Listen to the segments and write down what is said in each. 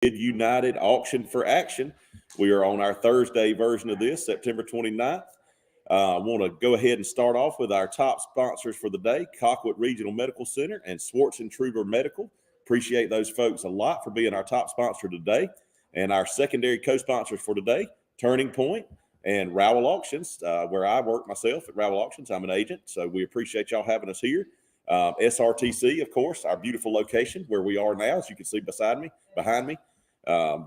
United Auction for Action. We are on our Thursday version of this, September 29th. I want to go ahead and start off with our top sponsors for the day, Colquitt Regional Medical Center and Swartz and Truber Medical. Appreciate those folks a lot for being our top sponsor today. And our secondary co-sponsors for today, Turning Point and Rowell Auctions, where I work myself at Rowell Auctions. I'm an agent, so we appreciate y'all having us here. SRTC, of course, our beautiful location where we are now, as you can see behind me.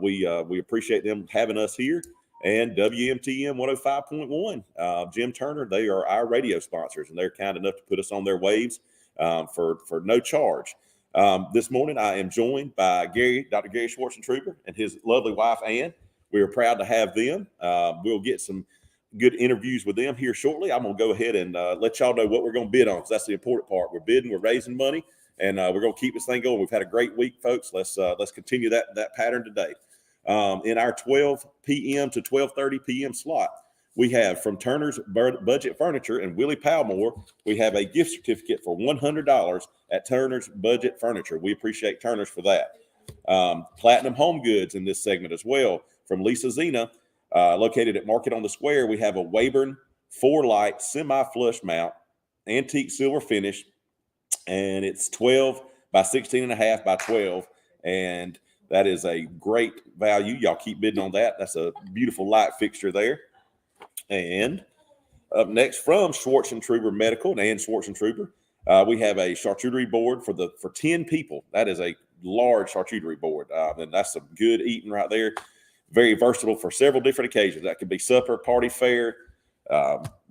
We appreciate them having us here. And WMTM 105.1, Jim Turner, they are our radio sponsors, and they're kind enough to put us on their waves for no charge. This morning, I am joined by Dr. Gary Swartz and Truber and his lovely wife, Ann. We are proud to have them. We'll get some good interviews with them here shortly. I'm going to go ahead and let y'all know what we're going to bid on, because that's the important part. We're bidding, we're raising money, and we're going to keep this thing going. We've had a great week, folks. Let's continue that pattern today. In our 12 p.m. to 12:30 p.m. slot, we have from Turner's Budget Furniture and Willie Palmore, we have a gift certificate for $100 at Turner's Budget Furniture. We appreciate Turner's for that. Platinum Home Goods in this segment as well. From Lisa Zena, located at Market on the Square, we have a Weyburn 4-light semi-flush mount, antique silver finish, and it's 12 by 16.5 by 12, and that is a great value. Y'all keep bidding on that. That's a beautiful light fixture there. And up next from Swartz and Truber Medical and Swartz and Truber, we have a charcuterie board for 10 people. That is a large charcuterie board, and that's some good eating right there. Very versatile for several different occasions. That could be supper, party, fair,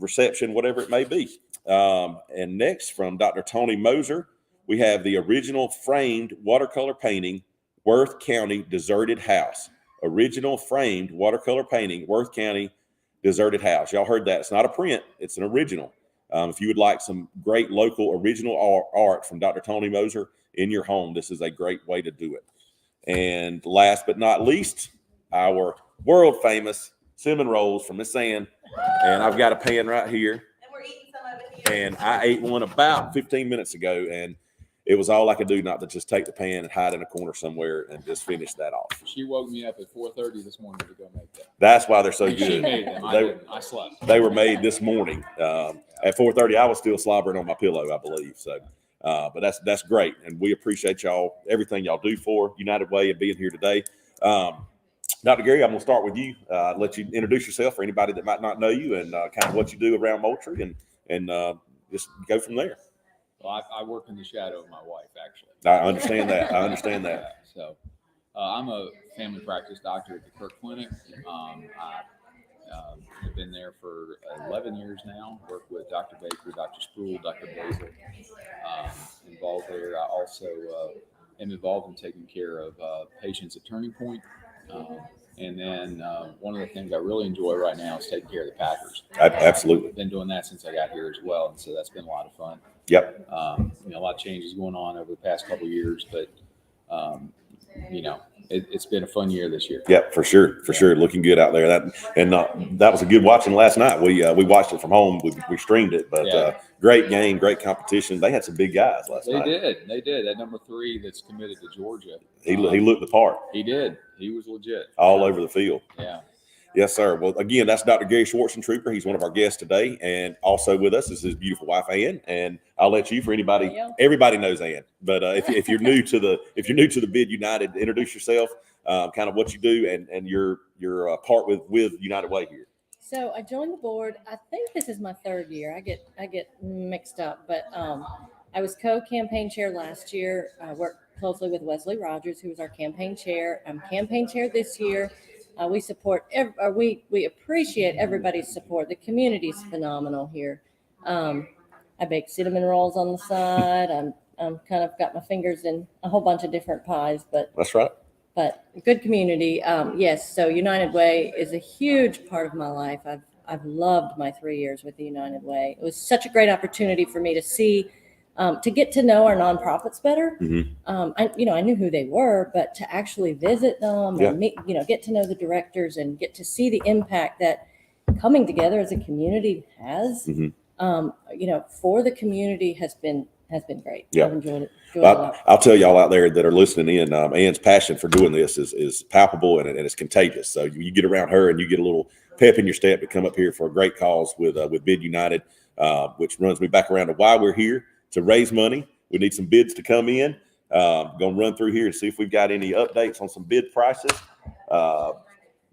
reception, whatever it may be. And next from Dr. Tony Moser, we have the original framed watercolor painting, Worth County Deserted House. Original framed watercolor painting, Worth County Deserted House. Y'all heard that. It's not a print. It's an original. If you would like some great local original art from Dr. Tony Moser in your home, this is a great way to do it. And last but not least, our world famous cinnamon rolls from Miss Ann. And I've got a pan right here. And we're eating some of it here. And I ate one about 15 minutes ago, and it was all I could do not to just take the pan and hide in a corner somewhere and just finish that off. She woke me up at 4:30 this morning to go make that. That's why they're so good. She made them. I slept. They were made this morning. At 4:30, I was still slobbering on my pillow, I believe. So, but that's great, and we appreciate y'all, everything y'all do for United Way and being here today. Dr. Gary, I'm going to start with you. Let you introduce yourself for anybody that might not know you, and kind of what you do around Moultrie, and just go from there. Well, I work in the shadow of my wife, actually. I understand that. So I'm a family practice doctor at the Kirk Clinic. I've been there for 11 years now. Work with Dr. Baker, Dr. Sproul, Dr. Basil. Involved there. I also am involved in taking care of patients at Turning Point. And then one of the things I really enjoy right now is taking care of the Packers. Absolutely. I've been doing that since I got here as well, and so that's been a lot of fun. Yep. A lot of changes going on over the past couple of years, but it's been a fun year this year. Yep, for sure. Looking good out there. That was a good watching last night. We watched it from home. We streamed it, but great game, great competition. They had some big guys last night. They did. That number 3 that's committed to Georgia. He looked the part. He did. He was legit. All over the field. Yeah. Yes, sir. Well, again, that's Dr. Gary Swartz and Trooper. He's one of our guests today, and also with us is his beautiful wife, Ann. And I'll let you, for anybody, everybody knows Ann, but if you're new to the Bid United, introduce yourself, kind of what you do, and your part with United Way here. So I joined the board. I think this is my 3rd year. I get mixed up, but I was co-campaign chair last year. I worked closely with Wesley Rogers, who was our campaign chair. I'm campaign chair this year. We support. We appreciate everybody's support. The community's phenomenal here. I bake cinnamon rolls on the side. I'm kind of got my fingers in a whole bunch of different pies, but that's right. But good community. Yes. So United Way is a huge part of my life. I've loved my 3 years with the United Way. It was such a great opportunity for me to see. To get to know our nonprofits better. Mm-hmm. I knew who they were, but to actually visit them and meet, get to know the directors and get to see the impact that coming together as a community has, for the community has has been great. Yeah. I've enjoyed it. Enjoyed it a lot. I'll tell y'all out there that are listening in, Ann's passion for doing this is palpable and it's contagious. So you get around her and you get a little pep in your step to come up here for a great cause with Bid United, which runs me back around to why we're here, to raise money. We need some bids to come in. Going to run through here and see if we've got any updates on some bid prices.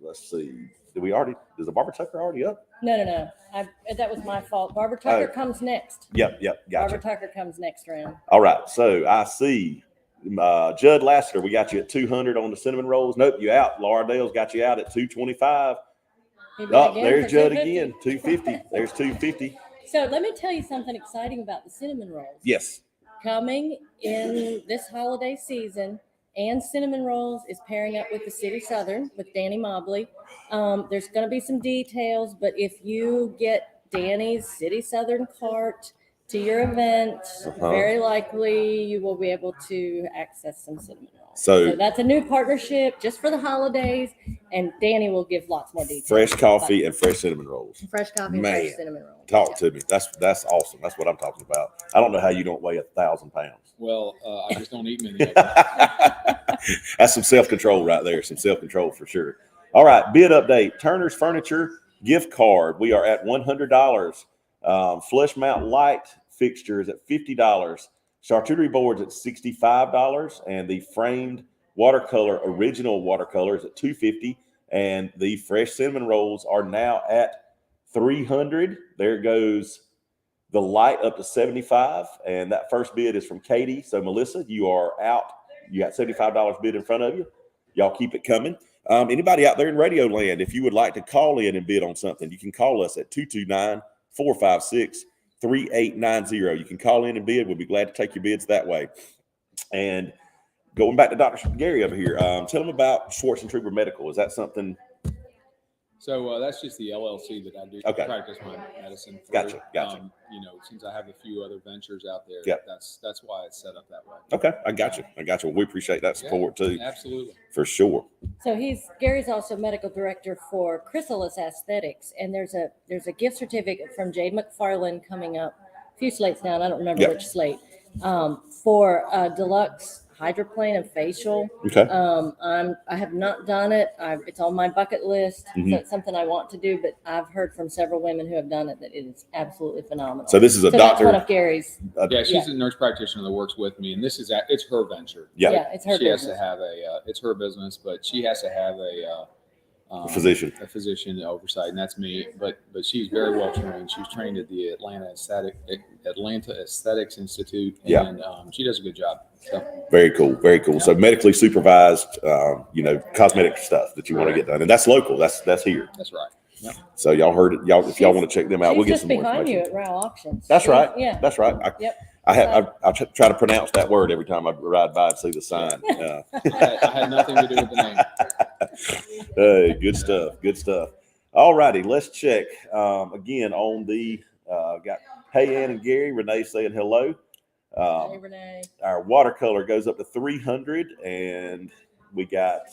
Let's see. Is the Barbara Tucker already up? No. That was my fault. Barbara Tucker comes next. Yep. Gotcha. Barbara Tucker comes next round. All right. So I see Judd Lassiter, we got you at 200 on the cinnamon rolls. Nope, you out. Laura Dale's got you out at 225. There's Judd again. 250. There's 250. So let me tell you something exciting about the cinnamon rolls. Yes. Coming in this holiday season, and Cinnamon Rolls is pairing up with the City Southern with Danny Mobley. There's going to be some details, but if you get Danny's City Southern cart to your event, very likely you will be able to access some cinnamon rolls. So that's a new partnership just for the holidays, and Danny will give lots more details. Fresh coffee and fresh cinnamon rolls. Fresh coffee and fresh cinnamon rolls. Talk to me. That's awesome. That's what I'm talking about. I don't know how you don't weigh 1,000 pounds. Well, I just don't eat many of them. That's some self-control right there. Some self-control for sure. All right. Bid update. Turner's Furniture gift card. We are at $100. Flush mount light fixtures at $50. Charcuterie boards at $65. And the framed original watercolors at $250. And the fresh cinnamon rolls are now at $300. There goes the light up to $75. And that first bid is from Katie. So Melissa, you are out. You got $75 bid in front of you. Y'all keep it coming. Anybody out there in radio land, if you would like to call in and bid on something, you can call us at 229-456-3890. You can call in and bid. We'll be glad to take your bids that way. And going back to Dr. Gary over here, tell them about Schwartz and Trooper Medical. Is that something? So that's just the LLC that I do practice my medicine for. Gotcha. Since I have a few other ventures out there, that's why it's set up that way. Okay, I got you. We appreciate that support too. Absolutely. For sure. So Gary's also medical director for Chrysalis Aesthetics, and there's a gift certificate from Jade McFarland coming up a few slates down. I don't remember which slate, for deluxe hydroplane and facial. Okay. I have not done it. It's on my bucket list. Mm-hmm. So it's something I want to do, but I've heard from several women who have done it that it is absolutely phenomenal. So this is a doctor. That's one of Gary's. She's a nurse practitioner that works with me, and it's her venture. Yeah, it's her business. Has to have it's her business, but she has to have a physician oversight, and that's me. But she's very well trained. She's trained at the Atlanta Aesthetics Institute, and she does a good job. So. Very cool. Yeah. So medically supervised, cosmetic stuff that you want to get done, and that's local. That's here. That's right. Yep. So y'all heard it. If y'all want to check them out, we'll get some more information. She's just behind you at Rao Auctions. That's right. Yeah. That's right. I try to pronounce that word every time I ride by and see the sign. I had nothing to do with the name. Hey, good stuff. All righty, let's check again on the got Hey Ann and Gary. Renee saying hello. Hey, Renee. Our watercolor goes up to 300, and we got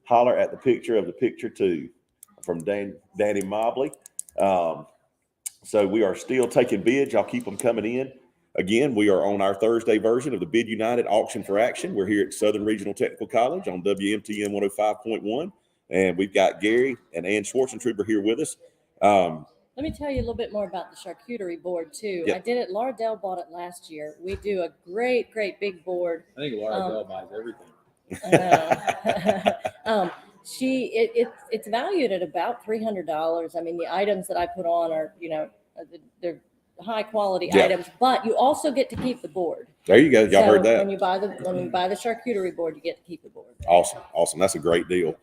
holler at the picture of the picture too from Danny Mobley. So we are still taking bids. Y'all keep them coming in. Again, we are on our Thursday version of the Bid United Auction for Action. We're here at Southern Regional Technical College on WMTM 105.1, and we've got Gary and Ann Schwarzentrooper here with us. Let me tell you a little bit more about the charcuterie board too. Yep. I did it. Laura Dell bought it last year. We do a great big board. I think Laura Dell buys everything. It's valued at about $300. I mean, the items that I put on are, they're high quality items, but you also get to keep the board. There you go. Y'all heard that. When you buy the charcuterie board, you get to keep the board. Awesome. That's a great deal.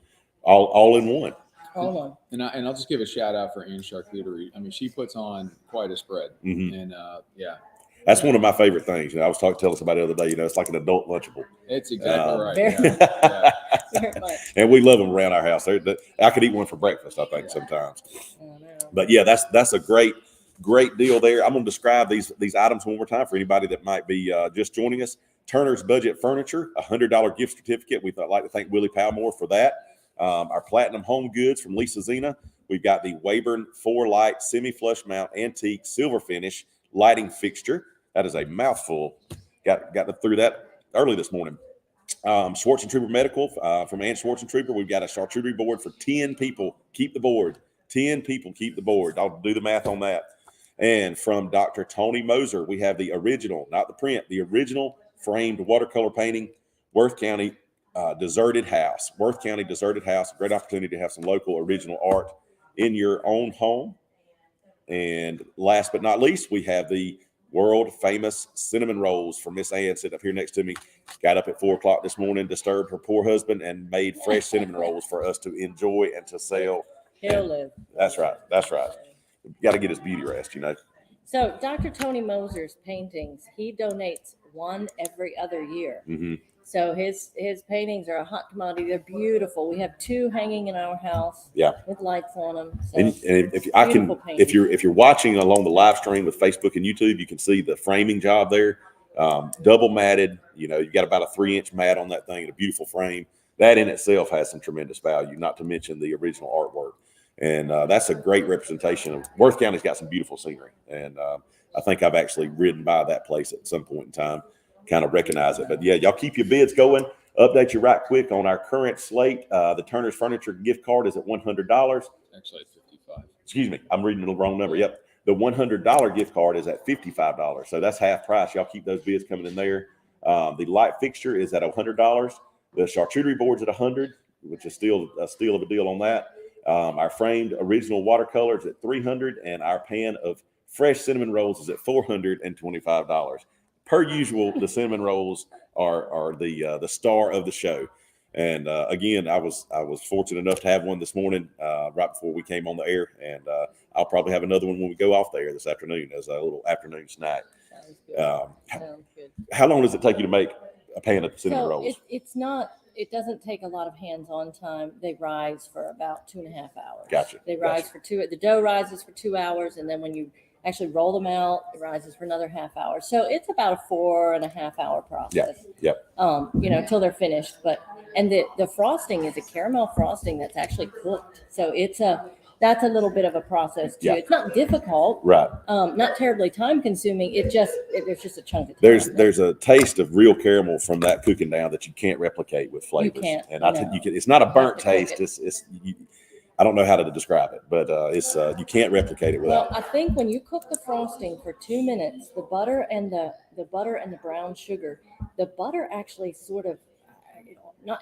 All in one. All in one. And I'll just give a shout out for Ann Charcuterie. I mean, she puts on quite a spread. Mm-hmm. And that's one of my favorite things. I was telling somebody the other day, it's like an adult Lunchable. It's exactly right. Very much. And we love them around our house. I could eat one for breakfast, I think, sometimes. But that's a great deal there. I'm going to describe these items one more time for anybody that might be just joining us. Turner's Budget Furniture, $100 gift certificate. We'd like to thank Willie Palmore for that. Our Platinum Home Goods from Lisa Zena. We've got the Wayburn 4-light semi-flush mount antique silver finish lighting fixture. That is a mouthful. Got through that early this morning. Schwartz and Trooper Medical from Ann Schwartz and Trooper. We've got a charcuterie board for 10 people. Keep the board. 10 people keep the board. I'll do the math on that. And from Dr. Tony Moser, we have the original, not the print, the original framed watercolor painting, Worth County Deserted House. Worth County Deserted House. Great opportunity to have some local original art in your own home. And last but not least, we have the world famous cinnamon rolls from Miss Ann sitting up here next to me. Got up at 4 o'clock this morning, disturbed her poor husband, and made fresh cinnamon rolls for us to enjoy and to sell. He'll live. That's right. That's right. Got to get his beauty rest, you know. So Dr. Tony Moser's paintings, he donates one every other year. Mm-hmm. So his paintings are a hot commodity. They're beautiful. We have 2 hanging in our house. Yeah. With lights on them. So And if you're watching along the live stream with Facebook and YouTube, you can see the framing job there. Double matted. You know, you got about a 3-inch mat on that thing and a beautiful frame. That in itself has some tremendous value, not to mention the original artwork. And that's a great representation of Worth County's got some beautiful scenery. And I think I've actually ridden by that place at some point in time, kind of recognize it. But yeah, y'all keep your bids going. Update you right quick on our current slate. The Turner's Furniture gift card is at $100. Actually, $55. Excuse me, I'm reading the wrong number. Yep. The $100 gift card is at $55. So that's half price. Y'all keep those bids coming in there. The light fixture is at $100. The charcuterie board's at $100, which is still a steal of a deal on that. Our framed original watercolors at $300, and our pan of fresh cinnamon rolls is at $425. Per usual, the cinnamon rolls are the star of the show. And again, I was fortunate enough to have one this morning right before we came on the air, and I'll probably have another one when we go off the air this afternoon as a little afternoon snack. Sounds good. Sounds good. How long does it take you to make a pan of cinnamon rolls? It doesn't take a lot of hands-on time. They rise for about 2.5 hours. Gotcha. They rise for 2. The dough rises for 2 hours, and then when you actually roll them out, it rises for another half hour. So it's about a 4.5 hour process. Yep. Until they're finished. And the frosting is a caramel frosting that's actually cooked. So that's a little bit of a process too. Yeah. It's not difficult. Right. Not terribly time consuming. There's just a chunk of time. There's a taste of real caramel from that cooking down that you can't replicate with flavors. You can't. And it's not a burnt taste. I don't know how to describe it, but you can't replicate it without. Well, I think when you cook the frosting for 2 minutes, the butter and the brown sugar, the butter actually sort of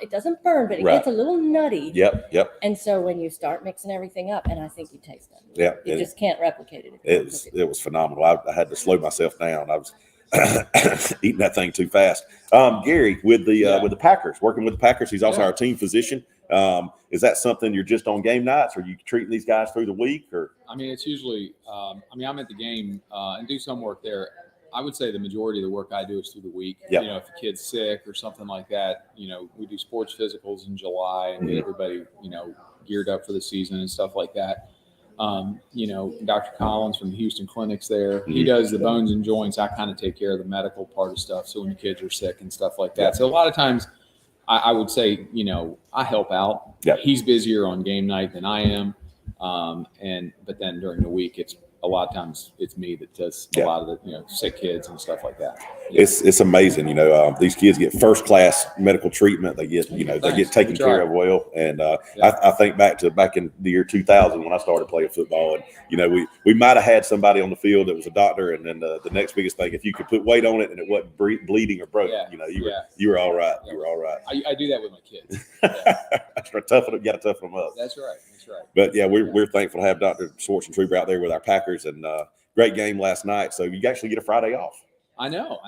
it doesn't burn, but it gets a little nutty. Yep. And so when you start mixing everything up, and I think you taste it. Yeah. You just can't replicate it. It was phenomenal. I had to slow myself down. I was eating that thing too fast. Gary with the Packers, working with the Packers. He's also our team physician. Is that something you're just on game nights, or you treating these guys through the week? Or I mean, it's usually. I'm at the game and do some work there. I would say the majority of the work I do is through the week. Yep. You know, if a kid's sick or something like that, we do sports physicals in July and get everybody, geared up for the season and stuff like that. Dr. Collins from the Houston clinics there, he does the bones and joints. I kind of take care of the medical part of stuff. So when the kids are sick and stuff like that. So a lot of times I would say, I help out. Yep. He's busier on game night than I am. But then during the week, a lot of times it's me that does a lot of the sick kids and stuff like that. It's amazing. These kids get first class medical treatment. They get they get taken care of well. And I think back in the year 2000 when I started playing football, and we might have had somebody on the field that was a doctor, and then the next biggest thing, if you could put weight on it and it wasn't bleeding or broken, you were all right. Yeah. You were all right. I do that with my kids. That's right. You got to toughen them up. That's right. But yeah, we're thankful to have Dr. Schwartz and Trooper out there with our Packers, and great game last night. So you actually get a Friday off. I know.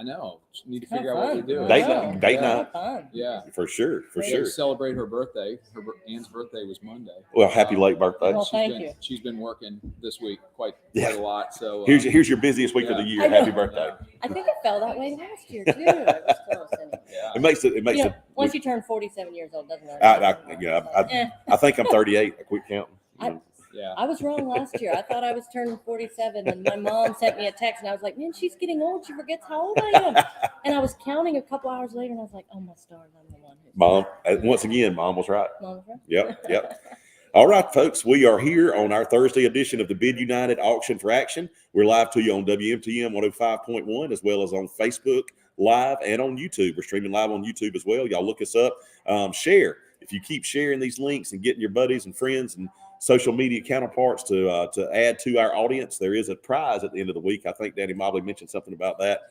Just need to figure out what to do. Date night. Yeah, for sure. To celebrate her birthday. Ann's birthday was Monday. Well, happy late birthday. Well, thank you. She's been working this week quite a lot. So here's your busiest week of the year. Happy birthday. I think it felt that way last year too. It was close anyway. It makes it. Once you turn 47 years old, doesn't matter. I think I'm 38. I quit counting. I was wrong last year. I thought I was turning 47, and my mom sent me a text, and I was like, "Man, she's getting old. She forgets how old I am." And I was counting a couple hours later, and I was like, "Oh my stars, I'm the one." Mom, once again, Mom was right. Mom was right. Yep. All right, folks, we are here on our Thursday edition of the Bid United Auction for Action. We're live to you on WMTM 105.1 as well as on Facebook Live and on YouTube. We're streaming live on YouTube as well. Y'all look us up. Share. If you keep sharing these links and getting your buddies and friends and social media counterparts to add to our audience, there is a prize at the end of the week. I think Danny Mobley mentioned something about that.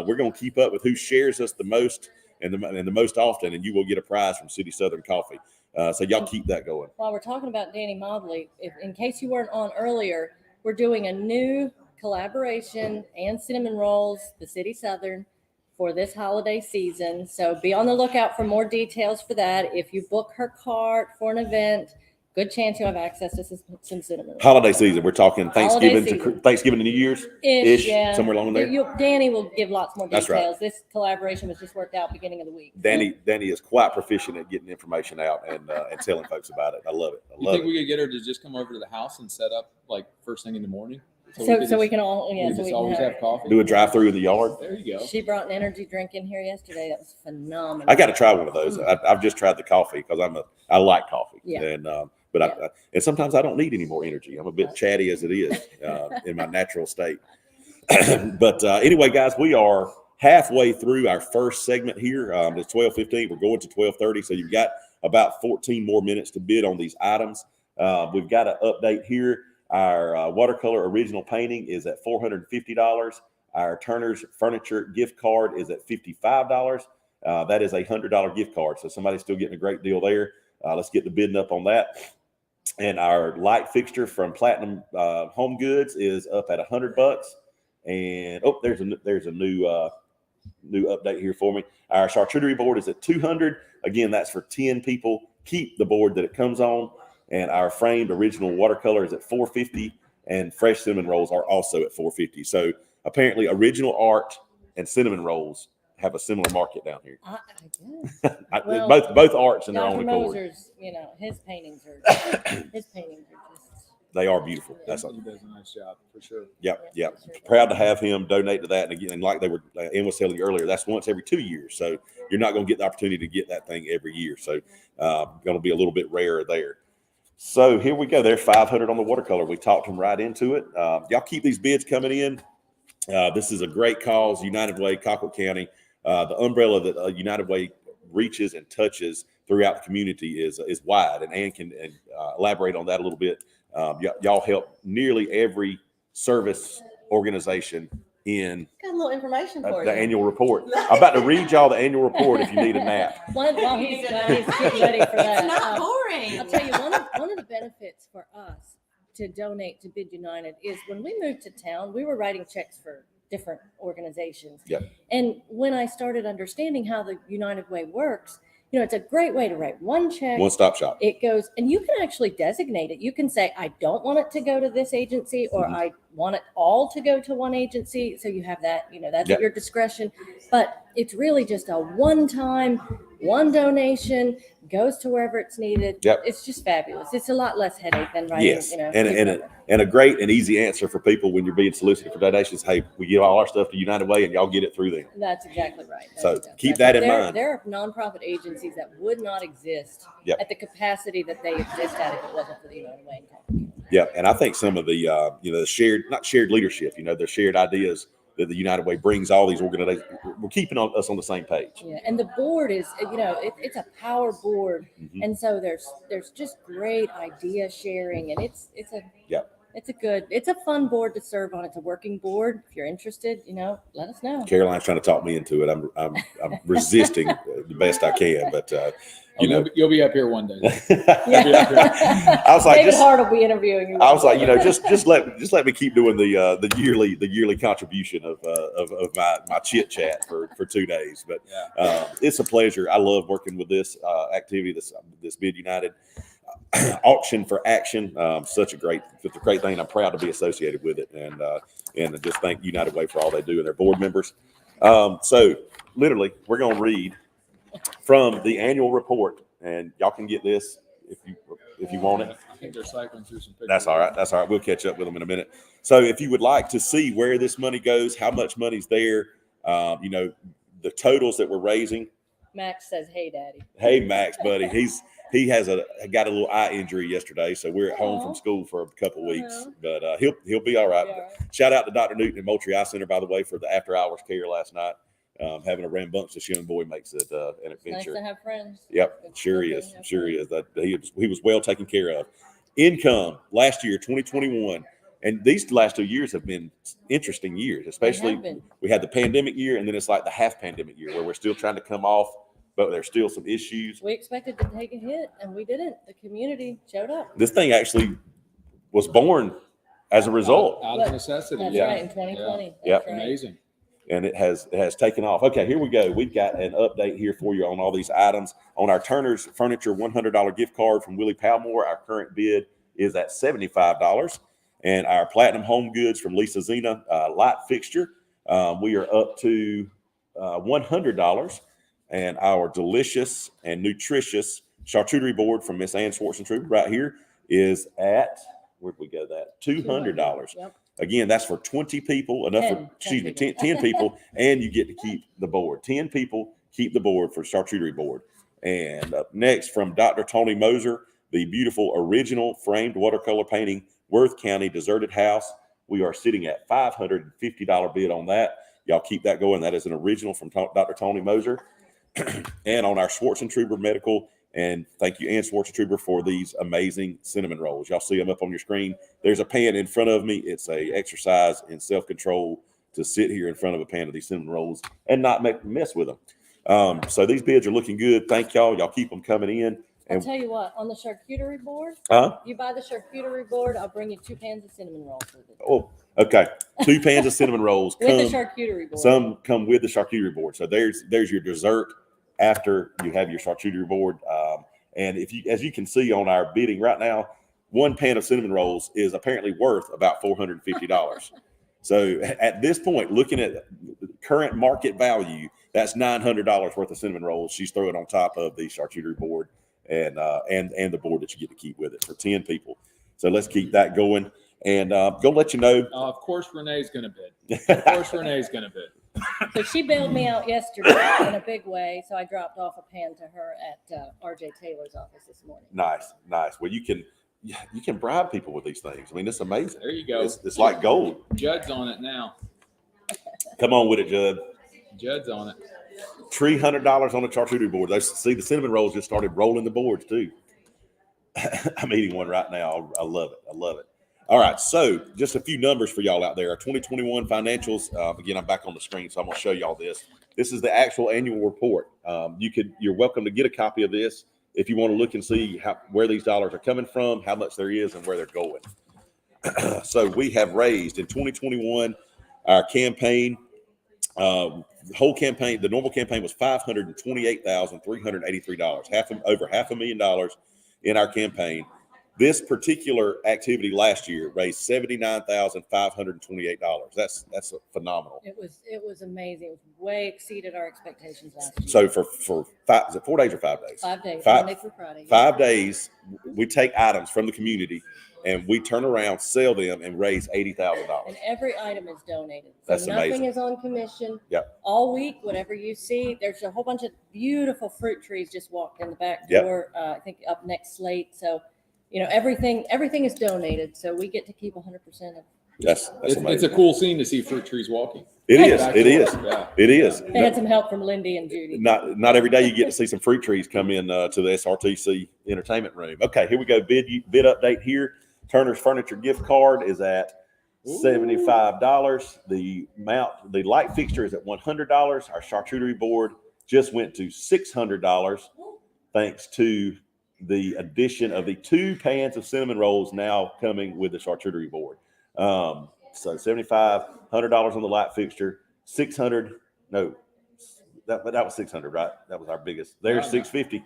We're going to keep up with who shares us the most and the most often, and you will get a prize from City Southern Coffee. So y'all keep that going. While we're talking about Danny Mobley, in case you weren't on earlier, we're doing a new collaboration and cinnamon rolls, the City Southern, for this holiday season. So be on the lookout for more details for that. If you book her cart for an event, good chance you'll have access to some cinnamon rolls. Holiday season. We're talking Thanksgiving to New Year's ish, yeah. Somewhere along there. Danny will give lots more details. That's right. This collaboration was just worked out beginning of the week. Danny is quite proficient at getting information out and telling folks about it. I love it. You think we could get her to just come over to the house and set up like first thing in the morning? So we can all always have coffee. Do a drive-through in the yard. There you go. She brought an energy drink in here yesterday. That was phenomenal. I got to try one of those. I've just tried the coffee because I like coffee. Yeah. And and sometimes I don't need any more energy. I'm a bit chatty as it is in my natural state. But anyway, guys, we are halfway through our first segment here. It's 12:15. We're going to 12:30, so you've got about 14 more minutes to bid on these items. We've got an update here. Our watercolor original painting is at $450. Our Turner's Furniture gift card is at $55. That is a $100 gift card, so somebody's still getting a great deal there. Let's get the bidding up on that. And our light fixture from Platinum Home Goods is up at $100. And there's a new update here for me. Our charcuterie board is at $200. Again, that's for 10 people. Keep the board that it comes on. And our framed original watercolor is at $450, and fresh cinnamon rolls are also at $450. So apparently, original art and cinnamon rolls have a similar market down here. I guess. Well, both arts in their own Dr. accord. Moser's, his paintings are just. They are beautiful. He does a nice job for sure. Yep. Proud to have him donate to that. And again, like Ann was telling you earlier, that's once every 2 years. So you're not going to get the opportunity to get that thing every year. So going to be a little bit rarer there. So here we go. There's $500 on the watercolor. We talked them right into it. Y'all keep these bids coming in. This is a great cause. United Way, Colquitt County. The umbrella that United Way reaches and touches throughout the community is wide. And Ann can elaborate on that a little bit. Y'all help nearly every service organization in Got a little information for the you. annual report. I'm about to read y'all the annual report if you need a nap. While he's getting ready for that. It's not boring. I'll tell you, one of the benefits for us to donate to Bid United is when we moved to town, we were writing checks for different organizations. Yep. And when I started understanding how the United Way works, it's a great way to write one check. One-stop shop. It goes, and you can actually designate it. You can say, I don't want it to go to this agency, or I want it all to go to one agency. So you have that, that's at your discretion. But it's really just a one-time, one donation, goes to wherever it's needed. Yep. It's just fabulous. It's a lot less headache than writing, Yes, and a great and easy answer for people when you're being solicited for donations. Hey, we give all our stuff to United Way, and y'all get it through them. That's exactly right. Keep that in mind. There are nonprofit agencies that would not exist at the capacity that they exist at if it wasn't for the United Way. Yeah, and I think some of the the not shared leadership, the shared ideas that the United Way brings all these organizations. We're keeping us on the same page. Yeah, and the board is, it's a power board, and so there's just great idea sharing, and it's a fun board to serve on. It's a working board. If you're interested, let us know. Caroline's trying to talk me into it. I'm resisting the best I can, but you'll be up here one day. I was like, David Hart will be interviewing you. I was like, just let me keep doing the yearly contribution of my chit chat for 2 days. But it's a pleasure. I love working with this activity, this Bid United Auction for Action. Such a great thing. I'm proud to be associated with it, and just thank United Way for all they do and their board members. So literally, we're going to read from the annual report, and y'all can get this if you want it. I think they're cycling through some pictures. That's all right. We'll catch up with them in a minute. So if you would like to see where this money goes, how much money's there, the totals that we're raising. Max says, "Hey, Daddy." Hey, Max, buddy. he got a little eye injury yesterday, so we're at home from Aw. school for a couple weeks. Uh-huh. But he'll be all right. Be all right. Shout out to Dr. Newton at Moultrie Eye Center, by the way, for the after hours care last night. Having a rambunctious young boy makes it an Nice adventure. to have friends. Yep, It's sure good to is. have Sure friends. is. That he was well taken care of. Income last year, 2021, and these last 2 years have been interesting years. Especially been. we had the pandemic year, and then it's like the half pandemic year where we're still trying to come off, but there's still some issues. We expected to take a hit, and we didn't. The community showed up. This thing actually was born as a result, Out of necessity. That's Yeah. right, in 2020. Yeah. That's right. Amazing. and it has taken off. Okay, here we go. We've got an update here for you on all these items. On our Turner's Furniture $100 gift card from Willie Palmore, our current bid is at $75. And our Platinum Home Goods from Lisa Zena light fixture, we are up to $100. And our delicious and nutritious charcuterie board from Miss Ann Schwarzentrooper right here is at, where'd we go that? $200. Yep. Again, that's for 20 people, enough 10, for, excuse me, 10 10 people, and you get to keep the board. 10 people keep the board for charcuterie board. And up next from Dr. Tony Moser, the beautiful original framed watercolor painting, Worth County Deserted House. We are sitting at $550 bid on that. Y'all keep that going. That is an original from Dr. Tony Moser. And on our Schwarzentrooper Medical, and thank you, Ann Schwarzentrooper, for these amazing cinnamon rolls. Y'all see them up on your screen. There's a pan in front of me. It's a exercise in self-control to sit here in front of a pan of these cinnamon rolls and not mess with them. So these bids are looking good. Thank y'all. Y'all keep them coming in. I'll tell you what, on the charcuterie board, you buy the charcuterie board, I'll bring you 2 pans of cinnamon rolls with it. Oh, okay. 2 pans of cinnamon rolls. With the charcuterie board. Some come with the charcuterie board. So there's your dessert after you have your charcuterie board. And as you can see on our bidding right now, 1 pan of cinnamon rolls is apparently worth about $450. So at this point, looking at current market value, that's $900 worth of cinnamon rolls she's throwing on top of the charcuterie board and the board that you get to keep with it for 10 people. So let's keep that going. And go let you know. Of course, Renee's going to bid. Of course, Renee's going to bid. So she bailed me out yesterday in a big way. So I dropped off a pan to her at RJ Taylor's office this morning. Nice. Well, you can bribe people with these things. I mean, it's amazing. There you go. It's like gold. Judd's on it now. Come on with it, Judd. Judd's on it. $300 on the charcuterie board. See, the cinnamon rolls just started rolling the boards too. I'm eating one right now. I love it. All right, so just a few numbers for y'all out there. Our 2021 financials. Again, I'm back on the screen, so I'm going to show y'all this. This is the actual annual report. You're welcome to get a copy of this if you want to look and see where these dollars are coming from, how much there is, and where they're going. So we have raised in 2021 our campaign. The whole campaign, the normal campaign was $528,383, over $500,000 in our campaign. This particular activity last year raised $79,528. That's phenomenal. It was amazing. It way exceeded our expectations last year. So for 5, is it 4 days or 5 days? 5 days, 5, Monday through Friday. 5 days, we take items from the community and we turn around, sell them, and raise $80,000. And every item is donated. So That's nothing amazing. is on commission. Yep. All week, whatever you see, there's a whole bunch of beautiful fruit trees just walked in the back Yep. door. I think up next slate. So, everything is donated. So we get to keep 100% of. That's amazing. It's a cool scene to see fruit trees walking. It is. Back It to is. work. Yeah. It is. They had some help from Lindy and Judy. Not every day you get to see some fruit trees come in to the SRTC entertainment room. Okay, here we go. Bid update here. Turner's Furniture gift card is at $75. The light fixture is at $100. Our charcuterie board just went to $600 thanks to the addition of the 2 pans of cinnamon rolls now coming with the charcuterie board. So $75, $100 on the light fixture, $600. No, that was $600, right? That was our biggest. There's $650.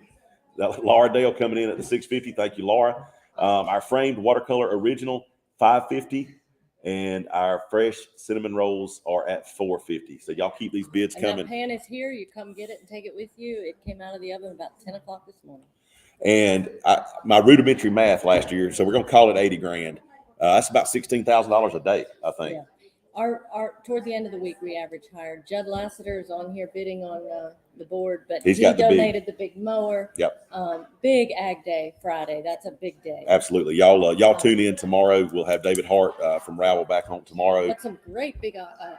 Laura Dale coming in at the $650. Thank you, Laura. Our framed watercolor original $550, and our fresh cinnamon rolls are at $450. So y'all keep these bids And coming. that pan is here. You come get it and take it with you. It came out of the oven about 10 o'clock this morning. And my rudimentary math last year, so we're going to call it $80,000. That's about $16,000 a day, I think. Yeah. Our toward the end of the week, we average higher. Judd Lassiter is on here bidding on the board, but He's he got the big- donated the big mower. Yep. Big Ag Day Friday. That's a big day. Absolutely. Y'all tune in tomorrow. We'll have David Hart from Rowell back home tomorrow. Got some great big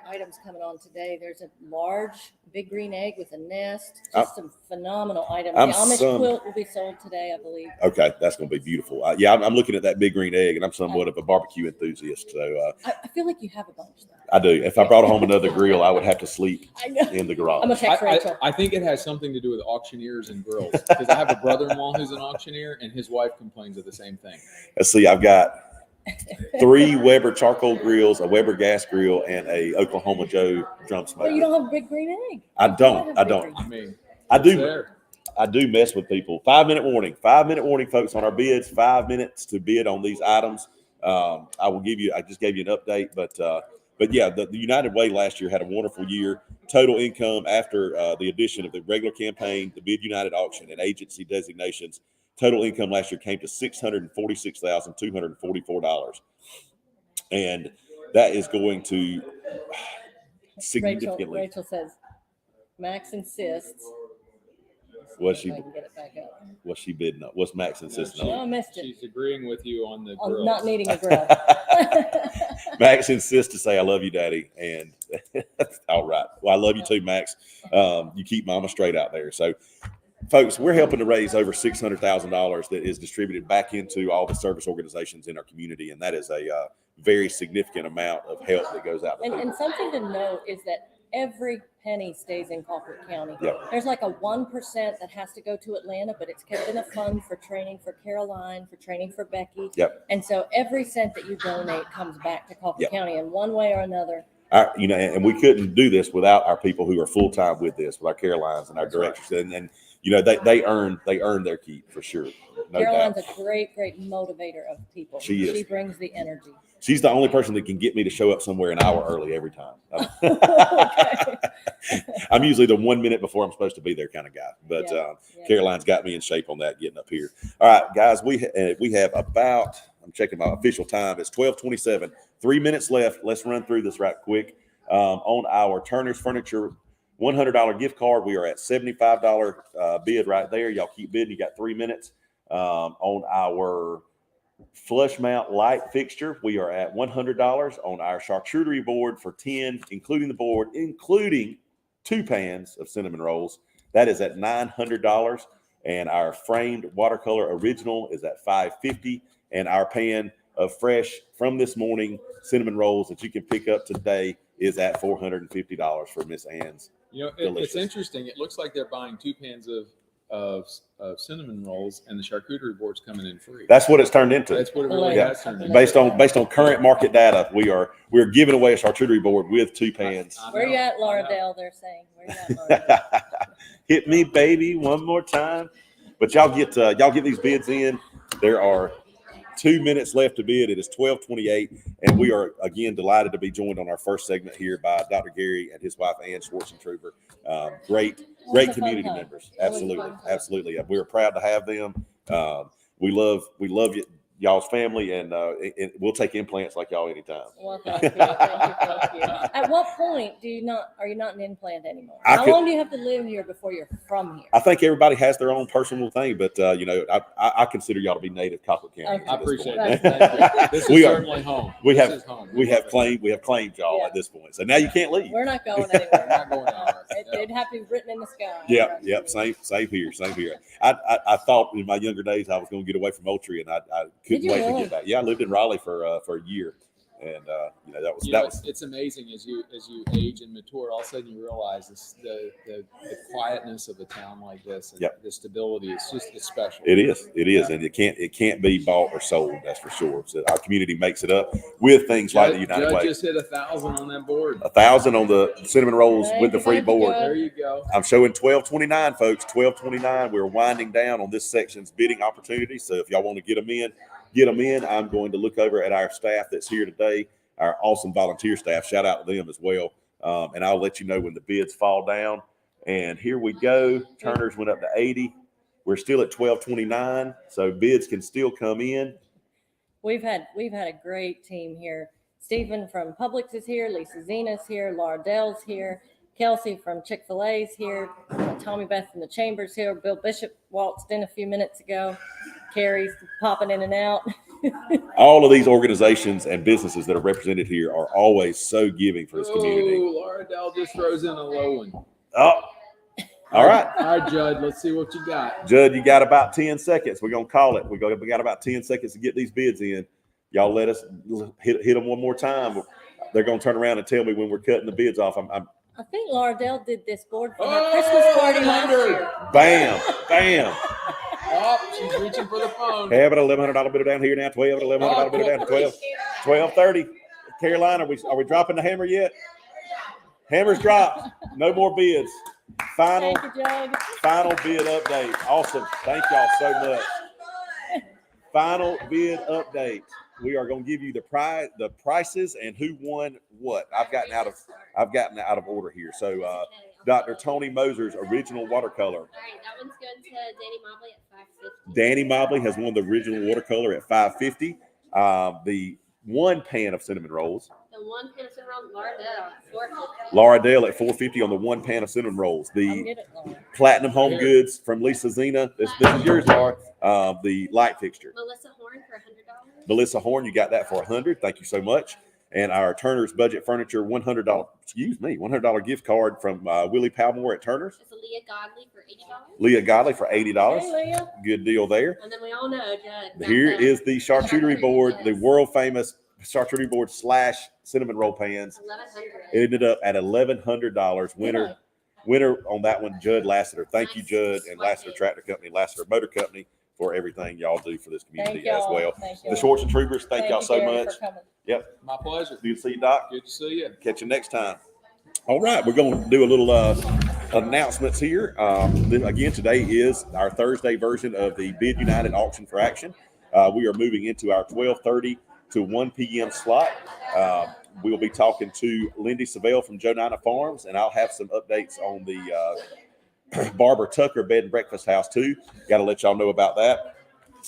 items coming on today. There's a large big green egg with a nest. Just some phenomenal items. I'm The Amish some- quilt will be sold today, I believe. Okay, that's going to be beautiful. Yeah, I'm looking at that big green egg, and I'm somewhat of a barbecue enthusiast. So I feel like you have a bunch though. I do. If I brought home another grill, I would have to sleep I know. in the garage. I'm gonna text Rachel. I think it has something to do with auctioneers and grills, because I have a brother-in-law who's an auctioneer, and his wife complains of the same thing. Let's see. I've got 3 Weber charcoal grills, a Weber gas grill, and a Oklahoma Joe drum smoker. Well, you don't have a big green egg. I don't. You have a big green I egg. mean, I it's do. there. I do mess with people. 5-minute warning. 5-minute warning, folks, on our bids. 5 minutes to bid on these items. I just gave you an update, but yeah, the United Way last year had a wonderful year. Total income after the addition of the regular campaign, the Bid United auction, and agency designations. Total income last year came to $646,244, and that is going to significantly. Rachel says, Max insists. Was If she? I can get it back up. What's she bidding on? What's Max insisting No, on? I missed it. She's agreeing with you on the On grills. not needing a grill. Max insists to say, "I love you, Daddy," and all right. Well, I love you too, Max. You keep Mama straight out there. So, folks, we're helping to raise over $600,000 that is distributed back into all the service organizations in our community, and that is a very significant amount of help that goes out to people. And something to note is that every penny stays in Colquitt County. Yep. There's like a 1% that has to go to Atlanta, but it's kept in a fund for training for Caroline, for training for Becky. Yep. And so every cent that you donate comes back to Colquitt Yep. County in one way or another. And we couldn't do this without our people who are full time with this, with our Carolines and our That's right. directors, and they earn their keep for sure. No Caroline's doubt. a great motivator of people. She is. She brings the energy. She's the only person that can get me to show up somewhere an hour early every time. Okay. I'm usually the 1 minute before I'm supposed to be there kind of guy, but Yeah. Caroline's got me in shape on that getting up here. All right, guys, we have about, I'm checking my official time. It's 12:27. 3 minutes left. Let's run through this right quick. On our Turner's Furniture $100 gift card, we are at $75 bid right there. Y'all keep bidding. You got 3 minutes. On our flush mount light fixture, we are at $100. On our charcuterie board for 10, including the board, including 2 pans of cinnamon rolls, that is at $900. And our framed watercolor original is at $550. And our pan of fresh from this morning cinnamon rolls that you can pick up today is at $450 for Miss Ann's. You know, Delicious. it's interesting. It looks like they're buying 2 pans of cinnamon rolls, and the charcuterie board's coming in free. That's what it's turned into. That's what it really Yeah. has turned into. Based on current market data, we're giving away a charcuterie board with 2 pans. I Where know, you at, I Laura know. Dale? They're saying. Where you at, Laura Dale? Hit me, baby, one more time. But y'all get these bids in. There are 2 minutes left to bid. It is 12:28, and we are again delighted to be joined on our first segment here by Dr. Gary and his wife Ann Schwartzentruber. Great a fun community time. members. That was a Absolutely, fun time. absolutely. We're proud to have them. We love y'all's family, and we'll take implants like y'all anytime. Well, thank you. Thank you. At what point are you not an implant anymore? I How could- long do you have to live here before you're from here? I think everybody has their own personal thing, but I consider y'all to be native Colquitt County. Okay. I at this appreciate point. that. Thank you. This is We are- certainly home. we This have- is home. We have love it. claimed y'all Yeah. at this point, so now you can't leave. We're not going We're anywhere. not going anywhere. It'd have to be written in the sky. Yep. Same here. I thought in my younger days I was going to get away from Moultrie, and I couldn't you wait to really? get back. Yeah, I lived in Raleigh for a year, and You know, it's amazing as you age and mature. All of a sudden, you realize the quietness of a town like this, and Yep. the stability. It's special. It is, and it can't be bought or sold. That's for sure. So our community makes it up with things like the United Judge Way. just hit 1,000 on that board. 1,000 on the cinnamon rolls Thank with the you, free thank you, board. Judge. There you go. I'm showing 12:29, folks. 12:29. We're winding down on this section's bidding opportunity. So if y'all want to get them in. I'm going to look over at our staff that's here today, our awesome volunteer staff. Shout out to them as well. And I'll let you know when the bids fall down. And here we go. Turner's went up to 80. We're still at 12:29, so bids can still come in. We've had a great team here. Stephen from Publix is here. Lisa Zena's here. Laura Dell's here. Kelsey from Chick-fil-A's here. Tommy Beth from the Chambers here. Bill Bishop waltzed in a few minutes ago. Carrie's popping in and out. All of these organizations and businesses that are represented here are always so giving for this community. Oh, Laura Dell just throws in a low one. Oh, all right. All right, Judd, let's see what you got. Judd, you got about 10 seconds. We're going to call it. We got about 10 seconds to get these bids in. Y'all let us hit them one more time. They're going to turn around and tell me when we're cutting the bids off. I think Laura Dell did this board for her Christmas party last year. Bam, bam. Oh, she's reaching for the phone. Have an $1,100 bidder down here now. $1,100 bidder down to 12:30. Carolina, are we dropping the hammer yet? Hammer's dropped. No more bids. Final Thank you, Judd. Final bid update. Awesome. Thank y'all so much. Final bid update. We are going to give you the prices and who won what. I've gotten out of order here. So Dr. Tony Moser's original watercolor. All right, that one's going to Danny Mobley at $5.50. Danny Mobley has won the original watercolor at $5.50. The one pan of cinnamon rolls. The one pan of cinnamon rolls, Laura Dell at $4.50. Laura Dale at $4.50 on the one pan of cinnamon rolls. I'll The get it, Laura. Platinum Home Goods from Lisa Zena. This is yours, Laura. The light fixture. Melissa Horn for $100. Melissa Horn, you got that for $100. Thank you so much. And our Turner's Budget Furniture $100 gift card from Willie Palmore at Turner's. It's a Leah Godley for $80. Leah Godley for $80. Hey, Leah. Good deal there. And then we all know, Judd. Here is the charcuterie board, the world famous charcuterie board / cinnamon roll pans. $1,100. It ended up at $1,100. Winner on that one, Judd Lassiter. Thank you, Judd, and Lassiter Tractor Company, Lassiter Motor Company, for everything y'all do for this community Thank as y'all. well. Thank The y'all. Shorts and Troopers, thank y'all you, so Gary, much. for coming. Yep. My pleasure. Good to see you, Doc. Good to see you. Catch you next time. All right, we're going to do a little announcements here. Again, today is our Thursday version of the Bid United Auction for Action. We are moving into our 12:30 to 1 p.m. slot. We'll be talking to Lindy Savelle from Joe Nina Farms, and I'll have some updates on the Barbara Tucker Bed and Breakfast House too. Got to let y'all know about that.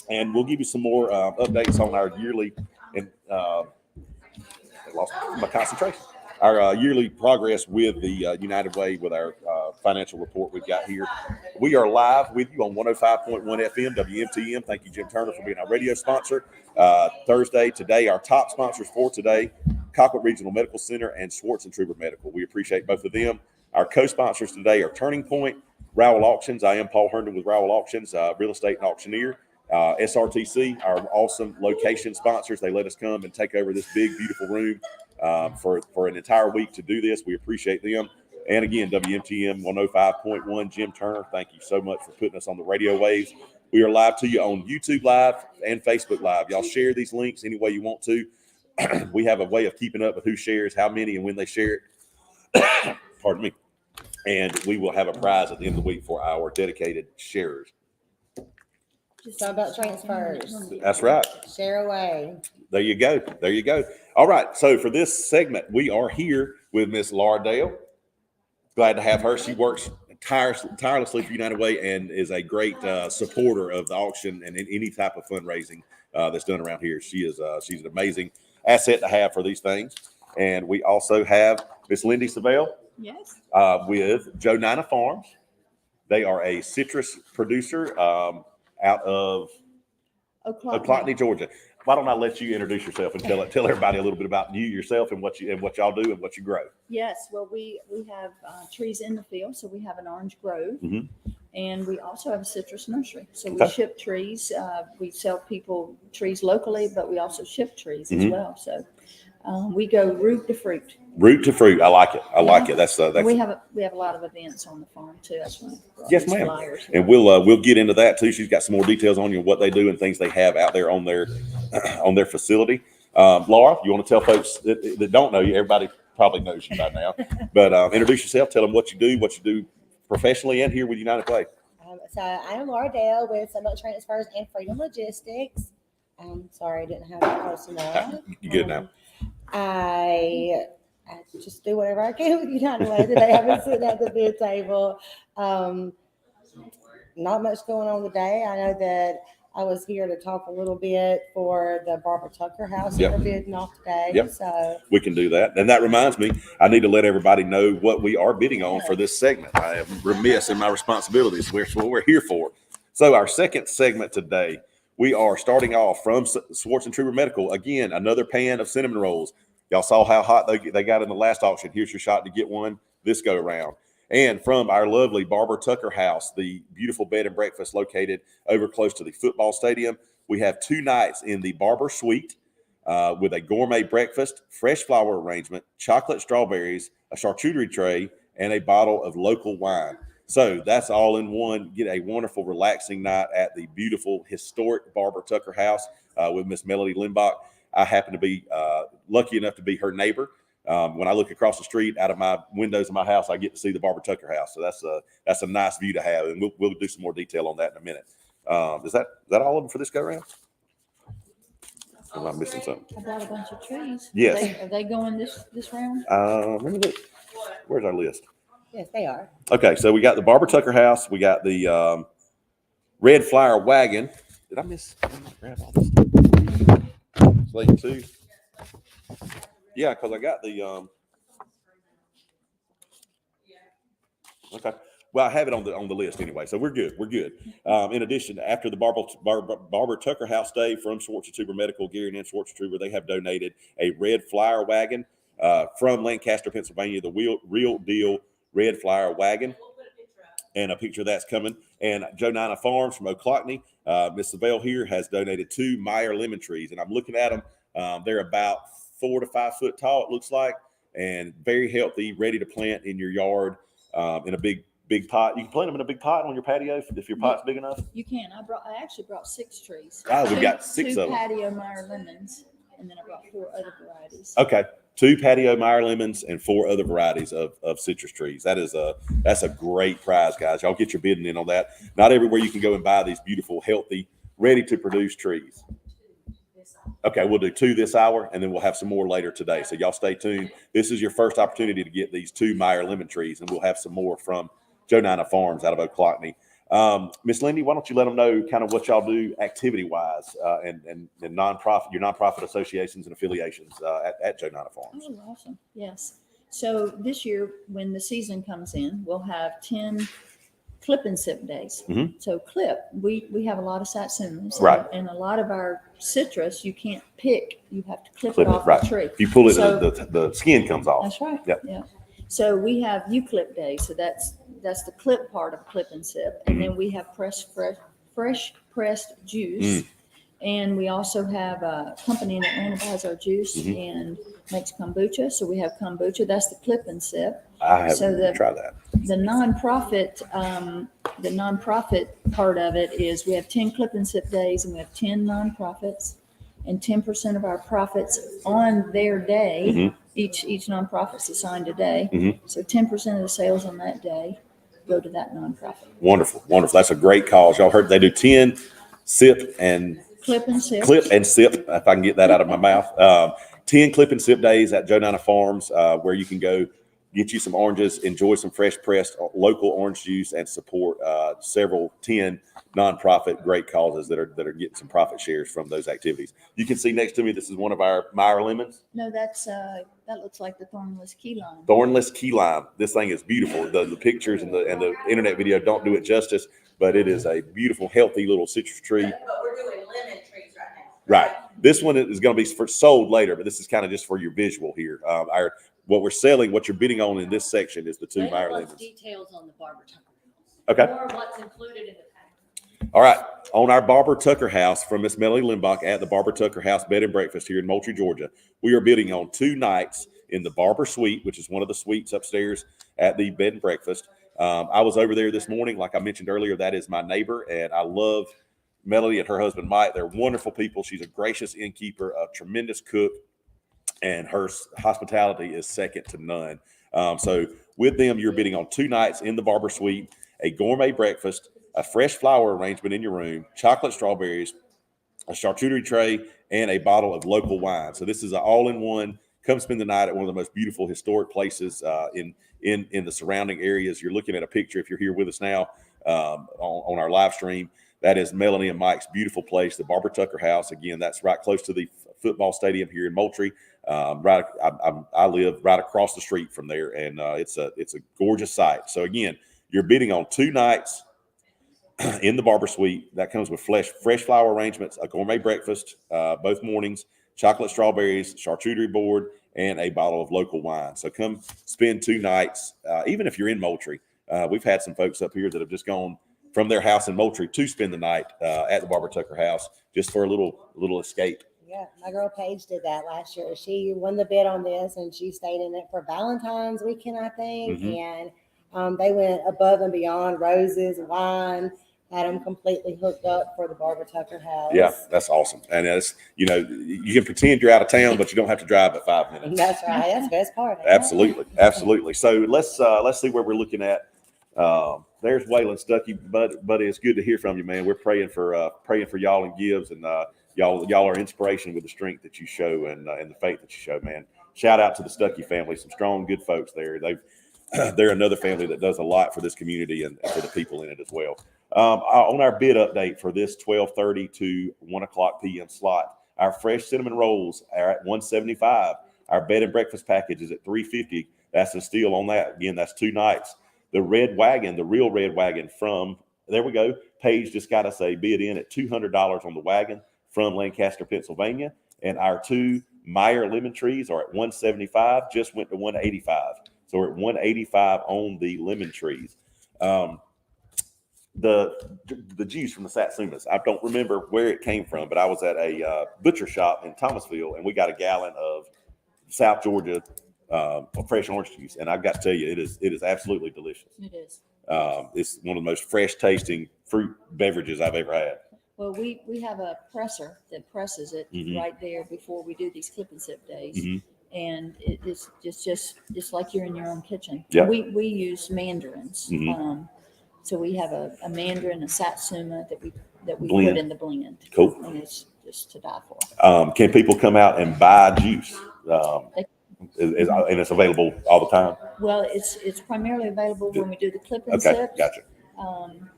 And we'll give you some more updates on our yearly and I lost my concentration. Our yearly progress with the United Way with our financial report we've got here. We are live with you on 105.1 FM WMTM. Thank you, Jim Turner, for being our radio sponsor. Thursday, today, our top sponsors for today, Colquitt Regional Medical Center and Schwartz and Truber Medical. We appreciate both of them. Our co-sponsors today are Turning Point, Rowell Auctions. I am Paul Herndon with Rowell Auctions, real estate and auctioneer. SRTC, our awesome location sponsors. They let us come and take over this big, beautiful room for an entire week to do this. We appreciate them. And again, WMTM 105.1, Jim Turner, thank you so much for putting us on the radio waves. We are live to you on YouTube Live and Facebook Live. Y'all share these links any way you want to. We have a way of keeping up with who shares, how many, and when they share it. Pardon me. And we will have a prize at the end of the week for our dedicated sharers. It's all about transfers. That's right. Share away. There you go. There you go. All right. So for this segment, we are here with Miss Laura Dale. Glad to have her. She works tirelessly for United Way and is a great supporter of the auction and any type of fundraising that's done around here. She's an amazing asset to have for these things. And we also have Miss Lindy Savelle. Yes. With Joe Nina Farms. They are a citrus producer out of Oclatney, Georgia. Why don't I let you introduce yourself and tell everybody a little bit about you yourself and what y'all do and what you grow. Yes. Well, we have trees in the field, so we have an orange grove, Mhm. and we also have a citrus nursery. So we Okay. ship trees. We sell people trees locally, but we also ship trees as Mhm. well. So we go root to fruit. Root to fruit. I like it. I like it. That's We have a lot of events on the farm too. That's one. Yes, ma'am. And we'll get into that too. She's got some more details on you, what they do and things they have out there on their facility. Laura, you want to tell folks that don't know you? Everybody probably knows you by now, but introduce yourself. Tell them what you do professionally and here with United Way. So I'm Laura Dale with Summit Transfers and Freedom Logistics. Sorry, I didn't have that close enough. You good now? I just do whatever I can with United Way today. I've been sitting at the bid table. Not much going on today. I know that I was here to talk a little bit for the Barbara Tucker house Yep. that we're bidding off today. Yep. So We can do that. And that reminds me, I need to let everybody know what we are bidding on for this segment. I am remiss in my responsibilities. That's what we're here for. So our second segment today, we are starting off from Swartz and Truber Medical. Again, another pan of cinnamon rolls. Y'all saw how hot they got in the last auction. Here's your shot to get one this go around. And from our lovely Barbara Tucker house, the beautiful bed and breakfast located over close to the football stadium, we have 2 nights in the Barber Suite with a gourmet breakfast, fresh flower arrangement, chocolate strawberries, a charcuterie tray, and a bottle of local wine. So that's all in one. Get a wonderful, relaxing night at the beautiful, historic Barbara Tucker house with Miss Melody Limbach. I happen to be lucky enough to be her neighbor. When I look across the street out of my windows of my house, I get to see the Barbara Tucker house. So that's a nice view to have, and we'll do some more detail on that in a minute. Is that all of them for this go round? Or am I missing something? I brought a bunch of trees. Yes. Are they going this round? Let me look. Where's our list? yes, they are. Okay, so we got the Barbara Tucker house. We got the red flower wagon. Did I grab all this stuff? Slate 2. Yeah, because I got the okay. Well, I have it on the list anyway, so we're good. We're good. In addition, after the Barbara Tucker House Day from Swartz and Truber Medical, Gary and Swartz and Truber, they have donated a red flower wagon from Lancaster, Pennsylvania, the real deal red flower wagon, and a picture of that's coming. And Joe Nina Farms from O'Clockney, Miss Savelle here has donated 2 Meyer lemon trees, and I'm looking at them. They're about 4 to 5 foot tall, it looks like, and very healthy, ready to plant in your yard in a big pot. You can plant them in a big pot on your patio if your pot's big enough. You can. I actually brought 6 trees. Oh, we've got 6 two of them. patio Meyer lemons, and then I brought 4 other varieties. Okay, 2 patio Meyer lemons and 4 other varieties of citrus trees. That's a great prize, guys. Y'all get your bidding in on that. Not everywhere you can go and buy these beautiful, healthy, ready to produce trees. Okay, we'll do 2 this hour, and then we'll have some more later today. So y'all stay tuned. This is your first opportunity to get these 2 Meyer lemon trees, and we'll have some more from Joe Nina Farms out of O'Clockney. Miss Lindy, why don't you let them know kind of what y'all do activity-wise and nonprofit, your nonprofit associations and affiliations at Joe Nina Farms. Oh, awesome. Yes. So this year, when the season comes in, we'll have 10 clip and sip days. Mhm. So clip, we have a lot of satsumas. Right. And a lot of our citrus, you can't pick. You have to clip Clip it it, off right. the tree. If you pull it, So- the skin comes off. That's right. Yep. Yeah. So we have U-clip days. So that's the clip part of clip and sip. And then we have fresh pressed juice. And we also have a company in Atlanta buys our juice and makes kombucha. So we have kombucha. That's the clip and sip. I So haven't tried that. The nonprofit part of it is we have 10 clip and sip days, and we have 10 nonprofits, and 10% of our profits on their day, each nonprofit's assigned a day. So 10% of the sales on that day go to that nonprofit. Wonderful. That's a great cause. Y'all heard they do 10 sip and Clip and sip. clip and sip, if I can get that out of my mouth. 10 clip and sip days at Joe Nina Farms, where you can go get you some oranges, enjoy some fresh pressed local orange juice, and support several 10 nonprofit great causes that are getting some profit shares from those activities. You can see next to me, this is one of our Meyer lemons. No, that looks like the thornless key lime. Thornless key lime. This thing is beautiful. The pictures and the internet video don't do it justice, but it is a beautiful, healthy little citrus tree. But we're doing lemon trees right now. Right. This one is going to be sold later, but this is kind of just for your visual here. What we're selling, what you're bidding on in this section is the 2 Meyer lemons. Details on the Barbara Tucker. Okay. Or what's included in the package. All right. On our Barbara Tucker house from Miss Melody Limbach at the Barbara Tucker House Bed and Breakfast here in Moultrie, Georgia, we are bidding on 2 nights in the Barber Suite, which is one of the suites upstairs at the bed and breakfast. I was over there this morning. Like I mentioned earlier, that is my neighbor, and I love Melody and her husband, Mike. They're wonderful people. She's a gracious innkeeper, a tremendous cook, and her hospitality is second to none. So with them, you're bidding on 2 nights in the Barber Suite, a gourmet breakfast, a fresh flower arrangement in your room, chocolate strawberries, a charcuterie tray, and a bottle of local wine. So this is an all-in-one. Come spend the night at one of the most beautiful historic places in the surrounding areas. You're looking at a picture, if you're here with us now, on our live stream. That is Melanie and Mike's beautiful place, the Barbara Tucker House. Again, that's right close to the football stadium here in Moultrie. I live right across the street from there, and it's a gorgeous site. So again, you're bidding on 2 nights in the Barber Suite. That comes with fresh flower arrangements, a gourmet breakfast both mornings, chocolate strawberries, charcuterie board, and a bottle of local wine. So come spend 2 nights, even if you're in Moultrie. We've had some folks up here that have just gone from their house in Moultrie to spend the night at the Barbara Tucker House just for a little escape. Yeah, my girl Paige did that last year. She won the bid on this, and she stayed in it for Valentine's weekend, I think. Mhm. And they went above and beyond, roses, wine, had them completely hooked up for the Barbara Tucker House. Yeah, that's awesome. And it's, you can pretend you're out of town, but you don't have to drive at 5 minutes. That's right. That's the best part. Absolutely. So let's see where we're looking at. There's Waylon Stuckey, buddy. It's good to hear from you, man. We're praying for y'all and Gibbs, and y'all are inspiration with the strength that you show and the faith that you show, man. Shout out to the Stuckey family, some strong, good folks there. They're another family that does a lot for this community and for the people in it as well. On our bid update for this 12:30 to 1 o'clock p.m. slot, our fresh cinnamon rolls are at $175. Our bed and breakfast package is at $350. That's a steal on that. Again, that's 2 nights. The red wagon, the real red wagon from, there we go. Paige just got us a bid in at $200 on the wagon from Lancaster, Pennsylvania. And our 2 Meyer lemon trees are at $175, just went to $185. So we're at $185 on the lemon trees. The juice from the Satsumas, I don't remember where it came from, but I was at a butcher shop in Thomasville, and we got a gallon of South Georgia fresh orange juice, and I've got to tell you, it is absolutely delicious. It is. It's one of the most fresh tasting fruit beverages I've ever had. Well, we have a presser that presses it right there before we do these clip and sip days. And it is just like you're in your own kitchen. Yeah. We use mandarins. So we have a mandarin, a satsuma that we Blend. put in the blend. Cool. And it's just to die for. Can people come out and buy juice? And it's available all the time? Well, it's primarily available when we do the clip and Okay, sips. gotcha.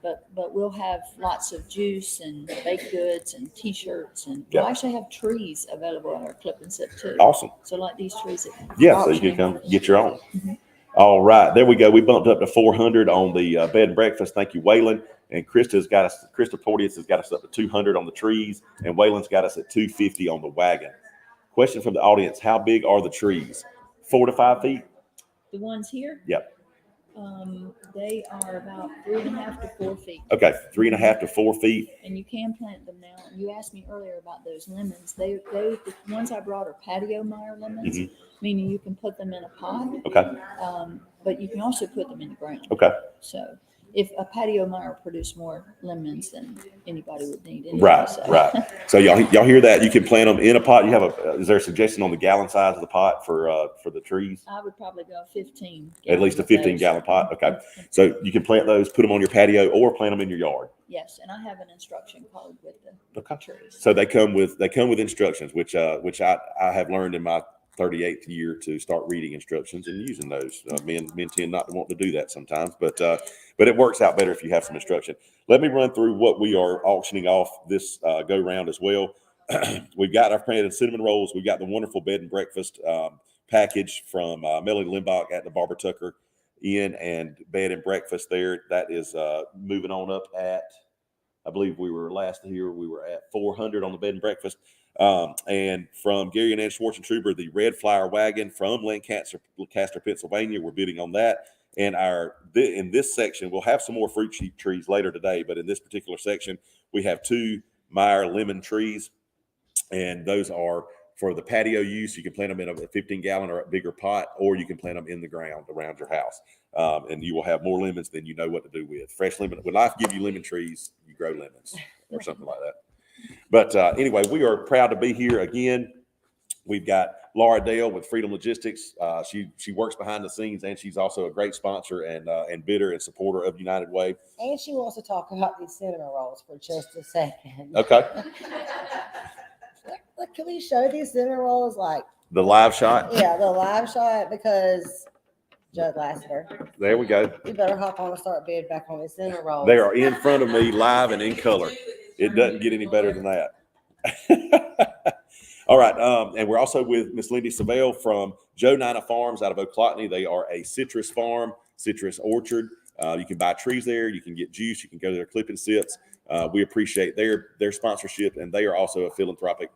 But we'll have lots of juice and baked goods and T-shirts, and Yeah. we'll actually have trees available at our clip and sip too. Awesome. So like these trees. Yeah, so you can come get your own. All right, there we go. We bumped up to 400 on the bed and breakfast. Thank you, Waylon. And Krista Porteous has got us up to 200 on the trees, and Waylon's got us at 250 on the wagon. Question from the audience: how big are the trees? 4 to 5 feet? The ones here? Yep. They are about 3.5 to 4 feet. Okay, 3.5 to 4 feet. And you can plant them now. You asked me earlier about those lemons. The ones I brought are patio Meyer lemons, meaning you can put them in a pot. Okay. But you can also put them in the ground. Okay. So if a patio Meyer produced more lemons than anybody would need. Anyway, Right. So y'all hear that? You can plant them in a pot. You have is there a suggestion on the gallon size of the pot for the trees? I would probably go 15. At least a 15-gallon pot. Okay. So you can plant those, put them on your patio, or plant them in your yard. Yes, and I have an instruction card with the trees. So they come with instructions, which I have learned in my 38th year to start reading instructions and using those. Men tend not to want to do that sometimes, but it works out better if you have some instruction. Let me run through what we are auctioning off this go round as well. We've got our planted cinnamon rolls. We've got the wonderful bed and breakfast package from Melanie Limbach at the Barbara Tucker Inn and Bed and Breakfast there. That is moving on up at, I believe we were last here, we were at 400 on the bed and breakfast. And from Gary and Ann Schwartzentruber, the red flower wagon from Lancaster, Pennsylvania, we're bidding on that. And in this section, we'll have some more fruit trees later today, but in this particular section, we have 2 Meyer lemon trees, and those are for the patio use. You can plant them in a 15-gallon or a bigger pot, or you can plant them in the ground around your house. And you will have more lemons than you know what to do with. Fresh lemon. When life gives you lemon trees, you grow lemons or something like that. But anyway, we are proud to be here again. We've got Laura Dale with Freedom Logistics. She works behind the scenes, and she's also a great sponsor and bidder and supporter of United Way. And she wants to talk about these cinnamon rolls for just a second. Okay. Can we show these cinnamon rolls? Like the live shot? Yeah, the live shot, because Judd Lassiter. There we go. You better hop on and start bid back on this center roll. They are in front of me live and in color. It doesn't get any better than that. All right. And we're also with Miss Lindy Savelle from Joe Nina Farms out of Oclotney. They are a citrus farm, citrus orchard. You can buy trees there. You can get juice. You can go to their clip and sips. We appreciate their sponsorship, and they are also a philanthropic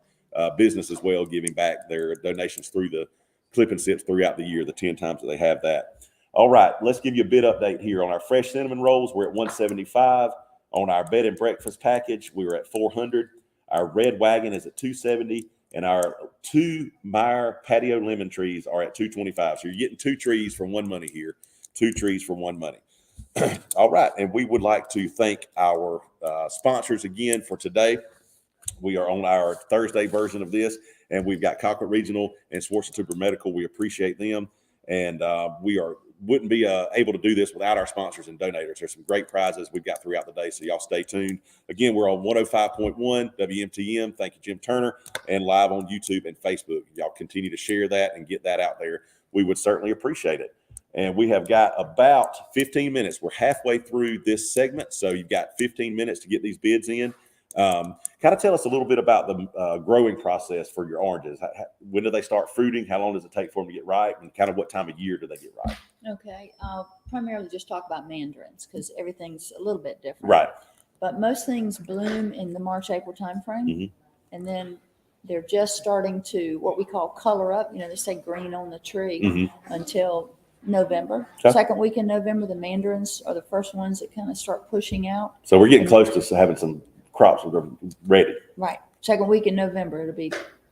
business as well, giving back their donations through the clip and sips throughout the year, the 10 times that they have that. All right, let's give you a bid update here on our fresh cinnamon rolls. We're at $175. On our bed and breakfast package, we were at $400. Our red wagon is at $270, and our 2 Meyer patio lemon trees are at $225. So you're getting 2 trees for one money here. 2 trees for one money. All right, and we would like to thank our sponsors again for today. We are on our Thursday version of this, and we've got Colquitt Regional and Schwarzentuber Medical. We appreciate them, and we wouldn't be able to do this without our sponsors and donators. There's some great prizes we've got throughout the day, so y'all stay tuned. Again, we're on 105.1 WMTM. Thank you, Jim Turner, and live on YouTube and Facebook. Y'all continue to share that and get that out there. We would certainly appreciate it. And we have got about 15 minutes. We're halfway through this segment, so you've got 15 minutes to get these bids in. Kind of tell us a little bit about the growing process for your oranges. When do they start fruiting? How long does it take for them to get ripe? And kind of what time of year do they get ripe? Okay, I'll primarily just talk about mandarins because everything's a little bit different. Right. But most things bloom in the March-April timeframe, Mhm. and then they're just starting to what we call color up. You know, they say green on the tree Mhm. until November. Okay. Second week in November, the mandarins are the first ones that kind of start pushing out. So we're getting close to having some crops that are ready. Right. Second week in November,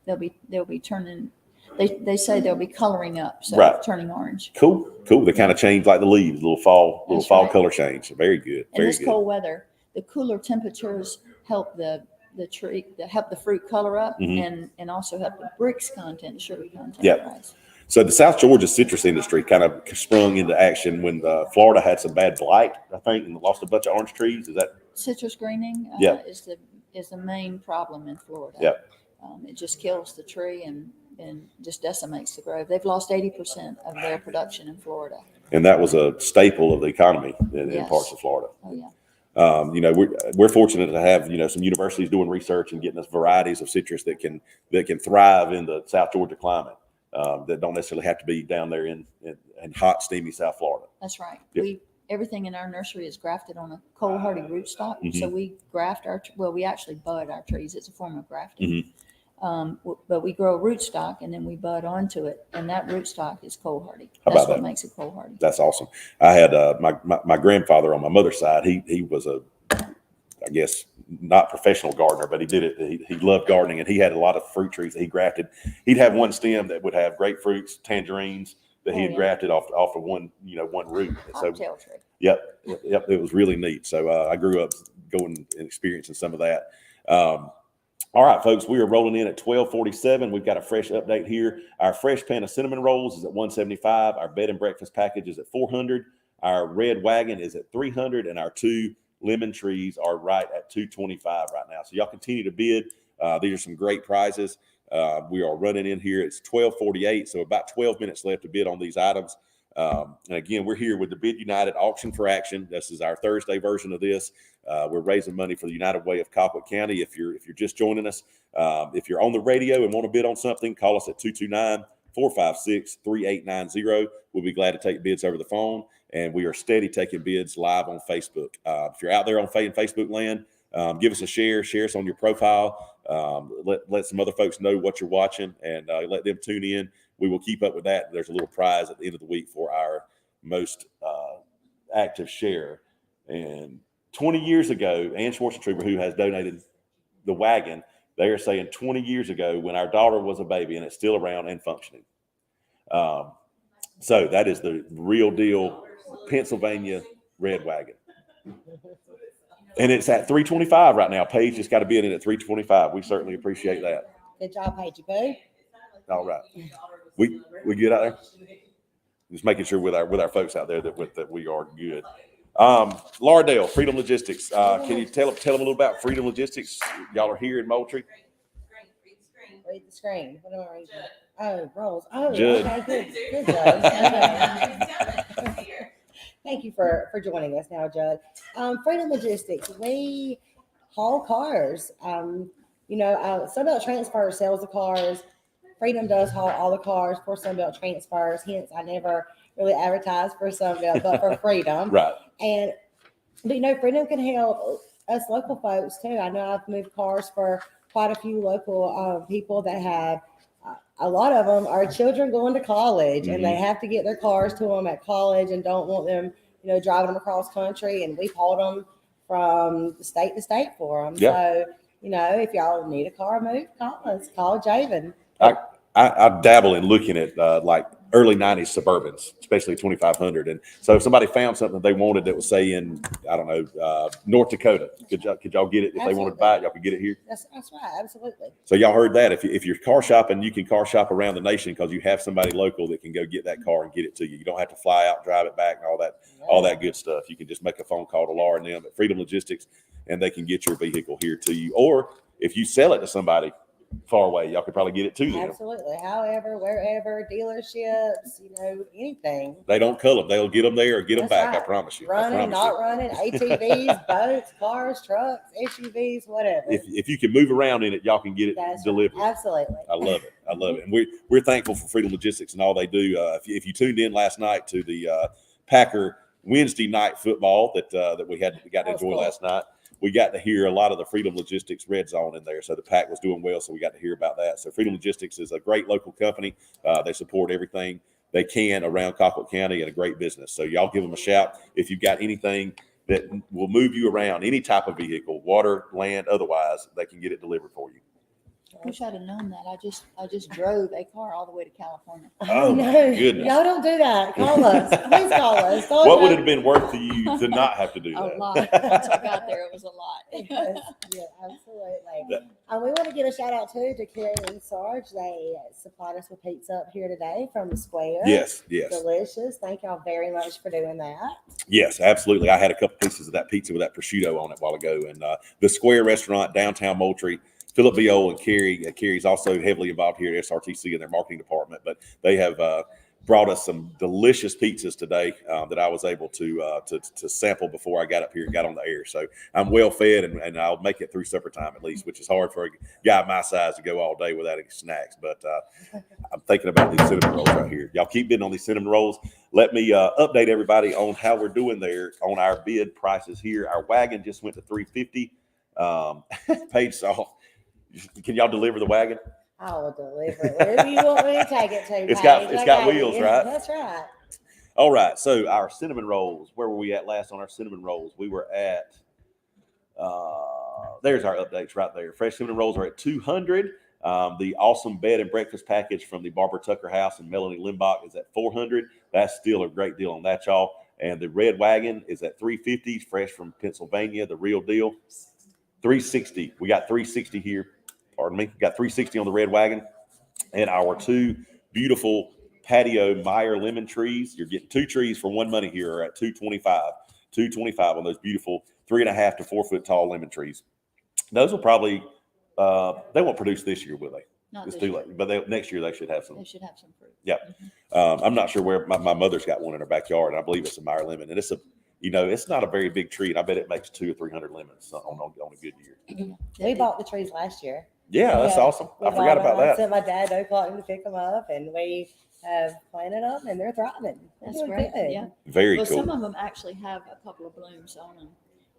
they'll be turning. They say they'll be coloring up, so Right. turning orange. Cool. They kind of change like the leaves, little fall That's fall right. color change. Very good. In Very this good. cold weather, the cooler temperatures help the tree, help the fruit color up, Mhm. and also help the bricks content, the sugar content Yep. rise. So the South Georgia citrus industry kind of sprung into action when Florida had some bad blight, I think, and lost a bunch of orange trees. Is that? Citrus greening Yeah. is the main problem in Florida. Yep. It just kills the tree and just decimates the grove. They've lost 80% of their production in Florida. And that was a staple of the economy in Yes. parts of Florida. Oh yeah. We're fortunate to have some universities doing research and getting us varieties of citrus that can thrive in the South Georgia climate, that don't necessarily have to be down there in hot, steamy South Florida. That's right. Yep. Everything in our nursery is grafted on a cold hardy rootstock. Mhm. So we graft we actually bud our trees. It's a form of grafting. Mhm. But we grow a rootstock and then we bud onto it, and that rootstock is cold hardy. How That's about what that? makes it cold hardy. That's awesome. I had my grandfather on my mother's side. He was I guess not professional gardener, but he did it. He loved gardening, and he had a lot of fruit trees that he grafted. He'd have one stem that would have grapefruits, tangerines that he had Oh, yeah. grafted off of one root. And so, Cocktail tree. yep, it was really neat. So I grew up going and experiencing some of that. All right, folks, we are rolling in at 12:47. We've got a fresh update here. Our fresh pan of cinnamon rolls is at $175. Our bed and breakfast package is at $400. Our red wagon is at $300, and our 2 lemon trees are right at $225 right now. So y'all continue to bid. These are some great prizes. We are running in here. It's 12:48, so about 12 minutes left to bid on these items. And again, we're here with the Bid United Auction for Action. This is our Thursday version of this. We're raising money for the United Way of Colquitt County. If you're just joining us, if you're on the radio and want to bid on something, call us at 229-456-3890. We'll be glad to take bids over the phone, and we are steady taking bids live on Facebook. If you're out there on Facebook land, give us a share us on your profile. Let some other folks know what you're watching, and let them tune in. We will keep up with that. There's a little prize at the end of the week for our most active share. And 20 years ago, Ann Schwarzentuber, who has donated the wagon, they are saying 20 years ago when our daughter was a baby, and it's still around and functioning. So that is the real deal Pennsylvania red wagon. And it's at $325 right now. Paige just got to bid in at $325. We certainly appreciate that. Good job, Paige, boo. All right. We get out there. Just making sure with our folks out there that we are good. Lardale, Freedom Logistics. Can you tell them a little about Freedom Logistics? Y'all are here in Moultrie. read the screen. What am I reading? Oh, rolls. Oh, Judd. okay, good, Judd. Okay. Thank you for joining us now, Judd. Freedom Logistics, we haul cars. Sunbelt Transfer sells the cars. Freedom does haul all the cars for Sunbelt Transfers. Hence, I never really advertise for Sunbelt, but for Freedom. Right. But Freedom can help us local folks too. I know I've moved cars for quite a few local people that have. A lot of them are children going to college, and they have to get their cars to them at college, and don't want them, driving them across country. And we've hauled them from state to state for them. Yeah. So, if y'all need a car moved, call us. Call Javen. I dabble in looking at like early 90s Suburbans, especially 2500. And so if somebody found something they wanted that was, say, in, I don't know, North Dakota, could y'all get it? If they wanted to buy it, y'all could get it here? That's right. Absolutely. So y'all heard that. If you're car shopping, you can car shop around the nation because you have somebody local that can go get that car and get it to you. You don't have to fly out, drive it back, and all that good stuff. You can just make a phone call to Laura and them at Freedom Logistics, and they can get your vehicle here to you. Or if you sell it to somebody far away, y'all could probably get it to them. Absolutely. However, wherever, dealerships, anything. They don't cull them. They'll get them there or get them That's back. right. I promise you. Running, not running, ATVs, boats, cars, trucks, SUVs, whatever. If you can move around in it, y'all can get it delivered. Right. Absolutely. I love it. I love it. And we're thankful for Freedom Logistics and all they do. If you tuned in last night to the Packer Wednesday night football that we got to enjoy last night, we got to hear a lot of the Freedom Logistics red zone in there. So the Pack was doing well, so we got to hear about that. So Freedom Logistics is a great local company. They support everything they can around Colquitt County and a great business. So y'all give them a shout if you've got anything that will move you around, any type of vehicle, water, land, otherwise, they can get it delivered for you. Wish I'd have known that. I just drove a car all the way to California. Oh, no. my goodness. Y'all don't do that. Call us. Please call us. What would it have been worth to you to not have to do A that? lot. Once I got there, it was a lot. Yes, yeah, absolutely. We want to give a shout out too to Carrie and Sarge. They supplied us with pizza up here today from the Square. Yes. Delicious. Thank y'all very much for doing that. Yes, absolutely. I had a couple pieces of that pizza with that prosciutto on it a while ago. And the Square Restaurant, downtown Moultrie, Philip Viol and Carrie. Carrie's also heavily involved here at SRTC in their marketing department, but they have brought us some delicious pizzas today that I was able to sample before I got up here and got on the air. So I'm well fed, and I'll make it through supper time at least, which is hard for a guy my size to go all day without any snacks. But I'm thinking about these cinnamon rolls right here. Y'all keep bidding on these cinnamon rolls. Let me update everybody on how we're doing there on our bid prices here. Our wagon just went to $350. Paige Saw. Can y'all deliver the wagon? I will deliver it wherever you want me to take it to. It's got wheels, right? That's right. All right. So our cinnamon rolls. Where were we at last on our cinnamon rolls? We were at. There's our updates right there. Fresh cinnamon rolls are at $200. The awesome bed and breakfast package from the Barbara Tucker House and Melanie Limbach is at $400. That's still a great deal on that, y'all. And the red wagon is at $350. Fresh from Pennsylvania, the real deal. $360. We got $360 here. Pardon me. We got $360 on the red wagon. And our two beautiful patio Meyer lemon trees. You're getting 2 trees for one money here are at $225. $225 on those beautiful 3.5 to 4 foot tall lemon trees. Those will probably they won't produce this year, will they? Not It's this too year. late. But next year they should have some. They should have some fruit. Yeah. I'm not sure where my mother's got one in her backyard, and I believe it's a Meyer lemon. And it's it's not a very big tree, and I bet it makes 200 or 300 lemons on a good year. We bought the trees last year. Yeah, that's awesome. I forgot about I that. sent my dad to Oakland to pick them up, and we have planted them, and they're thriving. That's They're great. good. Yeah. Very Well, cool. some of them actually have a couple of blooms on them.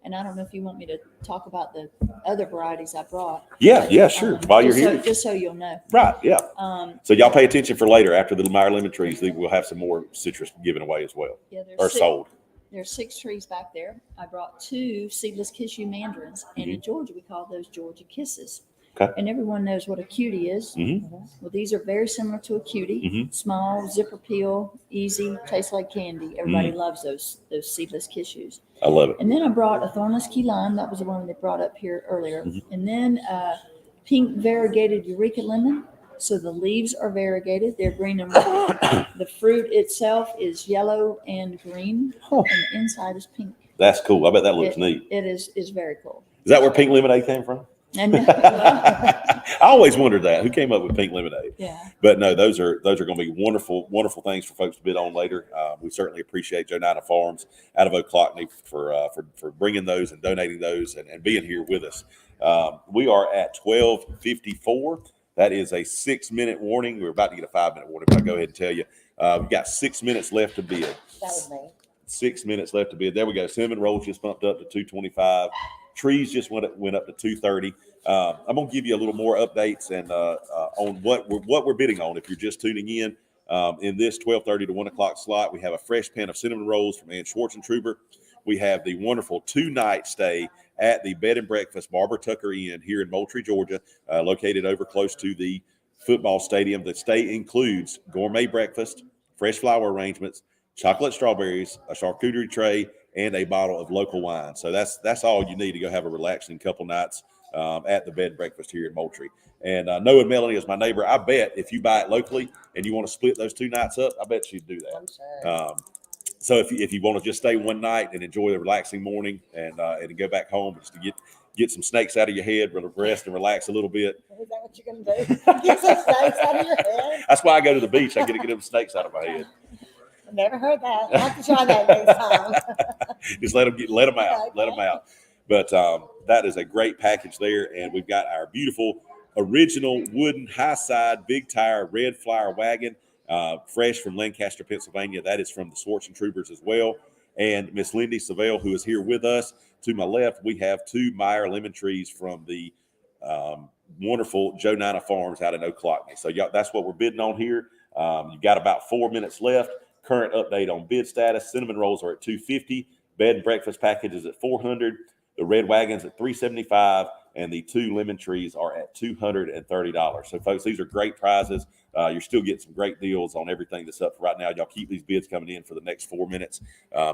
And I don't know if you want me to talk about the other varieties I brought. Yeah, sure. While you're Just here. just so you'll know. Right, yeah. Um, So y'all pay attention for later. After the Meyer lemon trees, we'll have some more citrus given away as well, yeah, or sold. There's 6 trees back there. I brought 2 seedless cashew mandarins, and in Georgia we call those Georgia kisses. Okay. And everyone knows what a cutie is. Mhm. Well, these are very similar to a cutie. Mhm. Small, zipper peel, easy, tastes like candy. Everybody loves those seedless cashews. I love it. And then I brought a thornless key lime. That was the one they brought up here earlier. And then pink variegated eureka lemon. So the leaves are variegated. They're green and red. The fruit itself is yellow and green, and the inside is pink. That's cool. I bet that looks neat. It is very cool. Is that where pink lemonade came from? And always wondered that. Who came up with pink lemonade? Yeah. But no, those are going to be wonderful, wonderful things for folks to bid on later. We certainly appreciate Joe Nina Farms out of Colquitt for bringing those and donating those and being here with us. We are at 12:54. That is a 6-minute warning. We're about to get a 5-minute warning, but I'll go ahead and tell you. We've got 6 minutes left to bid. That was me. 6 minutes left to bid. There we go. Cinnamon rolls just bumped up to 225. Trees just went up to 230. I'm gonna give you a little more updates and on what we're bidding on. If you're just tuning in this 12:30 to 1 o'clock slot, we have a fresh pan of cinnamon rolls from Ann Schwartzentruber. We have the wonderful 2-night stay at the Bed and Breakfast Barbara Tucker Inn here in Moultrie, Georgia, located over close to the football stadium. The stay includes gourmet breakfast, fresh flower arrangements, chocolate strawberries, a charcuterie tray, and a bottle of local wine. So that's all you need to go have a relaxing couple nights at the Bed and Breakfast here in Moultrie. And Noah and Melanie is my neighbor. I bet if you buy it locally and you want to split those 2 nights up, I bet you'd do that. I'm sure. So if you want to just stay one night and enjoy the relaxing morning and go back home just to get some snakes out of your head, rest and relax a little bit. Is that what you're going to do? Get some snakes out of your head? That's why I go to the beach. I get to get them snakes out of my head. I've never heard that. I'll have to try that next time. Just let them out. Let them out. But that is a great package there, and we've got our beautiful original wooden high side big tire red flyer wagon. Fresh from Lancaster, Pennsylvania. That is from the Schwarzentrubers as well. And Miss Lindy Savelle, who is here with us. To my left, we have 2 Meyer lemon trees from the wonderful Joe Nina Farms out in Colquitt. So that's what we're bidding on here. You've got about 4 minutes left. Current update on bid status. Cinnamon rolls are at $250. Bed and breakfast packages at $400. The red wagons at $375. And the 2 lemon trees are at $230. So, folks, these are great prizes. You're still getting some great deals on everything that's up for right now. Y'all keep these bids coming in for the next 4 minutes.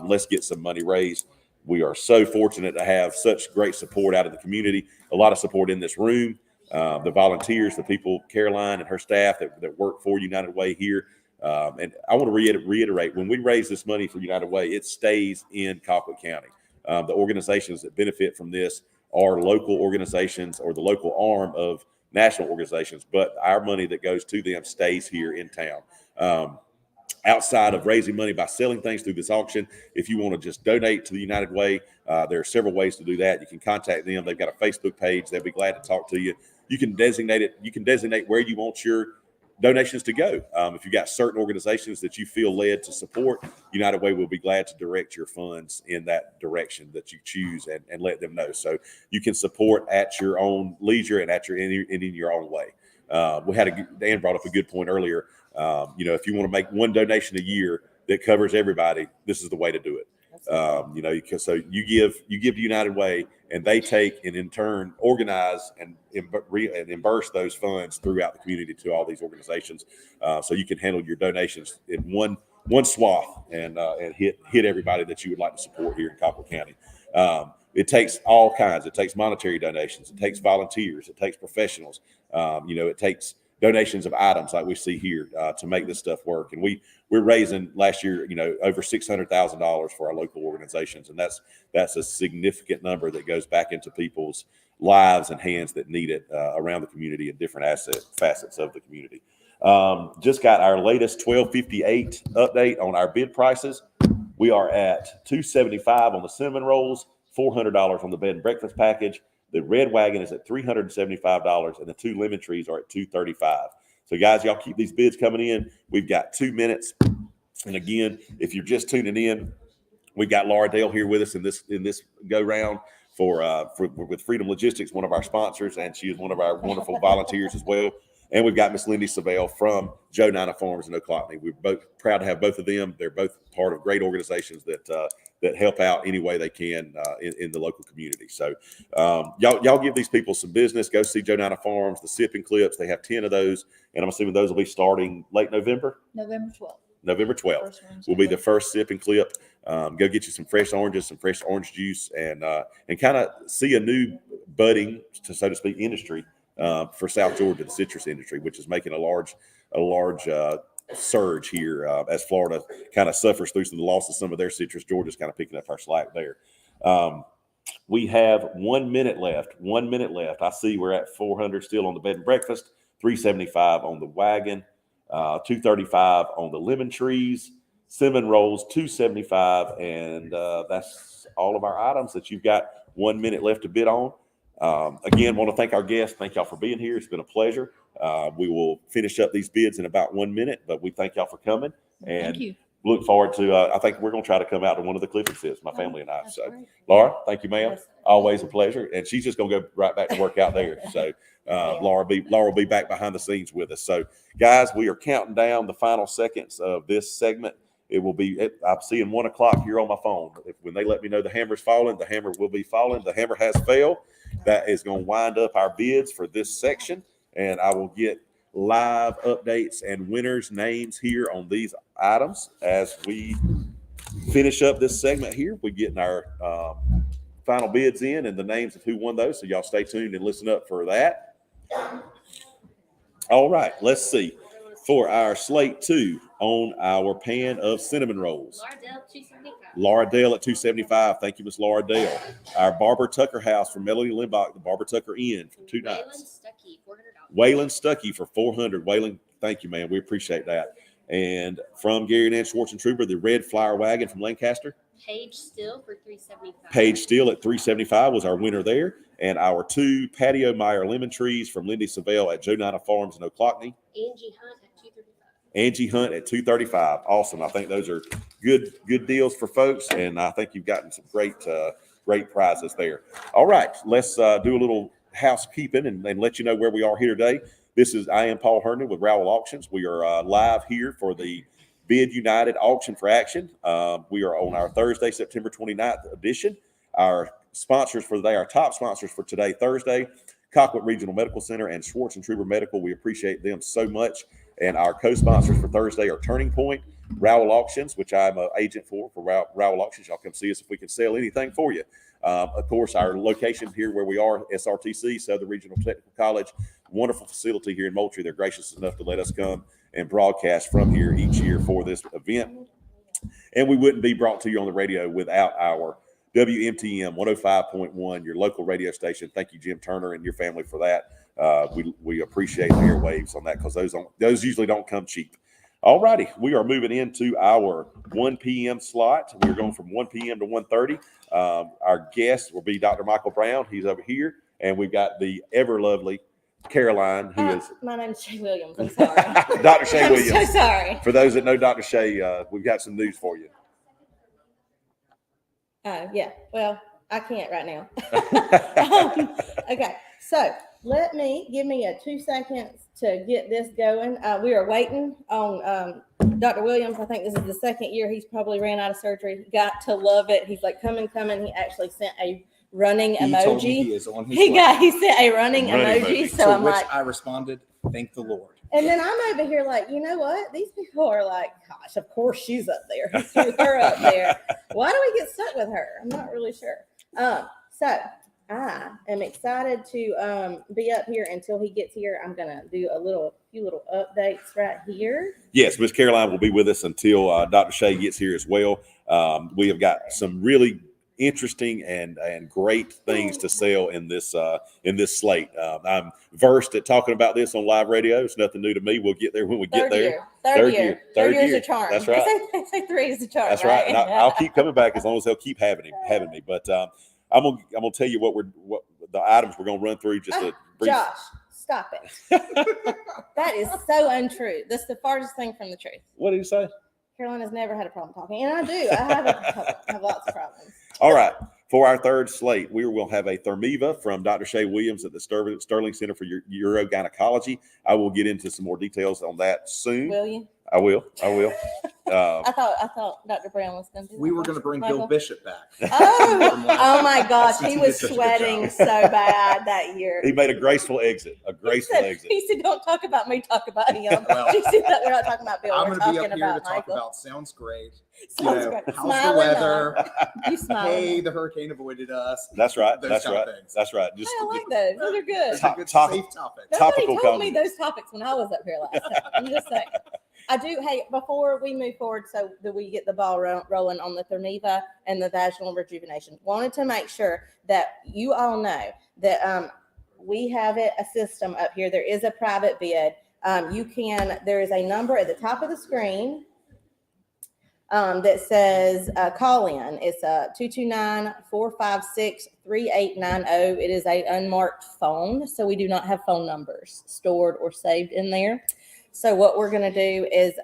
Let's get some money raised. We are so fortunate to have such great support out of the community. A lot of support in this room. The volunteers, the people, Caroline and her staff that work for United Way here. And I want to reiterate, when we raise this money for United Way, it stays in Colquitt County. The organizations that benefit from this are local organizations or the local arm of national organizations, but our money that goes to them stays here in town. Outside of raising money by selling things through this auction, if you want to just donate to the United Way, there are several ways to do that. You can contact them. They've got a Facebook page. They'll be glad to talk to you. You can designate it. You can designate where you want your donations to go. If you've got certain organizations that you feel led to support, United Way will be glad to direct your funds in that direction that you choose and let them know. So you can support at your own leisure and in your own way. Dan brought up a good point earlier. If you want to make one donation a year that covers everybody, this is the way to do it. So you give to United Way, and they take and in turn organize and reimburse those funds throughout the community to all these organizations. So you can handle your donations in one swath and hit everybody that you would like to support here in Colquitt County. It takes all kinds. It takes monetary donations. It takes volunteers. It takes professionals. It takes donations of items like we see here to make this stuff work. And we're raising last year, over $600,000 for our local organizations. And that's a significant number that goes back into people's lives and hands that need it around the community and different facets of the community. Just got our latest 1258 update on our bid prices. We are at $275 on the cinnamon rolls, $400 on the bed and breakfast package. The red wagon is at $375, and the 2 lemon trees are at $235. So, guys, y'all keep these bids coming in. We've got 2 minutes. And again, if you're just tuning in, we've got Laura Dale here with us in this go round with Freedom Logistics, one of our sponsors, and she is one of our wonderful volunteers as well. And we've got Miss Lindy Savelle from Joe Nina Farms in Colquitt. We're both proud to have both of them. They're both part of great organizations that help out any way they can in the local community. So y'all give these people some business. Go see Joe Nina Farms, the sipping clips. They have 10 of those, and I'm assuming those will be starting late November. November 12th. November 12th will be the first sip and clip. Go get you some fresh oranges, some fresh orange juice, and kind of see a new budding, so to speak, industry for South Georgia, the citrus industry, which is making a large surge here as Florida kind of suffers through the loss of some of their citrus. Georgia's kind of picking up our slack there. We have 1 minute left. 1 minute left. I see we're at 400 still on the bed and breakfast, 375 on the wagon, 235 on the lemon trees, cinnamon rolls, 275, and that's all of our items that you've got 1 minute left to bid on. Again, want to thank our guests. Thank y'all for being here. It's been a pleasure. We will finish up these bids in about 1 minute, but we thank y'all for coming and Thank you. look forward to, I think we're going to try to come out to one of the Clifton sets, my family and I. That's So great. Laura, thank you, ma'am. Yes. Always a pleasure. And she's just going to go right back to work out there. So Laura will be back behind the scenes with us. So guys, we are counting down the final seconds of this segment. It will be, I'm seeing 1 o'clock here on my phone. When they let me know the hammer's falling, the hammer will be falling. The hammer has failed. That is going to wind up our bids for this section. And I will get live updates and winners' names here on these items as we finish up this segment here. We're getting our final bids in and the names of who won those. So y'all stay tuned and listen up for that. All right, let's see. For our slate 2 on our pan of cinnamon rolls. Lardell, 275. Laura Dale at 275. Thank you, Miss Laura Dale. Our Barbara Tucker house from Melody Limbach, the Barbara Tucker Inn for 2 Waylon nights. Stuckey, $400. Wayland Stuckey for 400. Wayland, thank you, man. We appreciate that. And from Gary and Ann Schwarzentrooper, the red flower wagon from Lancaster. Paige Still for 375. Paige Steele at 375 was our winner there. And our 2 Patio Meyer lemon trees from Lindy Savell at Joe Nina Farms in Oclockney. Angie Hunt at 235. Angie Hunt at 235. Awesome. I think those are good deals for folks, and I think you've gotten some great prizes there. All right, let's do a little housekeeping and let you know where we are here today. I am Paul Herndon with Rowell Auctions. We are live here for the Bid United Auction for Action. We are on our Thursday, September 29th edition. Our sponsors for today, our top sponsors for today, Thursday, Colquitt Regional Medical Center and Schwarzentrooper Medical. We appreciate them so much. And our co-sponsors for Thursday are Turning Point, Rowell Auctions, which I'm an agent for Rowell Auctions. Y'all come see us if we can sell anything for you. Of course, our location here where we are, SRTC, Southern Regional Technical College, wonderful facility here in Moultrie. They're gracious enough to let us come and broadcast from here each year for this event. And we wouldn't be brought to you on the radio without our WMTM 105.1, your local radio station. Thank you, Jim Turner, and your family for that. We appreciate the airwaves on that because those usually don't come cheap. All righty, we are moving into our 1 p.m. slot. We're going from 1 p.m. to 1:30. Our guest will be Dr. Michael Brown. He's over here, and we've got the ever lovely Caroline, who is My name's Shay Williams. I'm sorry. Dr. Shay I'm Williams. so sorry. For those that know Dr. Shay, we've got some news for you. Yeah. Well, I can't right now. Okay. So give me a 2 seconds to get this going. We are waiting on Dr. Williams. I think this is the second year he's probably ran out of surgery. Got to love it. He's like, coming. He actually sent a running emoji. Told me he is on his He way. sent a running emoji. So To I'm which like, I responded, "Thank the Lord." and then I'm over here like, you know what? These people are like, gosh, of course she's up there. He threw her up there. Why do we get stuck with her? I'm not really sure. So I am excited to be up here until he gets here. I'm gonna do a few little updates right here. Yes, Miss Caroline will be with us until Dr. Shay gets here as well. We have got some really interesting and great things to sell in this slate. I'm versed at talking about this on live radio. It's nothing new to me. We'll get there when we get there. Third year. Third year's year. a charm. That's right. They say 3 is a charm. That's right. And I'll keep coming back as long as they'll keep having me. But I'm gonna tell you what the items we're gonna run through. Just a brief. Josh, stop it. That is so untrue. That's the farthest thing from the truth. What did you say? Carolina's never had a problem talking, and I do. I have lots of problems. All right. For our third slate, we will have a Thermiva from Dr. Shay Williams at the Sterling Center for Urogynecology. I will get into some more details on that soon. Will you? I will. I thought Dr. Brown was going to do We that. were going to bring Michael? Bill Bishop back. Oh my gosh, Since he he was did such a good sweating job. so bad that year. He made a graceful exit. He said, "Don't talk about me. Talk about him." Well, She said that we're not talking about Bill. I'm We're going to be talking up here to about talk Michael. about sounds great. Sounds great. How's Smiling the weather? You smiling? Hey, the hurricane avoided us. That's right. Those That's kind of right. things. That's right. Just I like those. Those are good. Those are good, Top- safe topics. Nobody topical told me comments. those topics when I was up here last time. I'm just saying. I do. Hey, before we move forward, so that we get the ball rolling on the Thermiva and the vaginal rejuvenation, wanted to make sure that you all know that we have a system up here. There is a private bid. There is a number at the top of the screen that says call in. It's 229-456-3890. It is a unmarked phone, so we do not have phone numbers stored or saved in there. So what we're going to do is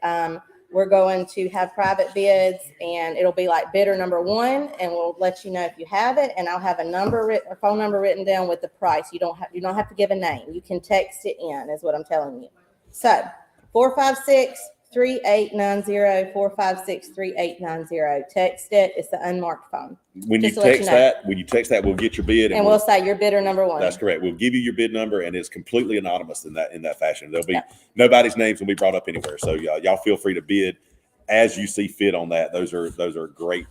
we're going to have private bids, and it'll be like bidder number one, and we'll let you know if you have it, and I'll have a phone number written down with the price. You don't have to give a name. You can text it in, is what I'm telling you. So 456-3890, 456-3890. Text it. It's the unmarked phone. When you text that, we'll get your bid, and we'll say you're bidder number one. That's correct. We'll give you your bid number, and it's completely anonymous in that fashion. There'll be nobody's names will be brought up anywhere. So y'all feel free to bid as you see fit on that. Those are great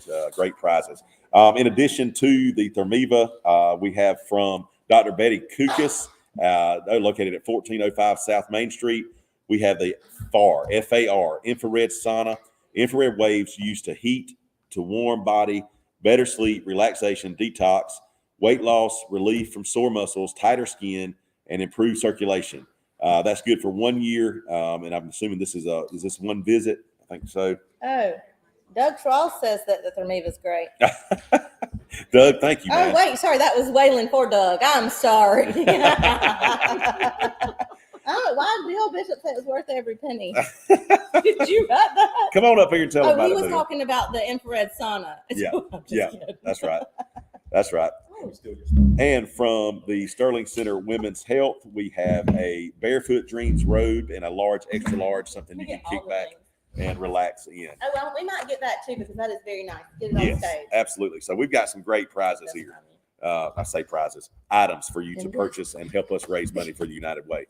prizes. In addition to the Thermiva, we have from Dr. Betty Kukas, they're located at 1405 South Main Street. We have the FAR, F-A-R, infrared sauna, infrared waves used to heat, to warm body, better sleep, relaxation, detox, weight loss, relief from sore muscles, tighter skin, and improved circulation. That's good for 1 year, and I'm assuming is this one visit? I think so. Oh, Doug Schroll says that the Thermiva is great. Doug, thank you, man. Oh, wait, sorry, that was Waylon for Doug. I'm sorry. Oh, why did Bill Bishop say it was worth every penny? Did you write that? Come on up here and tell them about he it. was Bill. talking about the infrared sauna. Yeah, kidding. That's right. That's right. And from the Sterling Center Women's Health, we have a Barefoot Dreams robe and a large, extra large, something you can kick back and relax in. Oh, well, we might get that too because that is very nice. Get it on stage. Absolutely. So we've got some great prizes here. I say prizes, items for you to purchase and help us raise money for the United Way.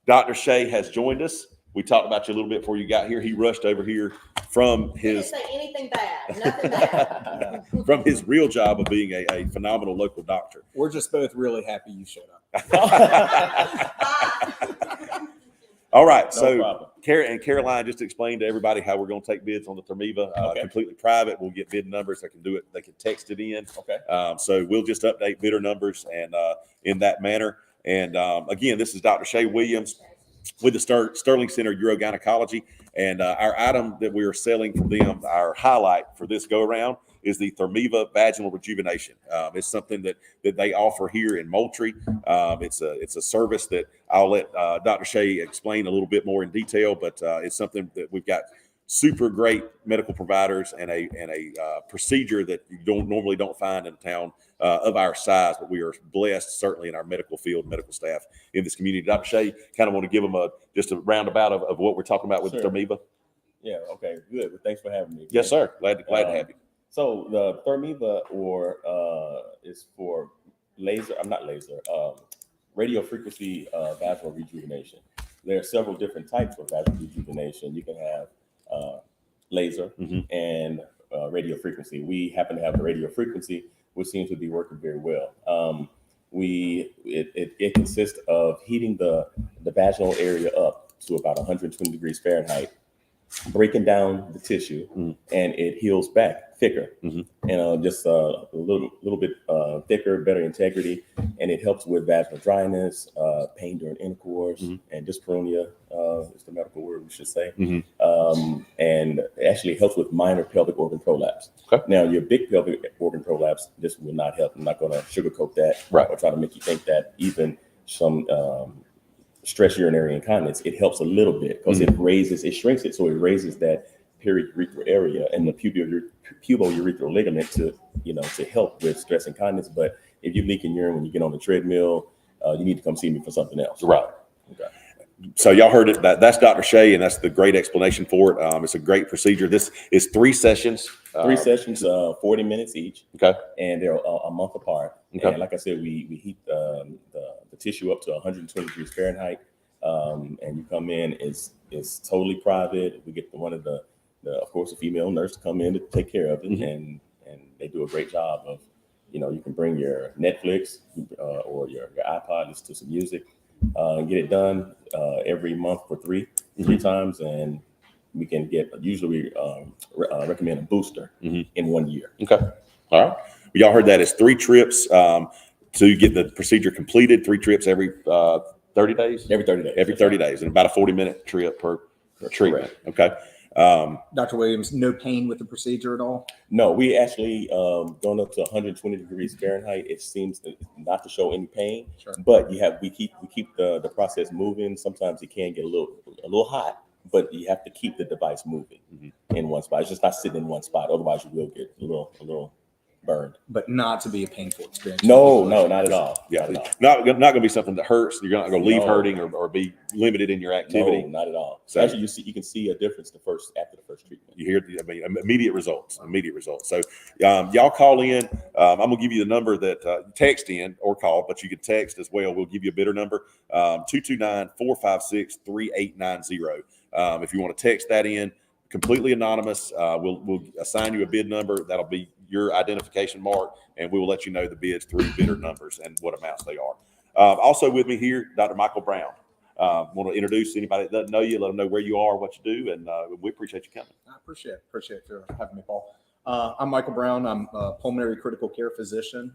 Dr. Shea has joined us. We talked about you a little bit before you got here. He rushed over here from his. He didn't say anything bad. Nothing bad. From his real job of being a phenomenal local doctor. We're just both really happy you showed up. All right. No So problem. Caroline just explained to everybody how we're going to take bids on the Thermiva. Completely private. We'll get bid numbers. They can do it. They can text it in. Okay. So we'll just update bidder numbers and in that manner. And again, this is Dr. Shea Williams with the Sterling Center Urogynecology. And our item that we are selling for them, our highlight for this go around, is the Thermiva vaginal rejuvenation. It's something that they offer here in Moultrie. It's a service that I'll let Dr. Shea explain a little bit more in detail, but it's something that we've got super great medical providers and a procedure that you normally don't find in a town of our size, but we are blessed certainly in our medical field, medical staff in this community. Dr. Shea, kind of want to give them just a roundabout of what we're talking about with the Thermiva. Yeah. Okay. Good. Well, thanks for having me. Yes, sir. Glad to have you. So the Thermiva is for radio frequency vaginal rejuvenation. There are several different types of vaginal rejuvenation. You can have laser and radio frequency. We happen to have the radio frequency, which seems to be working very well. It consists of heating the vaginal area up to about 120 degrees Fahrenheit, breaking down the tissue, and it heals back thicker, and just a little bit thicker, better integrity, and it helps with vaginal dryness, pain during intercourse, and dyspareunia is the medical word we should say, and it actually helps with minor pelvic organ prolapse. Okay. Now, your big pelvic organ prolapse, this will not help. I'm not going to sugarcoat that Right. or try to make you think that even some stress urinary incontinence, it helps a little bit because it shrinks it, so it raises that periurethral area and the pubourethral ligament to help with stress incontinence. But if you're leaking urine when you get on the treadmill, you need to come see me for something else. Right. Okay. So y'all heard it. That's Dr. Shea, and that's the great explanation for it. It's a great procedure. This is 3 sessions. 3 sessions, 40 minutes each. Okay. And they're a month apart. Okay. And like I said, we heat the tissue up to 120 degrees Fahrenheit. And you come in, it's totally private. We get one of the of course, a female nurse to come in to take care of it, and they do a great job of, you can bring your Netflix or your iPod, listen to some music, and get it done every month for 3. 3 times, and we can get, usually we recommend a booster in 1 year. Okay. All right. Well, y'all heard that. It's 3 trips to get the procedure completed, 3 trips every 30 days? Every 30 days. Every 30 days, and about a 40-minute trip per treatment. Okay. Dr. Williams, no pain with the procedure at all? No, we actually going up to 120 degrees Fahrenheit. It seems not to show any pain, Sure. but we keep the process moving. Sometimes it can get a little hot, but you have to keep the device moving in one spot. It's just not sitting in one spot. Otherwise, you will get a little burned. But not to be a painful experience. No, not at all. Yeah, not at all. not going to be something that hurts. You're not going to leave No. hurting or be limited in your activity. No, not at all. So- Actually, you can see a difference after the first treatment. You hear immediate results. So y'all call in. I'm gonna give you the number that text in or call, but you can text as well. We'll give you a bidder number, 229-456-3890. If you want to text that in, completely anonymous, we'll assign you a bid number. That'll be your identification mark, and we will let you know the bids through bidder numbers and what amounts they are. Also with me here, Dr. Michael Brown. Want to introduce anybody that doesn't know you, let them know where you are, what you do, and we appreciate you coming. I appreciate you having me, Paul. I'm Michael Brown. I'm a pulmonary critical care physician.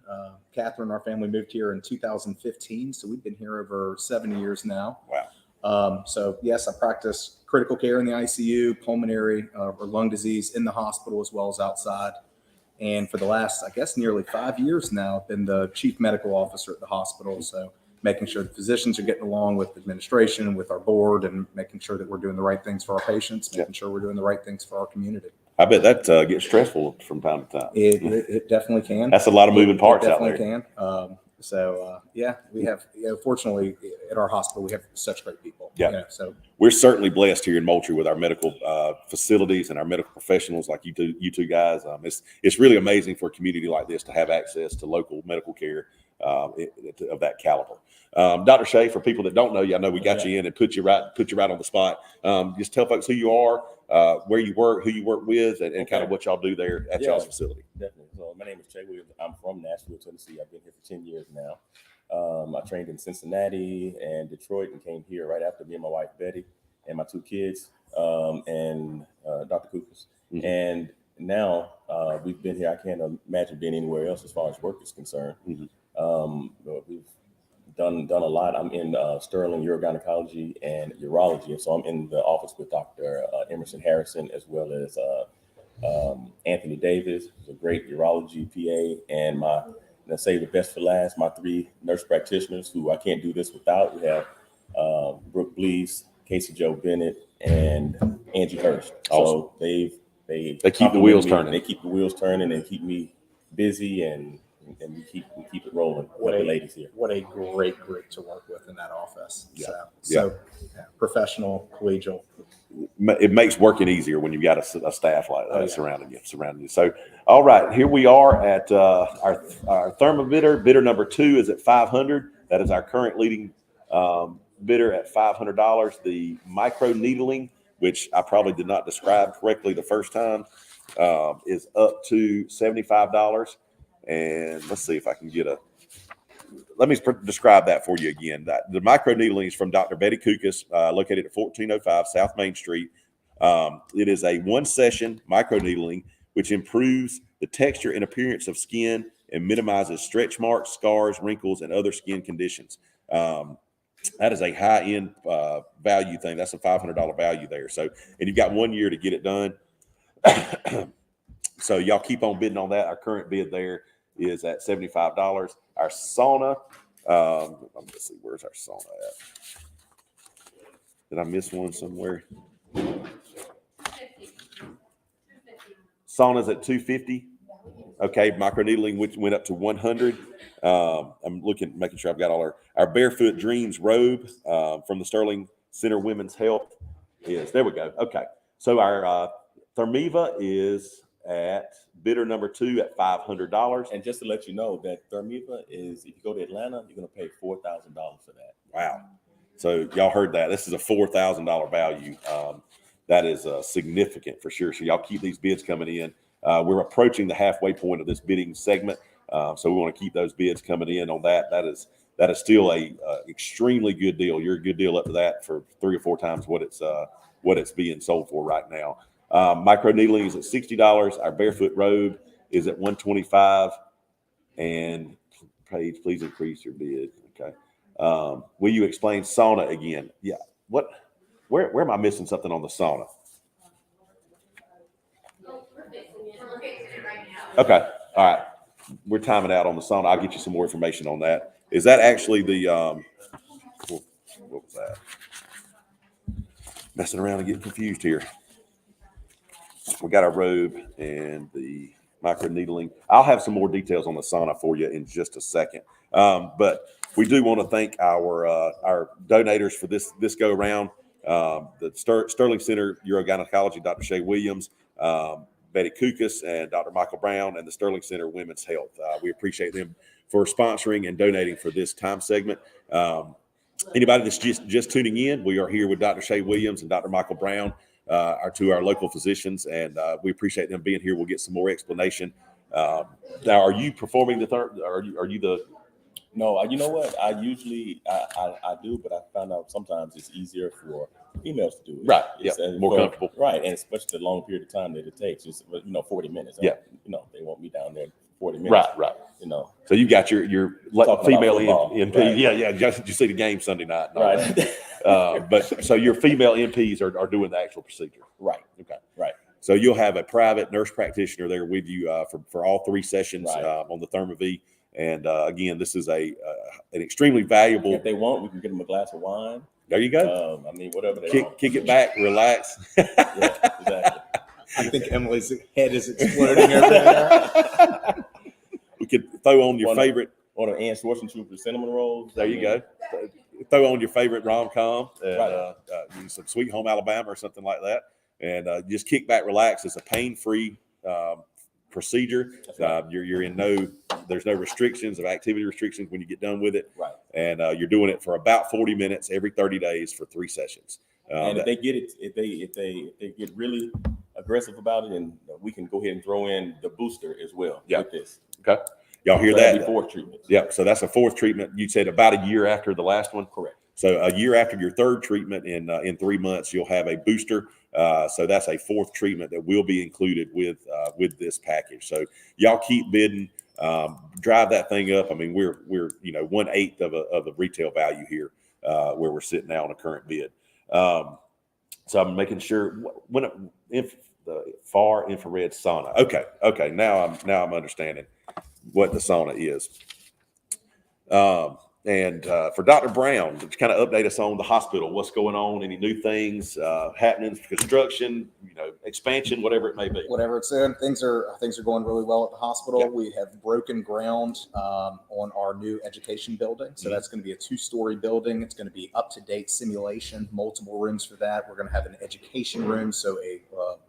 Catherine, our family moved here in 2015, so we've been here over 7 years now. Wow. So yes, I practice critical care in the ICU, pulmonary or lung disease in the hospital as well as outside. And for the last, I guess, nearly 5 years now, I've been the chief medical officer at the hospital. So making sure the physicians are getting along with administration, with our board, and making sure that we're doing the right things for our patients, making sure we're doing the right things for our community. I bet that gets stressful from time to time. It definitely can. That's a lot of moving parts out there. It definitely can. We have, fortunately at our hospital, we have such great people. Yeah. So We're certainly blessed here in Moultrie with our medical facilities and our medical professionals like you two guys. It's really amazing for a community like this to have access to local medical care of that caliber. Dr. Shea, for people that don't know you, I know we got you in and put you right on the spot. Just tell folks who you are, where you work, who you work with, and kind of what y'all do there at y'all's facility. Definitely. So my name is Jay Williams. I'm from Nashville, Tennessee. I've been here for 10 years now. I trained in Cincinnati and Detroit and came here right after me and my wife, Betty, and my 2 kids, and Dr. Coopers. Mm-hmm. And now we've been here. I can't imagine being anywhere else as far as work is concerned. Mm-hmm. We've done a lot. I'm in Sterling urogynecology and urology, and so I'm in the office with Dr. Emerson Harrison as well as Anthony Davis, who's a great urology PA, and let's say the best for last, my 3 nurse practitioners who I can't do this without. We have Brooke Blees, Casey Joe Bennett, and Angie Hurst. Awesome. So they keep the wheels turning. They keep the wheels turning and keep me busy, and we keep it rolling with the ladies here. what a great group to work with in that office. Yeah. So professional, collegial. It makes working easier when you've got a staff like that surrounding you. So, all right, here we are at our thermobidder. Bidder number 2 is at $500. That is our current leading bidder at $500. The micro needling, which I probably did not describe correctly the first time, is up to $75. And let's see if I can get let me describe that for you again. The micro needling is from Dr. Betty Kukas, located at 1405 South Main Street. It is a 1-session micro needling, which improves the texture and appearance of skin and minimizes stretch marks, scars, wrinkles, and other skin conditions. That is a high-end value thing. That's a $500 value there. So, and you've got 1 year to get it done. So y'all keep on bidding on that. Our current bid there is at $75. Our sauna, let's see, where's our sauna at? Did I miss one somewhere? Sauna's at $250. Okay, microneedling which went up to $100. I'm making sure I've got all our Barefoot Dreams robe from the Sterling Center Women's Health is there. We go. Okay, so our Thermiva is at bidder number 2 at $500. And just to let you know that Thermiva is, if you go to Atlanta, you're going to pay $4,000 for that. Wow. So y'all heard that. This is a $4,000 value. That is significant for sure. So y'all keep these bids coming in. We're approaching the halfway point of this bidding segment. So we want to keep those bids coming in on that. That is that is still a extremely good deal. You're a good deal up to that for 3 or 4 times what it's being sold for right now. Microneedling is at $60. Our barefoot robe is at $125. And Paige, please increase your bid. Okay. Will you explain sauna again? Yeah. Where am I missing something on the sauna? Okay. All right. We're timing out on the sauna. I'll get you some more information on that. Is that actually the what was that? Messing around and getting confused here. We got our robe and the microneedling. I'll have some more details on the sauna for you in just a second. But we do want to thank our donators for this go around. The Sterling Center Urogynecology, Dr. Shay Williams, Betty Kukas, and Dr. Michael Brown, and the Sterling Center Women's Health. We appreciate them for sponsoring and donating for this time segment. Anybody that's just tuning in, we are here with Dr. Shay Williams and Dr. Michael Brown, our local physicians, and we appreciate them being here. We'll get some more explanation. Now, are you performing the third? Are you the? No, you know what? I usually I do, but I found out sometimes it's easier for females to do it. Right. It's, Yeah. More comfortable. Right, and especially the long period of time that it takes. It's 40 minutes. Yeah. They want me down there 40 minutes. Right. So you got your Talking female about football. MP. Right. Yeah. Did you see the game Sunday night? No. Right. But so your female MPs are doing the actual procedure. Right. Okay. Right. So you'll have a private nurse practitioner there with you for all 3 sessions Right. On the ThermaV. And again, this is an extremely valuable. If they want, we can get them a glass of wine. There you go. Whatever they want. Kick it back, relax. Yeah, exactly. I think Emily's head is exploding over there. We could throw on your favorite. Or the Ann Schwarzenegger cinnamon rolls. There you go. Throw on your favorite rom-com, and Right. use some Sweet Home Alabama or something like that, and just kick back, relax. It's a pain-free procedure. Right. There's no restrictions of activity restrictions when you get done with it. Right. And you're doing it for about 40 minutes every 30 days for 3 sessions. And if they get it, if they get really aggressive about it, and we can go ahead and throw in the booster as well. Yeah. With this. Okay. Y'all hear So that'd that? be 4 treatments. Yep. So that's a 4th treatment. You said about a year after the last one. Correct. So a year after your 3rd treatment in 3 months, you'll have a booster. So that's a 4th treatment that will be included with this package. So y'all keep bidding, drive that thing up. I mean, we're 1/8 of the retail value here where we're sitting now on a current bid. So I'm making sure if the far infrared sauna. Okay. Now I'm understanding what the sauna is. And for Dr. Brown, to kind of update us on the hospital, what's going on, any new things happening, construction, expansion, whatever it may be. Whatever it's in, things are going really well at the hospital. Yeah. We have broken ground on our new education building. So that's going to be a 2-story building. It's going to be up-to-date simulation, multiple rooms for that. We're going to have an education room, so a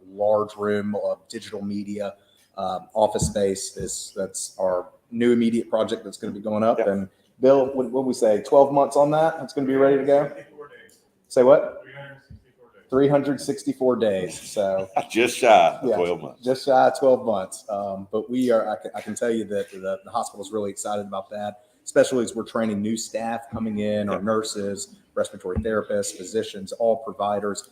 large room of digital media, office space. That's our new immediate project that's going to be going up. Yeah. And Bill, what we say, 12 months on that? It's going to be ready to go? 364 days. Say what? 364 days. 364 days. So Just shy of Yeah. 12 months. just shy of 12 months. But we are, I can tell you that the hospital is really excited about that, especially as we're training new staff coming in, our nurses, respiratory therapists, physicians, all providers.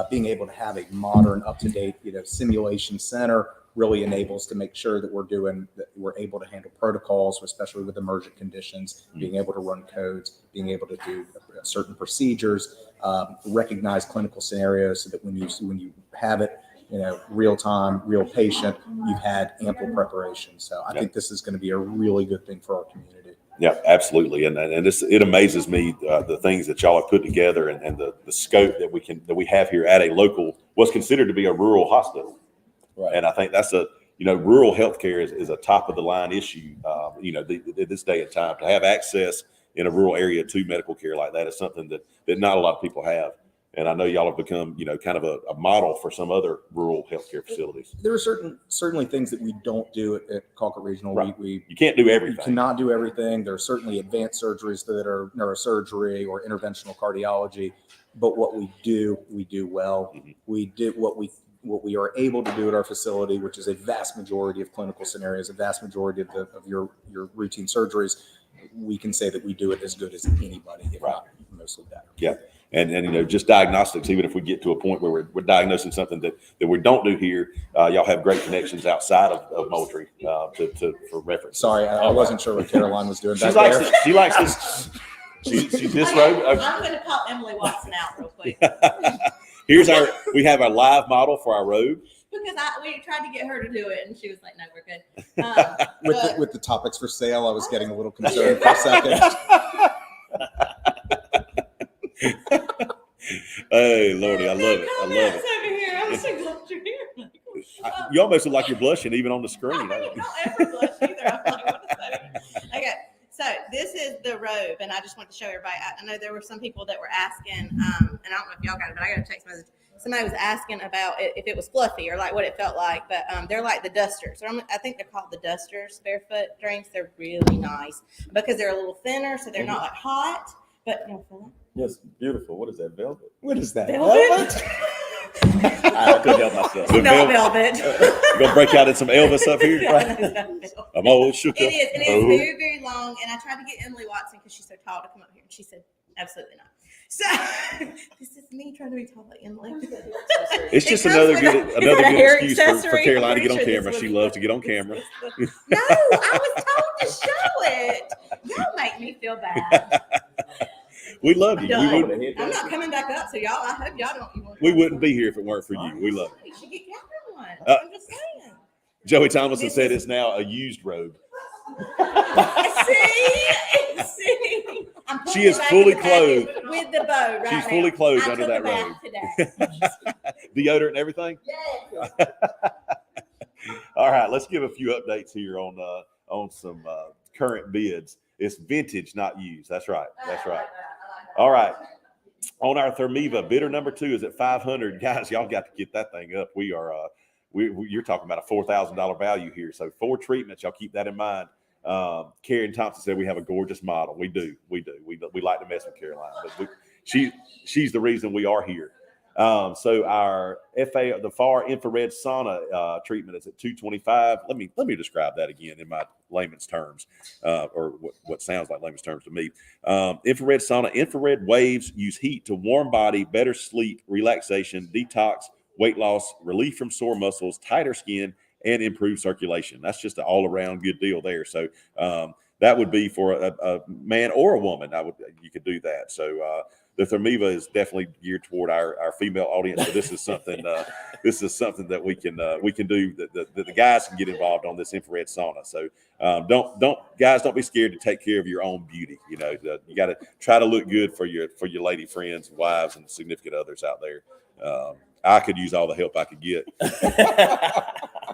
Being able to have a modern, up-to-date, simulation center really enables to make sure that we're able to handle protocols, especially with emergent conditions, being able to run codes, being able to do certain procedures, recognize clinical scenarios, so that when you have it, real time, real patient, you've had ample preparation. So I think this is going to be a really good thing for our community. Yeah, absolutely. And it amazes me the things that y'all have put together and the scope that we have here at a local, what's considered to be a rural hospital. Right. And I think that's rural healthcare is a top of the line issue. This day and time, to have access in a rural area to medical care like that is something that not a lot of people have. And I know y'all have become, kind of a model for some other rural healthcare facilities. There are certainly things that we don't do at Colquitt Regional. Right. We You can't do everything. You cannot do everything. There are certainly advanced surgeries that are neurosurgery or interventional cardiology, but what we do well. Mhm. We do what we are able to do at our facility, which is a vast majority of clinical scenarios, a vast majority of your routine surgeries. we can say that we do it as good as anybody, if not mostly better. Yeah. And just diagnostics, even if we get to a point where we're diagnosing something that we don't do here, y'all have great connections outside of Moultrie for reference. Sorry, I wasn't sure what Caroline was doing She back likes there. this. She likes this. She's this road. I'm going to call Emily Watson out real quick We have our live model for our robe. because we tried to get her to do it and she was like, no, we're good. With the topics for sale, I was getting a little concerned for a second. Hey, Lordy, I love it. I love it. Over here. I'm so glad you're here. You almost look like you're blushing even on the screen. I don't ever blush either. I'm like, what is that? Okay, so this is the robe, and I just want to show everybody. I know there were some people that were asking, and I don't know if y'all got it, but I got a text message. Somebody was asking about if it was fluffy or like what it felt like, but they're like the dusters. I think they're called the dusters barefoot drinks. They're really nice because they're a little thinner, so they're not like hot. But you know, Yes, beautiful. What is that, velvet? What is that? velvet. I couldn't help myself. The Not velvet. velvet. You're gonna break out in some Elvis up here. I'm all shook up. It is. And it's very, very long. And I tried to get Emily Watson because she's so tall to come up here. And she said, absolutely not. So this is me trying to be tall like Emily. It's just It comes another with good a hair excuse for accessory. Caroline to get on I'm pretty camera. sure She this loves was- to get on camera. No, I was told to show it. Y'all make me feel bad. We love you. Done. We I'm not coming back up. So y'all, I hope y'all don't. wouldn't be here if it weren't for you. We love it. You should get Catherine one. Uh, I'm just saying. Joey Thomason This said is- it's now a used robe. See. I'm putting She is it back fully in the package clothed. with the bow right She's now. fully clothed I under took that a bath today. Deodorant and everything. Yes. All right, let's give a few updates here on some current bids. It's vintage, not used. That's right. That's right. All right. On our Thermiva, bidder number 2 is at $500. Guys, y'all got to get that thing up. We are you're talking about a $4,000 value here. So 4 treatments, y'all keep that in mind. Karen Thompson said we have a gorgeous model. We do. We like to mess with Caroline, but she's the reason we are here. So our the far infrared sauna treatment is at $225. Let me describe that again in my layman's terms, or what sounds like layman's terms to me. Infrared sauna, infrared waves use heat to warm body, better sleep, relaxation, detox, weight loss, relief from sore muscles, tighter skin, and improve circulation. That's just an all-around good deal there. So that would be for a man or a woman. You could do that. So the Thermiva is definitely geared toward our female audience. So this is something that we can do that the guys can get involved on, this infrared sauna. So don't be scared to take care of your own beauty. You know, you got to try to look good for your lady friends, wives, and significant others out there. I could use all the help I could get.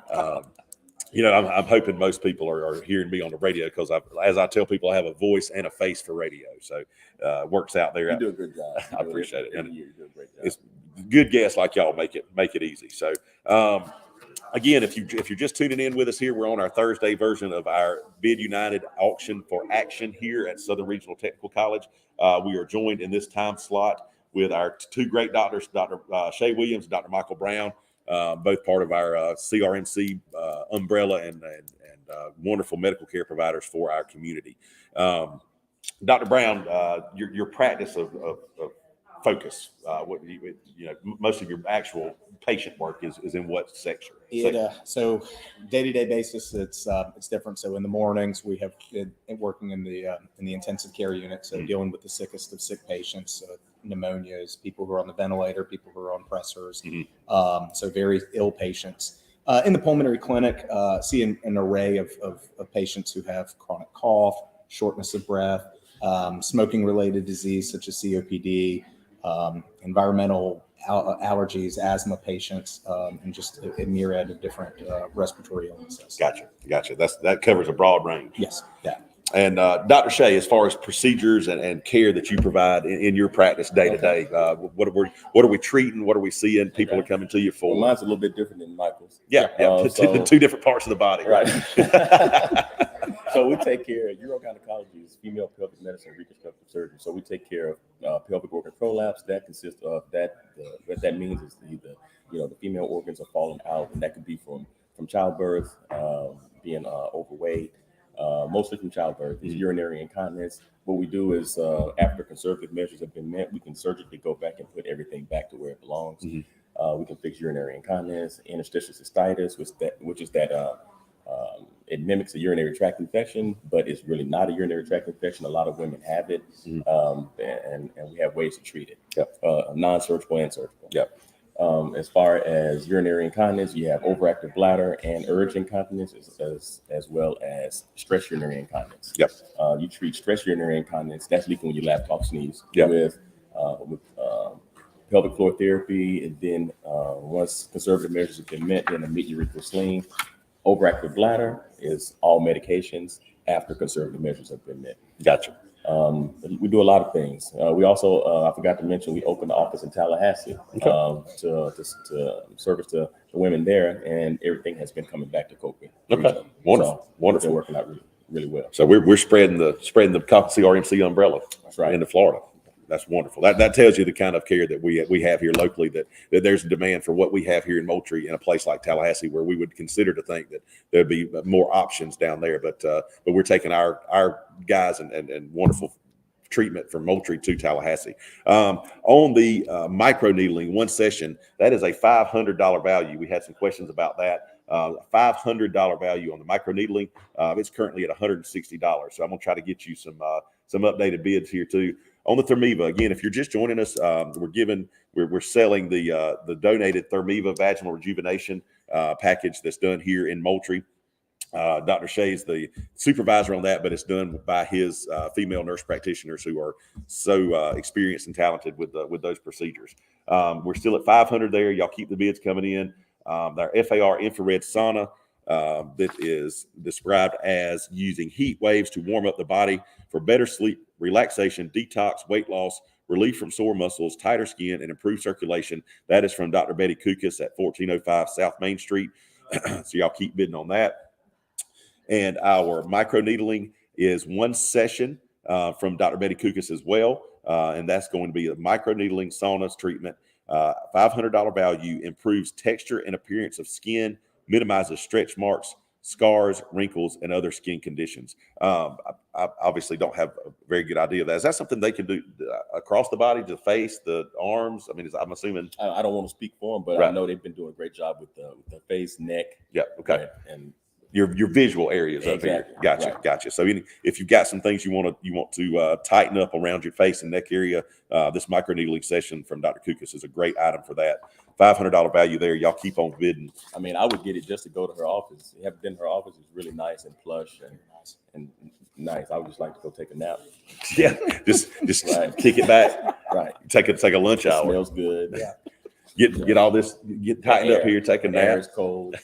I'm hoping most people are hearing me on the radio because, as I tell people, I have a voice and a face for radio. So it works out there. You do a good job. I appreciate it. Every year you do a great job. It's good guests like y'all make it easy. So again, if you're just tuning in with us here, we're on our Thursday version of our Bid United auction for action here at Southern Regional Technical College. We are joined in this time slot with our 2 great doctors, Dr. Shay Williams, and Dr. Michael Brown, both part of our CRMC umbrella and wonderful medical care providers for our community. Dr. Brown, your practice of focus, most of your actual patient work is in what section? So day-to-day basis, it's different. So in the mornings, we have been working in the intensive care unit, so dealing with the sickest of sick patients, pneumonias, people who are on the ventilator, people who are on pressors, so very ill patients. In the pulmonary clinic, see an array of patients who have chronic cough, shortness of breath, smoking-related disease such as COPD, environmental allergies, asthma patients, and just a myriad of different respiratory illnesses. Gotcha. That covers a broad range. Yes. Yeah. And Dr. Shea, as far as procedures and care that you provide in your practice day to day, what are we treating? What are we seeing? People are coming to you for. Well, mine's a little bit different than Michael's. Yeah. So, 2 different parts of the body. Right. So we take care of urogynecology is female pelvic medicine, reconstructive surgery. So we take care of pelvic organ prolapse. That consists of what that means is the female organs are falling out, and that could be from childbirth, being overweight, mostly from childbirth, is urinary incontinence. What we do is, after conservative measures have been met, we can surgically go back and put everything back to where it belongs. We can fix urinary incontinence, interstitial cystitis, which is that it mimics a urinary tract infection, but it's really not a urinary tract infection. A lot of women have it, and we have ways to treat it. Non-surgical and surgical. As far as urinary incontinence, you have overactive bladder and urge incontinence, as well as stress urinary incontinence. You treat stress urinary incontinence, that's leaking when you laugh, cough, sneeze, with pelvic floor therapy, and then once conservative measures have been met, then immediate urethral sling. Overactive bladder is all medications after conservative measures have been met. Gotcha. We do a lot of things. We also, I forgot to mention, we opened the office in Tallahassee to service the women there, and everything has been coming back to Colquitt. Okay, wonderful, So wonderful. It's been working out really well. So we're spreading the CRMC umbrella That's right. into Florida. That's wonderful. That tells you the kind of care that we have here locally, that there's a demand for what we have here in Moultrie in a place like Tallahassee, where we would consider to think that there'd be more options down there. But we're taking our guys and wonderful treatment from Moultrie to Tallahassee. On the micro needling, one session, that is a $500 value. We had some questions about that. $500 value on the micro needling. It's currently at $160. So I'm gonna try to get you some updated bids here too. On the Thermiva, again, if you're just joining us, we're selling the donated Thermiva vaginal rejuvenation package that's done here in Moultrie. Dr. Shea's the supervisor on that, but it's done by his female nurse practitioners who are so experienced and talented with those procedures. We're still at 500 there. Y'all keep the bids coming in. Our FAR infrared sauna that is described as using heat waves to warm up the body for better sleep, relaxation, detox, weight loss, relief from sore muscles, tighter skin, and improved circulation. That is from Dr. Betty Kukas at 1405 South Main Street. So y'all keep bidding on that. And our micro needling is one session from Dr. Betty Kukas as well. And that's going to be a micro needling saunas treatment. $500 value, improves texture and appearance of skin, minimizes stretch marks, scars, wrinkles, and other skin conditions. I obviously don't have a very good idea of that. Is that something they can do across the body, the face, the arms? I mean, I'm assuming. I don't want to speak for them, but I know they've been doing a great job with the face, neck. Yeah. Okay. Right, and your visual areas exactly, up here. Gotcha. Right. Gotcha. So if you've got some things you want to tighten up around your face and neck area, this micro needling session from Dr. Kukas is a great item for that. $500 value there. Y'all keep on bidding. I mean, I would get it just to go to her office. You have been to her office. It's really nice and plush and nice. I would just like to go take a nap. Yeah. Just Right. kick it back. Right. Take a lunch It hour. smells good. Yeah. Get all this, get tightened up here, take a The air nap. is cold.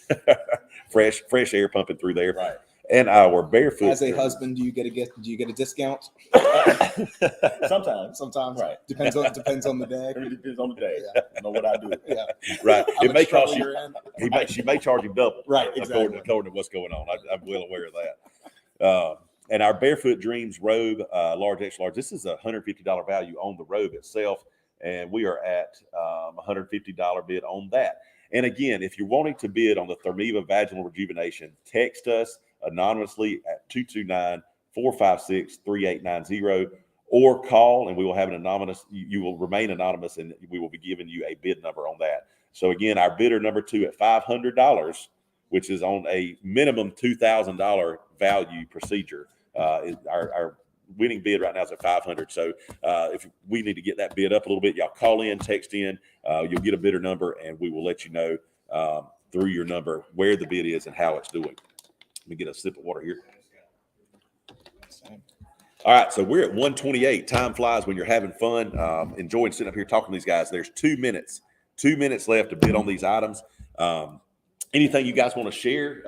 fresh air pumping through there. Right. And our barefoot. As a husband, do you get a discount? Sometimes. Right. Depends on the day. It really depends on the day. I know what I do. Yeah. Right. How It much may trouble cost you. you're in. She may charge him double. Right, According to what's going on. I'm well aware of that. And our Barefoot Dreams robe, large, extra large. This is a $150 value on the robe itself, and we are at $150 bid on that. And again, if you're wanting to bid on the Thermiva vaginal rejuvenation, text us anonymously at 229-456-3890, or call, and we will have an anonymous. You will remain anonymous, and we will be giving you a bid number on that. So again, our bidder number 2 at $500, which is on a minimum $2,000 value procedure. Is our winning bid right now is at $500. So if we need to get that bid up a little bit, y'all call in, text in. You'll get a bidder number, and we will let you know through your number where the bid is and how it's doing. Let me get a sip of water here. All right, so we're at 128. Time flies when you're having fun, enjoying sitting up here talking to these guys. There's 2 minutes left to bid on these items. Anything you guys want to share?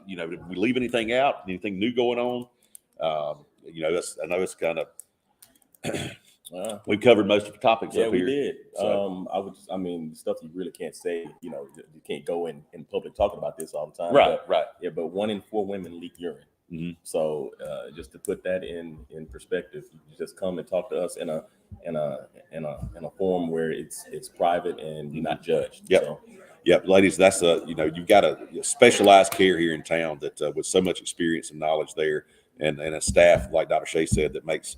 Did we leave anything out? Anything new going on? I know it's kind of we've covered most of the topics Yeah, up we here. did. So. Stuff you really can't say. You can't go in public talking about this all the time. Right. Yeah, but 1 in 4 women leak urine. Mm-hmm. So just to put that in perspective, you just come and talk to us in a forum where it's private and you're not judged. Yep. So, Yep, ladies, that's you've got a specialized care here in town that with so much experience and knowledge there, and a staff like Dr. Shea said that makes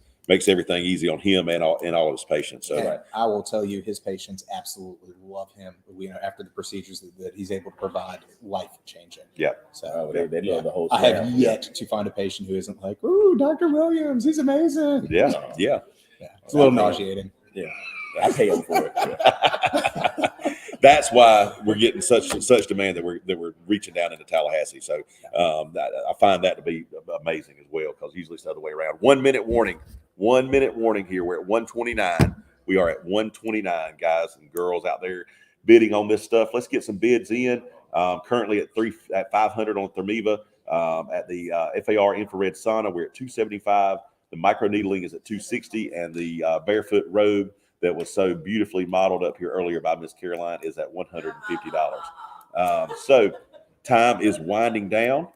everything easy on him and all of his patients. So And I will tell you, his patients absolutely love him. After the procedures that he's able to provide, life changing. Yeah. So They love the whole I have staff. yet to find a patient who isn't like, "Ooh, Dr. Williams, he's amazing." yeah, No. yeah. Yeah, it's a little Okay. nauseating. Yeah, I pay them for it. Yeah. That's why we're getting such demand that we're reaching down into Tallahassee. So I find that to be amazing as well, because usually it's the other way around. 1 minute warning. 1 minute warning here. We're at 129. We are at 129, guys and girls out there bidding on this stuff. Let's get some bids in. Currently at 500 on Thermeva. At the FAR infrared sauna, we're at 275. The microneedling is at 260, and the barefoot robe that was so beautifully modeled up here earlier by Miss Caroline is at $150. So time is winding down.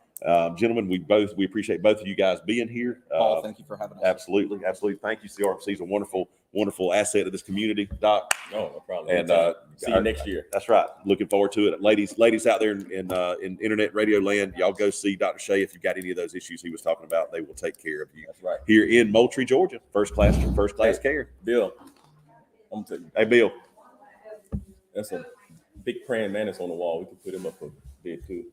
Gentlemen, we appreciate both of you guys being here. Paul, thank you for having us. Absolutely. Thank you. CRMC is a wonderful asset of this community, Doc. No problem. And see you next year. That's right. Looking forward to it. Ladies out there in internet radio land, y'all go see Dr. Shea. If you've got any of those issues he was talking about, they will take care of you. That's right. Here in Moultrie, Georgia, first class care. Bill, I'm telling you, Hey, Bill. that's a big praying mantis on the wall. We could put him up for bid too.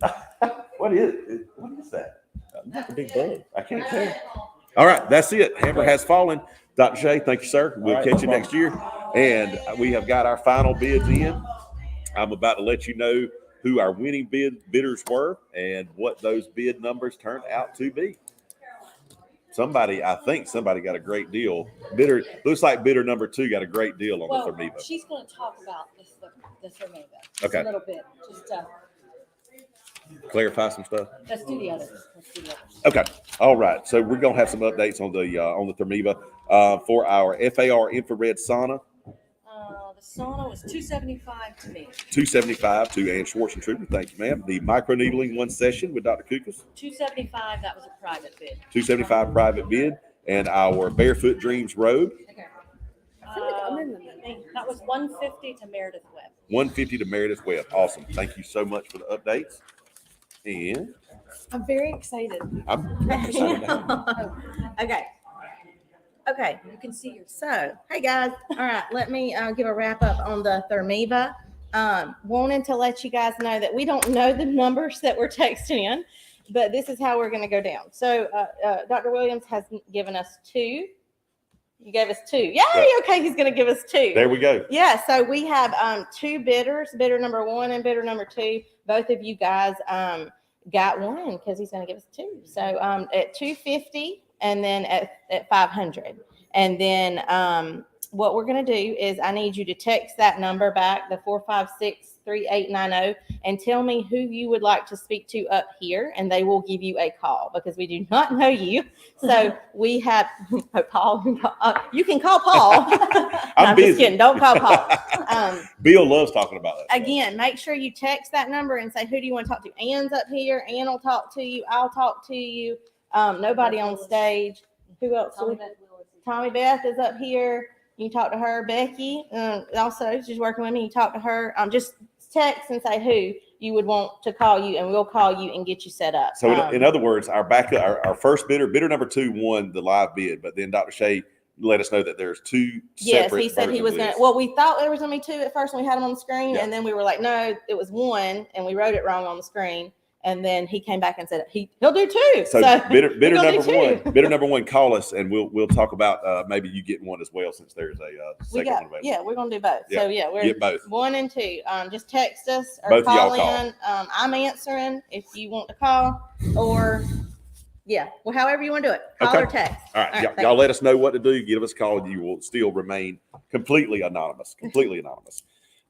What is that? That's a big bug. I can't tell. All right, that's it. Hammer has fallen. Dr. Shea, thank you, sir. We'll All right, catch you no next year. And we have got our final bids in. I'm about to let you know who our winning bidders were and what those bid numbers turned out to be. I think somebody got a great deal. Looks like bidder number 2 got a great deal on the Thermeva. She's going to talk about the Thermeva. Okay. A little bit. Just Clarify some stuff. let's do the others. Okay. All right. So we're gonna have some updates on the Thermeva for our FAR infrared sauna. The sauna was $275 to me. $275 to Ann Schwarzentrooper. Thank you, ma'am. The microneedling one session with Dr. Kukas. $275. That was a private bid. $275 private bid, and our Barefoot Dreams robe. That was $150 to Meredith Webb. $150 to Meredith Webb. Awesome. Thank you so much for the updates. And I'm very excited. I'm excited. Okay. You can see your. So, hey guys. All right. Let me give a wrap up on the Thermeva. Wanting to let you guys know that we don't know the numbers that we're texting in, but this is how we're going to go down. So, Dr. Williams has given us 2. You gave us 2. Yay! Okay, he's going to give us 2. There we go. Yeah, so we have 2 bidders, bidder number 1 and bidder number 2. Both of you guys got one because he's going to give us 2. So at $250 and then at $500. And then what we're going to do is I need you to text that number back, the 456-3890, and tell me who you would like to speak to up here, and they will give you a call because we do not know you. So we have Paul. You can call Paul. I'm just busy. kidding. Don't call Paul. Bill loves talking about that. Again, make sure you text that number and say, who do you want to talk to? Ann's up here. Ann will talk to you. I'll talk to you. Nobody on stage. Who else? Tommy Beth is up here. You can talk to her. Becky, also, she's working with me. You talk to her. Just text and say who you would want to call you, and we'll call you and get you set up. So in other words, our first bidder number 2 won the live bid, but then Dr. Shea let us know that there's 2 Yes, separate he said he version was of going this. to. Well, we thought there was going to be 2 at first when we had them on the screen, Yeah. and then we were like, no, it was 1, and we wrote it wrong on the screen. And then he came back and said he'll do 2. So bidder gonna do number 2. 1, bidder number 1, call us and we'll talk about maybe you getting one as well, since there's a second one available. Yeah, we're gonna do both. Yeah, So yeah, we're get both. 1 and 2. Just text us or Both of y'all call call. in. I'm answering if you want to call, or however you want to do it. Call Okay. or text. All right, thank y'all you. let us know what to do. Give us a call. You will still remain completely anonymous.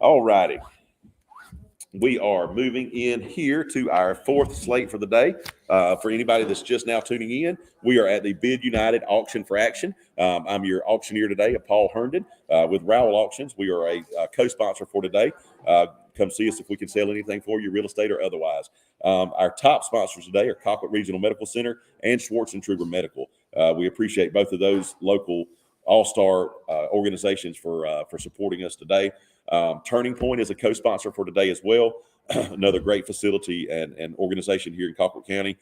All righty. We are moving in here to our 4th slate for the day. For anybody that's just now tuning in, we are at the Bid United Auction for Action. I'm your auctioneer today, Paul Herndon, with Rowell Auctions. We are a co-sponsor for today. Come see us if we can sell anything for you, real estate or otherwise. Our top sponsors today are Colquitt Regional Medical Center and Schwarzentrooper Medical. We appreciate both of those local all-star organizations for supporting us today. Turning Point is a co-sponsor for today as well. Another great facility and organization here in Colquitt County.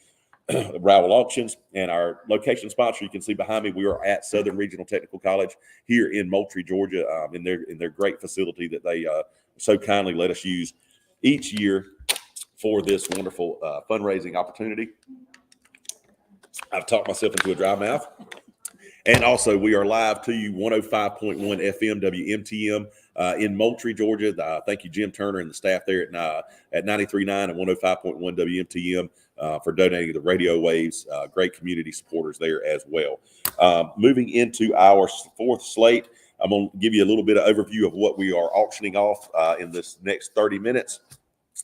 Rowell Auctions, and our location sponsor you can see behind me. We are at Southern Regional Technical College here in Moultrie, Georgia, in their great facility that they so kindly let us use each year for this wonderful fundraising opportunity. I've talked myself into a dry mouth. And also, we are live to you 105.1 FM WMTM in Moultrie, Georgia. Thank you, Jim Turner and the staff there at 93.9 and 105.1 WMTM for donating the radio waves. Great community supporters there as well. Moving into our fourth slate, I'm going to give you a little bit of overview of what we are auctioning off in this next 30 minutes,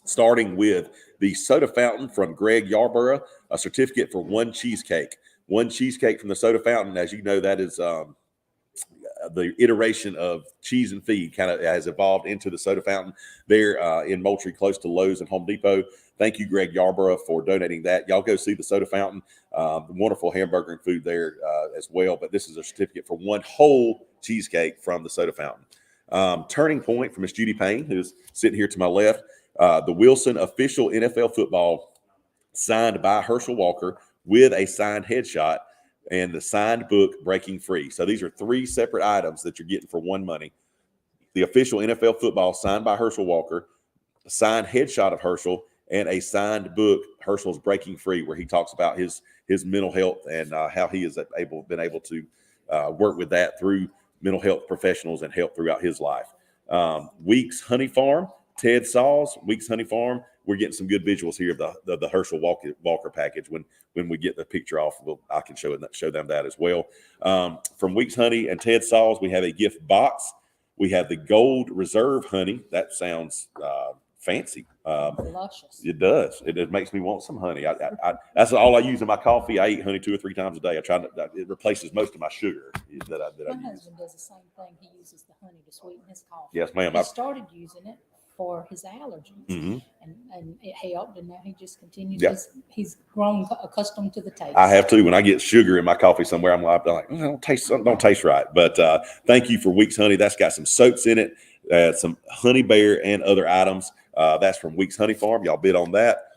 starting with the soda fountain from Greg Yarborough, a certificate for one cheesecake. One cheesecake from the soda fountain. As you know, that is the iteration of Cheese and Feed kind of has evolved into the soda fountain there in Moultrie, close to Lowe's and Home Depot. Thank you, Greg Yarborough, for donating that. Y'all go see the soda fountain, the wonderful hamburger and food there as well. But this is a certificate for one whole cheesecake from the soda fountain. Turning Point from Miss Judy Payne, who's sitting here to my left. The Wilson official NFL football signed by Herschel Walker with a signed headshot and the signed book Breaking Free. So these are three separate items that you're getting for one money. The official NFL football signed by Herschel Walker, a signed headshot of Herschel, and a signed book, Herschel's Breaking Free, where he talks about his mental health and how he has been able to work with that through mental health professionals and help throughout his life. Weeks Honey Farm, Ted Saws, Weeks Honey Farm. We're getting some good visuals here of the Herschel Walker package. When we get the picture off, I can show them that as well. From Weeks Honey and Ted Saws, we have a gift box. We have the Gold Reserve Honey. That sounds fancy. Luscious. It does. It makes me want some honey. That's all I use in my coffee. I eat honey 2 or 3 times a day. It replaces most of my sugar that I My use. husband does the same thing. He uses the honey to sweeten his coffee. Yes, ma'am. He started using it for his allergies, Mm-hmm. and it helped, and now he just continues. Yeah. He's grown accustomed to the taste. I have to. When I get sugar in my coffee somewhere, I'm like, don't taste right. But thank you for Weeks Honey. That's got some soaps in it, some Honey Bear and other items. That's from Weeks Honey Farm. Y'all bid on that.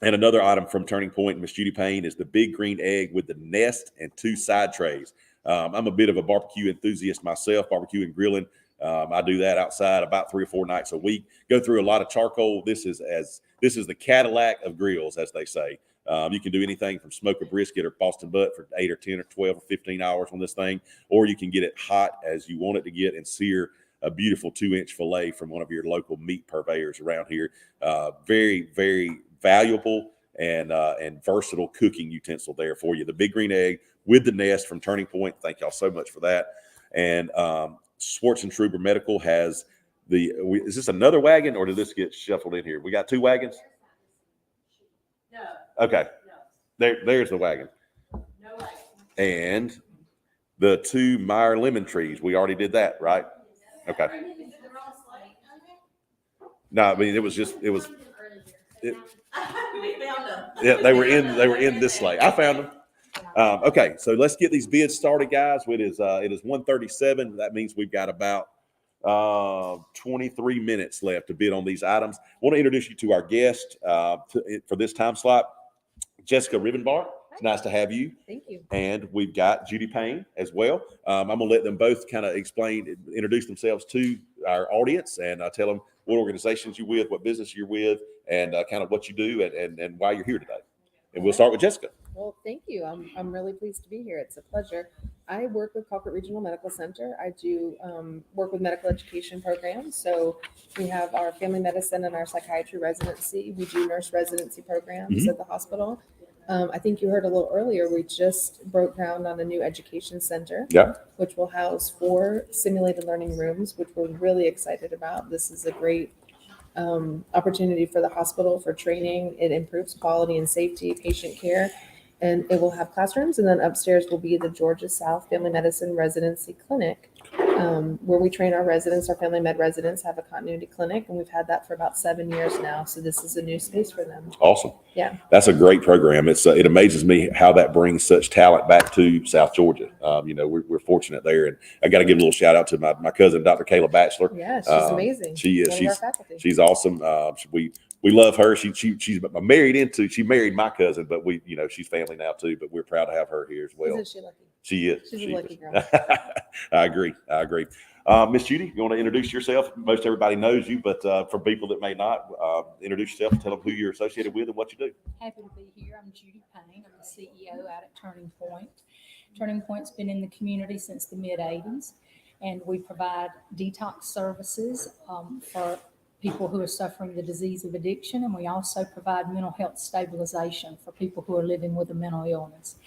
And another item from Turning Point, Miss Judy Payne, is the Big Green Egg with the nest and 2 side trays. I'm a bit of a barbecue enthusiast myself, barbecue and grilling. I do that outside about 3 or 4 nights a week. Go through a lot of charcoal. This is the Cadillac of grills, as they say. You can do anything from smoke a brisket or Boston butt for 8 or 10 or 12 or 15 hours on this thing, or you can get it hot as you want it to get and sear a beautiful 2-inch filet from one of your local meat purveyors around here. Very, very valuable and versatile cooking utensil there for you. The Big Green Egg with the nest from Turning Point. Thank y'all so much for that. And Schwartz and Schruber Medical has is this another wagon or did this get shuffled in here? We got 2 wagons? No. Okay. No. There's the wagon. No wagon. And the 2 Meyer lemon trees. We already did that, right? Okay. No, I mean, we found them. Yeah, they were in this slate. I found them. Okay, so let's get these bids started, guys. It is 1:37. That means we've got about 23 minutes left to bid on these items. I want to introduce you to our guest for this time slot, Jessica Rivenbar. It's nice to have you. Thank you. And we've got Judy Payne as well. I'm going to let them both kind of introduce themselves to our audience and tell them what organizations you're with, what business you're with, and kind of what you do and why you're here today. And we'll start with Jessica. Well, thank you. I'm really pleased to be here. It's a pleasure. I work with Colquitt Regional Medical Center. I do work with medical education programs. So we have our family medicine and our psychiatry residency. We do nurse residency programs at the hospital. I think you heard a little earlier, we just broke ground on a new education center, which will house 4 simulated learning rooms, which we're really excited about. This is a great opportunity for the hospital for training. It improves quality and safety, patient care, and it will have classrooms. And then upstairs will be the Georgia South Family Medicine Residency Clinic, where we train our residents, our family med residents have a continuity clinic, and we've had that for about 7 years now. So this is a new space for them. Awesome. Yeah. That's a great program. It amazes me how that brings such talent back to South Georgia. We're fortunate there, and I got to give a little shout out to my cousin, Dr. Kayla Batchelor. Yeah, she's amazing. She is. One of our faculty. She's awesome. We love her. She's married my cousin, but she's family now too. But we're proud to have her here as well. Isn't she lucky? She is. She's She a lucky is. girl. I agree. Miss Judy, you want to introduce yourself? Most everybody knows you, but for people that may not, introduce yourself and tell them who you're associated with and what you do. Happy to be here. I'm Judy Payne. I'm the CEO out at Turning Point. Turning Point's been in the community since the mid-'80s, and we provide detox services for people who are suffering the disease of addiction, and we also provide mental health stabilization for people who are living with a mental illness.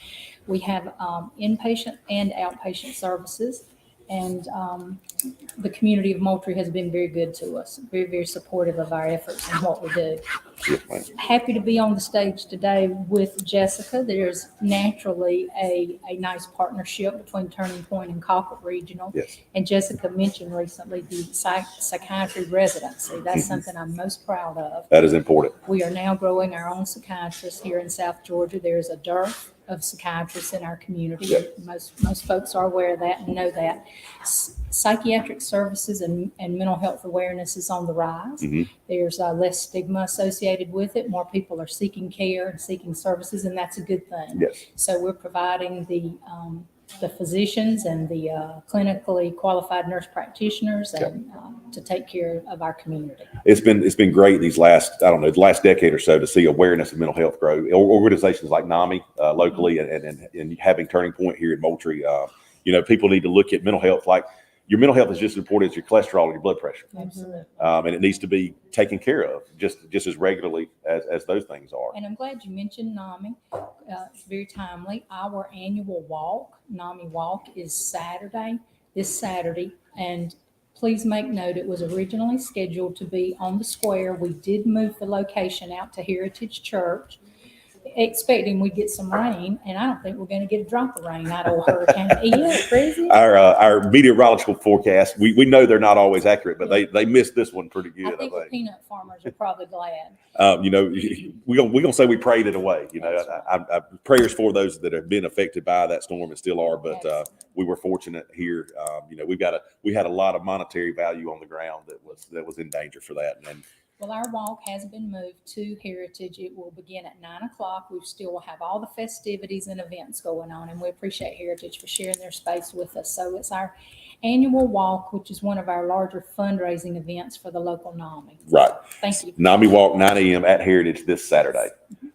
We have inpatient and outpatient services, and the community of Moultrie has been very good to us, very, very supportive of our efforts and what we do. Happy to be on the stage today with Jessica. There's naturally a nice partnership between Turning Point and Colquitt Regional. Yes. And Jessica mentioned recently the psychiatry residency. That's something I'm most proud of. That is important. We are now growing our own psychiatrists here in South Georgia. There's a dearth of psychiatrists in our community. Yep. Most folks are aware of that and know that. Psychiatric services and mental health awareness is on the rise. Mm-hmm. There's less stigma associated with it. More people are seeking care and seeking services, and that's a good thing. Yes. So we're providing the physicians and the clinically qualified nurse practitioners and to take care of our community. It's been great the last decade or so to see awareness of mental health grow. Organizations like NAMI locally and having Turning Point here in Moultrie, people need to look at mental health like your mental health is just as important as your cholesterol and your blood pressure. Absolutely. And it needs to be taken care of just as regularly as those things are. And I'm glad you mentioned NAMI. It's very timely. Our annual walk, NAMI Walk, is this Saturday. And please make note, it was originally scheduled to be on the square. We did move the location out to Heritage Church, expecting we'd get some rain, and I don't think we're going to get a drop of rain out of Hurricane Ian. Crazy. Our meteorological forecast, we know they're not always accurate, but they missed this one pretty good. I think the peanut farmers are probably glad. We're gonna say we prayed it away. I prayers for those that have been affected by that storm and still are, but we were fortunate here. We had a lot of monetary value on the ground that was in danger for that, and Well, our walk has been moved to Heritage. It will begin at 9:00. We still will have all the festivities and events going on, and we appreciate Heritage for sharing their space with us. So it's our annual walk, which is one of our larger fundraising events for the local NAMI. right. Thank you. NAMI Walk 9 a.m. at Heritage this Saturday.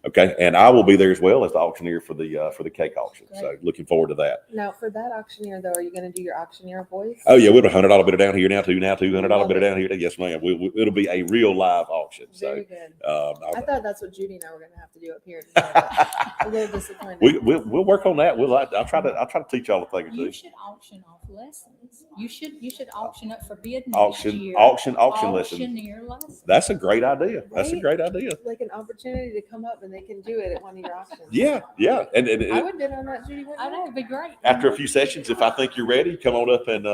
Okay, and I will be there as well as the auctioneer for the cake auction. So Great. looking forward to that. Now, for that auctioneer, though, are you going to do your auctioneer voice? Oh yeah, we'll have $100 bidder down here now, $200 Love bidder it. down here. Yes, ma'am. It'll be a real live auction. So Very good. I I thought that's what Judy and I were going to have to do up here today, but a little disappointed. we'll work on that. I'll try to teach y'all a thing or You two. should auction off lessons. You should auction up for bid next Auction year. auction lessons. Auctioneer lessons. That's a great idea. That's a Right? great idea. Like an opportunity to come up and they can do it at one of your auctions. Yeah. And I would bid on that, Judy. I know, it'd be great. after a few sessions, if I think you're ready, come on up and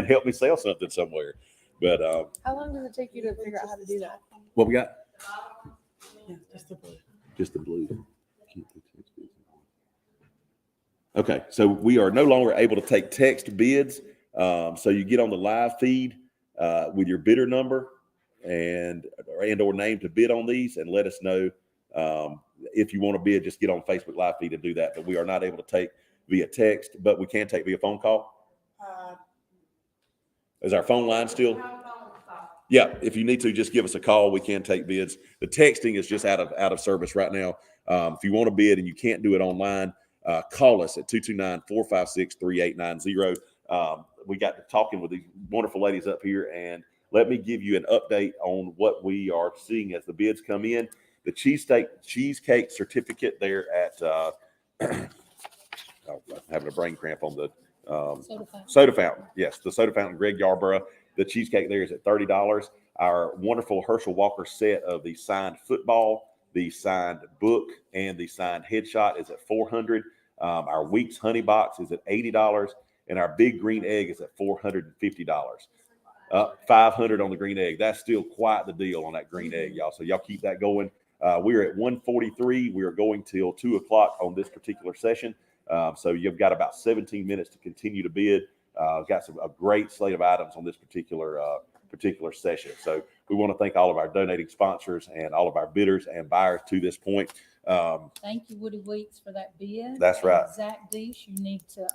help me sell something somewhere. But How long does it take you to figure out how to do that? what we got? Just the blue. Okay, so we are no longer able to take text bids. So you get on the live feed with your bidder number and or name to bid on these, and let us know if you want to bid. Just get on Facebook live feed and do that. But we are not able to take via text, but we can take via phone call. Is our phone line still? Yeah, if you need to, just give us a call. We can take bids. The texting is just out of service right now. If you want to bid and you can't do it online, call us at 229-456-3890. We got to talking with these wonderful ladies up here, and let me give you an update on what we are seeing as the bids come in. The cheesecake certificate there at I'm having a brain cramp on the soda fountain. Yes, the soda fountain, Greg Yarborough. The cheesecake there is at $30. Our wonderful Herschel Walker set of the signed football, the signed book, and the signed headshot is at $400. Our Weeks Honey Box is at $80. and our big green egg is at $450. Up 500 on the green egg. That's still quite the deal on that green egg, y'all. So y'all keep that going. We're at 1:43. We are going till 2 o'clock on this particular session. So you've got about 17 minutes to continue to bid. Got a great slate of items on this particular session. So we want to thank all of our donating sponsors and all of our bidders and buyers to this point. Thank you, Woody Weeks, for that bid. That's right. And Zach Dees, you need to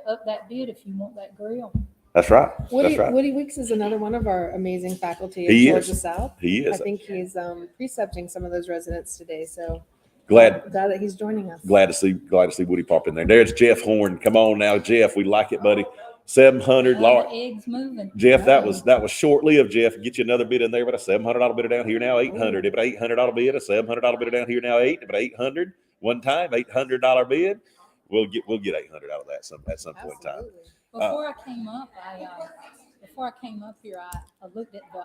up that bid if you want that grill. That's right. Woody, That's right. Woody Weeks is another one of our amazing faculty He at is. Georgia South. He I is. think he's precepting some of those residents today. So Glad that he's joining us. to see Woody pop in there. There's Jeff Horn. Come on now, Jeff. We like it, buddy. 700. Oh, Lord. the eggs moving. Jeff, that was short lived, Jeff. Get you another bid in there, but a $700 bidder down here now, 800. If an $800 bid, a $700 bidder down here now, 8. If an 800 one time, $800 bid, we'll get 800 out of that at some point in time. Before I came up here, I looked at the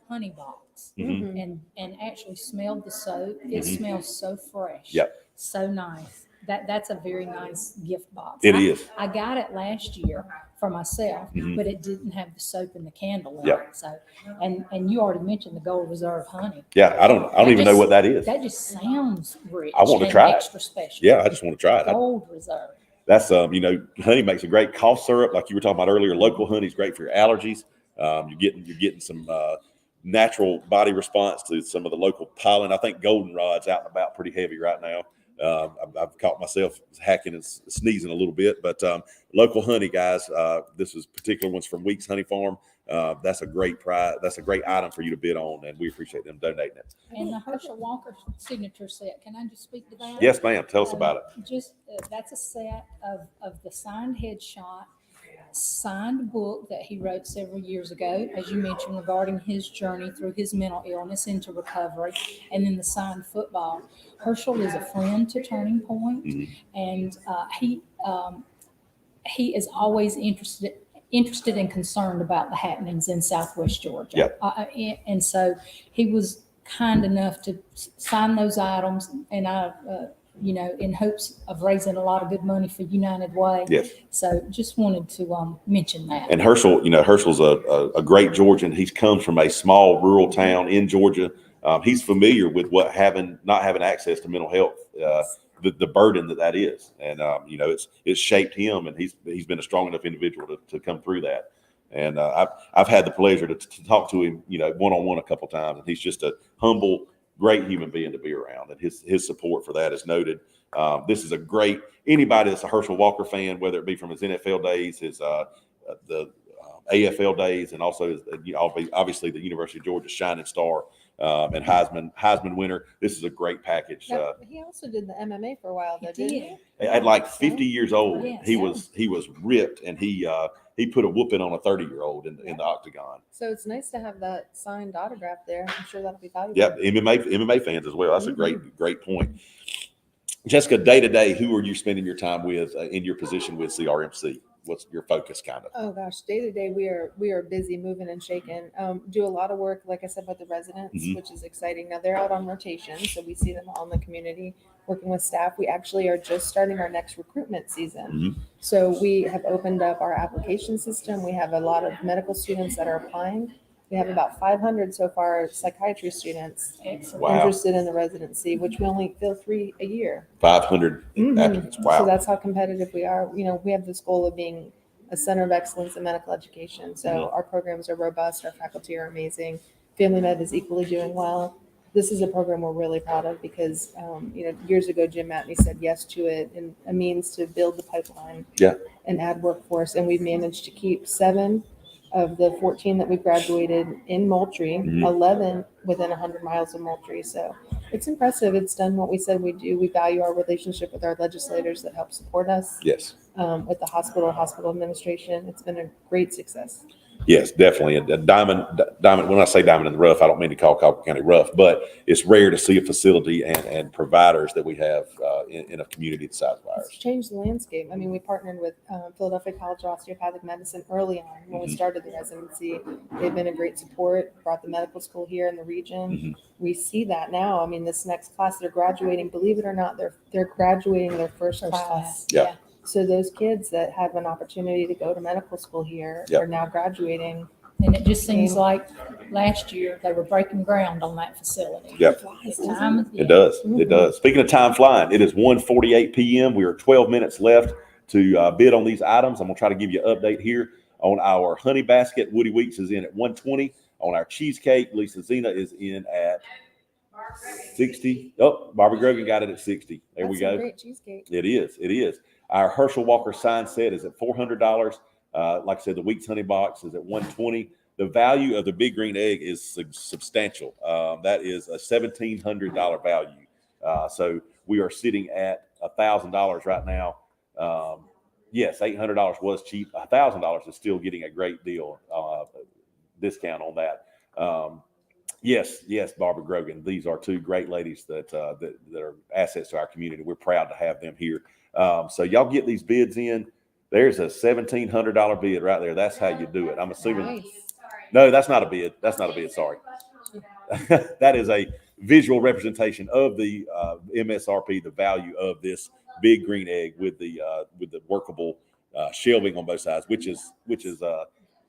honey box Mhm. and actually smelled the soap. It Mhm. smells so fresh. Yep. So nice. That's a very nice gift box. It is. I got it last year for myself, Mhm. but it didn't have the soap and the candle in Yep. it. So, and you already mentioned the Gold Reserve honey. Yeah, I don't even know what that is. That just sounds rich. I want to and try it. extra special. Yeah, I just want to try it. Gold Reserve. That's honey makes a great cough syrup, like you were talking about earlier. Local honey is great for your allergies. You're getting some natural body response to some of the local pollen. I think goldenrod's out and about pretty heavy right now. I've caught myself hacking and sneezing a little bit, but local honey, guys. This is particular ones from Weeks Honey Farm. That's a great prize. That's a great item for you to bid on, and we appreciate them donating it. And the Herschel Walker signature set. Can I just speak to that? Yes, ma'am. Tell us about it. That's a set of the signed headshot, signed book that he wrote several years ago, as you mentioned, regarding his journey through his mental illness into recovery, and then the signed football. Herschel is a friend to Turning Point, and he is always interested and concerned about the happenings in Southwest Georgia. Yep. And so he was kind enough to sign those items, and in hopes of raising a lot of good money for United Way. Yes. So just wanted to mention that. And Herschel's a great Georgian. He comes from a small rural town in Georgia. He's familiar with what not having access to mental health, the burden that is, and it's shaped him, and he's been a strong enough individual to come through that. And I've had the pleasure to talk to him, one-on-one a couple times, and he's just a humble, great human being to be around, and his support for that is noted. This is a great anybody that's a Herschel Walker fan, whether it be from his NFL days, his the AFL days, and also obviously the University of Georgia Shining Star and Heisman winner. This is a great package. He also did the MMA for a while, though, didn't he? At like 50 years old, Yes. he was ripped, and he put a whooping on a 30-year-old in the octagon. So it's nice to have that signed autograph there. I'm sure that'll be valuable. Yep, MMA fans as well. That's a great point. Jessica, day to day, who are you spending your time with in your position with CRMC? What's your focus kind of? Oh gosh, day to day we are busy moving and shaking. Do a lot of work, like I said, with the residents, which is exciting. Now they're out on rotation, so we see them all in the community working with staff. We actually are just starting our next recruitment season. So we have opened up our application system. We have a lot of medical students that are applying. We have about 500 so far psychiatry students interested in the residency, which we only fill 3 a year. 500 applicants. Wow. So that's how competitive we are. We have this goal of being a center of excellence in medical education. So our programs are robust. Our faculty are amazing. Family Med is equally doing well. This is a program we're really proud of because, years ago, Jim Matney said yes to it and a means to build the pipeline and add workforce. And we've managed to keep 7 of the 14 that we graduated in Moultrie, 11 within 100 miles of Moultrie. So it's impressive. It's done what we said we do. We value our relationship with our legislators that help support us. Yes. With the hospital administration. It's been a great success. Yes, definitely. A diamond. When I say diamond in the rough, I don't mean to call Colquitt County rough, but it's rare to see a facility and providers that we have in a community the size of ours. It's changed the landscape. I mean, we partnered with Philadelphia College of Osteopathic Medicine early on when we started the residency. They've been a great support, brought the medical school here in the region. We see that now. I mean, this next class they're graduating, believe it or not, they're graduating their first class. Yeah. So those kids that have an opportunity to go to medical school here Yep. are now graduating. And it just seems like last year they were breaking ground on that facility. Yep. Time, It does. It does. Speaking of time flying, it is 1:48 p.m. We are 12 minutes left to bid on these items. I'm going to try to give you an update here on our honey basket. Woody Weeks is in at 120. On our cheesecake, Lisa Zena is in at 60. Oh, Barbara Grogan got it at 60. There we That's some go. great cheesecake. It is. It is. Our Herschel Walker sign set is at $400. Like I said, the Weeks Honey Box is at $120. The value of the Big Green Egg is substantial. That is a $1,700 value. So we are sitting at $1,000 right now. Yes, $800 was cheap. $1,000 is still getting a great deal, discount on that. Yes, Barbara Grogan. These are two great ladies that are assets to our community. We're proud to have them here. So y'all get these bids in. There's a $1,700 bid right there. That's how you do it. I'm assuming. Nice. No, that's not a bid. That's not a bid. Sorry. That is a visual representation of the MSRP, the value of this Big Green Egg with the workable shelving on both sides, which is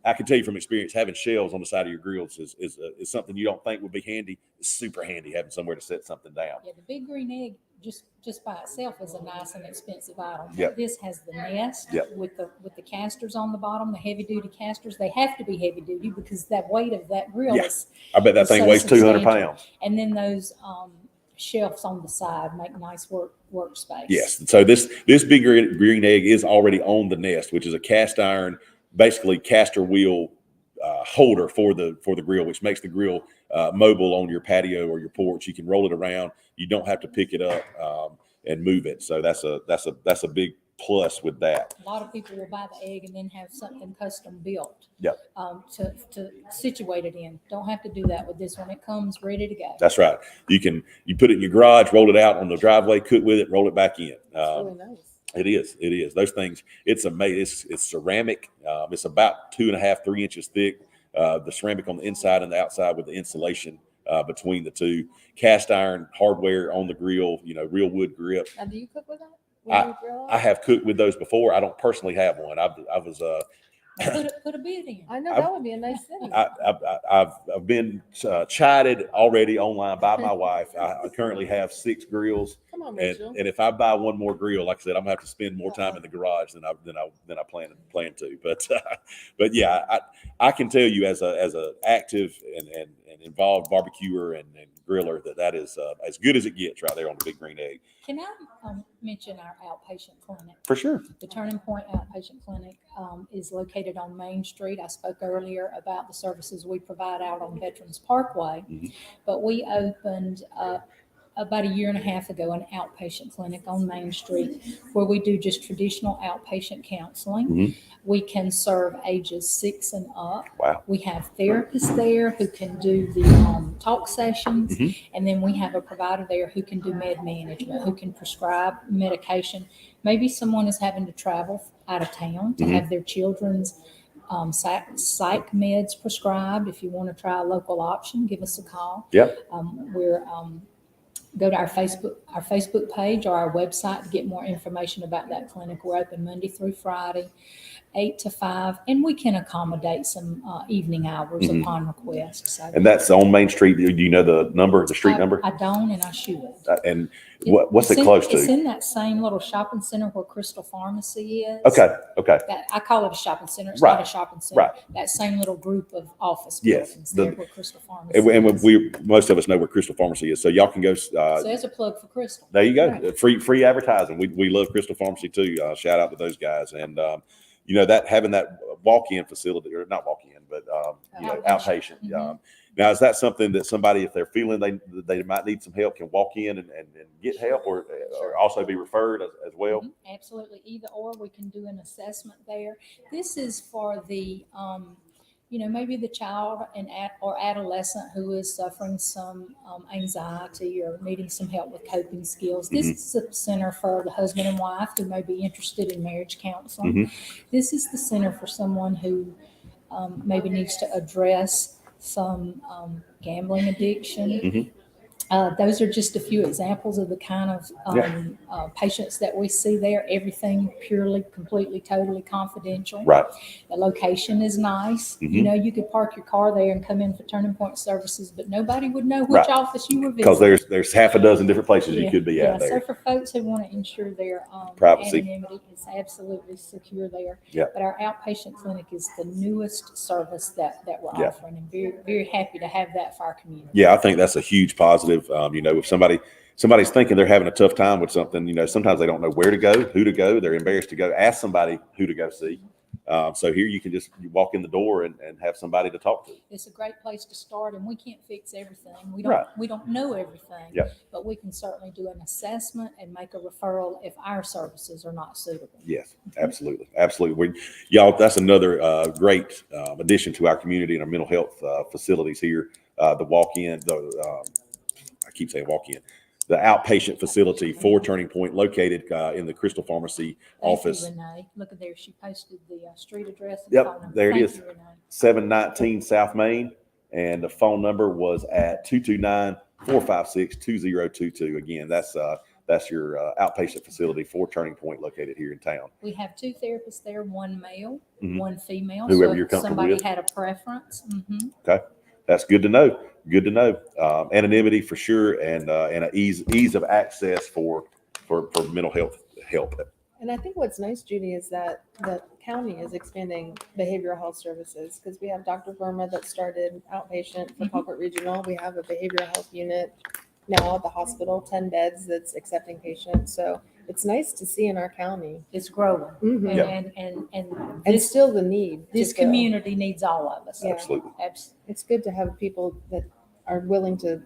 I can tell you from experience, having shelves on the side of your grills is something you don't think would be handy. It's super handy having somewhere to set something down. Yeah, the Big Green Egg just by itself is a nice and expensive item. But Yep. this has the nest Yep. with the casters on the bottom, the heavy duty casters. They have to be heavy duty because that weight of that grill Yeah. is. I bet that It's thing so weighs 200 substantial. pounds. And then those shelves on the side make nice workspace. Yes. So this Big Green Egg is already on the nest, which is a cast iron, basically caster wheel holder for the grill, which makes the grill mobile on your patio or your porch. You can roll it around. You don't have to pick it up and move it. So that's a big plus with that. A lot of people will buy the egg and then have something custom built. Yep. To situate it in. Don't have to do that with this one. It comes ready to go. That's right. You put it in your garage, roll it out on the driveway, cook with it, roll it back in. That's really nice. It is. Those things, it's amazing. It's ceramic. It's about 2.5, 3 inches thick. The ceramic on the inside and the outside with the insulation between the two. Cast iron hardware on the grill, real wood grip. Now, do you cook with that? I have cooked with those before. I don't personally have one. I was Put a bid in. I know that would be a nice thing. I've been chided already online by my wife. I currently have 6 grills, Come on, and Rachel. if I buy one more grill, like I said, I'm gonna have to spend more time in the garage than I plan to. But yeah, I can tell you as a active and involved barbecuer and griller that is as good as it gets right there on the Big Green Egg. Can I mention our outpatient clinic? For sure. The Turning Point Outpatient Clinic is located on Main Street. I spoke earlier about the services we provide out on Veterans Parkway, but we opened about 1.5 years ago an outpatient clinic on Main Street where we do just traditional outpatient counseling. We can serve ages 6 and up. Wow. We have therapists there who can do the talk sessions, and then we have a provider there who can do med management, who can prescribe medication. Maybe someone is having to travel out of town to have their children's psych meds prescribed. If you want to try a local option, give us a call. Yep. Go to our Facebook page or our website to get more information about that clinic. We're open Monday through Friday, 8 to 5, and we can accommodate some evening hours upon request. So, And that's on Main Street. Do you know the street number? I don't, and I should. And what's it close It's to? in that same little shopping center where Crystal Pharmacy is. Okay. I call it a shopping center. It's Right, not a shopping center. right. That same little group of office Yes, buildings there where Crystal Pharmacy And is. most of us know where Crystal Pharmacy is, so y'all can go. So there's a plug for Crystal. There you go. Right. Free advertising. We love Crystal Pharmacy too. Shout out to those guys. And that having that walk-in facility, or not walk-in, but outpatient. Now, is that something that somebody, if they're feeling they might need some help, can walk in and get help, or also be referred as well? Absolutely. Either or, we can do an assessment there. This is for the, maybe the child or adolescent who is suffering some anxiety or needing some help with coping skills. This is a center for the husband and wife who may be interested in marriage counseling. This is the center for someone who maybe needs to address some gambling addiction. Those are just a few examples of the kind of patients that we see there. Everything purely, completely, totally confidential. Right. The location is nice. You know, you could park your car there and come in for Turning Point services, but nobody would know which Right. office you were Because visiting. there's half a dozen different places you could be at So there. for folks who want to ensure their Privacy. anonymity is absolutely secure there. Yeah. But our outpatient clinic is the newest service that we're Yeah. offering, and very, very happy to have that for our community. Yeah, I think that's a huge positive. You know, if somebody's thinking they're having a tough time with something, you know, sometimes they don't know where to go, who to go. They're embarrassed to go. Ask somebody who to go see. So here you can just walk in the door and have somebody to talk to. It's a great place to start, and we can't fix everything. Right. We don't know everything. Yep. But we can certainly do an assessment and make a referral if our services are not suitable. Yes, absolutely, absolutely. Y'all, that's another great addition to our community and our mental health facilities here. The walk-in, I keep saying walk-in, the outpatient facility for Turning Point, located in the Crystal Pharmacy office. Thank you, Renee. Look at there. She posted the street address. And Yep, phone number. there it Thank is. you, Renee. 719 South Main, and the phone number was at 229-456-2022. Again, that's your outpatient facility for Turning Point, located here in town. We have two therapists there, one male, Mhm. one female. Whoever so you're if comfortable somebody with. had a preference. Mm-hmm. Okay, that's good to know. Good to know. Anonymity for sure, and an ease of access for mental health help. And I think what's nice, Judy, is that the county is expanding behavioral health services because we have Dr. Verma that started outpatient for Colquitt Regional. We have a behavioral health unit now at the hospital, 10 beds that's accepting patients. So it's nice to see in our county. It's growing. Mhm. And And this, still the need. this to fill. community needs all of us. Yeah. Absolutely. It's good to have people that are willing to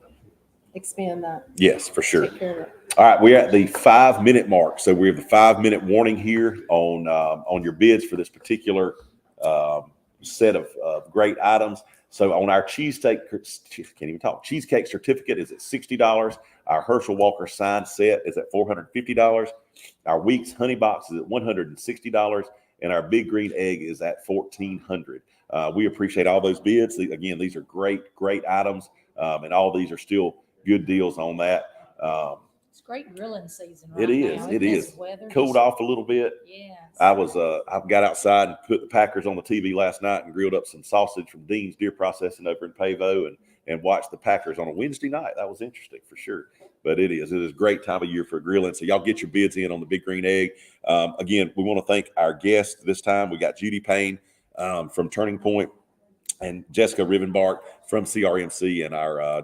expand that. Yes, for sure. Take care of it. All right, we're at the 5-minute mark, so we have the 5-minute warning here on your bids for this particular set of great items. So on our cheesecake certificate is at $60. Our Herschel Walker sign set is at $450. Our Weeks honey box is at $160, and our Big Green Egg is at $1,400. We appreciate all those bids. Again, these are great items, and all these are still good deals on that. It's great grilling season It right is. now. It Isn't is. this weather Cooled just- off a little bit. Yes. I got outside and put the Packers on the TV last night and grilled up some sausage from Dean's Deer Processing over in Pavo and watched the Packers on a Wednesday night. That was interesting for sure. But it is a great time of year for grilling. So y'all get your bids in on the Big Green Egg. Again, we want to thank our guests this time. We got Judy Payne from Turning Point and Jessica Rivenbark from CRMC, and our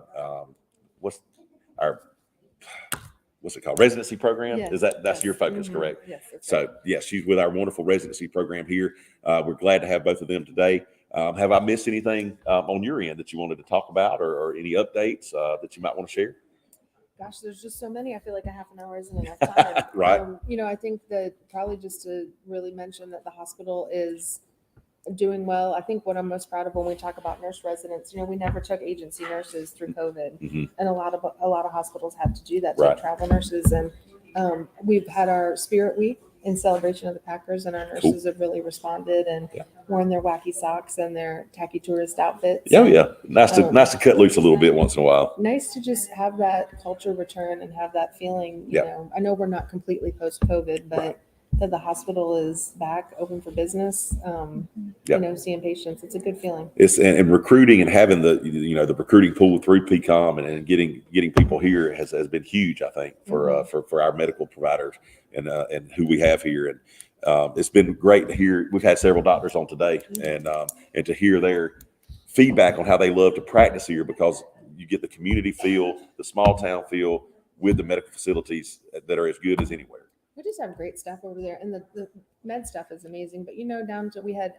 what's it called? Residency program? Yes, That's yes. your focus, Mhm. correct? Yes. That's So right. yes, she's with our wonderful residency program here. We're glad to have both of them today. Have I missed anything on your end that you wanted to talk about, or any updates that you might want to share? Gosh, there's just so many. I feel like a half an hour isn't enough time. Right. I think that probably just to really mention that the hospital is doing well. I think what I'm most proud of when we talk about nurse residents, we never took agency nurses through COVID, Mhm. and a lot of hospitals have to do that, Right. take travel nurses. And we've had our Spirit Week in celebration of the Packers, and our nurses have really responded and Yeah. worn their wacky socks and their tacky tourist outfits. Oh yeah, nice to cut loose a little bit once in a while. Nice to just have that culture return and have that feeling. Yeah. I know we're not completely post COVID, but Right. that the hospital is back open for business. Yep. Seeing patients, it's a good feeling. It's and recruiting and having the the recruiting pool through PCOM and getting people here has been huge, I think, for our medical providers and who we have here. And it's been great to hear. We've had several doctors on today, and to hear their feedback on how they love to practice here, because you get the community feel, the small town feel with the medical facilities that are as good as anywhere. We just have great staff over there, and the med staff is amazing. But down to we had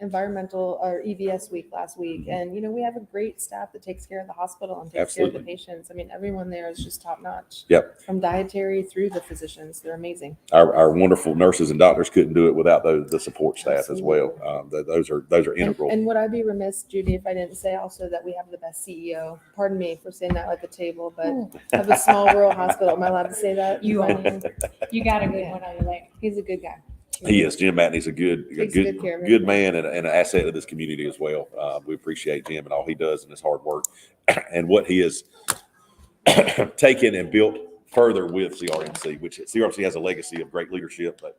environmental or EVS week last week, and we have a great staff that takes care of the hospital and takes care of the patients. I mean, everyone there is just top notch. Yep. From dietary through the physicians, they're amazing. Our wonderful nurses and doctors couldn't do it without the support staff as well. Those are integral. And would I be remiss, Judy, if I didn't say also that we have the best CEO? Pardon me for saying that at the table, but of a small rural hospital. Am I allowed to say that? You I are. mean, You got a good one over there. he's a good guy. He is. Jim Matney's a good Takes good care of good everybody. man and an asset to this community as well. We appreciate Jim and all he does and his hard work and what he is taken and built further with CRMC, which CRMC has a legacy of great leadership. But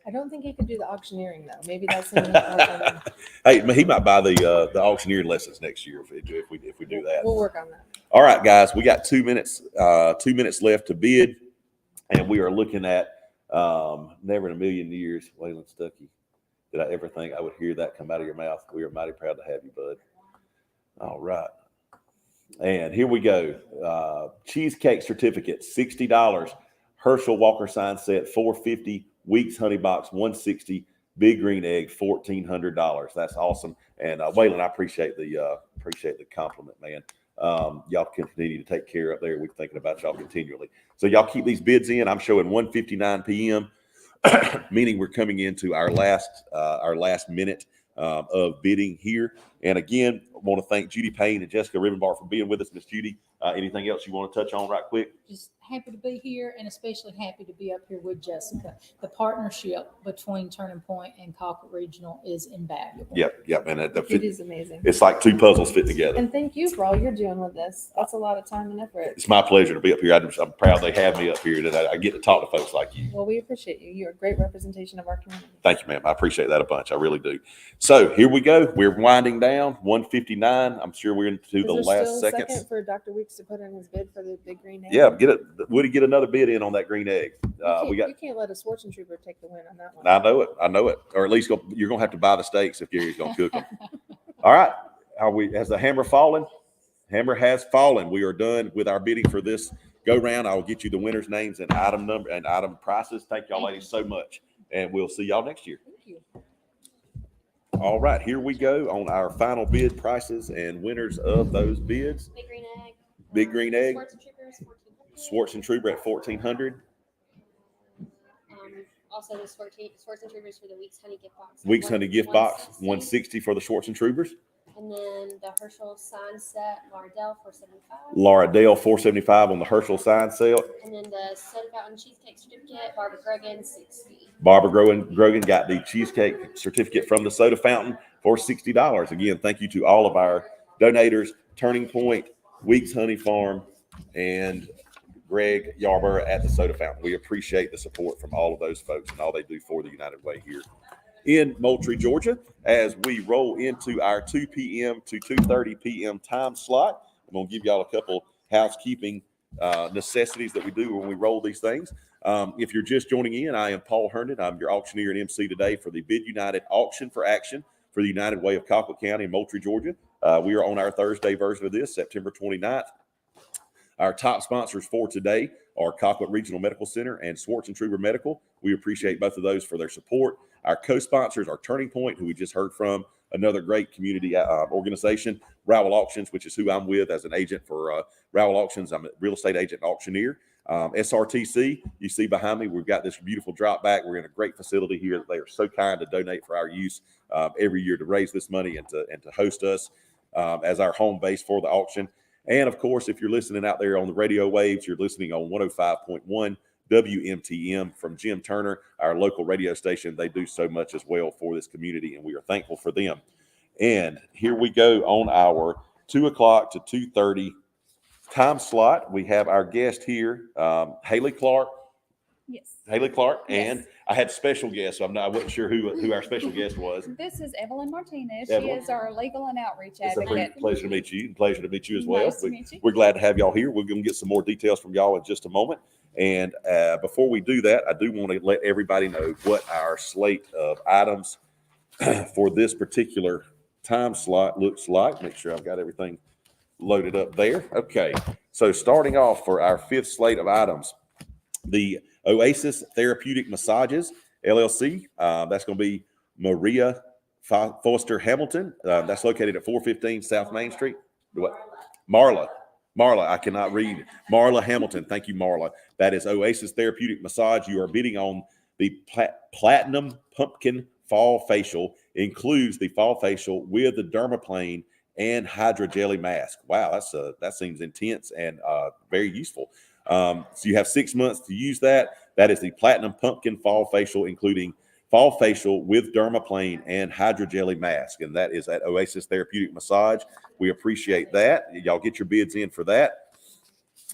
I don't think he could do the auctioneering though. Maybe that's something we can work on. hey, he might buy the auctioneering lessons next year if we do that. We'll work on that. All right, guys, we got 2 minutes. 2 minutes left to bid, and we are looking at never in a million years, Waylon Stuckey, did I ever think I would hear that come out of your mouth. We are mighty proud to have you, bud. All right. And here we go. Cheesecake certificate, $60. Herschel Walker sign set, $450. Weeks Honey Box, $160. Big Green Egg, $1,400. That's awesome. And Waylon, I appreciate the compliment, man. Y'all continue to take care up there. We're thinking about y'all continually. So y'all keep these bids in. I'm showing 1:59 p.m., meaning we're coming into our last minute of bidding here. And again, I want to thank Judy Payne and Jessica Rivenbar for being with us. Miss Judy, anything else you want to touch on right quick? Just happy to be here and especially happy to be up here with Jessica. The partnership between Turning Point and Colquitt Regional is invaluable. Yep. And It is amazing. it's like two puzzles fit together. And thank you for all you're doing with this. That's a lot of time and effort. It's my pleasure to be up here. I'm proud they have me up here, that I get to talk to folks like you. Well, we appreciate you. You're a great representation of our community. Thank you, ma'am. I appreciate that a bunch. I really do. So here we go. We're winding down. 1:59. I'm sure we're into the Is there last still a seconds. second for Dr. Weeks to put in his bid for the Big Green Egg? Yeah, Woody, get another bid in on that green egg. You can't let a Schwarzen Trooper take the win on that one. I know it. Or at least you're gonna have to buy the steaks if Gary's gonna cook them. All right. Has the hammer fallen? Hammer has fallen. We are done with our bidding for this go round. I will get you the winners' names and item number and item prices. Thank y'all ladies so much. And we'll see y'all next year. Thank you. All right, here we go on our final bid prices and winners of those bids. Big Green Egg. Big Green Egg. Swartz and Troopers, $1,400. Schwartz and Truber at $1,400. Also the Swartz and Troopers for the Weeks Honey gift box. Weeks Honey gift box, $160 for the Schwartz and Trubers. And then the Herschel sign set, Lardell, $475. Laura Dale, $475 on the Herschel sign sale. And then the Soda Fountain Cheesecake Certificate, Barbara Grogan, $60. Barbara Grogan got the cheesecake certificate from the Soda Fountain for $60. Again, thank you to all of our donators, Turning Point, Weeks Honey Farm, and Greg Yarborough at the Soda Fountain. We appreciate the support from all of those folks and all they do for the United Way here in Moultrie, Georgia. As we roll into our 2 p.m. to 2:30 p.m. time slot, I'm going to give y'all a couple housekeeping necessities that we do when we roll these things. If you're just joining in, I am Paul Herndon. I'm your auctioneer and MC today for the Bid United Auction for Action for the United Way of Colquitt County in Moultrie, Georgia. We are on our Thursday version of this, September 29th. Our top sponsors for today are Colquitt Regional Medical Center and Swartz and Truber Medical. We appreciate both of those for their support. Our co-sponsors are Turning Point, who we just heard from, another great community organization, Rowell Auctions, which is who I'm with as an agent for Rowell Auctions. I'm a real estate agent and auctioneer. SRTC, you see behind me, we've got this beautiful drop back. We're in a great facility here. They are so kind to donate for our use every year to raise this money and to host us as our home base for the auction. And of course, if you're listening out there on the radio waves, you're listening on 105.1 WMTM from Jim Turner, our local radio station. They do so much as well for this community, and we are thankful for them. And here we go on our 2 o'clock to 2:30 time slot. We have our guest here, Haley Clark. Yes. Haley Clark, Yes. and I had special guests. So I wasn't sure who our special guest was. This is Evelyn Martinez. Evelyn. She is our legal and outreach It's a advocate. pleasure to meet you. And pleasure to meet you as well. Nice to meet you. We're glad to have y'all here. We're going to get some more details from y'all in just a moment. And before we do that, I do want to let everybody know what our slate of items for this particular time slot looks like. Make sure I've got everything loaded up there. Okay. So starting off for our fifth slate of items, the Oasis Therapeutic Massages, LLC. That's going to be Maria Foster Hamilton. That's located at 415 South Main Street. What? Marla, I cannot read. Marla Hamilton. Thank you, Marla. That is Oasis Therapeutic Massage. You are bidding on the Platinum Pumpkin Fall Facial. Includes the fall facial with the dermaplane and hydrogelly mask. Wow, that seems intense and very useful. So you have 6 months to use that. That is the Platinum Pumpkin Fall Facial, including fall facial with dermaplane and hydrogelly mask. And that is at Oasis Therapeutic Massage. We appreciate that. Y'all get your bids in for that.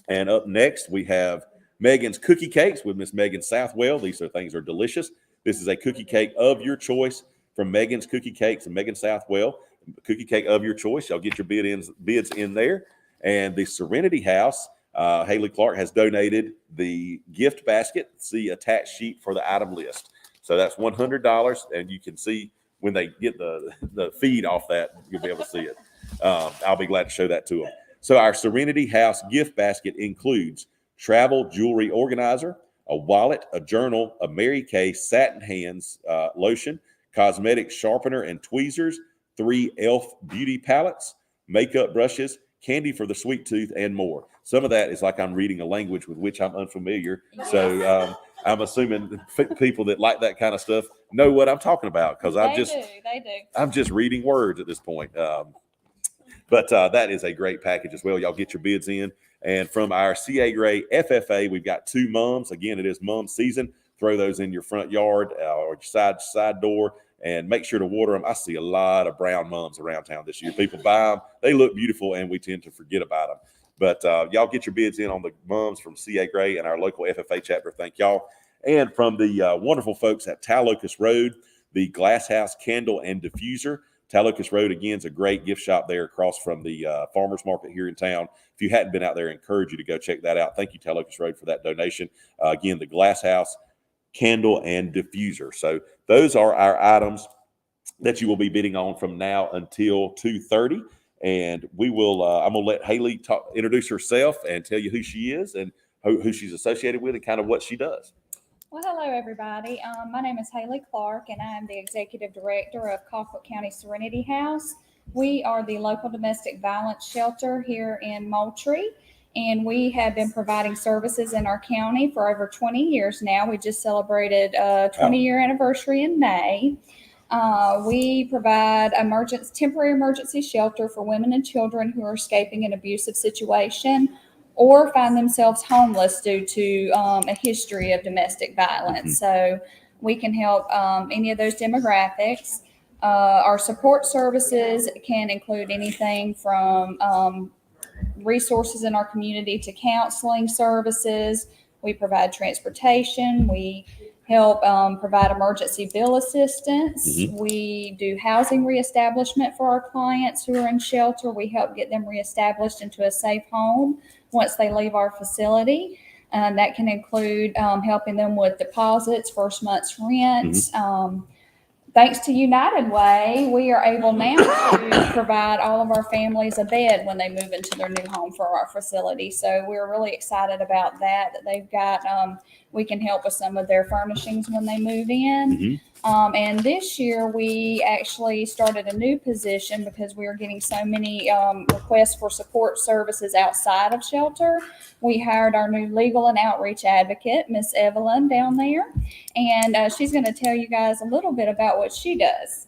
And up next, we have Megan's Cookie Cakes with Miss Megan Southwell. These things are delicious. This is a cookie cake of your choice from Megan's Cookie Cakes and Megan Southwell. Cookie cake of your choice. Y'all get your bids in there. And the Serenity House, Haley Clark has donated the gift basket. See attached sheet for the item list. So that's $100, and you can see when they get the feed off that, you'll be able to see it. I'll be glad to show that to them. So our Serenity House gift basket includes travel jewelry organizer, a wallet, a journal, a Mary Kay satin hands lotion, cosmetic sharpener and tweezers, 3 e.l.f. beauty palettes, makeup brushes, candy for the sweet tooth, and more. Some of that is like I'm reading a language with which I'm unfamiliar. So I'm assuming people that like that kind of stuff know what I'm talking about, because They do. I'm just reading words at this point. But that is a great package as well. Y'all get your bids in. And from our CA Gray FFA, we've got 2 mums. Again, it is mum season. Throw those in your front yard or side door, and make sure to water them. I see a lot of brown mums around town this year. People buy them. They look beautiful, and we tend to forget about them. But y'all get your bids in on the mums from CA Gray and our local FFA chapter. Thank y'all. And from the wonderful folks at Talocus Road, the Glass House Candle and Diffuser. Talocus Road, again, is a great gift shop there across from the farmers market here in town. If you hadn't been out there, I encourage you to go check that out. Thank you, Talocus Road, for that donation. Again, the Glass House Candle and Diffuser. So those are our items that you will be bidding on from now until 2:30. And we will, I'm going to let Haley introduce herself and tell you who she is and who she's associated with and kind of what she does. Well, hello, everybody. My name is Haley Clark, and I am the Executive Director of Colquitt County Serenity House. We are the local domestic violence shelter here in Moultrie, and we have been providing services in our county for over 20 years now. We just celebrated a 20-year anniversary in May. We provide temporary emergency shelter for women and children who are escaping an abusive situation or find themselves homeless due to a history of domestic violence. So we can help any of those demographics. Our support services can include anything from resources in our community to counseling services. We provide transportation. We help provide emergency bill assistance. We do housing reestablishment for our clients who are in shelter. We help get them reestablished into a safe home once they leave our facility. That can include helping them with deposits, first month's rent. Thanks to United Way, we are able now to provide all of our families a bed when they move into their new home for our facility. So we're really excited about that they've got, we can help with some of their furnishings when they move in. And this year we actually started a new position because we were getting so many requests for support services outside of shelter. We hired our new legal and outreach advocate, Miss Evelyn, down there. And she's going to tell you guys a little bit about what she does.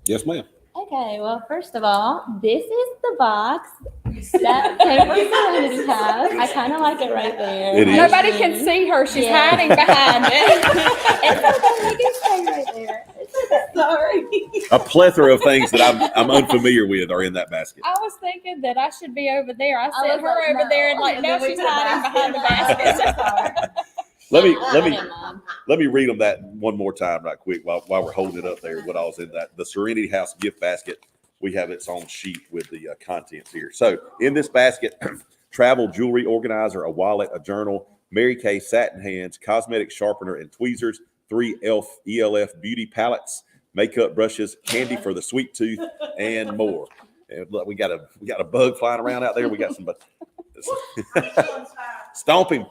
Yes, ma'am. Okay, well, first of all, this is the box that came from Serenity House. I kind of like it right there. It is. Nobody can see her. She's hiding behind it. It's okay. You can stay right there. It's okay. Sorry. A plethora of things that I'm unfamiliar with are in that basket. I was thinking that I should be over there. I I sent was her like, over no. there, and now And then we she's put a hiding basket. behind the basket. Let me read them that one more time right quick while we're holding it up there. What all's in that? The Serenity House gift basket. We have its own sheet with the contents here. So in this basket, travel jewelry organizer, a wallet, a journal, Mary Kay satin hands, cosmetic sharpener and tweezers, 3 ELF beauty palettes, makeup brushes, candy for the sweet tooth, and more. And look, we got a bug flying around out there. We got some. Stomp him.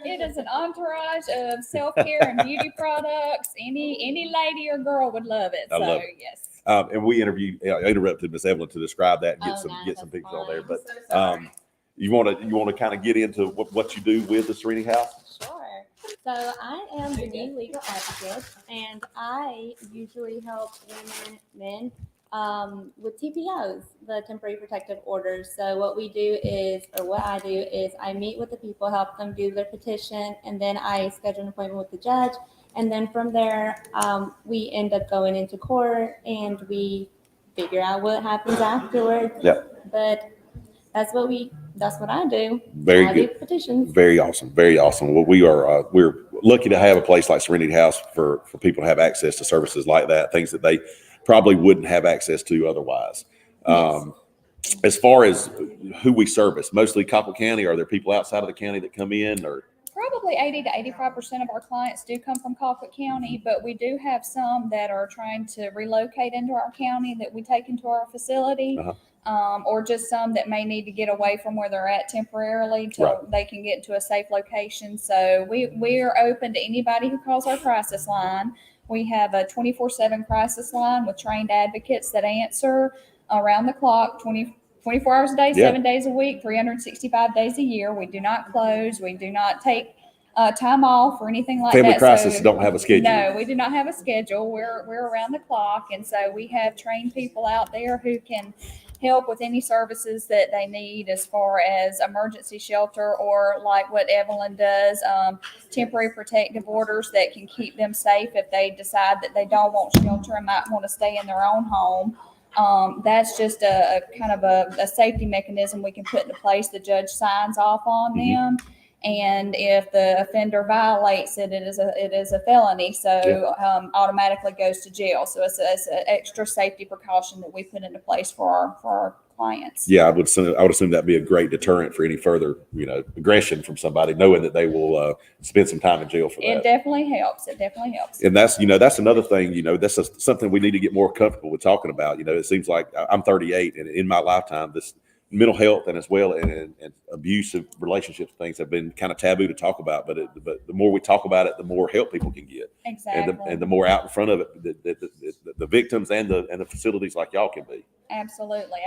It is an entourage of self-care and beauty products. Any lady or girl would love it. I love it. Yes. And we interrupted Miss Evelyn to describe that and get some pictures on there. But you want to kind of get into what you do with the Serenity House? Sure. So I am the new legal advocate, and I usually help women, men, with TPOs, the temporary protective orders. So what I do is I meet with the people, help them do their petition, and then I schedule an appointment with the judge. And then from there, we end up going into court and we figure out what happens afterwards. Yeah. But that's what we That's what I do. Very I good. do petitions. Very awesome. Very awesome. Well, we're lucky to have a place like Serenity House for people to have access to services like that, things that they probably wouldn't have access to otherwise. As far as who we service, mostly Colquitt County. Are there people outside of the county that come in, or? Probably 80 to 85% of our clients do come from Colquitt County, but we do have some that are trying to relocate into our county that we take into our facility. Or just some that may need to get away from where they're at temporarily till they can get to a safe location. So we're open to anybody who calls our crisis line. We have a 24/7 crisis line with trained advocates that answer around the clock, 24 hours a day, 7 days a week, 365 days a year. We do not close. We do not take time off or anything like Family that. crisis don't have a schedule. No, we do not have a schedule. We're around the clock. And so we have trained people out there who can help with any services that they need as far as emergency shelter or like what Evelyn does, temporary protective orders that can keep them safe if they decide that they don't want shelter and might want to stay in their own home. That's just a kind of a safety mechanism we can put into place. The judge signs off on them. And if the offender violates it, it is a felony. So automatically goes to jail. So it's an extra safety precaution that we put into place for our clients. Yeah, I would assume that'd be a great deterrent for any further, aggression from somebody, knowing that they will spend some time in jail for that. It definitely helps. It definitely helps. And that's another thing, that's something we need to get more comfortable with talking about. It seems like I'm 38, and in my lifetime, this mental health and as well and abusive relationships things have been kind of taboo to talk about, but the more we talk about it, the more help people can get. Exactly. And the more out in front of it the victims and the facilities like y'all can be. Absolutely.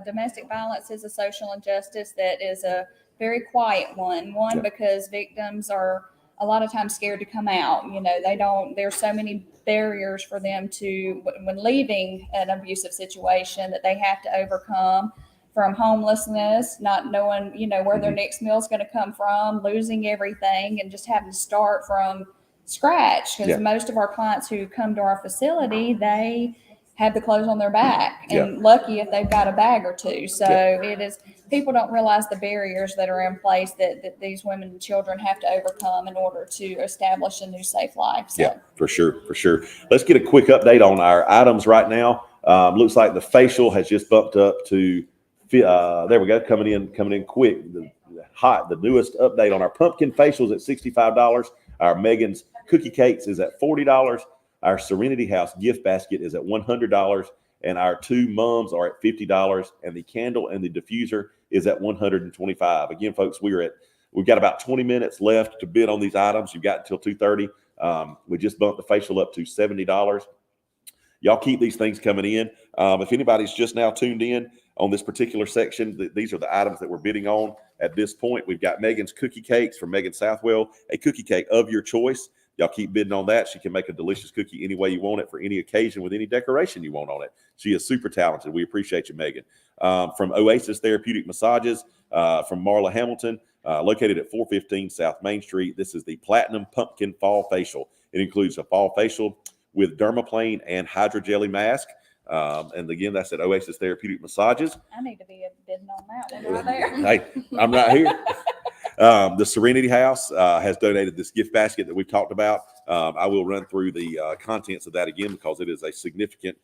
Domestic violence is a social injustice that is a very quiet one. Because victims are a lot of times scared to come out. There's so many barriers for them when leaving an abusive situation that they have to overcome, from homelessness, not knowing, where their next meal is going to come from, losing everything, and just having to start from scratch. Because most of our clients who come to our facility, they have the clothes on their back, and lucky if they've got a bag or two. So it is, people don't realize the barriers that are in place that these women and children have to overcome in order to establish a new safe life. So. Yeah, for sure. Let's get a quick update on our items right now. Looks like the facial has just bumped up to, there we go, coming in quick. The newest update on our pumpkin facials at $65. Our Megan's cookie cakes is at $40. Our Serenity House gift basket is at $100, and our two mums are at $50, and the candle and the diffuser is at $125. Again, folks, we've got about 20 minutes left to bid on these items. You've got until 2:30. We just bumped the facial up to $70. Y'all keep these things coming in. If anybody's just now tuned in on this particular section, these are the items that we're bidding on at this point. We've got Megan's cookie cakes from Megan Southwell, a cookie cake of your choice. Y'all keep bidding on that. She can make a delicious cookie any way you want it for any occasion with any decoration you want on it. She is super talented. We appreciate you, Megan. From Oasis Therapeutic Massages, from Marla Hamilton, located at 415 South Main Street. This is the Platinum Pumpkin Fall Facial. It includes a fall facial with dermaplane and hydrogelly mask. And again, that's at Oasis Therapeutic Massages. I need to be bidding on that one right there. Hey, I'm right here. The Serenity House has donated this gift basket that we've talked about. I will run through the contents of that again because it is a significant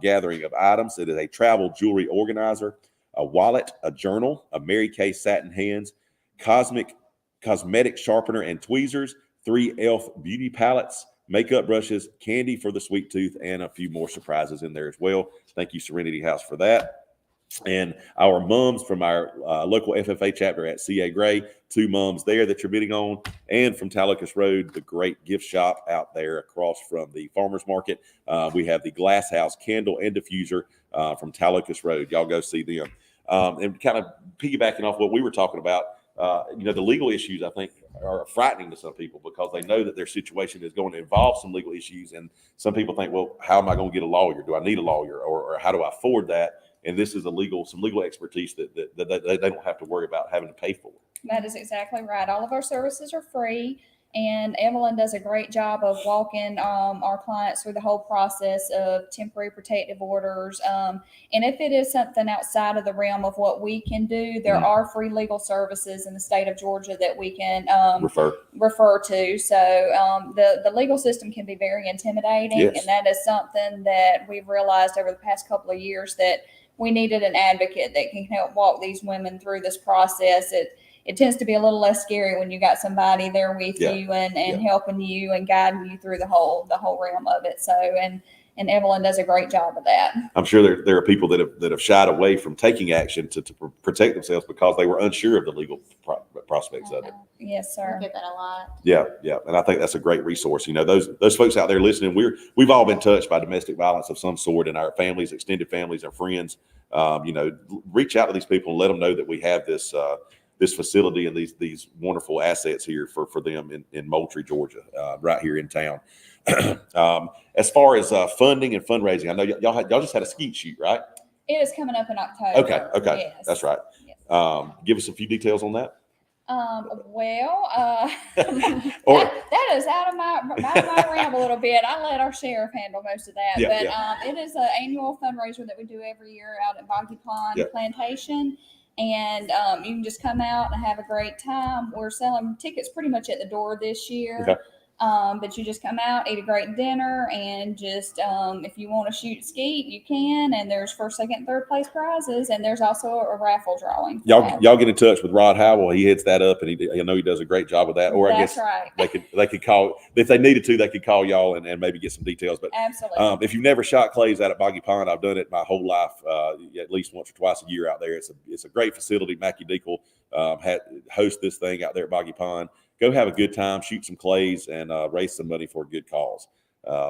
gathering of items. It is a travel jewelry organizer, a wallet, a journal, a Mary Kay satin hands, cosmetic sharpener and tweezers, 3 e.l.f. beauty palettes, makeup brushes, candy for the sweet tooth, and a few more surprises in there as well. Thank you, Serenity House, for that. And our mums from our local FFA chapter at CA Gray, 2 mums there that you're bidding on. And from Talucas Road, the great gift shop out there across from the farmer's market. We have the Glass House candle and diffuser from Talucas Road. Y'all go see them. And kind of piggybacking off what we were talking about, the legal issues, I think, are frightening to some people because they know that their situation is going to involve some legal issues. And some people think, well, how am I going to get a lawyer? Do I need a lawyer? Or how do I afford that? And this is some legal expertise that they don't have to worry about having to pay for. That is exactly right. All of our services are free. And Evelyn does a great job of walking our clients through the whole process of temporary protective orders. And if it is something outside of the realm of what we can do, there are free legal services in the state of Georgia that we can refer to. So the legal system can be very intimidating. Yes. And that is something that we've realized over the past couple of years, that we needed an advocate that can help walk these women through this process. It tends to be a little less scary when you got somebody there with you and helping you and guiding you through the whole realm of it. So, and Evelyn does a great job of that. I'm sure there are people that have shied away from taking action to protect themselves because they were unsure of the legal prospects of it. Yes, sir. I get that a lot. Yeah. And I think that's a great resource. You know, those folks out there listening, we've all been touched by domestic violence of some sort in our families, extended families, our friends. You know, reach out to these people and let them know that we have this facility and these wonderful assets here for them in Moultrie, Georgia, right here in town. As far as funding and fundraising, I know y'all just had a skeet shoot, right? It is coming up in October. Okay, Yes. that's right. Yes. Give us a few details on that. That is out of my realm a little bit. I let our sheriff handle most of that. It is an annual fundraiser that we do every year out at Boggy Pond Plantation. And you can just come out and have a great time. We're selling tickets pretty much at the door this year. Okay. But you just come out, eat a great dinner, and just if you want to shoot skeet, you can. And there's first, second, third place prizes, and there's also a raffle drawing. Y'all get in touch with Rod Howell. He heads that up, and I know he does a great job of that. Or I guess they could call, if they needed to, they could call y'all and maybe get some details. But absolutely, if you've never shot clays out at Boggy Pond, I've done it my whole life, at least once or twice a year out there. It's a great facility. Mackie Deacle hosts this thing out there at Boggy Pond. Go have a good time, shoot some clays, and raise some money for a good cause.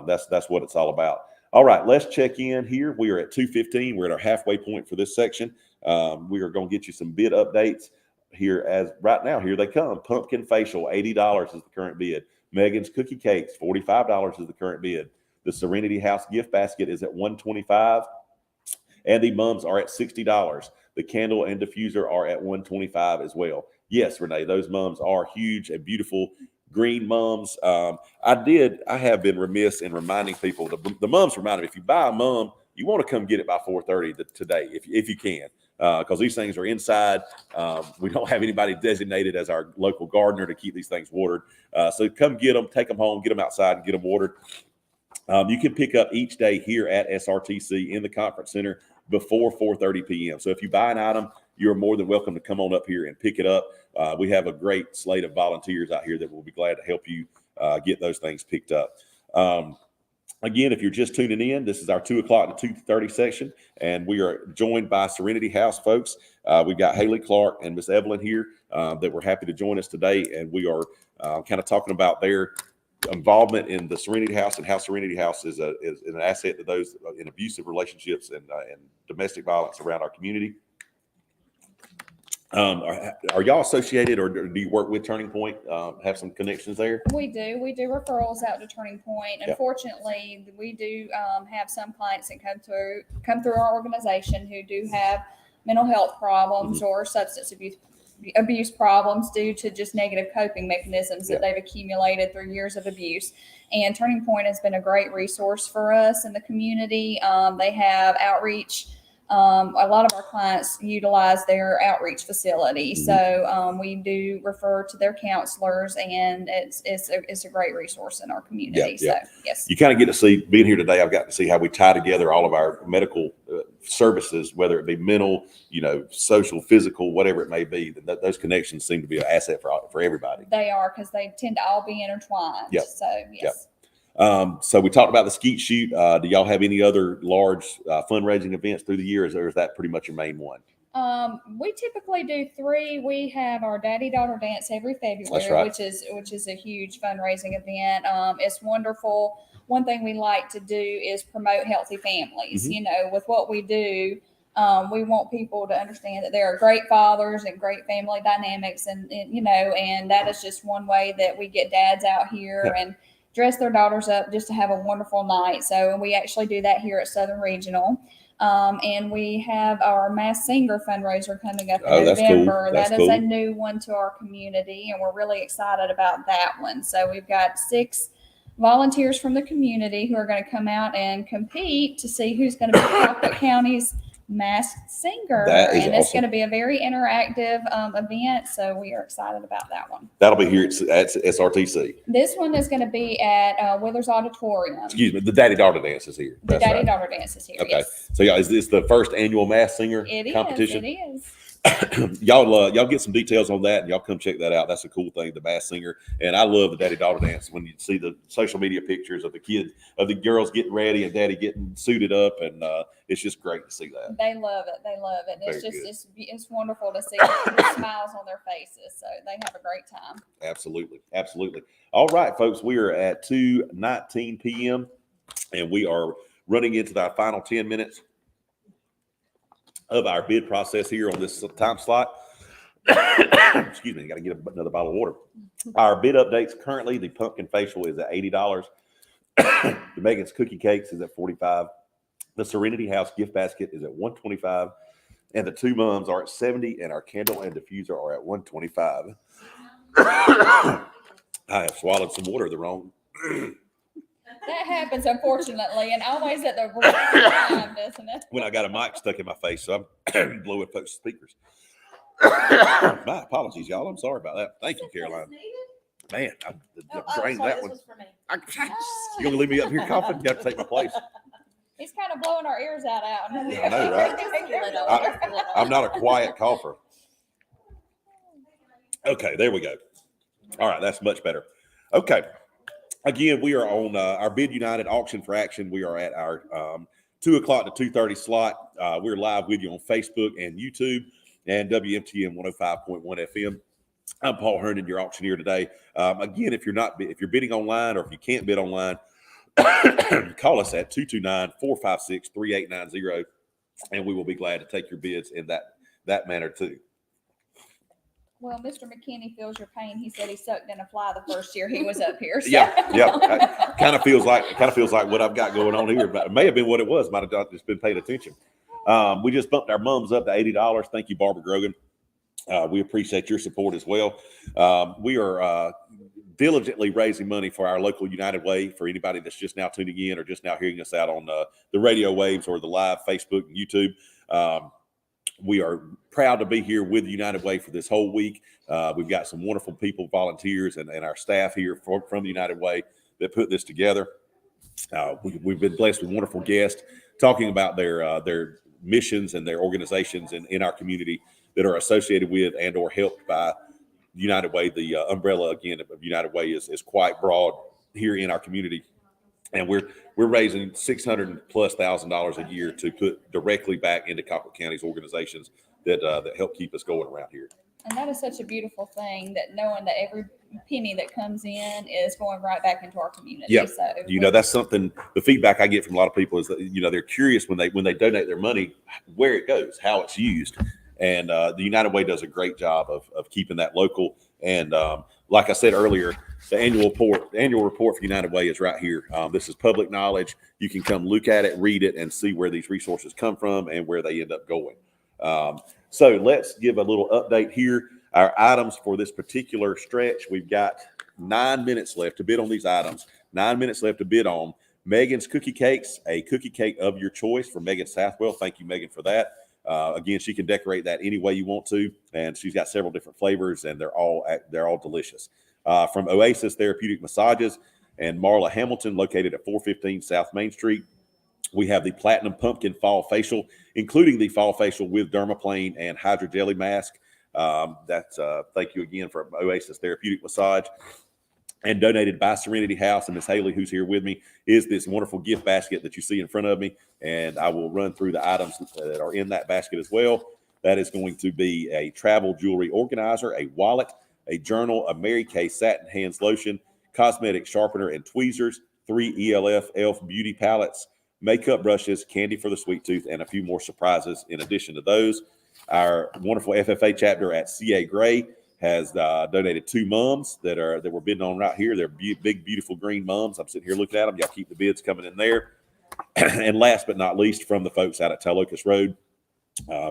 That's what it's all about. All right, let's check in here. We are at 2:15. We're at our halfway point for this section. We are going to get you some bid updates here. As right now, here they come. Pumpkin facial, $80 is the current bid. Megan's cookie cakes, $45 is the current bid. The Serenity House gift basket is at $125, and the mums are at $60. The candle and diffuser are at $125 as well. Yes, Renee, those mums are huge and beautiful green mums. I have been remiss in reminding people, the mums reminded me, if you buy a mum, you want to come get it by 4:30 today, if you can, because these things are inside. We don't have anybody designated as our local gardener to keep these things watered. So come get them, take them home, get them outside and get them watered. You can pick up each day here at SRTC in the conference center before 4:30 p.m. So if you buy an item, you're more than welcome to come on up here and pick it up. We have a great slate of volunteers out here that will be glad to help you get those things picked up. Again, if you're just tuning in, this is our 2 o'clock to 2:30 section, and we are joined by Serenity House folks. We've got Haley Clark and Miss Evelyn here that were happy to join us today, and we are kind of talking about their involvement in the Serenity House and how Serenity House is an asset to those in abusive relationships and domestic violence around our community. Are y'all associated, or do you work with Turning Point? Have some connections there? We do referrals out to Turning Point. Unfortunately, we do have some clients that come through our organization who do have mental health problems or substance abuse problems due to just negative coping mechanisms that they've accumulated through years of abuse. And Turning Point has been a great resource for us in the community. They have outreach. A lot of our clients utilize their outreach facility. So we do refer to their counselors, and it's a great resource in our community. So yes. You kind of get to see, being here today, I've got to see how we tie together all of our medical services, whether it be mental, social, physical, whatever it may be. Those connections seem to be an asset for everybody. They are, because they tend to all be intertwined. So yes. So we talked about the skeet shoot. Do y'all have any other large fundraising events through the year, or is that pretty much your main one? We typically do 3. We have our daddy-daughter dance every February, which is a huge fundraising event. It's wonderful. One thing we like to do is promote healthy families. With what we do, we want people to understand that there are great fathers and great family dynamics, and that is just one way that we get dads out here and dress their daughters up just to have a wonderful night. So we actually do that here at Southern Regional. And we have our Mass Singer fundraiser coming up in Oh, that's cool. November. That's That is a cool. new one to our community, and we're really excited about that one. So we've got 6 volunteers from the community who are going to come out and compete to see who's going to be Colquitt County's masked singer. That is and it's awesome. going to be a very interactive event. So we are excited about that one. That'll be here at SRTC. This one is going to be at Withers Auditorium. Excuse me, the Daddy Daughter Dance is here. The That's Daddy right. Daughter Dance is here. Okay. Yes. So, y'all, is this the first annual Mass Singer It competition? is. It is. Y'all get some details on that, and y'all come check that out. That's a cool thing, the Mass Singer. And I love the Daddy Daughter Dance when you see the social media pictures of the girls getting ready and Daddy getting suited up, and it's just great to see that. They love it. They love it. And it's Very just good. it's wonderful to see the smiles on their faces. So they have a great time. Absolutely. Absolutely. All right, folks, we are at 2:19 p.m. and we are running into our final 10 minutes of our bid process here on this time slot. Excuse me, I got to get another bottle of water. Our bid updates currently, the pumpkin facial is at $80. The Megan's Cookie Cakes is at $45. The Serenity House gift basket is at $125. And the 2 mums are at $70, and our candle and diffuser are at $125. I have swallowed some water the wrong. That happens, unfortunately, and always at the right time, doesn't it? When I got a mic stuck in my face, so I'm blowing folks' speakers. My apologies, y'all. I'm sorry about that. Thank you, Caroline. Man, I drained that one. You gonna leave me up here coughing? You have to take my place. He's kind of blowing our ears out. Yeah, I know, right? I'm not a quiet cougher. Okay, there we go. All right, that's much better. Okay. Again, we are on our Bid United auction for action. We are at our 2 o'clock to 2:30 slot. We're live with you on Facebook and YouTube and WMTM 105.1 FM. I'm Paul Herndon, your auctioneer today. Again, if you're bidding online or if you can't bid online, call us at 229-456-3890, and we will be glad to take your bids in that manner too. Well, Mr. McKinney feels your pain. He said he sucked in a fly the first year he was up here. So. Yeah. Kind of feels like what I've got going on here, but it may have been what it was. Might have just been paying attention. We just bumped our mums up to $80. Thank you, Barbara Grogan. We appreciate your support as well. We are diligently raising money for our local United Way. For anybody that's just now tuning in or just now hearing us out on the radio waves or the live Facebook and YouTube. We are proud to be here with United Way for this whole week. We've got some wonderful people, volunteers, and our staff here from the United Way that put this together. We've been blessed with wonderful guests talking about their missions and their organizations in our community that are associated with and or helped by United Way. The umbrella, again, of United Way is quite broad here in our community. And we're raising $600,000+ a year to put directly back into Colquitt County's organizations that help keep us going around here. And that is such a beautiful thing, that knowing that every penny that comes in is going right back into our community. Yeah, So that's something. The feedback I get from a lot of people is that they're curious when they donate their money, where it goes, how it's used, and the United Way does a great job of keeping that local. And like I said earlier, the annual report for United Way is right here. This is public knowledge. You can come look at it, read it, and see where these resources come from and where they end up going. So let's give a little update here. Our items for this particular stretch, we've got 9 minutes left to bid on these items. 9 minutes left to bid on Megan's Cookie Cakes, a cookie cake of your choice from Megan Southwell. Thank you, Megan, for that. Again, she can decorate that any way you want to, and she's got several different flavors, and they're all delicious. From Oasis Therapeutic Massages and Marla Hamilton, located at 415 South Main Street, we have the Platinum Pumpkin Fall Facial, including the Fall Facial with Dermaplane and Hydra Jelly Mask. Thank you again for Oasis Therapeutic Massage. And donated by Serenity House and Miss Haley, who's here with me, is this wonderful gift basket that you see in front of me. And I will run through the items that are in that basket as well. That is going to be a travel jewelry organizer, a wallet, a journal, a Mary Kay satin hands lotion, cosmetic sharpener and tweezers, 3 ELF beauty palettes, makeup brushes, candy for the sweet tooth, and a few more surprises in addition to those. Our wonderful FFA chapter at CA Gray has donated 2 mums that we're bidding on right here. They're big, beautiful green mums. I'm sitting here looking at them. Y'all keep the bids coming in there. And last but not least, from the folks out at Talocas Road,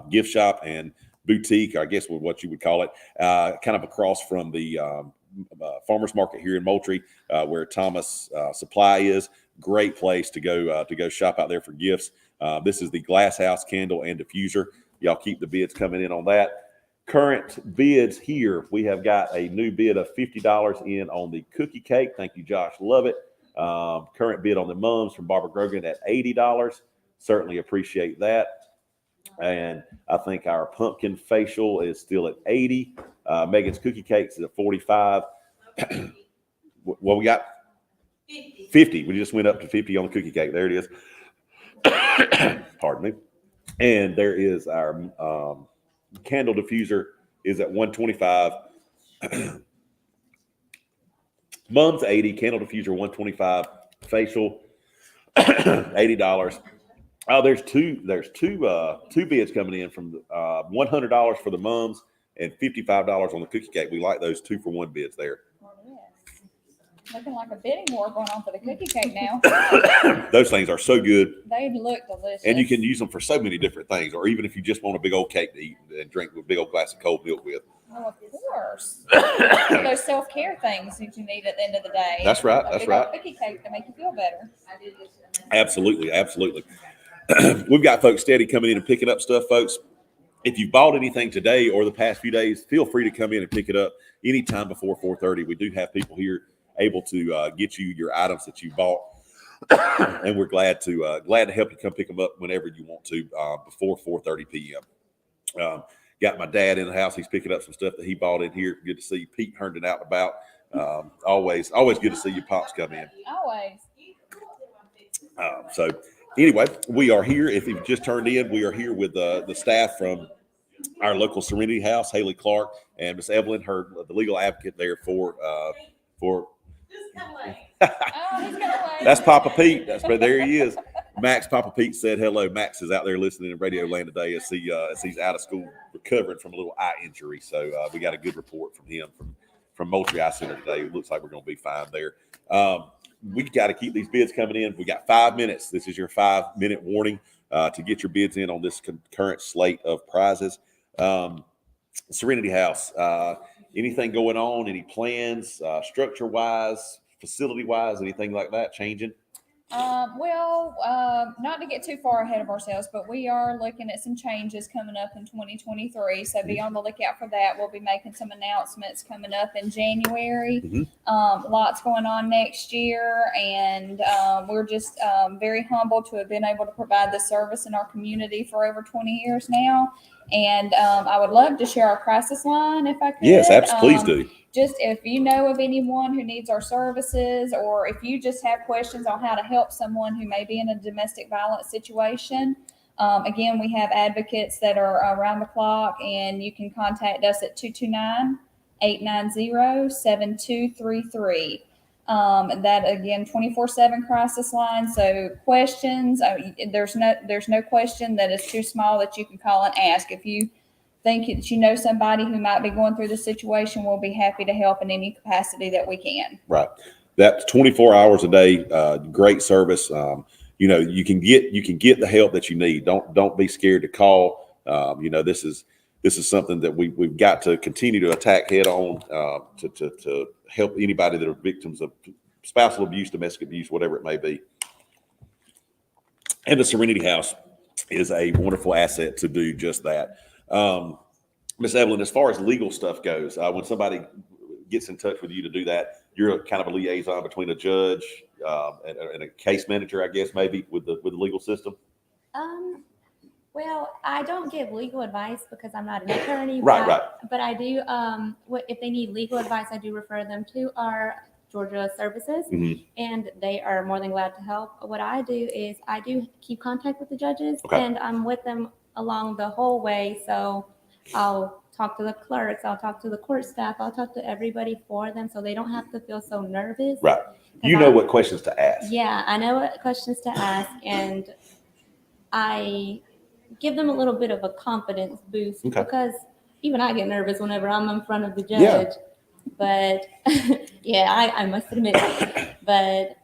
gift shop and boutique, I guess what you would call it, kind of across from the farmers market here in Moultrie, where Thomas Supply is. Great place to go shop out there for gifts. This is the Glass House candle and diffuser. Y'all keep the bids coming in on that. Current bids here, we have got a new bid of $50 in on the cookie cake. Thank you, Josh. Love it. Current bid on the mums from Barbara Grogan at $80. Certainly appreciate that. And I think our pumpkin facial is still at $80. Megan's cookie cakes is at $45. What we got? 50. We just went up to 50 on the cookie cake. There it is. Pardon me. And there is our candle diffuser is at $125. Mum's $80, candle diffuser $125, facial $80. Oh, there's two bids coming in from $100 for the mums and $55 on the cookie cake. We like those 2-for-1 bids there. Looking like a bidding war going on for the cookie cake now. Those things are so good. They look delicious. And you can use them for so many different things, or even if you just want a big old cake to eat and drink with a big old glass of cold milk with. Oh, of course. Those self-care things that you need at the end of the day. That's right. A That's big right. old cookie cake to make you feel better. Absolutely. Absolutely. We've got folks steady coming in and picking up stuff, folks. If you've bought anything today or the past few days, feel free to come in and pick it up anytime before 4:30. We do have people here able to get you your items that you bought, and we're glad to help you come pick them up whenever you want to before 4:30 p.m. Got my dad in the house. He's picking up some stuff that he bought in here. Good to see Pete Herndon out and about. Always good to see your pops come in. Always. So anyway, we are here. If you've just turned in, we are here with the staff from our local Serenity House, Haley Clark and Miss Evelyn, the legal advocate there for. That's Papa Pete. There he is. Max, Papa Pete said hello. Max is out there listening in Radio Land today as he's out of school recovering from a little eye injury. So we got a good report from him from Moultrie Eye Center today. It looks like we're going to be fine there. We got to keep these bids coming in. We got 5 minutes. This is your 5-minute warning to get your bids in on this current slate of prizes. Serenity House. Anything going on? Any plans, structure-wise, facility-wise, anything like that changing? Not to get too far ahead of ourselves, but we are looking at some changes coming up in 2023. So be on the lookout for that. We'll be making some announcements coming up in January. Mm-hmm. Lots going on next year. And we're just very humbled to have been able to provide this service in our community for over 20 years now. And I would love to share our crisis line if I could. Yes, absolutely. Please do. Just if you know of anyone who needs our services, or if you just have questions on how to help someone who may be in a domestic violence situation, again, we have advocates that are around the clock, and you can contact us at 229-890-7233. That again, 24/7 crisis line. So questions, there's no question that is too small that you can call and ask. If you think that you know somebody who might be going through the situation, we'll be happy to help in any capacity that we can. Right. That's 24 hours a day. Great service. You can get the help that you need. Don't be scared to call. This is something that we've got to continue to attack head on to help anybody that are victims of spousal abuse, domestic abuse, whatever it may be. And the Serenity House is a wonderful asset to do just that. Miss Evelyn, as far as legal stuff goes, when somebody gets in touch with you to do that, you're kind of a liaison between a judge and a case manager, I guess, maybe with the legal system. Well, I don't give legal advice because I'm not an attorney. Right. But I do. If they need legal advice, I do refer them to our Georgia services, Mm-hmm. and they are more than glad to help. What I do is I do keep contact with the judges, Okay. and I'm with them along the whole way. So I'll talk to the clerks, I'll talk to the court staff, I'll talk to everybody for them, so they don't have to feel so nervous. Right. You know what questions to ask. Yeah, I know what questions to ask, and I give them a little bit of a confidence boost, Okay. because even I get nervous whenever I'm in front of the judge. Yeah. But yeah, I must admit. But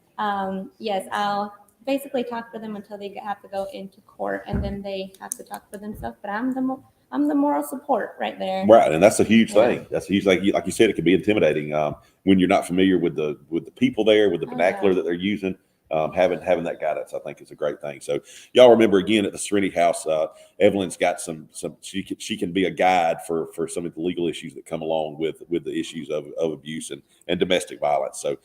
yes, I'll basically talk for them until they have to go into court, and then they have to talk for themselves. But I'm the moral support right there. Right, and that's a huge Yeah. thing. That's a huge, like you said, it can be intimidating when you're not familiar with the people there, with the vernacular that they're using. Having that guidance, I think, is a great thing. So, y'all remember again at the Serenity House, Evelyn's got some. She can be a guide for some of the legal issues that come along with the issues of abuse and domestic violence. So,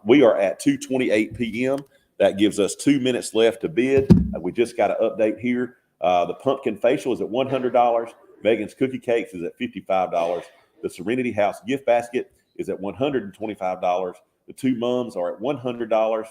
we are at 2:28 p.m. That gives us 2 minutes left to bid. We just got an update here. The pumpkin facial is at $100. Megan's cookie cakes is at $55. The Serenity House gift basket is at $125. The two mums are at $100.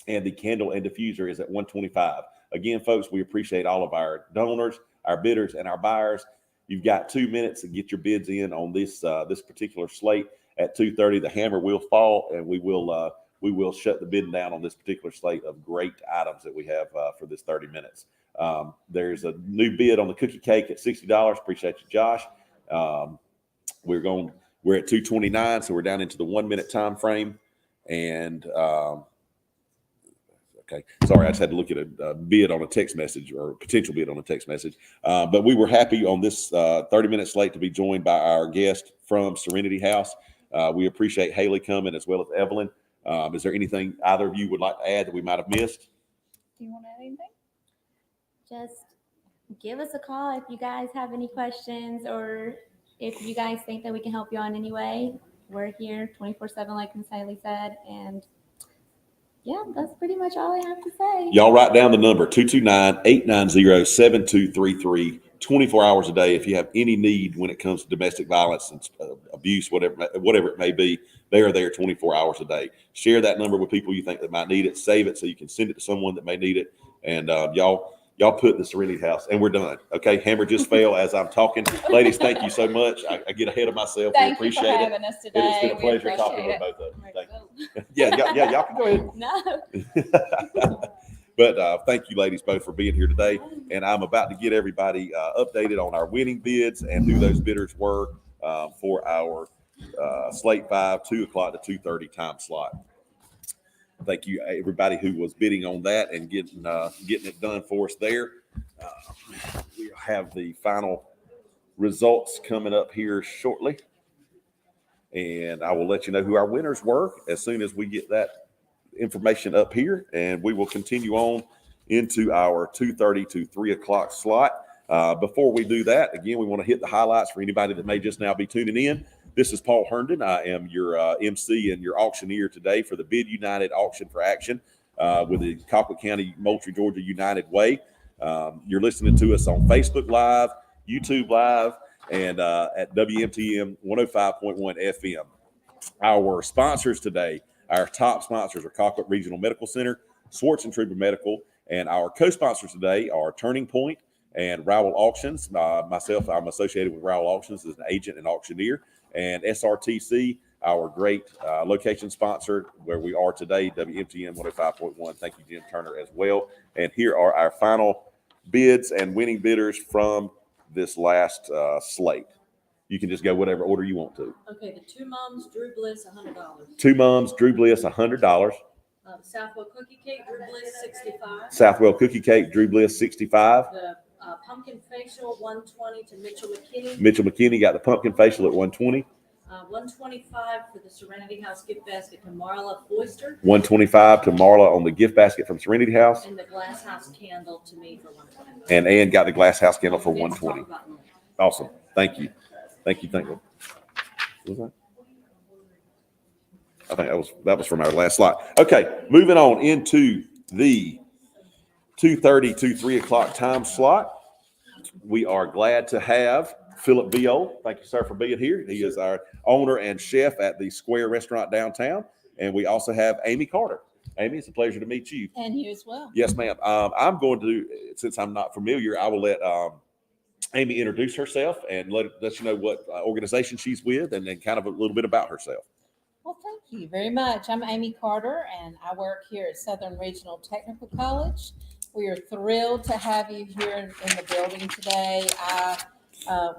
And the candle and diffuser is at $125. Again, folks, we appreciate all of our donors, our bidders, and our buyers. You've got 2 minutes to get your bids in on this particular slate. At 2:30, the hammer will fall, and we will shut the bidding down on this particular slate of great items that we have for this 30 minutes. There's a new bid on the cookie cake at $60. Appreciate you, Josh. We're at 2:29, so we're down into the 1 minute time frame. And okay, sorry, I just had to look at a bid on a text message or a potential bid on a text message. But we were happy on this 30 minute slate to be joined by our guest from Serenity House. We appreciate Haley coming as well as Evelyn. Is there anything either of you would like to add that we might have missed? Do you want to add anything? Just give us a call if you guys have any questions, or if you guys think that we can help you in any way. We're here 24/7, like Ms. Haley said, and yeah, that's pretty much all I have to say. Y'all write down the number 229-890-7233, 24 hours a day. If you have any need when it comes to domestic violence and abuse, whatever it may be, they are there 24 hours a day. Share that number with people you think that might need it. Save it so you can send it to someone that may need it. And y'all put the Serenity House, and we're done. Okay, hammer just fell as I'm talking. Ladies, thank you so much. I get ahead of myself. We Thank you for appreciate it. having us today. It's been a We pleasure appreciate talking with it. both of you. Thank you. Yeah, y'all can go ahead. No. But thank you, ladies, both for being here today. And I'm about to get everybody updated on our winning bids and who those bidders were for our slate 5, 2 o'clock to 2:30 time slot. Thank you, everybody who was bidding on that and getting it done for us there. We have the final results coming up here shortly. And I will let you know who our winners were as soon as we get that information up here, and we will continue on into our 2:30 to 3 o'clock slot. Before we do that, again, we want to hit the highlights for anybody that may just now be tuning in. This is Paul Herndon. I am your MC and your auctioneer today for the Bid United Auction for Action with the Colquitt County, Moultrie, Georgia United Way. You're listening to us on Facebook Live, YouTube Live, and at WMTM 105.1 FM. Our sponsors today, our top sponsors are Colquitt Regional Medical Center, Swartz and Trooper Medical, and our co-sponsors today are Turning Point and Rowell Auctions. Myself, I'm associated with Rowell Auctions as an agent and auctioneer, and SRTC, our great location sponsor where we are today, WMTM 105.1. Thank you, Jim Turner, as well. And here are our final bids and winning bidders from this last slate. You can just go whatever order you want to. Okay, the two moms, Drew Bliss, $100. Two mums, Drew Bliss, $100. Southwell Cookie Cake, Drew Bliss, $65. Southwell Cookie Cake, Drew Bliss, $65. The pumpkin facial, $120 to Mitchell McKinney. Mitchell McKinney got the pumpkin facial at $120. $125 for the Serenity House gift basket to Marla Foister. $125 to Marla on the gift basket from Serenity House. And the glass house candle to me for $120. And Ann got the glass house candle for $120. Awesome. Thank you. Thank you. What was that? I think that was from our last slide. Okay, moving on into the 2:30 to 3 o'clock time slot. We are glad to have Philip Viol. Thank you, sir, for being here. He is our owner and chef at the Square Restaurant downtown. And we also have Amy Carter. Amy, it's a pleasure to meet you. And you as well. Yes, ma'am. I'm going to, since I'm not familiar, I will let Amy introduce herself and let you know what organization she's with and then kind of a little bit about herself. Well, thank you very much. I'm Amy Carter, and I work here at Southern Regional Technical College. We are thrilled to have you here in the building today. I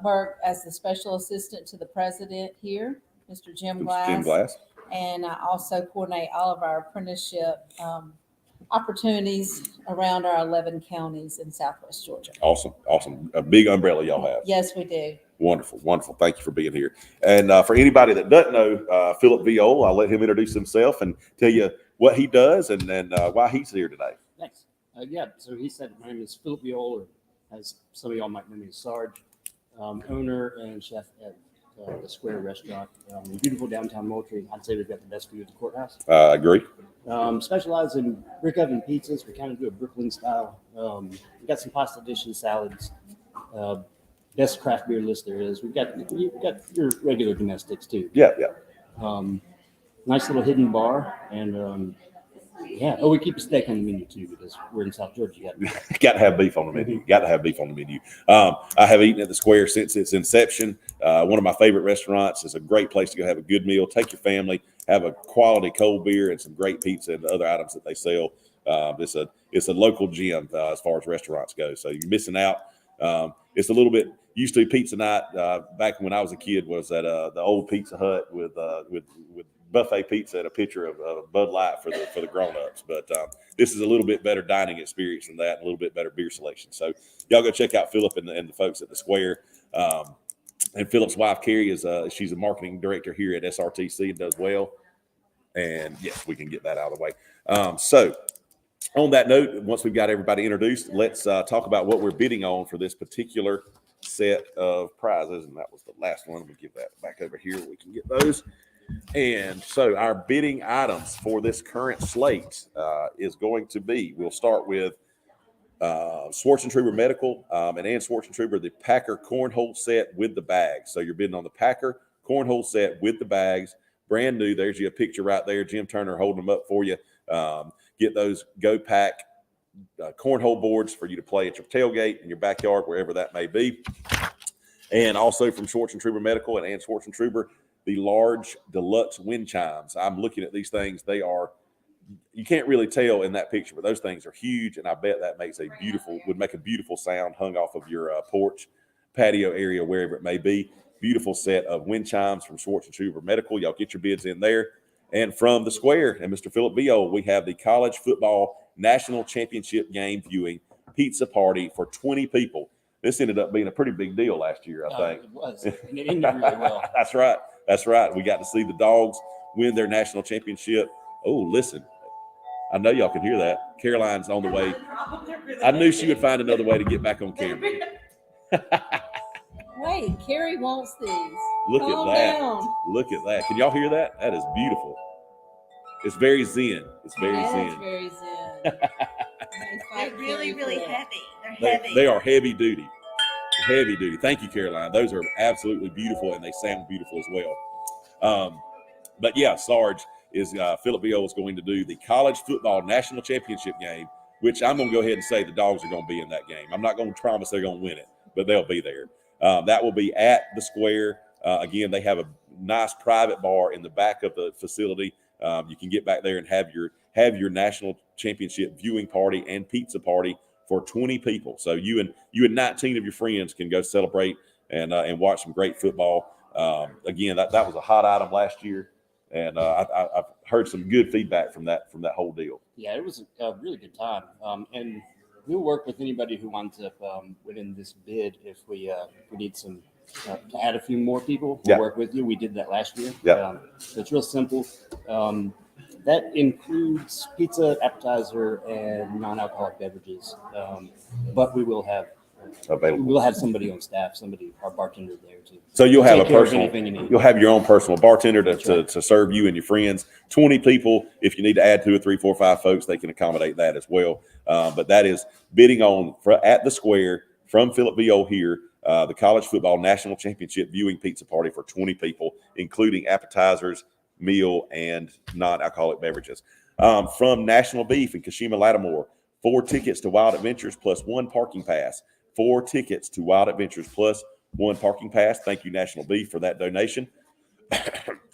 work as the special assistant to the president here, Mr. Jim Glass. Jim Glass. And I also coordinate all of our apprenticeship opportunities around our 11 counties in Southwest Georgia. Awesome. A big umbrella y'all have. Yes, we do. Wonderful. Thank you for being here. And for anybody that doesn't know Philip Viol, I'll let him introduce himself and tell you what he does and why he's here today. Thanks. So he said, my name is Philip Viol, or as some of y'all might know me as Sarge, owner and chef at the Square Restaurant in beautiful downtown Moultrie. I'd say we've got the best view of the courthouse. I agree. Specialize in brick oven pizzas. We kind of do a Brooklyn style. We got some pasta dishes, salads, best craft beer list there is. We've got your regular domestics too. Yeah. Nice little hidden bar, and we keep a steak on the menu too because we're in South Georgia. You got to have beef on the menu. I have eaten at the Square since its inception. One of my favorite restaurants. Is a great place to go have a good meal. Take your family, have a quality cold beer and some great pizza and other items that they sell. It's a local gem as far as restaurants go. So you're missing out. It's a little bit used to pizza night back when I was a kid was at the old Pizza Hut with buffet pizza and a pitcher of Bud Light for the grown-ups. But this is a little bit better dining experience than that, and a little bit better beer selection. So y'all go check out Philip and the folks at the Square. And Philip's wife, Carrie, she's a marketing director here at SRTC and does well. And yes, we can get that out of the way. So on that note, once we've got everybody introduced, let's talk about what we're bidding on for this particular set of prizes. And that was the last one. We'll give that back over here. We can get those. And so our bidding items for this current slate is going to be, we'll start with Schwartzentruber Medical and Ann Schwartzentruber, the Packer cornhole set with the bags. So you're bidding on the Packer cornhole set with the bags, brand new. There's your picture right there. Jim Turner holding them up for you. Get those Go Pack cornhole boards for you to play at your tailgate in your backyard, wherever that may be. And also from Schwartzentruber Medical and Ann Schwartzentruber, the large deluxe wind chimes. I'm looking at these things. They are, you can't really tell in that picture, but those things are huge. And I bet that would make a beautiful sound hung off of your porch, patio area, wherever it may be. Beautiful set of wind chimes from Schwartzentruber Medical. Y'all get your bids in there. And from the Square and Mr. Philip Viol, we have the College Football National Championship Game Viewing Pizza Party for 20 people. This ended up being a pretty big deal last year, I think. It was. And it ended really well. That's right. We got to see the Dogs win their national championship. Oh, listen. I know y'all can hear that. Caroline's on the way. I knew she would find another way to get back on camera. Wait, Carrie wants these. Look Calm at that. down. Look at that. Can y'all hear that? That is beautiful. It's very zen. It's very zen. It's very zen. They're really, really heavy. They're heavy. They are heavy duty. Heavy duty. Thank you, Caroline. Those are absolutely beautiful, and they sound beautiful as well. But yeah, Sarge is Philip Viol is going to do the College Football National Championship game, which I'm going to go ahead and say the Dogs are going to be in that game. I'm not going to promise they're going to win it, but they'll be there. That will be at the Square. Again, they have a nice private bar in the back of the facility. You can get back there and have your national championship viewing party and pizza party for 20 people. So you and 19 of your friends can go celebrate and watch some great football. Again, that was a hot item last year, and I've heard some good feedback from that whole deal. Yeah, it was a really good time, and we'll work with anybody who winds up winning this bid. If we need some to add a few more people, we'll work with you. We did that last year. Yeah. So it's real simple. That includes pizza, appetizer, and non-alcoholic beverages. But we will have available. We'll have somebody on staff, our bartender there too. So you'll have you'll have your own personal bartender to serve you and your friends. 20 people. If you need to add 2 or 3, 4, 5 folks, they can accommodate that as well. But that is bidding on at the Square from Philip Viol here. The College Football National Championship Viewing Pizza Party for 20 people, including appetizers, meal, and non-alcoholic beverages. From National Beef in Kashima, Lattimore, 4 tickets to Wild Adventures plus 1 parking pass. 4 tickets to Wild Adventures plus 1 parking pass. Thank you, National Beef, for that donation.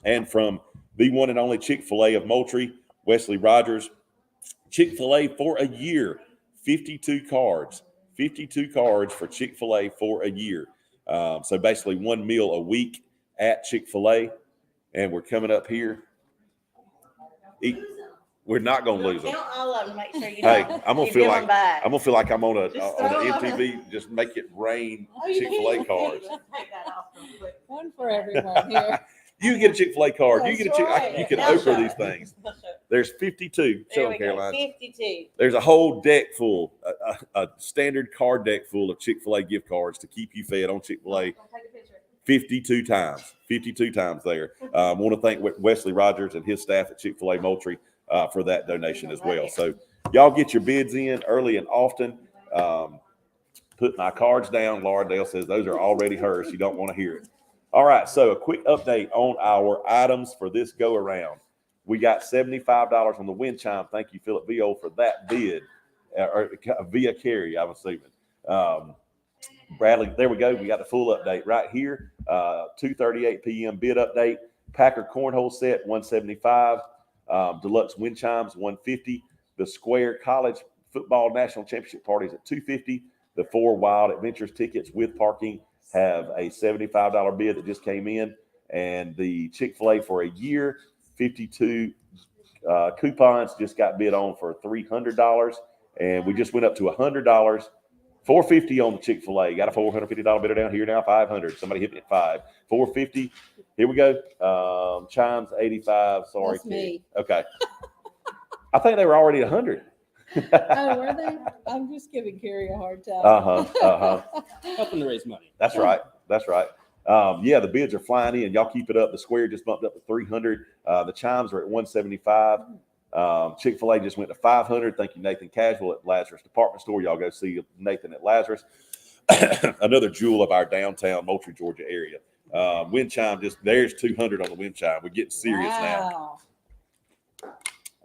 And from the one and only Chick-fil-A of Moultrie, Wesley Rogers, Chick-fil-A for a year, 52 cards. 52 cards for Chick-fil-A for a year. So basically 1 meal a week at Chick-fil-A. And we're coming up here. We're not gonna lose them. Count all of them, make sure you Hey, don't. I'm gonna you feel give like them back. I'm gonna feel like I'm on a Just on throw an 'em. MTV. Just make it rain Oh, you Chick-fil-A can. cards. Take that off real quick. One for everyone here. You can get a Chick-fil-A card. You That's get a Chick. right. You can They'll open show these it. things. They'll show it. There's 52. There Show we them, go. Caroline. 52. There's a whole deck full, a standard card deck full of Chick-fil-A gift cards to keep you fed on Chick-fil-A. 52 times. 52 times there. I want to thank Wesley Rogers and his staff at Chick-fil-A Moultrie for that donation as well. So y'all get your bids in early and often. Put my cards down. Laura Dale says those are already hers. You don't want to hear it. All right, so a quick update on our items for this go around. We got $75 on the wind chime. Thank you, Philip Vio, for that bid, or via carry, I'm assuming. Bradley, there we go. We got the full update right here. 2:38 p.m. bid update. Packer cornhole set, $175. Deluxe wind chimes, $150. The Square College Football National Championship parties at $250. The 4 Wild Adventures tickets with parking have a $75 bid that just came in. And the Chick-fil-A for a year, 52 coupons just got bid on for $300. And we just went up to $100. $450 on the Chick-fil-A. Got a $450 bidder down here now, $500. Somebody hit me at $5. $450. Here we go. Chimes, $85. Sorry. That's me. Okay. I think they were already at $100. Oh, were they? I'm just giving Carrie a hard time. Helping to raise money. That's right. That's right. Yeah, the bids are flying in. Y'all keep it up. The Square just bumped up to $300. The chimes are at $175. Chick-fil-A just went to $500. Thank you, Nathan Casual at Lazarus Department Store. Y'all go see Nathan at Lazarus. Another jewel of our downtown Moultrie, Georgia area. Wind chime, just there's $200 on the wind chime. We're getting serious now.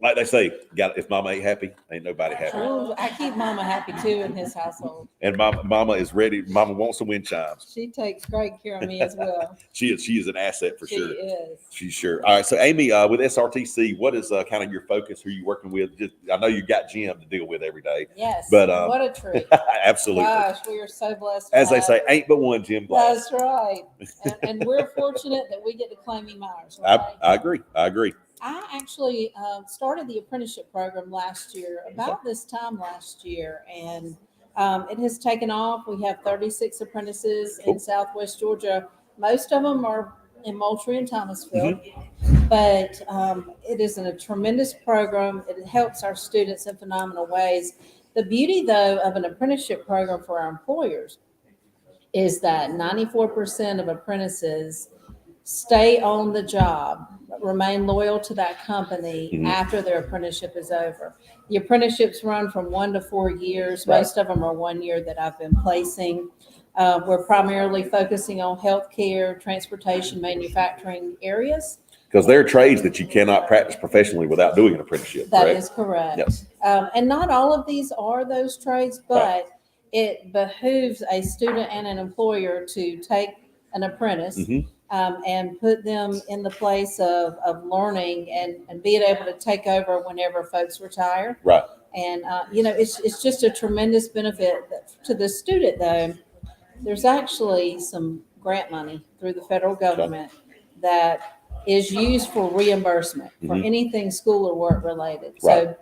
Like they say, if mama ain't happy, ain't nobody happy. Ooh, I keep Mama happy too in his household. And mama is ready. Mama wants some wind chimes. She takes great care of me as well. She is an asset for She sure. is. She's sure. All right. So Amy, with SRTC, what is kind of your focus? Who are you working with? I know you got Jim to deal with every day. Yes. But what a treat. absolutely. Gosh, we are so blessed. As they say, ain't but one Jim Glass. That's right. And we're fortunate that we get to claim him ours. Right? I agree. I agree. I actually started the apprenticeship program last year, about this time last year, and it has taken off. We have 36 apprentices in Southwest Georgia. Most of them are in Moultrie and Thomasville, but it is a tremendous program. It helps our students in phenomenal ways. The beauty, though, of an apprenticeship program for our employers is that 94% of apprentices stay on the job, remain loyal to that company after their apprenticeship is over. The apprenticeships run from 1 to 4 years. Right. Most of them are 1 year that I've been placing. We're primarily focusing on healthcare, transportation, manufacturing areas. Because there are trades that you cannot practice professionally without doing an apprenticeship. That correct? is correct. Yes. And not all of these are those trades, but it behooves a student and an employer to take an apprentice and put them in the place of learning and being able to take over whenever folks retire. Right. And, it's just a tremendous benefit to the student, though. There's actually some grant money through the federal government that is used for reimbursement for anything school or work related. Right. So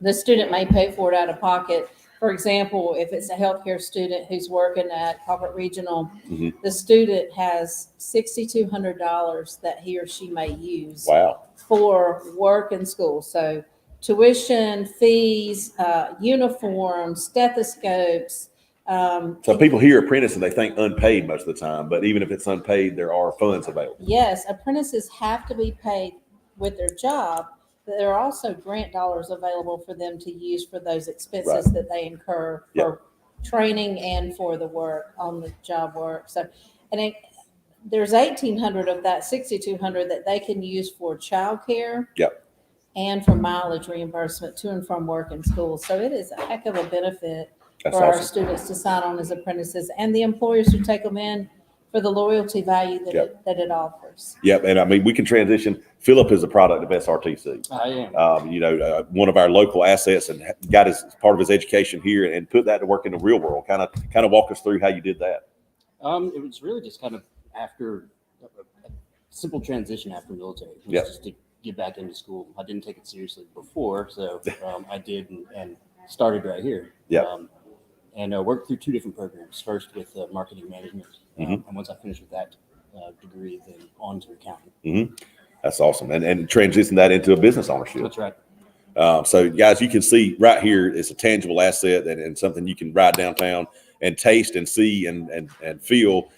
the student may pay for it out of pocket. For example, if it's a healthcare student who's working at Colquitt Regional, the student has $6,200 that he or she may use for work and school. So tuition, fees, uniforms, stethoscopes. So people hear apprentice and they think unpaid most of the time, but even if it's unpaid, there are funds available. Yes, apprentices have to be paid with their job, but there are also grant dollars available for them to use for those expenses that they incur for training and for the work on the job work. So, there's 1,800 of that 6,200 that they can use for childcare. And for mileage reimbursement to and from work and school. So it is a heck of a benefit for our students to sign on as apprentices and the employers who take them in for the loyalty value that it offers. Yep. And I mean, we can transition. Philip is a product of SRTC. I am. One of our local assets, and got his part of his education here and put that to work in the real world. Kind of walk us through how you did that. It was really just kind of after a simple transition after military. It was just to get back into school. I didn't take it seriously before, so I did and started right here. Yeah. And worked through 2 different programs. First with marketing management, and once I finished with that degree, then on to accounting. That's awesome, and transition that into a business ownership. That's right. So, guys, you can see right here it's a tangible asset and something you can ride downtown and taste and see and feel.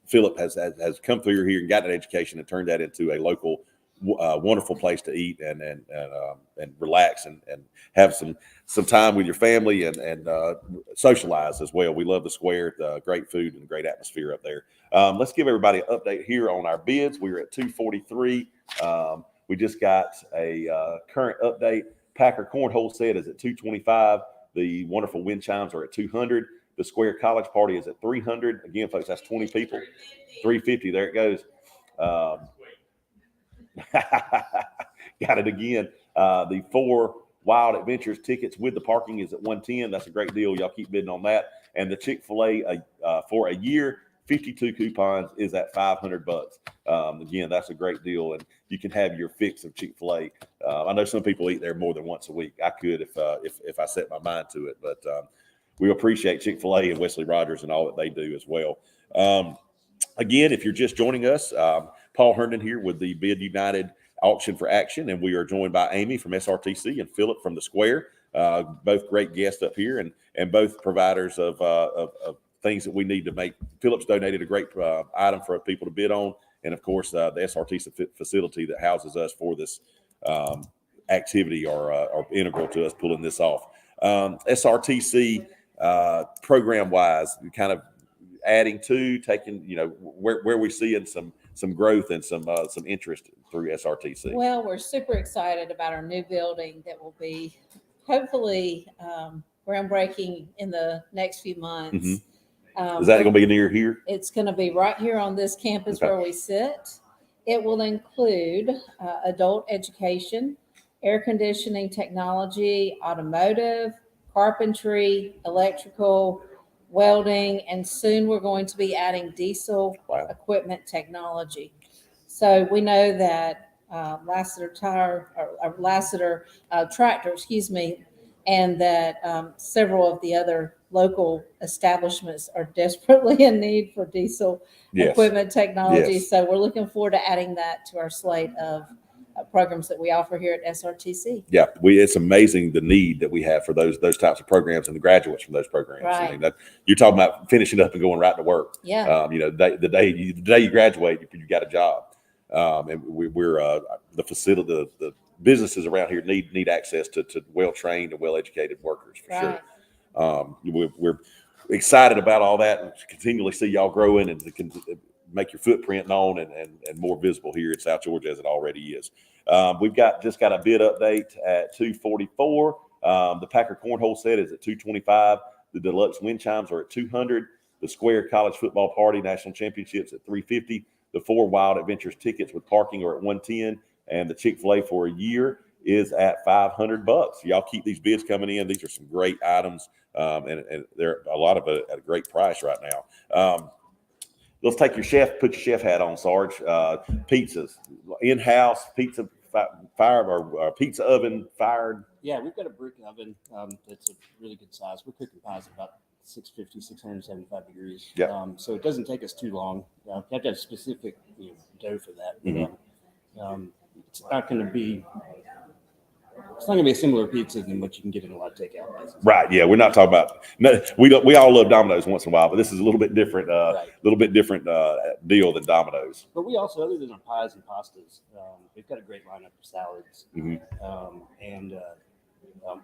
Philip has come through here and gotten an education and turned that into a local, wonderful place to eat and relax and have some time with your family and socialize as well. We love the square, great food and great atmosphere up there. Let's give everybody an update here on our bids. We were at 243. We just got a current update. Packer Cornhole set is at 225. The wonderful wind chimes are at 200. The Square College Party is at 300. Again, folks, that's 20 people. 350. There it goes. Got it again. The 4 Wild Adventures tickets with the parking is at 110. That's a great deal. Y'all keep bidding on that. And the Chick-fil-A for a year, 52 coupons is at $500. Again, that's a great deal, and you can have your fix of Chick-fil-A. I know some people eat there more than once a week. I could if I set my mind to it, but we appreciate Chick-fil-A and Wesley Rogers and all that they do as well. Again, if you're just joining us, Paul Herndon here with the Bid United Auction for Action, and we are joined by Amy from SRTC and Philip from the Square. Both great guests up here, and both providers of things that we need to make. Philip's donated a great item for people to bid on, and of course the SRTC facility that houses us for this activity are integral to us pulling this off. SRTC program wise, kind of adding to taking where we see in some growth and some interest through SRTC. Well, we're super excited about our new building that will be hopefully groundbreaking in the next few months. Is that going to be near here? It's going to be right here on this campus where we sit. It will include adult education, air conditioning technology, automotive, carpentry, electrical, welding, and soon we're going to be adding diesel equipment technology. So we know that Lassiter tractor, and that several of the other local establishments are desperately in need for diesel equipment technology. Yes. So we're looking forward to adding that to our slate of programs that we offer here at SRTC. Yeah, it's amazing the need that we have for those types of programs and the graduates from those programs. Right. I mean, you're talking about finishing up and going right to work. Yeah. The day you graduate, you got a job. And we're the facility, the businesses around here need access to well-trained and well-educated workers for sure. We're excited about all that and continually see y'all growing and make your footprint known and more visible here in South Georgia as it already is. We've just got a bid update at 244. The Packer Cornhole set is at 225. The Deluxe Wind Chimes are at 200. The Square College Football Party National Championships at 350. The 4 Wild Adventures tickets with parking are at 110. And the Chick-fil-A for a year is at $500. Y'all keep these bids coming in. These are some great items, and they're a lot of it at a great price right now. Let's take put your chef hat on, Sarge. Pizzas, in-house pizza fire or pizza oven fired. Yeah, we've got a brick oven that's a really good size. We're cooking pies at about 650, 675 degrees. Yeah. So it doesn't take us too long. You have to have specific dough for that. It's not going to be a similar pizza than what you can get in a lot of takeout places. Right. Yeah. We're not talking about, we all love Domino's once in a while, but this is a little bit different, deal than Domino's. But we also, other than our pies and pastas, we've got a great lineup of salads. And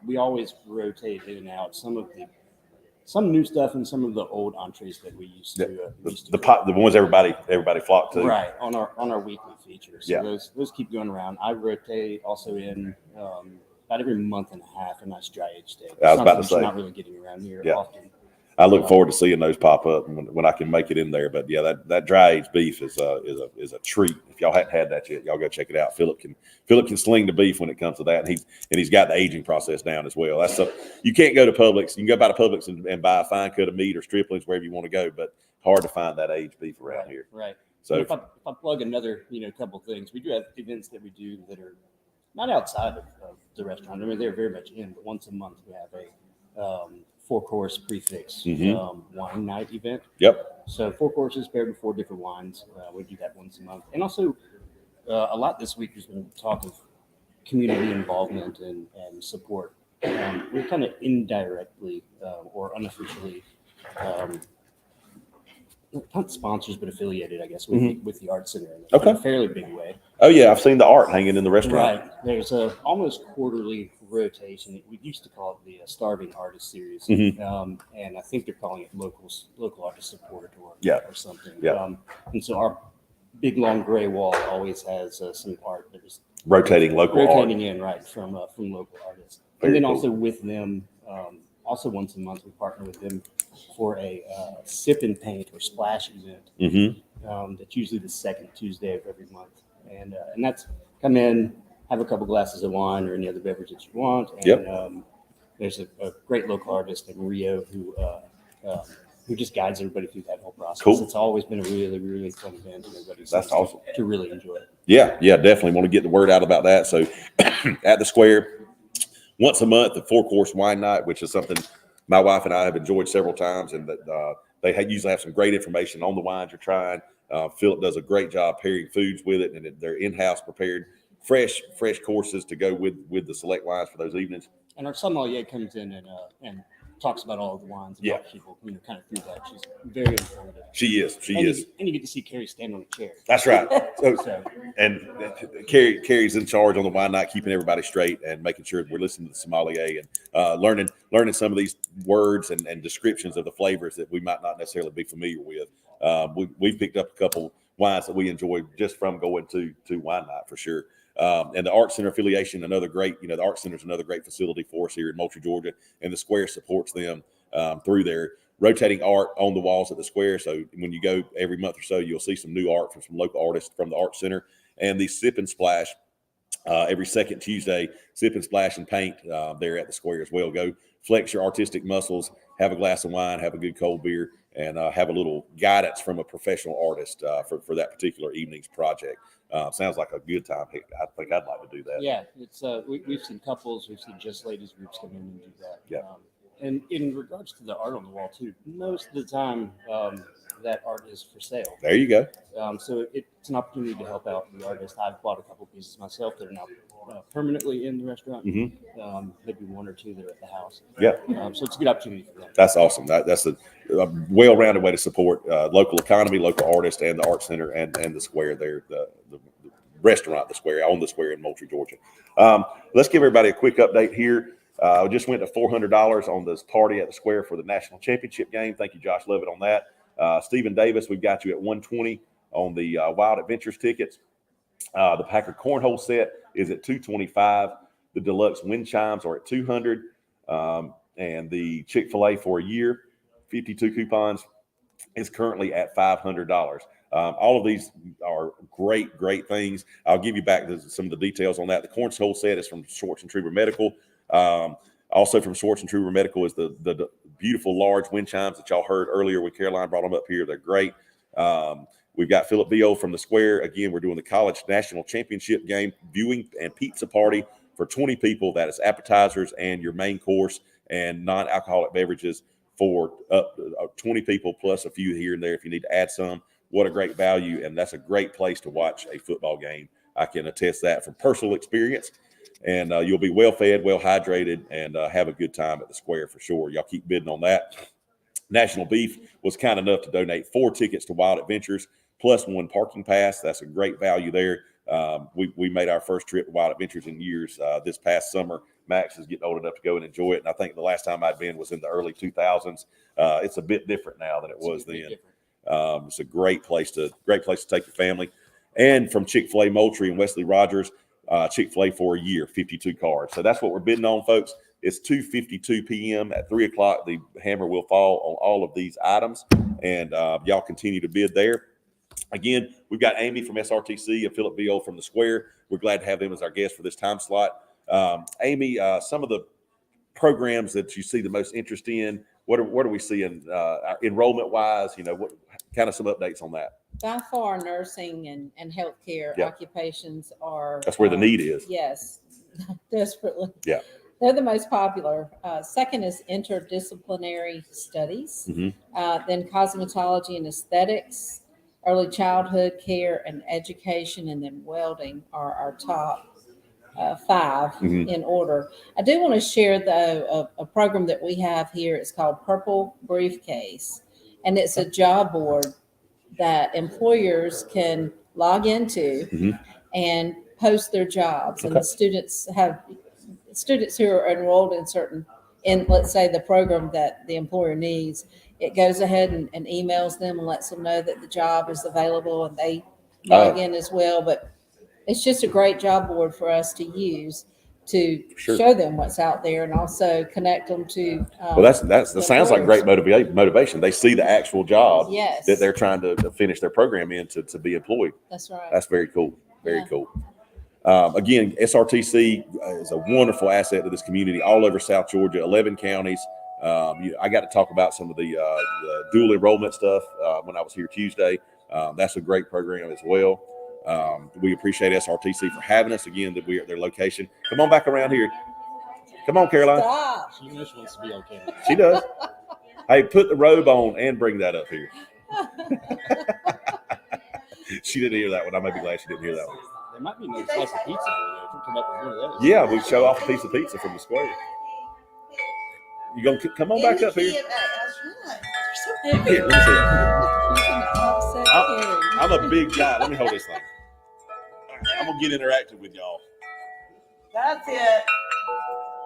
we always rotate in and out some new stuff and some of the old entrees that we used to. The ones everybody flocked to. Right, on our weekly features. So yeah. Those keep going around. I rotate also in about every month and a half a nice dry aged steak. I was about to say, not really getting around here often. I look forward to seeing those pop up when I can make it in there. But yeah, that dry aged beef is a treat. If y'all hadn't had that yet, y'all go check it out. Philip can sling the beef when it comes to that, and he's got the aging process down as well. That's you can't go to Publix. You can go by to Publix and buy a fine cut of meat or striplings wherever you want to go, but hard to find that aged beef around here. Right. So if I plug another, couple things, we do have events that we do that are not outside of the restaurant. I mean, they're very much in, but once a month we have a 4-course prefix wine night event. Yep. So 4 courses paired with 4 different wines. We do that once a month. And also a lot this week has been talk of community involvement and support. We're kind of indirectly or unofficially not sponsors, but affiliated, I guess, with the Art Center in a fairly big way. Oh yeah, I've seen the art hanging in the restaurant. Right. There's a almost quarterly rotation. We used to call it the Starving Artist Series, and I think they're calling it local artist support or something. Yeah. And so our big long gray wall always has some art that is rotating local art in from local artists. Very and then cool. also with them, also once a month we partner with them for a sip and paint or splash event. That's usually the second Tuesday of every month, and that's come in, have a couple glasses of wine or any other beverage that you want. And there's a great local artist named Rio who just guides everybody through that whole process. Cool. It's always been a really, really fun event, and everybody That's awesome to really enjoy it. Yeah, definitely want to get the word out about that. So at the Square, once a month, the 4-course wine night, which is something my wife and I have enjoyed several times, and that they usually have some great information on the wines you're trying. Philip does a great job pairing foods with it, and they're in-house prepared, fresh courses to go with the select wines for those evenings. And our sommelier comes in and talks about all of the wines and walks people, kind of through that. She's very informative. She is. And you get to see Carrie stand on a chair. That's right. And Carrie's in charge on the wine night, keeping everybody straight and making sure we're listening to the sommelier and learning some of these words and descriptions of the flavors that we might not necessarily be familiar with. We've picked up a couple wines that we enjoy just from going to wine night for sure. And the Art Center affiliation, another great, the Art Center is another great facility for us here in Moultrie, Georgia, and the Square supports them through their rotating art on the walls at the Square. So when you go every month or so, you'll see some new art from some local artists from the Art Center, and the Sip and Splash every second Tuesday, Sip and Splash and Paint there at the Square as well. Go flex your artistic muscles, have a glass of wine, have a good cold beer, and have a little guidance from a professional artist for that particular evening's project. Sounds like a good time. I think I'd like to do that. Yeah, it's we've seen couples, we've seen just ladies groups come in and do that. Yeah. And in regards to the art on the wall too, most of the time that art is for sale. There you go. So it's an opportunity to help out the artist. I've bought a couple pieces myself that are now permanently in the restaurant. Maybe 1 or 2 that are at the house. Yeah. So it's a good opportunity for them. That's awesome. That's a well-rounded way to support local economy, local artists, and the Art Center and the Square there, the restaurant, the Square, on the Square in Moultrie, Georgia. Let's give everybody a quick update here. I just went to $400 on this party at the Square for the national championship game. Thank you, Josh Lovett, on that. Stephen Davis, we've got you at $120 on the Wild Adventures tickets. The Packard Cornhole set is at $225. The deluxe wind chimes are at $200. And the Chick-fil-A for a year, 52 coupons, is currently at $500. All of these are great things. I'll give you back some of the details on that. The cornhole set is from Schwartz and Truber Medical. Also from Schwartz and Truber Medical is the beautiful large wind chimes that y'all heard earlier when Caroline brought them up here. They're great. We've got Philip Beal from the Square. Again, we're doing the college national championship game viewing and pizza party for 20 people. That is appetizers and your main course and non-alcoholic beverages for up 20 people plus a few here and there if you need to add some. What a great value, and that's a great place to watch a football game. I can attest that from personal experience. And you'll be well-fed, well-hydrated, and have a good time at the Square for sure. Y'all keep bidding on that. National Beef was kind enough to donate 4 tickets to Wild Adventures plus 1 parking pass. That's a great value there. We made our first trip to Wild Adventures in years this past summer. Max is getting old enough to go and enjoy it, and I think the last time I'd been was in the early 2000s. It's a bit different now than it was then. It's a great place to take your family. And from Chick-fil-A Moultrie and Wesley Rogers, Chick-fil-A for a year, 52 cards. So that's what we're bidding on, folks. It's 2:52 p.m. At 3 o'clock, the hammer will fall on all of these items, and y'all continue to bid there. Again, we've got Amy from SRTC and Philip Beal from the Square. We're glad to have them as our guests for this time slot. Amy, some of the programs that you see the most interest in what are we seeing enrollment wise? What kind of some updates on that? By far, nursing and healthcare Yeah. occupations are. That's where the need is. Yes, desperately. Yeah. They're the most popular. Second is interdisciplinary studies, then cosmetology and aesthetics, early childhood care and education, and then welding are our top 5 in order. I do want to share, though, a program that we have here. It's called Purple Briefcase, and it's a job board that employers can log into and post their jobs. And the students who are enrolled in let's say the program that the employer needs, it goes ahead and emails them and lets them know that the job is available, and they log in as well. But it's just a great job board for us to use to show them what's out there, and also connect them to. Well, that sounds like great motivation. They see the actual job that they're trying to finish their program in to be employed. That's right. That's very cool. Very cool. Again, SRTC is a wonderful asset to this community all over South Georgia, 11 counties. I got to talk about some of the dual enrollment stuff when I was here Tuesday. That's a great program as well. We appreciate SRTC for having us again, that we are at their location. Come on back around here. Come on, Caroline. Stop. She knows she wants to be on camera. She does. Hey, put the robe on and bring that up here. She didn't hear that one. I may be glad she didn't hear that one. There might be no slice of pizza over there. If we come up with one of those. Yeah, we show off a piece of pizza from the square. You gonna come on back up here? Here, let me see that. I'm a big guy. Let me hold this thing. I'm gonna get interactive with y'all. That's it.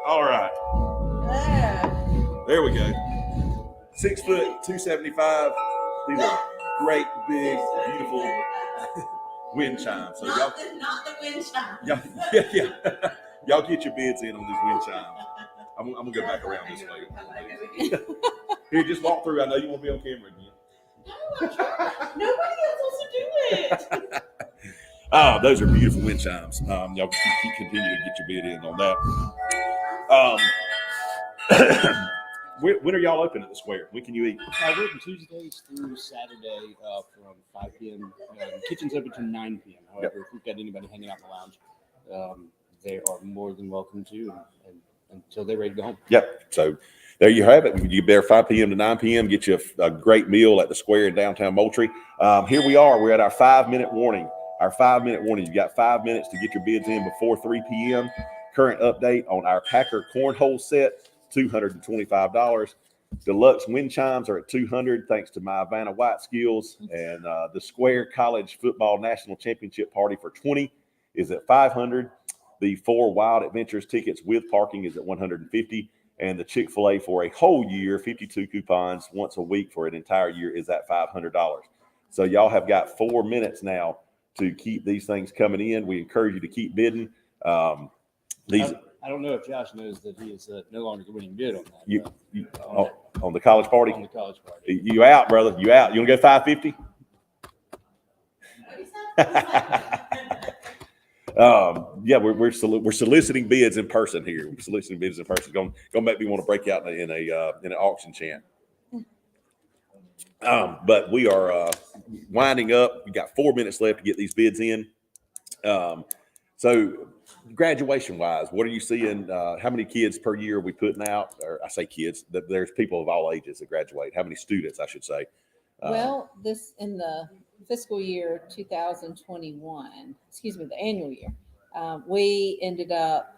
All right. There we go. 6 foot, 275. These are great, big, beautiful wind chimes. So Not the wind chime. yeah. Y'all get your bids in on these wind chimes. I'm gonna go back around this way. Here, just walk through. I know you won't be on camera again. Nobody else wants to do it. Those are beautiful wind chimes. Y'all keep continue to get your bid in on that. When are y'all open at the square? When can you eat? We're open Tuesdays through Saturday from 5 p.m. The kitchen's open to 9 p.m. However, if we've got anybody hanging out in the lounge, they are more than welcome to until they're ready to go home. Yep. So there you have it. You there 5 p.m. to 9 p.m. Get you a great meal at the square in downtown Moultrie. Here we are. We're at our 5-minute warning. Our 5-minute warning. You got 5 minutes to get your bids in before 3 p.m. Current update on our Packer cornhole set, $225. Deluxe wind chimes are at $200, thanks to my Vanna White skills. And the Square College Football National Championship Party for $20 is at $500. The 4 Wild Adventures tickets with parking is at $150. And the Chick-fil-A for a whole year, 52 coupons once a week for an entire year, is at $500. So y'all have got 4 minutes now to keep these things coming in. We encourage you to keep bidding. I don't know if Josh knows that he is no longer the winning bid on that. On the college party? On the college party. You out, brother. You out. You want to go 550? Yeah, we're soliciting bids in person here. We're soliciting bids in person. Gonna make me want to break out in an auction chant. But we are winding up. We got 4 minutes left to get these bids in. So graduation wise, what are you seeing? How many kids per year are we putting out? Or I say kids, there's people of all ages that graduate. How many students, I should say? Well, this in the fiscal year 2021, the annual year, we ended up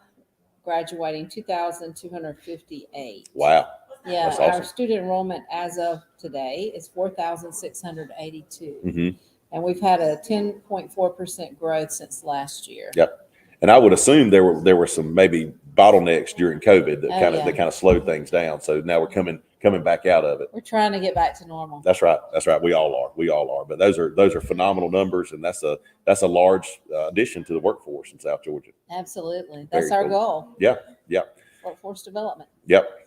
graduating 2,258. Wow. Yeah, That's awesome. Our student enrollment as of today is 4,682. Mm-hmm. And we've had a 10.4% growth since last year. Yep. And I would assume there were some maybe bottlenecks during COVID that kind of slowed things down. So now we're coming back out of it. We're trying to get back to normal. That's right. We all are. But those are phenomenal numbers, and that's a large addition to the workforce in South Georgia. Absolutely. That's Very our cool. goal. Yeah. Workforce development. Yep.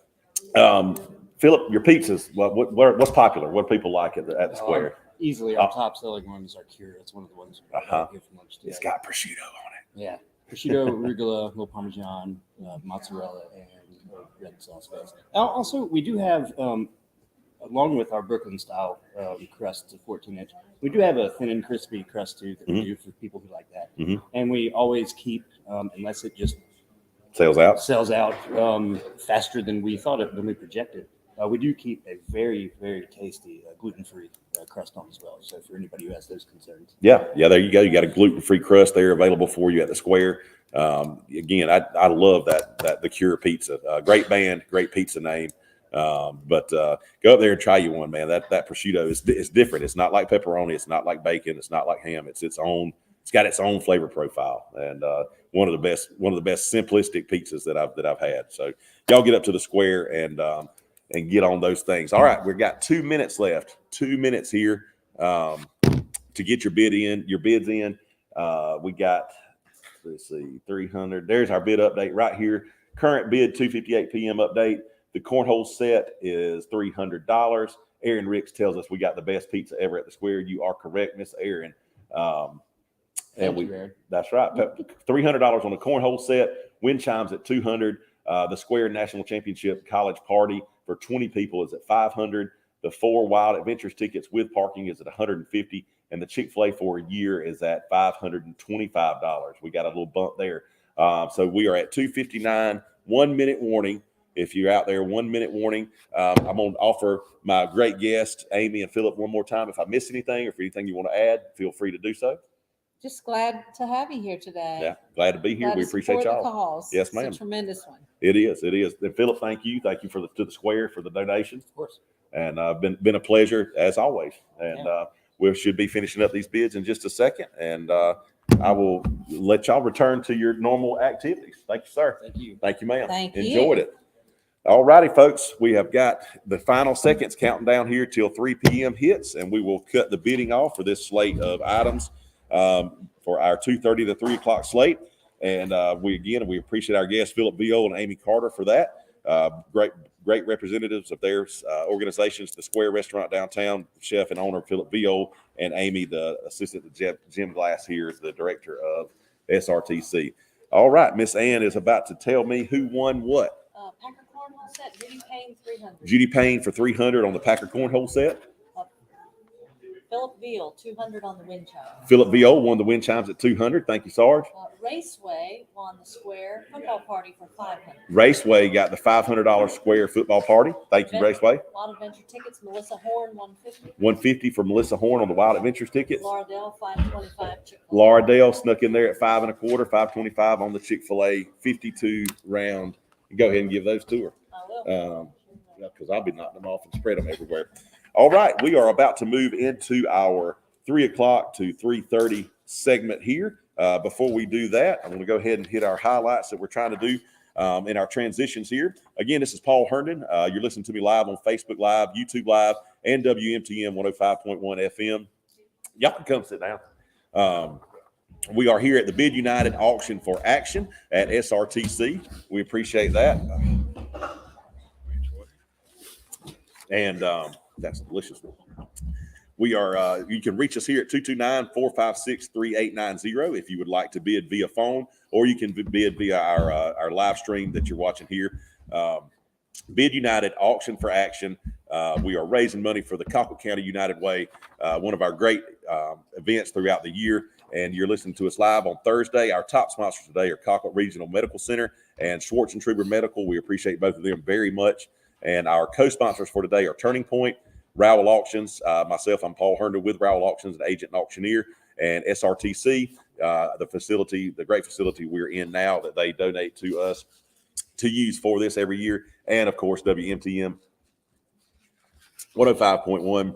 Philip, your pizzas. What's popular? What do people like at the square? Easily our top selling one is our cure. It's one of the ones we give for lunch today. It's got prosciutto on it. Yeah. Prosciutto, arugula, little Parmesan, mozzarella, and red sauce base. Also, we do have, along with our Brooklyn style crust, to 14-inch, we do have a thin and crispy crust too that we do for people who like that. And we always keep, unless it just Sells out. Faster than we thought it, than we projected. We do keep a very, very tasty gluten-free crust on as well. So for anybody who has those concerns. Yeah, there you go. You got a gluten-free crust there available for you at the Square. Again, I love that the Cure Pizza. Great band, great pizza name. But go up there and try you one, man. That prosciutto is different. It's not like pepperoni. It's not like bacon. It's not like ham. It's its own. It's got its own flavor profile, and one of the best simplistic pizzas that I've had. So y'all get up to the Square and get on those things. All right, we've got 2 minutes left. 2 minutes here to get your bids in. We got, let's see, 300. There's our bid update right here. Current bid 2:58 p.m. update. The cornhole set is $300. Aaron Ricks tells us we got the best pizza ever at the Square. You are correct, Miss Aaron. That's right. $300 on the cornhole set. Wind chimes at $200. The Square National Championship College Party for 20 people is at $500. The 4 Wild Adventures tickets with parking is at $150, and the Chick-fil-A for a year is at $525. We got a little bump there. So we are at $259. 1 minute warning. If you're out there, 1 minute warning. I'm going to offer my great guests, Amy and Philip, one more time. If I miss anything or if anything you want to add, feel free to do so. Just glad to have you here today. Yeah, glad to be here. We appreciate y'all. The cause. Yes, ma'am. It's a tremendous one. It is. And Philip, thank you. Thank you to the Square for the donation. Of course. And been a pleasure as always. And we should be finishing up these bids in just a second. And I will let y'all return to your normal activities. Thank you, sir. Thank you. Thank you, ma'am. Thank you. Enjoyed it. All righty, folks. We have got the final seconds counting down here till 3 p.m. hits, and we will cut the bidding off for this slate of items for our 2:30 to 3 o'clock slate. And we appreciate our guests, Philip Beal and Amy Carter, for that. Great representatives of their organizations, the Square Restaurant downtown, chef and owner Philip Beal, and Amy, the assistant to Jim Glass here, is the director of SRTC. All right, Miss Ann is about to tell me who won what. Packer cornhole set, Judy Payne, 300. Judy Payne for 300 on the Packer cornhole set. Philip Veal, 200 on the wind chime. Philip Beal won the wind chimes at 200. Thank you, Sarge. Raceway won the Square football party for 500. Raceway got the $500 Square football party. Thank you, Raceway. Wild Adventure tickets, Melissa Horn, 150. 150 for Melissa Horn on the Wild Adventures tickets. Laura Dell, 525. Chick-fil-A. Laura Dell snuck in there at 5 1/4, 525 on the Chick-fil-A 52 round. Go ahead and give those to her. I will. Because I'll be knocking them off and spread them everywhere. All right, we are about to move into our 3 o'clock to 3:30 segment here. Before we do that, I'm going to go ahead and hit our highlights that we're trying to do in our transitions here. Again, this is Paul Herndon. You're listening to me live on Facebook Live, YouTube Live, and WMTM 105.1 FM. Y'all can come sit down. We are here at the Bid United Auction for Action at SRTC. We appreciate that. And that's delicious. We are, you can reach us here at 229-456-3890 if you would like to bid via phone, or you can bid via our live stream that you're watching here. Bid United Auction for Action. We are raising money for the Colquitt County United Way, one of our great events throughout the year. And you're listening to us live on Thursday. Our top sponsors today are Colquitt Regional Medical Center and Schwartz and Truber Medical. We appreciate both of them very much. And our co-sponsors for today are Turning Point, Rowell Auctions. Myself, I'm Paul Herndon with Rowell Auctions, an agent and auctioneer, and SRTC, the great facility we're in now that they donate to us to use for this every year. And, of course, WMTM 105.1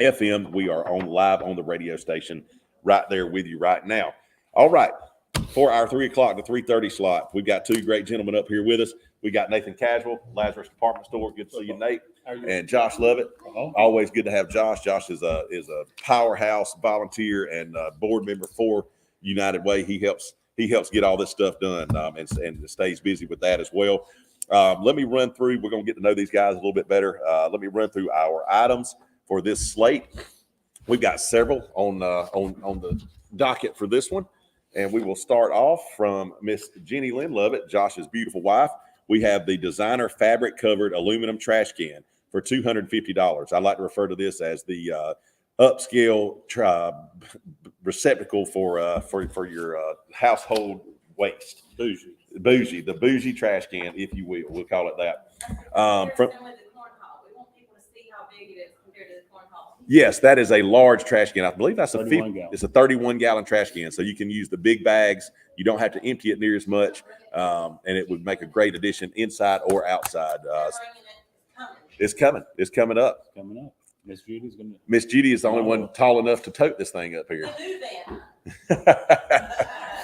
FM. We are live on the radio station right there with you right now. All right. For our 3 o'clock to 3:30 slot, we've got two great gentlemen up here with us. We got Nathan Casual, Lazarus Department Store. Good to see you, Nate. And Josh Lovett. Always good to have Josh. Josh is a powerhouse volunteer and board member for United Way. He helps get all this stuff done and stays busy with that as well. Let me run through. We're going to get to know these guys a little bit better. Let me run through our items for this slate. We've got several on the docket for this one. And we will start off from Miss Jenny Lynn Lovett, Josh's beautiful wife. we have the designer fabric covered aluminum trash can for $250. I like to refer to this as the upscale receptacle for your household waste. Bougie, the bougie trash can, if you will. We'll call it that. Yes, that is a large trash can. I believe that's it's a 31-gallon trash can, so you can use the big bags. You don't have to empty it near as much, and it would make a great addition inside or outside. It's coming. It's coming up. Coming up. Miss Judy's gonna. Miss Judy is the only one tall enough to tote this thing up here.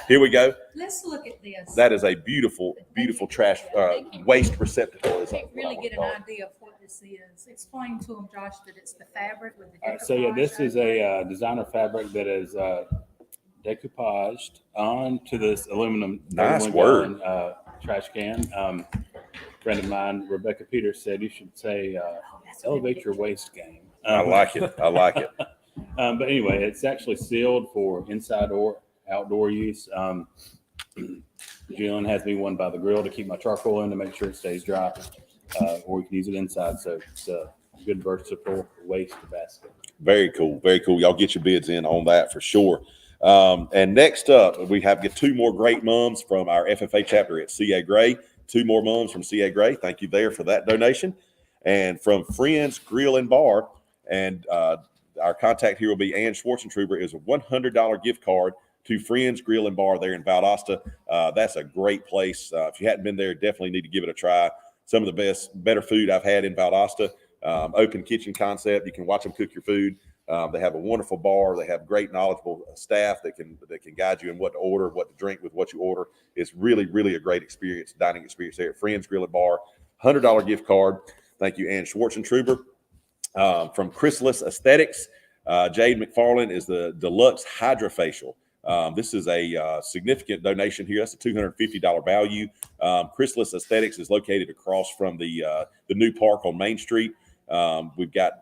Here we go. Let's look at this. That is a beautiful, beautiful trash waste receptacle. They really get an idea of what this is. Explain to them, Josh, that it's the fabric with the So yeah, this is a designer fabric that is decoupaged onto this aluminum nice word trash can. Friend of mine, Rebecca Peters, said you should say elevate your waste game. I like it. I like it. But anyway, it's actually sealed for inside or outdoor use. Jillian has me one by the grill to keep my charcoal in to make sure it stays dry, or we can use it inside. So it's a good versatile waste basket. Very cool. Very cool. Y'all get your bids in on that for sure. And next up, we have two more great mums from our FFA chapter at CA Gray. 2 more mums from CA Gray. Thank you there for that donation. And from Friends Grill and Bar, and our contact here will be Ann Schwartzentruber, is a $100 gift card to Friends Grill and Bar there in Valdosta. That's a great place. If you hadn't been there, definitely need to give it a try. Some of the better food I've had in Valdosta. Open kitchen concept. You can watch them cook your food. They have a wonderful bar. They have great, knowledgeable staff that can guide you in what to order, what to drink with what you order. It's really, really a great experience, dining experience there at Friends Grill and Bar. $100 gift card. Thank you, Ann Schwartzentruber. From Chrysalis Aesthetics, Jade McFarland is the deluxe hydrofacial. This is a significant donation here. That's a $250 value. Chrysalis Aesthetics is located across from the new park on Main Street. We've got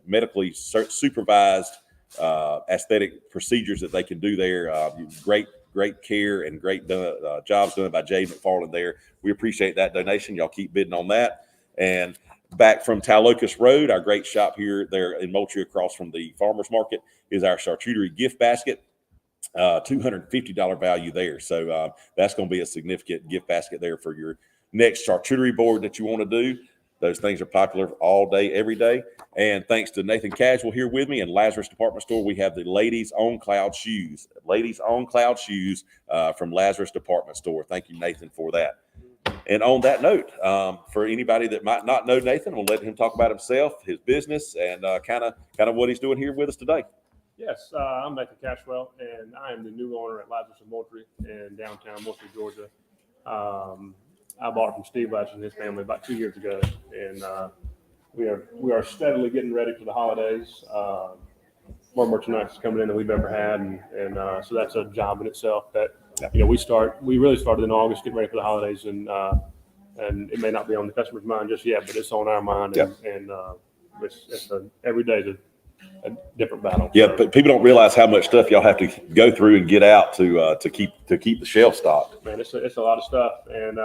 medically supervised aesthetic procedures that they can do there. Great care and great jobs done by Jade McFarland there. We appreciate that donation. Y'all keep bidding on that. And back from Talocas Road, our great shop here there in Moultrie across from the farmers market is our charcuterie gift basket. $250 value there. So that's going to be a significant gift basket there for your next charcuterie board that you want to do. Those things are popular all day, every day. And thanks to Nathan Casual here with me and Lazarus Department Store, we have the Ladies on Cloud shoes. Ladies on Cloud shoes from Lazarus Department Store. Thank you, Nathan, for that. And on that note, for anybody that might not know Nathan, we'll let him talk about himself, his business, and kind of what he's doing here with us today. Yes, I'm Nathan Cashwell, and I am the new owner at Lazarus of Moultrie in downtown Moultrie, Georgia. I bought it from Steve Lazarus and his family about 2 years ago, and we are steadily getting ready for the holidays. More merchandise is coming in than we've ever had, and so that's a job in itself. That we really started in August, getting ready for the holidays, and it may not be on the customer's mind just yet, but it's on our mind, and it's every day is a different battle. Yeah, but people don't realize how much stuff y'all have to go through and get out to keep the shelf stocked. Man, it's a lot of stuff, and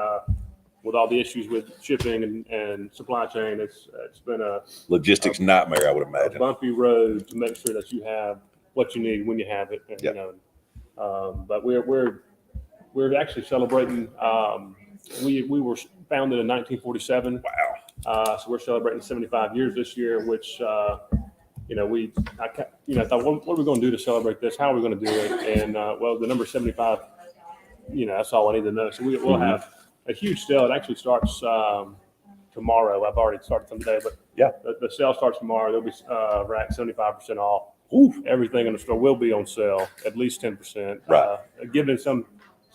with all the issues with shipping and supply chain, it's been a logistics nightmare, I would imagine. A bumpy road to make sure that you have what you need when you have it. And, but we're actually celebrating. We were founded in 1947. Wow. So we're celebrating 75 years this year, which. I thought, what are we going to do to celebrate this? How are we going to do it? And well, the number 75, that's all I need to know. So we'll have a huge sale. It actually starts tomorrow. I've already started some today, but the sale starts tomorrow. There'll be rack 75% off. Ooh. Everything in the store will be on sale, at least 10%. Right. Given some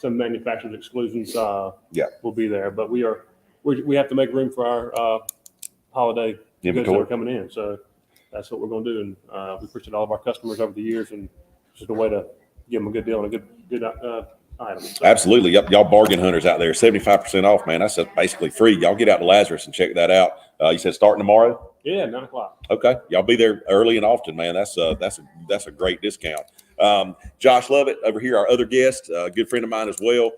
manufacturer's exclusions, will be there. But we have to make room for our holiday goods that are coming in. So. That's what we're going to do, and we appreciate all of our customers over the years, and it's just a way to give them a good deal and a good item. So. Absolutely, yep. Y'all bargain hunters out there, 75% off, man. That's basically free. Y'all get out to Lazarus and check that out. You said starting tomorrow? Yeah, 9:00. Okay, y'all be there early and often, man. That's a great discount. Josh Lovett over here, our other guest, good friend of mine as well.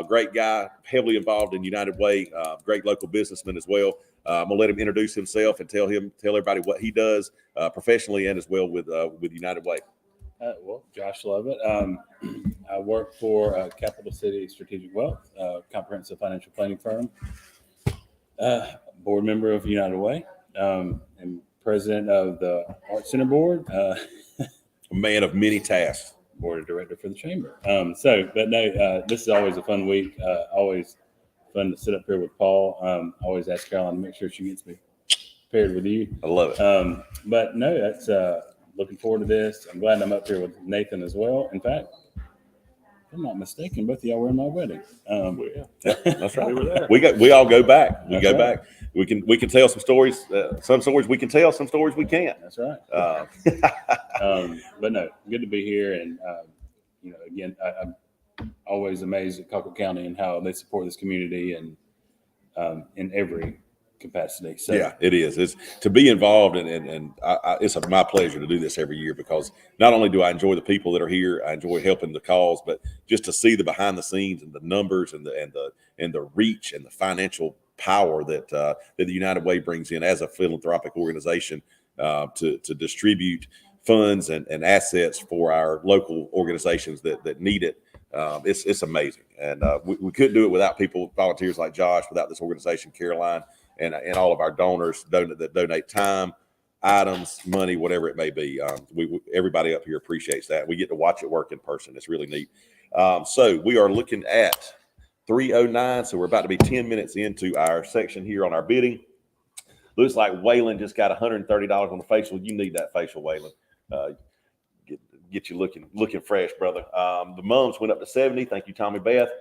Great guy, heavily involved in United Way, great local businessman as well. I'm gonna let him introduce himself and tell everybody what he does professionally and as well with United Way. Well, Josh Lovett. I work for Capital City Strategic Wealth, comprehensive financial planning firm. Board member of United Way, and president of the Art Center Board. A man of many tasks. Board of director for the chamber. This is always a fun week. Always fun to sit up here with Paul. Always ask Caroline to make sure she gets me paired with you. I love it. But no, that's looking forward to this. I'm glad I'm up here with Nathan as well. In fact, if I'm not mistaken, both of y'all were in my wedding. Yeah, that's right. We all go back. We go back. We can tell some stories. Some stories we can tell. Some stories we can't. That's right. But no, good to be here. And again, I'm always amazed at Colquitt County and how they support this community and in every capacity. So yeah, it is. It's to be involved, and it's my pleasure to do this every year because not only do I enjoy the people that are here, I enjoy helping the cause, but just to see the behind the scenes and the numbers and the reach and the financial power that the United Way brings in as a philanthropic organization to distribute funds and assets for our local organizations that need it. It's amazing, and we couldn't do it without volunteers like Josh, without this organization, Caroline. And all of our donors that donate time, items, money, whatever it may be. Everybody up here appreciates that. We get to watch it work in person. It's really neat. So we are looking at 3:09. So we're about to be 10 minutes into our section here on our bidding. Looks like Waylon just got $130 on the facial. You need that facial, Waylon. Get you looking fresh, brother. The mums went up to 70. Thank you, Tommy Beth.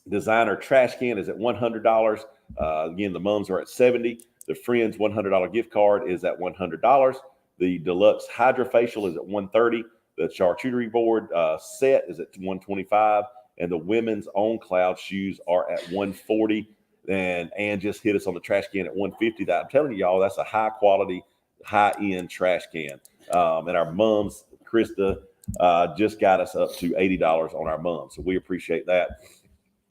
Designer trash can is at $100. Again, the mums are at 70. The Friends $100 gift card is at $100. The deluxe hydrofacial is at $130. The charcuterie board set is at $125, and the women's own cloud shoes are at $140. And just hit us on the trash can at $150. That I'm telling y'all, that's a high quality, high end trash can. And our mums, Krista, just got us up to $80 on our mums, so we appreciate that.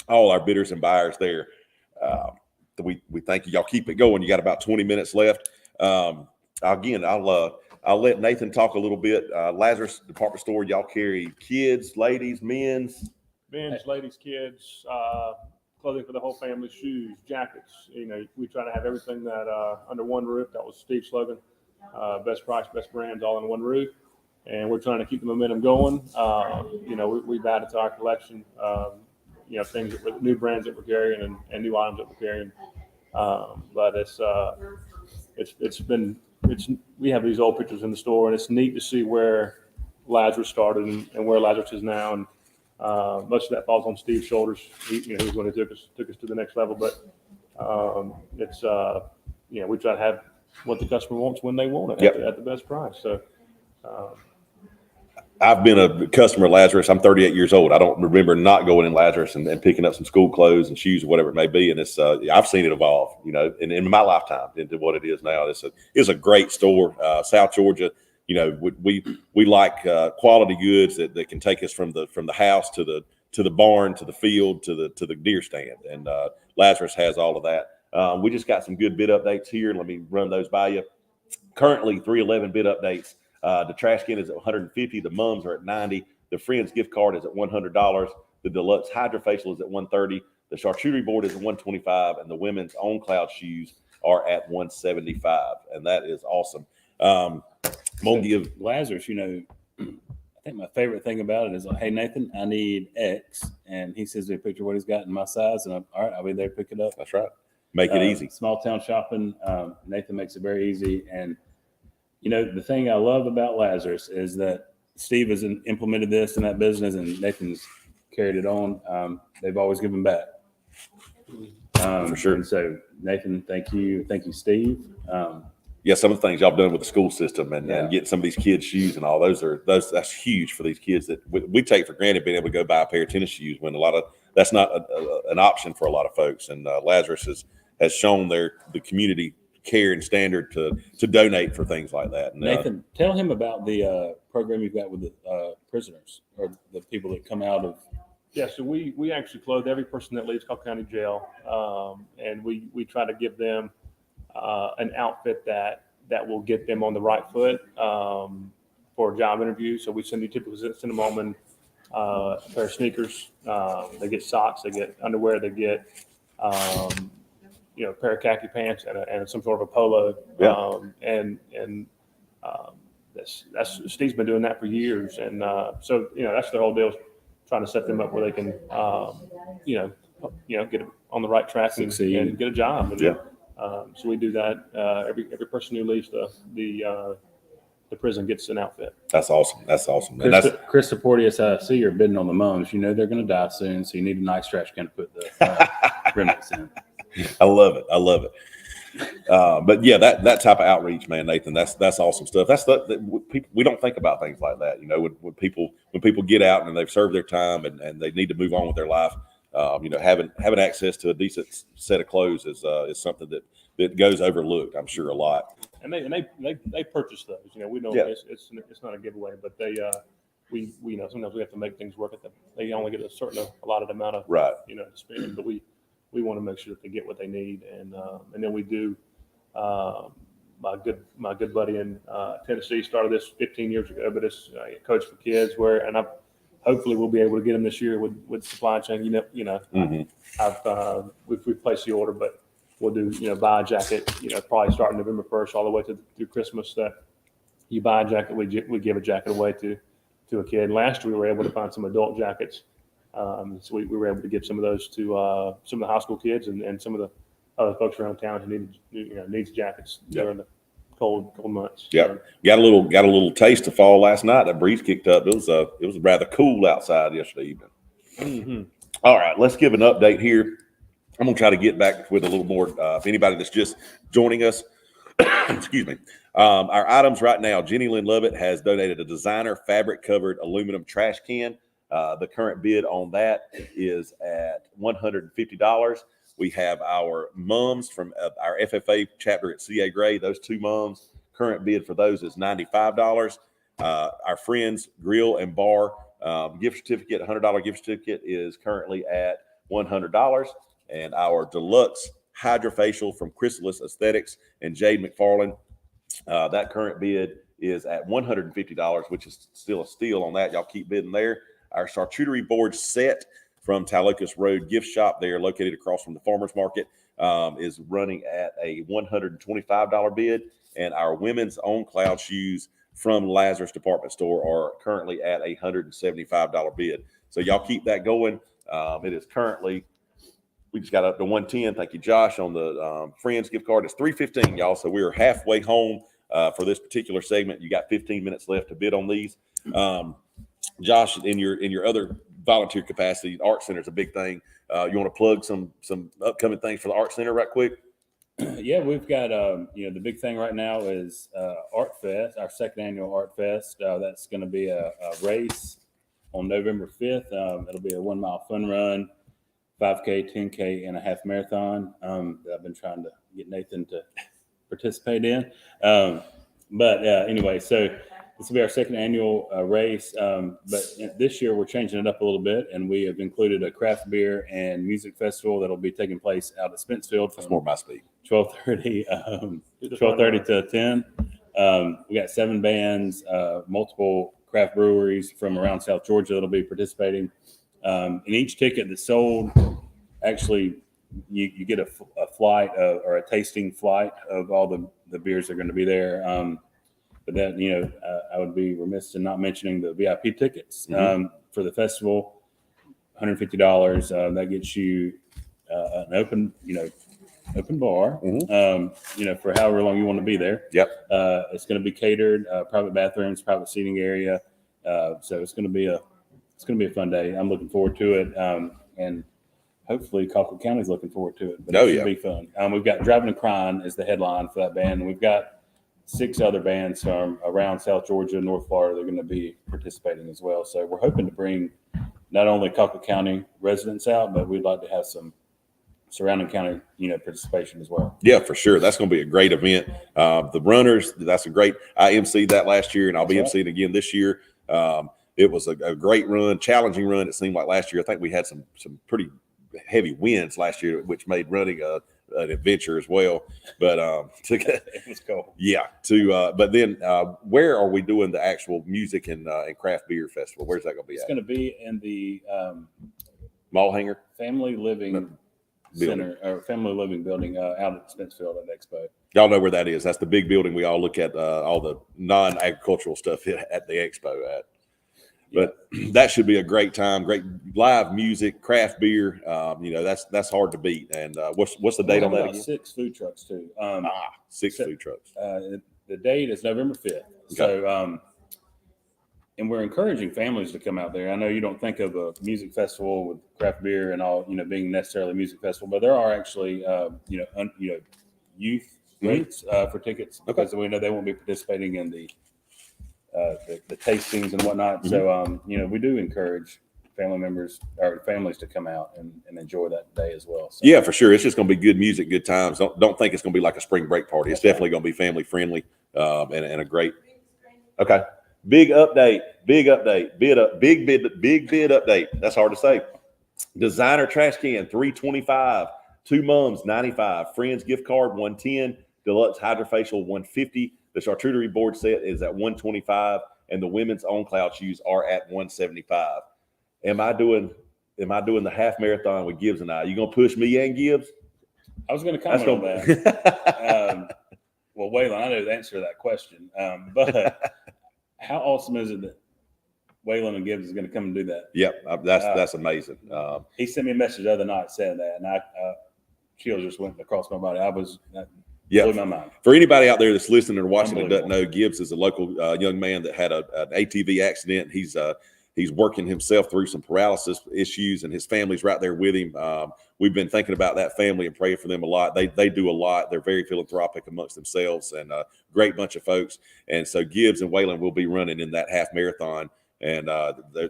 All our bidders and buyers there. We thank you. Y'all keep it going. You got about 20 minutes left. Again, I'll let Nathan talk a little bit. Lazarus Department Store, y'all carry kids, ladies, men's, ladies, kids, clothing for the whole family, shoes, jackets. We try to have everything that under one roof. That was Steve's slogan. Best price, best brands, all in one roof. And we're trying to keep the momentum going. We've added to our collection. Things new brands that we're carrying and new items that we're carrying. But we have these old pictures in the store, and it's neat to see where Lazarus started and where Lazarus is now. And much of that falls on Steve's shoulders. He's the one who took us to the next level. But we try to have what the customer wants when they want it at the best price. So. I've been a customer of Lazarus. I'm 38 years old. I don't remember not going in Lazarus and picking up some school clothes and shoes or whatever it may be. And it's I've seen it evolve, in my lifetime into what it is now. It's a great store. South Georgia, we like quality goods that can take us from the house to the barn, to the field, to the deer stand. And Lazarus has all of that. We just got some good bid updates here. Let me run those by you. Currently, 311 bid updates. The trash can is at $150. The mums are at $90. The Friends gift card is at $100. The deluxe hydrofacial is at $130. The charcuterie board is at $125, and the women's own cloud shoes are at $175, and that is awesome. I'm gonna give Lazarus. I think my favorite thing about it is like, hey Nathan, I need X, and he sends me a picture of what he's got in my size, and all right, I'll be there to pick it up. That's right. Make it easy. Small town shopping. Nathan makes it very easy, and the thing I love about Lazarus is that Steve has implemented this in that business, and Nathan's carried it on. They've always given back. For sure. And so, Nathan, thank you, Steve. Some of the things y'all done with the school system and getting some of these kids' shoes and all that's huge for these kids that we take for granted being able to go buy a pair of tennis shoes when that's not an option for a lot of folks. And Lazarus has shown the community care and standard to donate for things like that. And, Nathan, tell him about the program you've got with the prisoners or the people that come out of. Yeah, so we actually clothe every person that leaves Colquitt County Jail, and we try to give them an outfit that will get them on the right foot for a job interview. So we typically send them home in a pair of sneakers. They get socks, they get underwear, they get a pair of khaki pants and some sort of a polo. That's Steve's been doing that for years, and so that's the whole deal. Trying to set them up where they can, get on the right track and get a job. And, so we do that. Every person who leaves the prison gets an outfit. That's awesome. That's awesome. And Chris Porteous, I see you're bidding on the mums. You know they're going to die soon, so you need a nice trash can to put the remnants in. I love it. I love it. But yeah, that type of outreach, man, Nathan, that's awesome stuff. That's we don't think about things like that. When people get out and they've served their time and they need to move on with their life, having access to a decent set of clothes is something that goes overlooked, I'm sure, a lot. And they purchase those. We don't. Yeah. It's not a giveaway, but we sometimes we have to make things work at them. They only get a allotted amount of to spend, but we want to make sure that they get what they need, and then we do. My good buddy in Tennessee started this 15 years ago, but it's Coach for Kids, hopefully we'll be able to get them this year with supply chain. We've placed the order, but we'll do buy a jacket. Probably starting November 1st all the way through Christmas. That you buy a jacket, we give a jacket away to a kid. Last year we were able to find some adult jackets. So we were able to give some of those to some of the high school kids and some of the other folks around town who needs jackets during the cold months. Yeah, so, got a little taste of fall last night. That breeze kicked up. It was rather cool outside yesterday evening. Mm-hmm. All right, let's give an update here. I'm gonna try to get back with a little more. If anybody that's just joining us, excuse me. Our items right now. Jenny Lynn Lovett has donated a designer fabric covered aluminum trash can. The current bid on that is at $150. We have our mums from our FFA chapter at CA Gray. Those two mums, current bid for those is $95. Our Friends Grill and Bar gift certificate, $100 gift certificate, is currently at $100. And our deluxe hydrofacial from Chrysalis Aesthetics and Jade McFarland, that current bid is at $150, which is still a steal on that. Y'all keep bidding there. Our charcuterie board set from Talocas Road Gift Shop, there located across from the farmers market, is running at a $125 bid. And our women's On Cloud shoes from Lazarus Department Store are currently at a $175 bid. So y'all keep that going. It is currently, we just got up to 110. Thank you, Josh, on the Friends gift card. It's $315, y'all. So we're halfway home for this particular segment. You got 15 minutes left to bid on these. Josh, in your other volunteer capacity, Art Center is a big thing. You want to plug some upcoming things for the Art Center right quick? Yeah, we've got the big thing right now is Art Fest, our second annual Art Fest. That's going to be a race on November 5th. It'll be a 1 mile fun run, 5K, 10K, and a half marathon that I've been trying to get Nathan to participate in. Anyway, so this will be our second annual race, but this year we're changing it up a little bit, and we have included a craft beer and music festival that'll be taking place out at Spencefield. That's more my speed. 12:30 to 10. We got 7 bands, multiple craft breweries from around South Georgia that'll be participating. And each ticket that's sold, actually, you get a flight or a tasting flight of all the beers that are going to be there. But then, I would be remiss in not mentioning the VIP tickets for the festival, $150. That gets you an open bar, for however long you want to be there. Yep. It's going to be catered, private bathrooms, private seating area. So it's going to be a fun day. I'm looking forward to it. And hopefully Colquitt County is looking forward to it. But it should be fun. We've got Driving and Crying as the headline for that band. And we've got 6 other bands from around South Georgia, North Florida. They're going to be participating as well. So we're hoping to bring not only Colquitt County residents out, but we'd like to have some surrounding county, participation as well. Yeah, for sure. That's going to be a great event. The runners, that's a great. I emceed that last year, and I'll be That's right. emceeing again this year. It was a great run, challenging run. It seemed like last year. I think we had some pretty heavy winds last year, which made running an adventure as well. But It was cool. yeah. But then where are we doing the actual music and craft beer festival? Where's that going to be It's at? going to be in the Mall Hanger Family Living building. Center or Family Living Building out at Spencefield at Expo. Y'all know where that is. That's the big building we all look at all the non-agricultural stuff at the expo at. But that should be a great time. Great live music, craft beer. That's hard to beat. And what's the date on that About again? 6 food trucks too. 6 food trucks. The date is November 5th. Okay. So, and we're encouraging families to come out there. I know you don't think of a music festival with craft beer and all, being necessarily a music festival, but there are actually, youth rates for tickets because we know they won't be participating in the tastings and whatnot. Mm-hmm. So, we do encourage family members or families to come out and enjoy that day as well. So. Yeah, for sure. It's just going to be good music, good times. Don't think it's going to be like a spring break party. It's definitely going to be family friendly and a great. Okay. Big update. Big bid update. That's hard to say. Designer trash can, $325. Two Mums, $95. Friends gift card, $110. Deluxe hydrofacial, $150. The charcuterie board set is at $125, and the women's on cloud shoes are at $175. Am I doing the half marathon with Gibbs and I? You gonna push me and Gibbs? I was going to comment on that. Well, Waylon, I know the answer to that question, but how awesome is it that Waylon and Gibbs is going to come and do that? Yep, that's amazing. He sent me a message the other night saying that, and chills just went across my body. Blew my mind. For anybody out there that's listening or watching and doesn't know, Gibbs is a local young man that had an ATV accident. He's working himself through some paralysis issues, and his family's right there with him. We've been thinking about that family and praying for them a lot. They do a lot. They're very philanthropic amongst themselves, and a great bunch of folks. And so Gibbs and Waylon will be running in that half marathon, and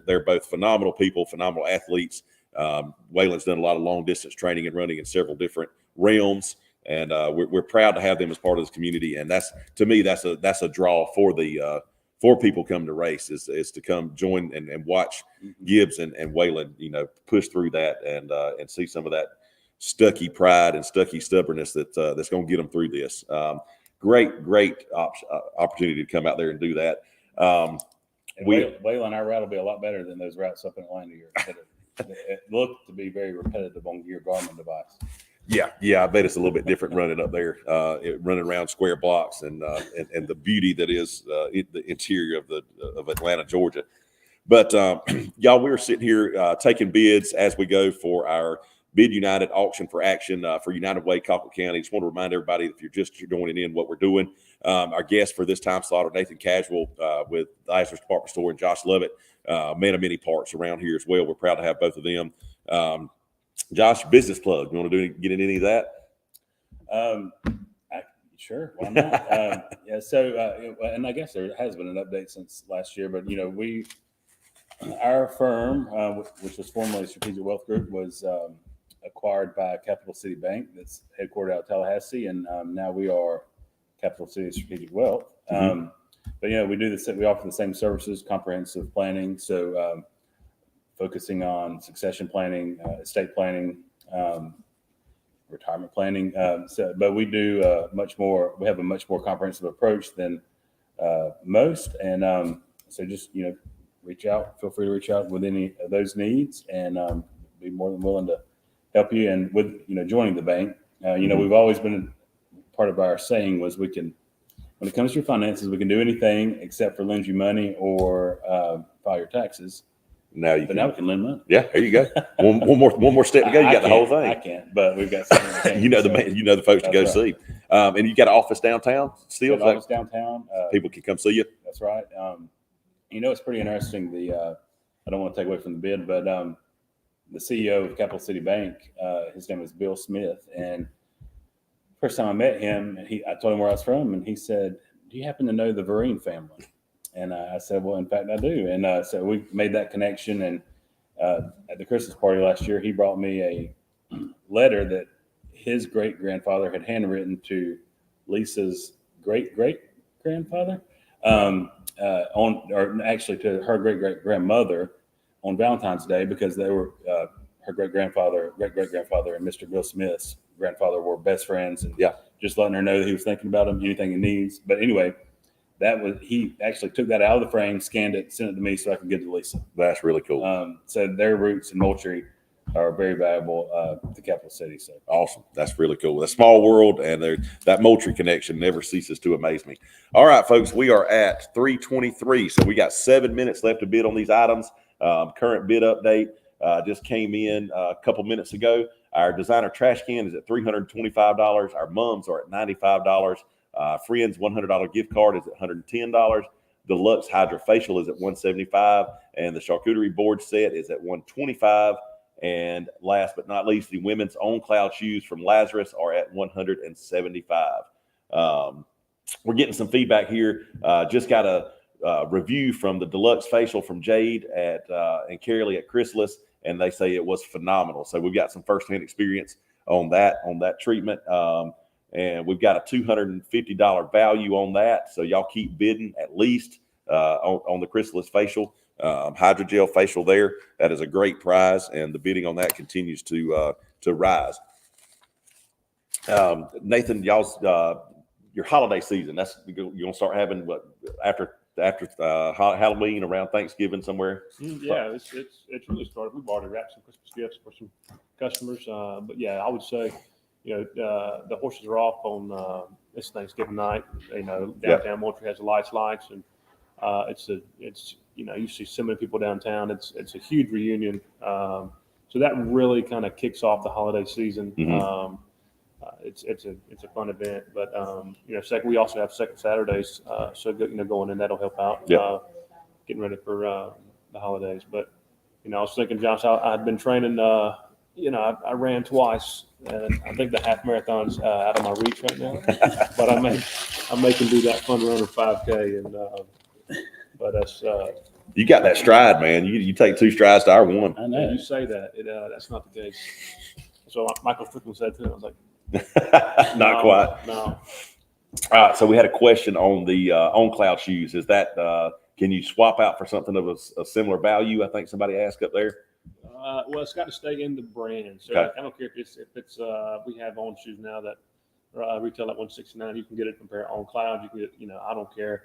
they're both phenomenal people, phenomenal athletes. Waylon's done a lot of long distance training and running in several different realms, and we're proud to have them as part of this community. And that's a draw for the for people coming to race is to come join and watch Gibbs and Waylon, push through that and see some of that Stucky pride and Stucky stubbornness that's going to get them through this. Great opportunity to come out there and do that. Waylon, our route will be a lot better than those routes up in Atlanta. It looked to be very repetitive on your Garmin device. Yeah, I bet it's a little bit different running up there, running around square blocks and the beauty that is the interior of Atlanta, Georgia. But y'all, we're sitting here taking bids as we go for our Bid United auction for action for United Way, Colquitt County. Just want to remind everybody, if you're just joining in, what we're doing. Our guests for this time slot are Nathan Casual with the Lazarus Department Store and Josh Lovett, man of many parts around here as well. We're proud to have both of them. Josh, business plug. You want to get in any of that? Sure, why not? Yeah. So, and I guess there has been an update since last year, but our firm, which was formerly Strategic Wealth Group, was acquired by Capital City Bank, that's headquartered out of Tallahassee, and now we are Capital City Strategic Wealth. But we do this. We offer the same services, comprehensive planning. So. Focusing on succession planning, estate planning, retirement planning. But we do much more. We have a much more comprehensive approach than most. And so just, reach out. Feel free to reach out with any of those needs, and be more than willing to help you. And with, joining the bank, we've always been, part of our saying was when it comes to your finances, we can do anything except for lend you money or file your taxes. Now we can lend money. Yeah, there you go. One more step to go. You got the whole thing. I can't, but we've got something. the folks to go right. see. And you got an office downtown still? Office downtown. People can come see you. That's right. It's pretty interesting. I don't want to take away from the bid, but the CEO of Capital City Bank, his name is Bill Smith, and first time I met him, I told him where I was from, and he said, "Do you happen to know the Vereen family?" And I said, "Well, in fact, I do." And so we made that connection. And at the Christmas party last year, he brought me a letter that his great grandfather had handwritten to Lisa's great grandfather or actually to her great grandmother on Valentine's Day, because they were her great grandfather, and Mr. Bill Smith's grandfather were best friends, and just letting her know that he was thinking about him, anything he needs. But anyway, he actually took that out of the frame, scanned it, sent it to me so I could get it to Lisa. That's really cool. So their roots in Moultrie are very valuable to Capital City. So awesome. That's really cool. A small world, and that Moultrie connection never ceases to amaze me. All right, folks, we are at 3:23. So we got 7 minutes left to bid on these items. Current bid update just came in a couple minutes ago. Our designer trash can is at $325. Our mums are at $95. Friends $100 gift card is at $110. Deluxe hydrofacial is at $175, and the charcuterie board set is at $125. And last but not least, the women's own cloud shoes from Lazarus are at $175. We're getting some feedback here. Just got a review from the Deluxe facial from Jade and Carolee at Chrysalis, and they say it was phenomenal. So we've got some firsthand experience on that treatment. And we've got a $250 value on that. So y'all keep bidding at least on the Chrysalis facial. Hydrogel facial there. That is a great prize, and the bidding on that continues to rise. Nathan, y'all's your holiday season. You're gonna start having what after Halloween, around Thanksgiving somewhere. Yeah, it's really started. We've already wrapped some Christmas gifts for some customers, but yeah, I would say, the horses are off on it's Thanksgiving night. Downtown Moultrie has the lights, and it's you see so many people downtown. It's a huge reunion. So that really kind of kicks off the holiday season. Mm-hmm. It's a fun event, but we also have second Saturdays. So going in, that'll help out. Getting ready for the holidays. But I was thinking, Josh, I'd been training. I ran twice, and I think the half marathon's out of my reach right now. But I may can do that fun runner 5K, and but that's. You got that stride, man. You take 2 strides to our 1. I know you say that. That's not the case. So Michael Strickland said too. I was like, not quite. No. All right. So we had a question on the on cloud shoes. Is that can you swap out for something of a similar value? I think somebody asked up there. Well, it's got to stay in the brand. So Okay. I don't care if it's we have on shoes now that retail at $169. You can get it from pair on cloud. You can get, I don't care.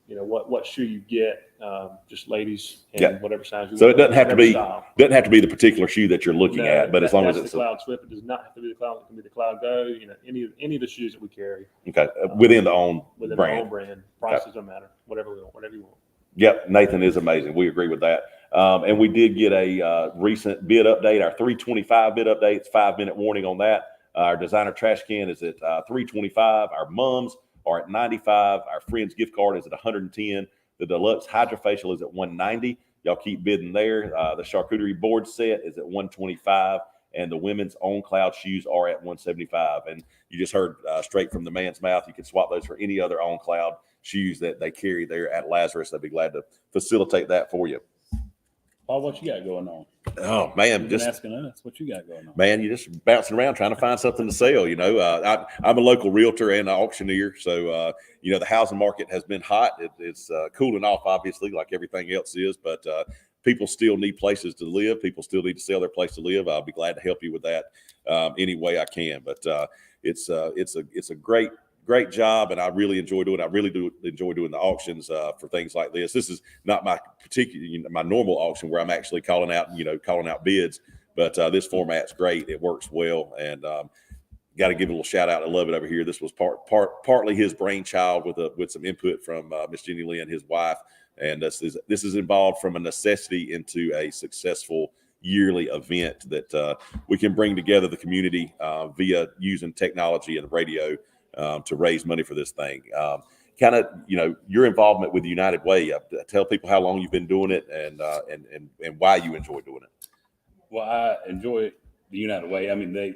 What shoe you get, just ladies and whatever size you So want. it doesn't have to be the particular shoe that you're looking No, at, but as long as it's the Cloud Swift, it does not have to be the Cloud. It can be the Cloud Go. Any of the shoes that we carry. okay within the own Within brand. the own brand. Prices don't matter. Whatever you want. Yep, Nathan is amazing. We agree with that. And we did get a recent bid update, our 325 bid update. It's 5-minute warning on that. Our designer trash can is at 325. Our mums are at 95. Our friends gift card is at 110. The deluxe hydrofacial is at 190. Y'all keep bidding there. The charcuterie board set is at 125, and the women's own cloud shoes are at 175. And you just heard straight from the man's mouth. You can swap those for any other on cloud shoes that they carry there at Lazarus. I'd be glad to facilitate that for you. Paul, what you got going on? Oh man, You've just been asking us what you got going on. Man, you're just bouncing around trying to find something to sell. I'm a local realtor and an auctioneer, so the housing market has been hot. It's cooling off, obviously, like everything else is, but people still need places to live. People still need to sell their place to live. I'll be glad to help you with that any way I can. But it's a great job, and I really enjoy doing it. I really do enjoy doing the auctions for things like this. This is not my my normal auction where I'm actually calling out bids, but this format's great. It works well, and got to give a little shout out. I love it over here. This was partly his brainchild with some input from Miss Jenny Lynn, his wife, and this is involved from a necessity into a successful yearly event that we can bring together the community via using technology and radio to raise money for this thing. Kind of, your involvement with the United Way. Tell people how long you've been doing it and why you enjoy doing it. Well, I enjoy the United Way. I mean, the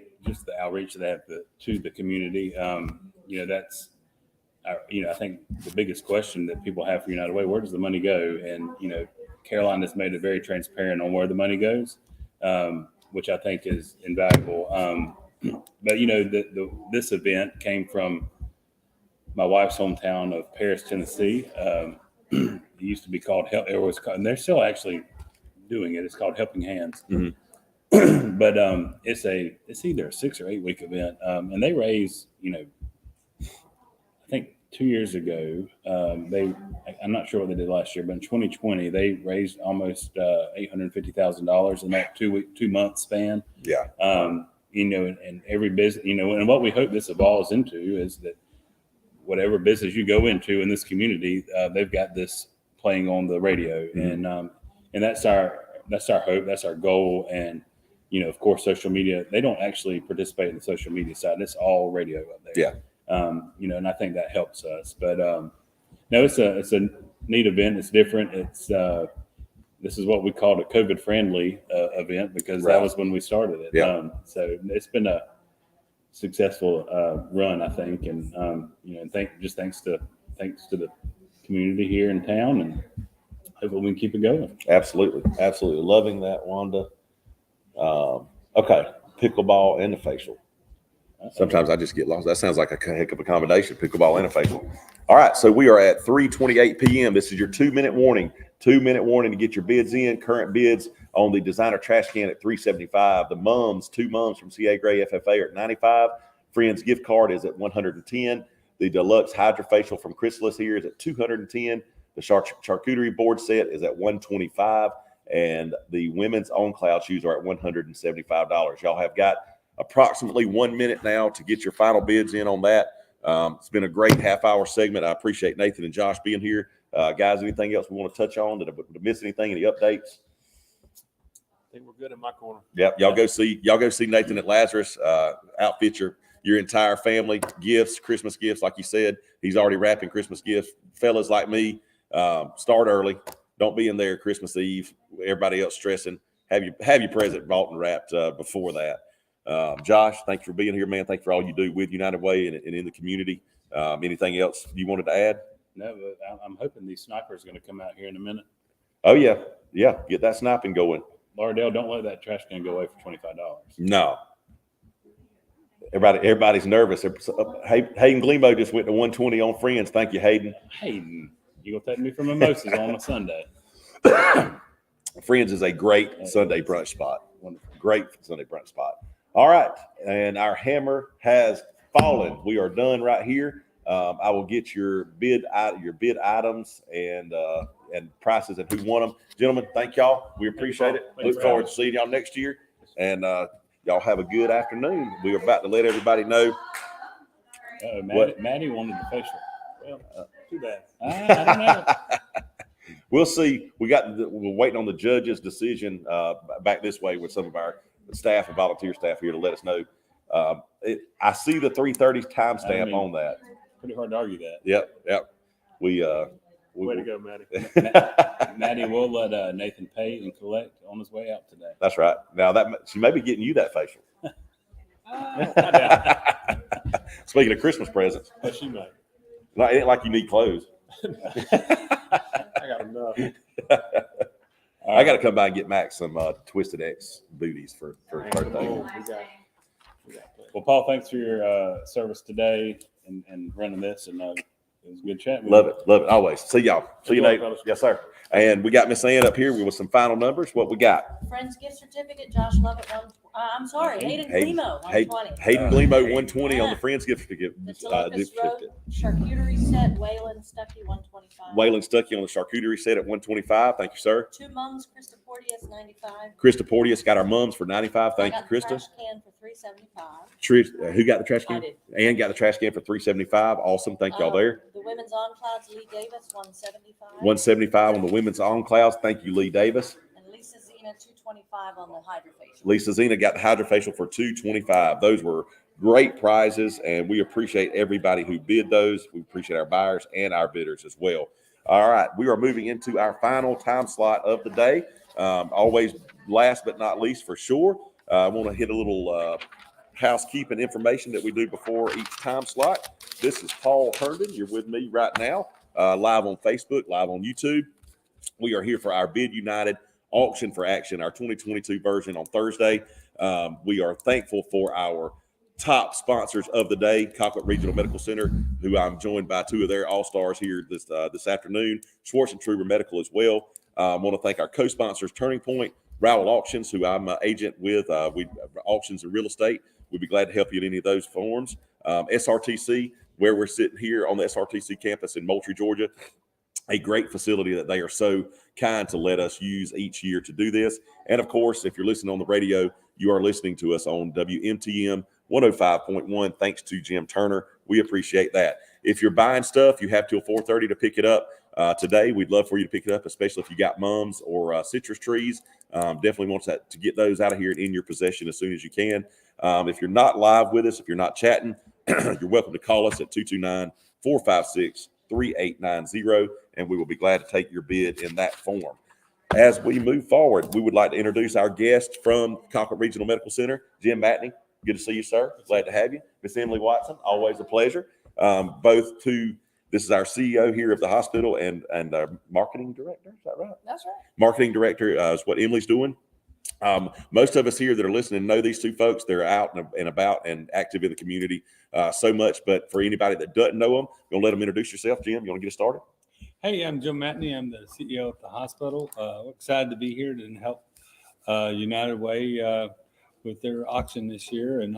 outreach that to the community. That's, I think the biggest question that people have for United Way: where does the money go? And Caroline has made it very transparent on where the money goes, which I think is invaluable. But you know, this event came from my wife's hometown of Paris, Tennessee. It used to be called and they're still actually doing it. It's called Helping Hands. Mm-hmm. But it's either a 6 or 8 week event, and they raise, you know, I think 2 years ago, I'm not sure what they did last year, but in 2020 they raised almost $850,000 in that 2 month span. Yeah. You know, and every business, you know, and what we hope this evolves into is that whatever business you go into in this community, they've got this playing on the radio, Mm-hmm. and that's our hope, that's our goal. And you know, of course, social media, they don't actually participate in the social media side. It's all radio up there. Yeah. You know, and I think that helps us. But no, it's a neat event. It's different. This is what we called a COVID friendly event because Right. That was when we started it. Yeah. So it's been a successful run, I think, and you know, and thanks to the community here in town, and hopefully we can keep it going. Absolutely. Absolutely. Loving that, Wanda. Okay. Pickleball and the facial. Sometimes I just get lost. That sounds like a heck of a combination, pickleball and a facial. All right. So we are at 3:28 p.m. This is your 2-minute warning. 2-minute warning to get your bids in. Current bids on the designer trash can at $375. The two mums from CA Gray FFA are at $95. Friends gift card is at $110. The deluxe hydrofacial from Chrysalis here is at $210. The charcuterie board set is at $125. And the women's on cloud shoes are at $175. Y'all have got approximately 1 minute now to get your final bids in on that. It's been a great half-hour segment. I appreciate Nathan and Josh being here. Guys, anything else we want to touch on? Did I miss anything? Any updates? I think we're good in my corner. Yep. Y'all go see Nathan at Lazarus. Outfit your entire family. Gifts, Christmas gifts, like you said. He's already wrapping Christmas gifts. Fellas like me, start early. Don't be in there Christmas Eve. Everybody else stressing. Have your present bought and wrapped before that. Josh, thanks for being here, man. Thanks for all you do with United Way and in the community. Anything else you wanted to add? No, but I'm hoping these snipers are going to come out here in a minute. Oh yeah, get that sniping going. Lardell, don't let that trash can go away for $25. No. Everybody's nervous. Hayden Glemo just went to 120 on Friends. Thank you, Hayden. Hayden, you gonna take me for mimosas on a Sunday? Friends is a great Sunday brunch spot. Great Sunday brunch spot. All right, and our hammer has fallen. We are done right here. I will get your bid items and prices and who won them. Gentlemen, thank y'all. We appreciate it. Look forward to seeing y'all next year. And y'all have a good afternoon. We are about to let everybody know. Maddie wanted the facial. Well, too bad. I don't know. We'll see. We're waiting on the judge's decision back this way with some of our staff and volunteer staff here to let us know. I see the 3:30 timestamp on that. Pretty hard to argue that. Yep. Way to go, Maddie. Maddie will let Nathan pay and collect on his way out today. That's right. Now she may be getting you that facial. Speaking of Christmas presents, But she might. it ain't like you need clothes. I got enough. I got to come by and get Max some Twisted X booties for his birthday. Well, Paul, thanks for your service today and running this, and it was a good chat. Love it always. See y'all. See you, Nate. Fellas. Yes, sir. And we got Miss Ann up here with some final numbers. What we got? Friends gift certificate, Josh Lovett, Hayden Glemo, 120. Hayden Glemo, 120 on the Friends gift certificate. The Telecus Road charcuterie set, Waylon Stuckey, 125. Waylon Stuckey on the charcuterie set at 125. Thank you, sir. Two mums, Krista Porteous, 95. Krista Porteous got our mums for 95. Thank you, I got the Krista. trash can for 375. Who got the trash can? I did. Ann got the trash can for 375. Awesome. Thank y'all there. The women's on clouds, Lee Davis, 175. 175 on the women's on clouds. Thank you, Lee Davis. And Lisa Zena, 225 on the hydrofacial. Lisa Zena got the hydrofacial for $225. Those were great prizes, and we appreciate everybody who bid those. We appreciate our buyers and our bidders as well. All right, we are moving into our final time slot of the day. Always last but not least for sure. I want to hit a little housekeeping information that we do before each time slot. This is Paul Herndon. You're with me right now, live on Facebook, live on YouTube. We are here for our Bid United Auction for Action, our 2022 version on Thursday. We are thankful for our top sponsors of the day, Colquitt Regional Medical Center, who I'm joined by two of their all-stars here this afternoon, Schwartz and Truber Medical as well. I want to thank our co-sponsors, Turning Point, Rowell Auctions, who I'm an agent with. We auctions and real estate. We'd be glad to help you in any of those forms. SRTC, where we're sitting here on the SRTC campus in Moultrie, Georgia, a great facility that they are so kind to let us use each year to do this. And of course, if you're listening on the radio, you are listening to us on WMTM 105.1. Thanks to Jim Turner. We appreciate that. If you're buying stuff, you have till 4:30 to pick it up. Today, we'd love for you to pick it up, especially if you got mums or citrus trees. Definitely want to get those out of here and in your possession as soon as you can. If you're not live with us, if you're not chatting, you're welcome to call us at 229-456-3890, and we will be glad to take your bid in that form. As we move forward, we would like to introduce our guest from Colquitt Regional Medical Center, Jim Matney. Good to see you, sir. Glad to have you. Miss Emily Watson, always a pleasure. This is our CEO here of the hospital and our marketing director. Is that right? That's right. Marketing director is what Emily's doing. Most of us here that are listening know these two folks. They're out and about and active in the community so much. But for anybody that doesn't know them, you're going to let them introduce yourself. Jim, you want to get us started? Hey, I'm Jim Matney. I'm the CEO at the hospital. We're excited to be here to help United Way with their auction this year. And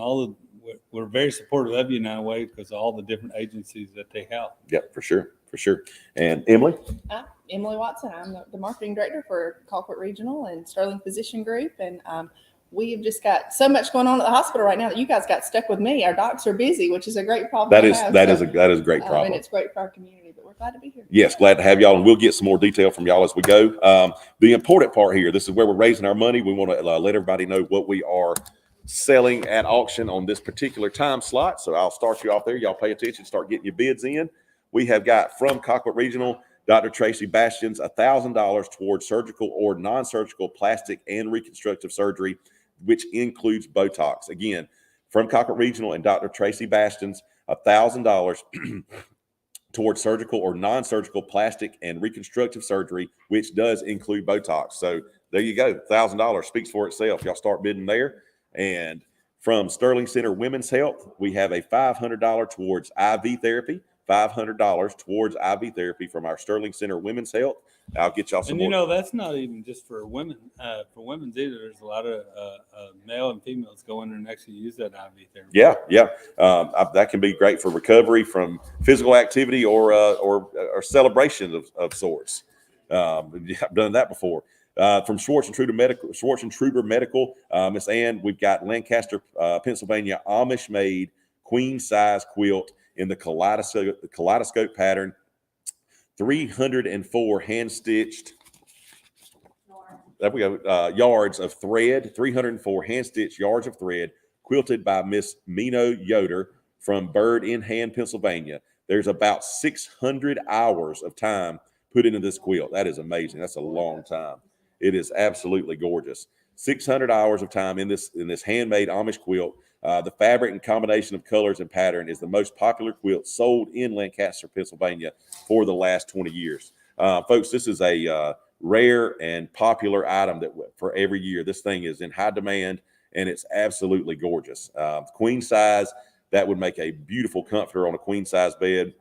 we're very supportive of United Way because of all the different agencies that they help. Yeah, for sure. And Emily? Emily Watson. I'm the marketing director for Colquitt Regional and Sterling Physician Group. And we have just got so much going on at the hospital right now that you guys got stuck with me. Our docs are busy, which is a great problem. That is a great problem. And it's great for our community, but we're glad to be here. Yes, glad to have y'all, and we'll get some more detail from y'all as we go. The important part here, this is where we're raising our money. We want to let everybody know what we are selling at auction on this particular time slot. So I'll start you off there. Y'all pay attention, start getting your bids in. We have got from Colquitt Regional, Dr. Tracy Bastions, $1,000 towards surgical or non-surgical plastic and reconstructive surgery, which includes Botox. Again, from Colquitt Regional and Dr. Tracy Bastions, $1,000 towards surgical or non-surgical plastic and reconstructive surgery, which does include Botox. So there you go. $1,000 speaks for itself. Y'all start bidding there. And from Sterling Center Women's Health, we have a $500 towards IV therapy. $500 towards IV therapy from our Sterling Center Women's Health. I'll get y'all some more. And that's not even just for women. For women's either. There's a lot of male and females go in there and actually use that IV therapy. Yeah. That can be great for recovery from physical activity or celebration of sorts. I've done that before. From Schwartz and Truber Medical, Miss Ann, we've got Lancaster, Pennsylvania, Amish-made queen-size quilt in the kaleidoscope pattern, 304 hand-stitched. There we go. Yards of thread, 304 hand-stitched yards of thread, quilted by Miss Mino Yoder from Bird in Hand, Pennsylvania. There's about 600 hours of time put into this quilt. That is amazing. That's a long time. It is absolutely gorgeous. 600 hours of time in this handmade Amish quilt. The fabric and combination of colors and pattern is the most popular quilt sold in Lancaster, Pennsylvania for the last 20 years. Folks, this is a rare and popular item that for every year. This thing is in high demand, and it's absolutely gorgeous. Queen size, that would make a beautiful comforter on a queen size bed.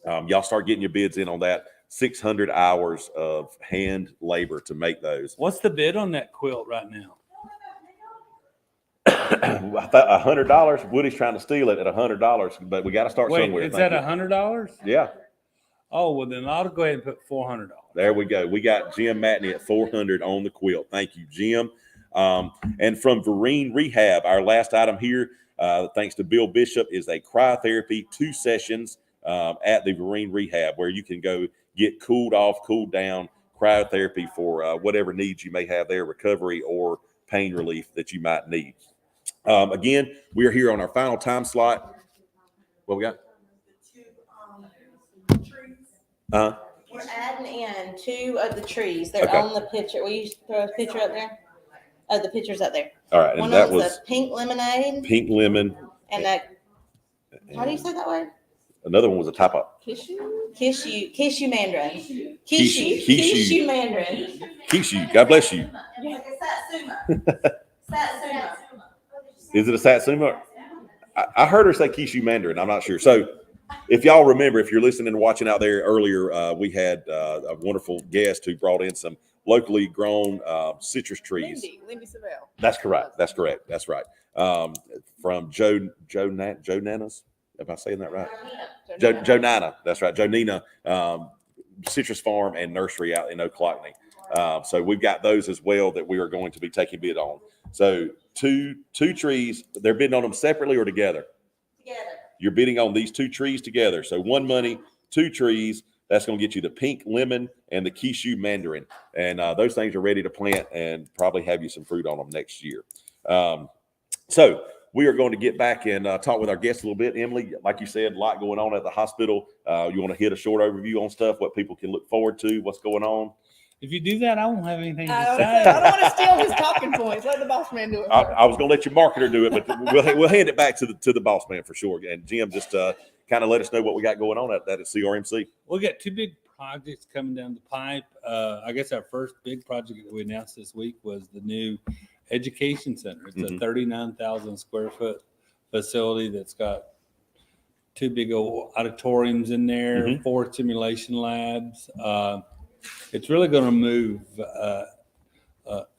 Y'all start getting your bids in on that. 600 hours of hand labor to make those. What's the bid on that quilt right now? $100. Woody's trying to steal it at $100, but we got to start somewhere. Is that $100? Yeah. Oh, well, then I'll go ahead and put $400. There we go. We got Jim Matney at $400 on the quilt. Thank you, Jim. And from Vereen Rehab, our last item here, thanks to Bill Bishop, is a cryotherapy 2 sessions at the Vereen Rehab, where you can go get cooled off, cooled down, cryotherapy for whatever needs you may have there, recovery or pain relief that you might need. Again, we are here on our final time slot. What we got? We're adding in 2 of the trees. They're on the picture. Will you throw a picture up there? Oh, the picture's up there. All right. And one that was was a pink lemonade. Pink lemon. And that, how do you say that word? Another one was a type of Kishu mandarin. Kishu mandarin. Kishu. God bless you. Satsuma. Satsuma. Is it a Satsuma? I heard her say Kishu Mandarin. I'm not sure. So if y'all remember, if you're listening and watching out there earlier, we had a wonderful guest who brought in some locally grown citrus trees. Lindy Savelle. That's correct. That's correct. That's right. From Joe Nana's. Am I saying that right? Joe Nana. That's right. Joe Nina Citrus Farm and Nursery out in Ocklackney. So we've got those as well that we are going to be taking bid on. So two trees. They're bidding on them separately or together? Together. You're bidding on these 2 trees together. So one money, 2 trees. That's going to get you the pink lemon and the Kishu Mandarin. And those things are ready to plant and probably have you some fruit on them next year. So we are going to get back and talk with our guests a little bit. Emily, like you said, a lot going on at the hospital. You want to hit a short overview on stuff, what people can look forward to, what's going on? If you do that, I won't have anything to I say. don't want to steal his talking points. Let the boss man do it. I was going to let your marketer do it, but we'll hand it back to the boss man for sure. And Jim, just kind of let us know what we got going on at CRMC. We'll get 2 big projects coming down the pipe. I guess our first big project that we announced this week was the new education center. It's a 39,000 square foot facility that's got 2 big old auditoriums in there, 4 simulation labs. It's really going to move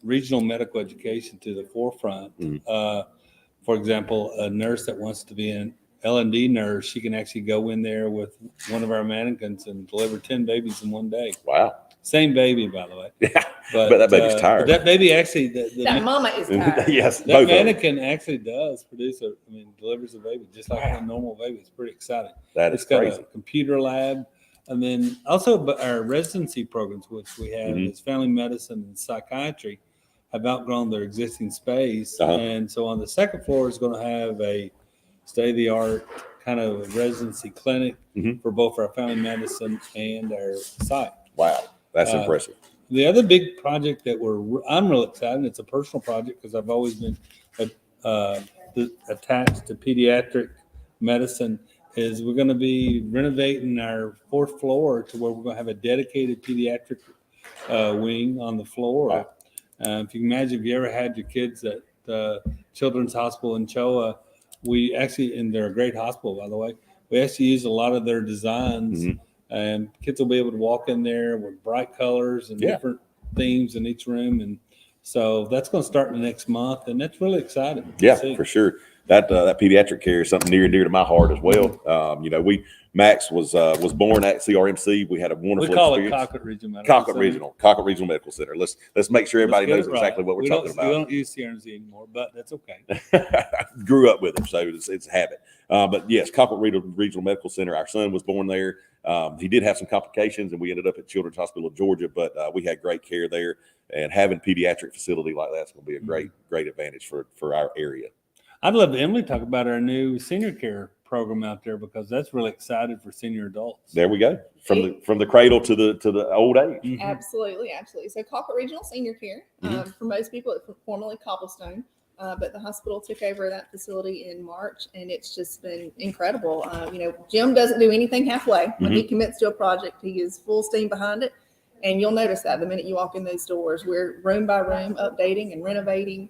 regional medical education to the forefront. For example, a nurse that wants to be an L&D nurse, she can actually go in there with one of our mannequins and deliver 10 babies in one day. Wow. Same baby, by the way. Yeah, but that baby's tired. That baby actually, That mama is tired. Yes, that mannequin actually does delivers a baby just like a normal baby. It's pretty exciting. That is crazy. It's got a computer lab. And then also our residency programs, which we have is family medicine and psychiatry, have outgrown their existing space. And so on the second floor is going to have a state-of-the-art kind of residency clinic for both our family medicine and our psych. Wow, that's impressive. The other big project that I'm real excited, and it's a personal project because I've always been attached to pediatric medicine, is we're going to be renovating our 4th floor to where we're going to have a dedicated pediatric wing on the floor. If you can imagine, if you ever had your kids at Children's Hospital in Choa, we actually, and they're a great hospital, by the way, we actually use a lot of their designs, and kids will be able to walk in there with bright colors and different themes in each room. And so that's going to start in the next month, and that's really exciting. Yeah, for sure. That pediatric care is something near and dear to my heart as well. Max was born at CRMC. We had a wonderful experience. Colquitt Regional Medical Center. Let's make sure everybody knows exactly what we're talking about. We don't use CRMC anymore, but that's okay. Grew up with it, so it's a habit. But yes, Colquitt Regional Medical Center. Our son was born there. He did have some complications, and we ended up at Children's Hospital of Georgia, but we had great care there. And having a pediatric facility like that's going to be a great advantage for our area. I'd love Emily to talk about our new senior care program out there because that's really excited for senior adults. There we go. From the cradle to the old age. Absolutely. So Colquitt Regional Senior Care, for most people, it's formerly Cobblestone, but the hospital took over that facility in March, and it's just been incredible. Jim doesn't do anything halfway. When he commits to a project, he is full steam behind it. And you'll notice that the minute you walk in those doors, we're room by room updating and renovating.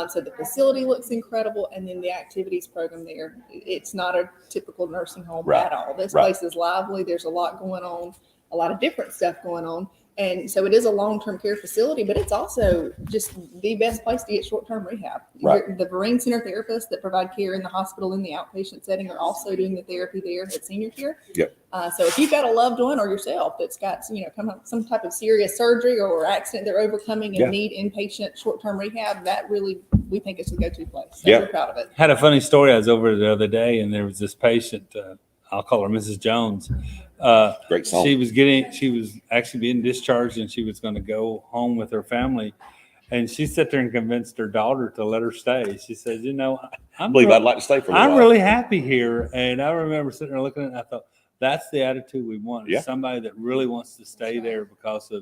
So the facility looks incredible. And then the activities program there, it's not a typical nursing home at all. This place is lively. There's a lot going on, a lot of different stuff going on. And so it is a long-term care facility, but it's also just the best place to get short-term rehab. The Vereen Center therapists that provide care in the hospital in the outpatient setting are also doing the therapy there at senior care. So if you've got a loved one or yourself that's got some type of serious surgery or accident they're overcoming and need inpatient short-term rehab, that really, we think it's the go-to place. So we're proud of it. Had a funny story. I was over the other day, and there was this patient. I'll call her Mrs. Jones. Great song. She was actually being discharged, and she was going to go home with her family. And she sat there and convinced her daughter to let her stay. She says, I believe I'd like to stay for a while. I'm really happy here. And I remember sitting there looking at it, and I thought, that's the attitude we want. Somebody that really wants to stay there because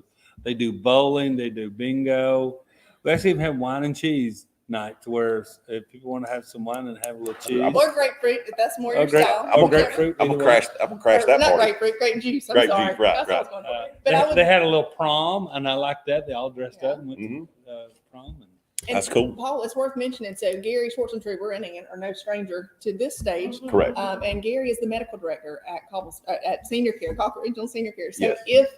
they do bowling, they do bingo. We actually even have wine and cheese night, to where if people want to have some wine and have a little cheese. Or grapefruit, if that's more your style. I'm gonna crash that Not party. grapefruit, grape juice. I'm Grape sorry. juice, right. They had a little prom, and I liked that. They all dressed up and went to prom. And That's cool. Paul, it's worth mentioning. So Gary Schwartzentruber, we're are no stranger to this stage. Correct. And Gary is the medical director at Senior Care, Colquitt Regional Senior Care. So Yes. if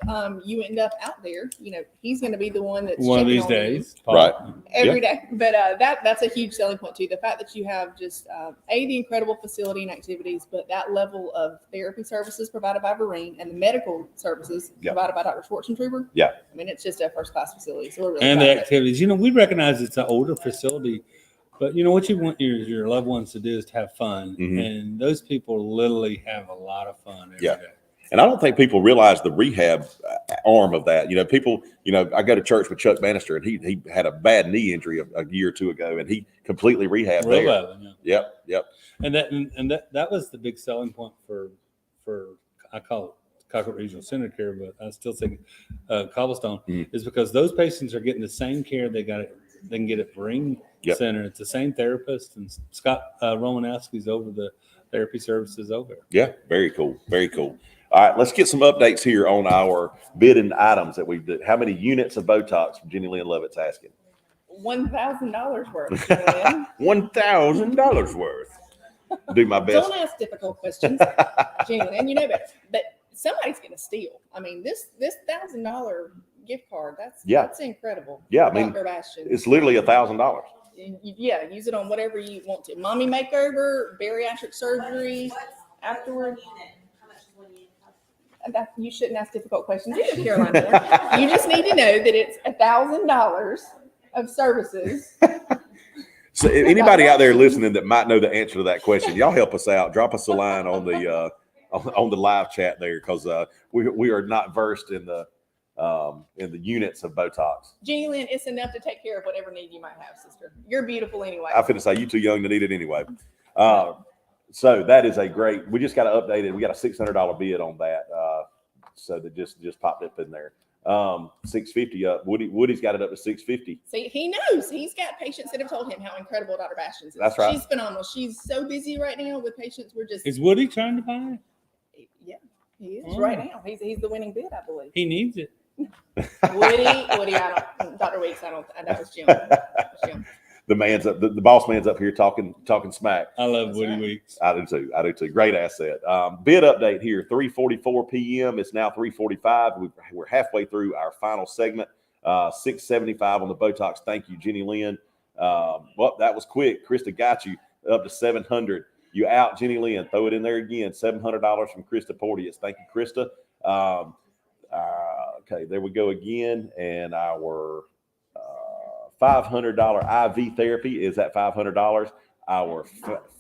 you end up out there, he's going to be the one that's One of checking these on you days. Right. every day. But that's a huge selling point too. The fact that you have just the incredible facility and activities, but that level of therapy services provided by Vereen and the medical services provided by Dr. Schwartzentruber. Yeah. I mean, it's just a first class facility. So we're really And proud the of it. activities. We recognize it's an older facility, but what you want your loved ones to do is to have fun. Mhm. And those people literally have a lot of fun every day. And I don't think people realize the rehab arm of that. People, I go to church with Chuck Bannister, and he had a bad knee injury a year or two ago, and he completely rehabbed Real there. bad, yeah. Yep. And that was the big selling point for I call it Colquitt Regional Center Care, but I still think Cobblestone is because those patients are getting the same care they can get at Vereen Center. It's the same therapist, and Scott Romanowski's over the therapy services over there. Yeah, very cool. Very cool. All right, let's get some updates here on our bidding items that we did. How many units of Botox? Jenny Lynn Lovett's asking. $1,000 worth. Julian. $1,000 worth. Do my best. Don't ask difficult questions, Julian. But somebody's going to steal. I mean, this $1,000 gift card. That's incredible. Yeah, I mean, Dr. Bastian. it's literally $1,000. Yeah, use it on whatever you want to. Mommy makeover, bariatric surgery, afterward. You shouldn't ask difficult questions either, Caroline. You just need to know that it's $1,000 of services. So if anybody out there listening that might know the answer to that question, y'all help us out. Drop us a line on the live chat there, because we are not versed in the units of Botox. Jeannie Lynn, it's enough to take care of whatever need you might have, sister. You're beautiful anyway. I finna say you too young to need it anyway. So that is we just got to update it. We got a $600 bid on that. So that just popped up in there. 650 up. Woody's got it up to 650. See, he knows. He's got patients that have told him how incredible Dr. Bastian is. That's right. She's phenomenal. She's so busy right now with patients. Is Woody trying to buy it? Yeah, he is right now. He's the winning bid, I believe. He needs it. Woody, Dr. Weeks, that was Jim. The man's up. The boss man's up here talking smack. I love Woody Weeks. I do too. Great asset. Bid update here. 3:44 p.m. It's now 3:45. We're halfway through our final segment. 675 on the Botox. Thank you, Jenny Lynn. Well, that was quick. Krista got you up to 700. You out, Jenny Lynn. Throw it in there again. $700 from Krista Porteous. Thank you, Krista. Okay, there we go again. And our $500 IV therapy is at $500. Our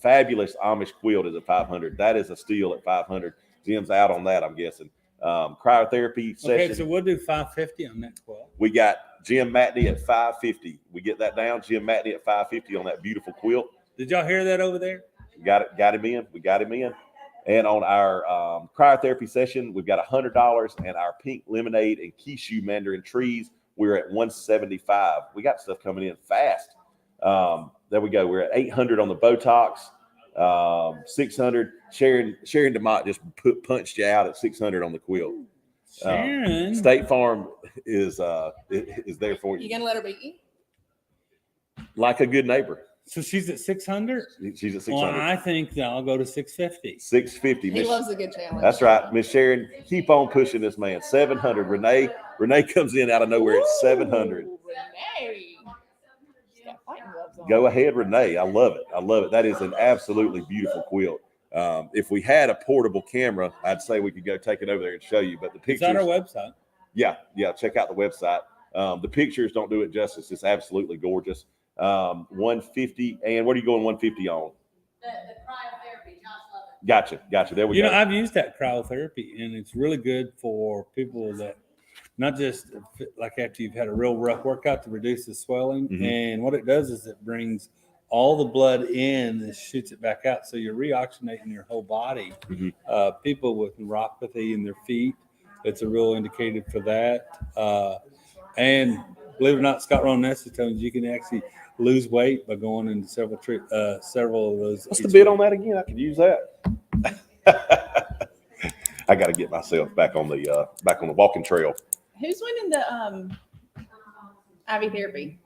fabulous Amish quilt is at $500. That is a steal at $500. Jim's out on that, I'm guessing. Cryotherapy session. Okay, so we'll do $550 on that quilt. We got Jim Matney at $550. We get that down. Jim Matney at $550 on that beautiful quilt. Did y'all hear that over there? Got him in. We got him in. And on our cryotherapy session, we've got $100, and our pink lemonade and Kishu mandarin trees, we're at $175. We got stuff coming in fast. There we go. We're at $800 on the Botox, $600. Sharon DeMott just punched you out at $600 on the quilt. Sharon. State Farm is there for you. You gonna let her beat you? Like a good neighbor. So she's at 600? She's at 600. Well, I think that I'll go to 650. 650. He loves a good challenge. That's right. Miss Sharon, keep on pushing this man. 700. Renee comes in out of nowhere at 700. Renee. She's got fighting gloves on. Go ahead, Renee. I love it. That is an absolutely beautiful quilt. If we had a portable camera, I'd say we could go take it over there and show you. But the pictures. It's on our website. Yeah. Check out the website. The pictures don't do it justice. It's absolutely gorgeous. 150. And what are you going 150 on? The cryotherapy. Josh Gotcha. There we go. I've used that cryotherapy, and it's really good for people that not just like after you've had a real rough workout to reduce the swelling. Mm-hmm. And what it does is it brings all the blood in and shoots it back out. So you're reoxygenating your whole body. Mm-hmm. People with neuropathy in their feet, it's a real indicator for that. And believe it or not, Scott Romanowski tells you can actually lose weight by going into several of those. What's the bid on that again? I could use that. I got to get myself back on the walking trail. Who's winning the IV therapy?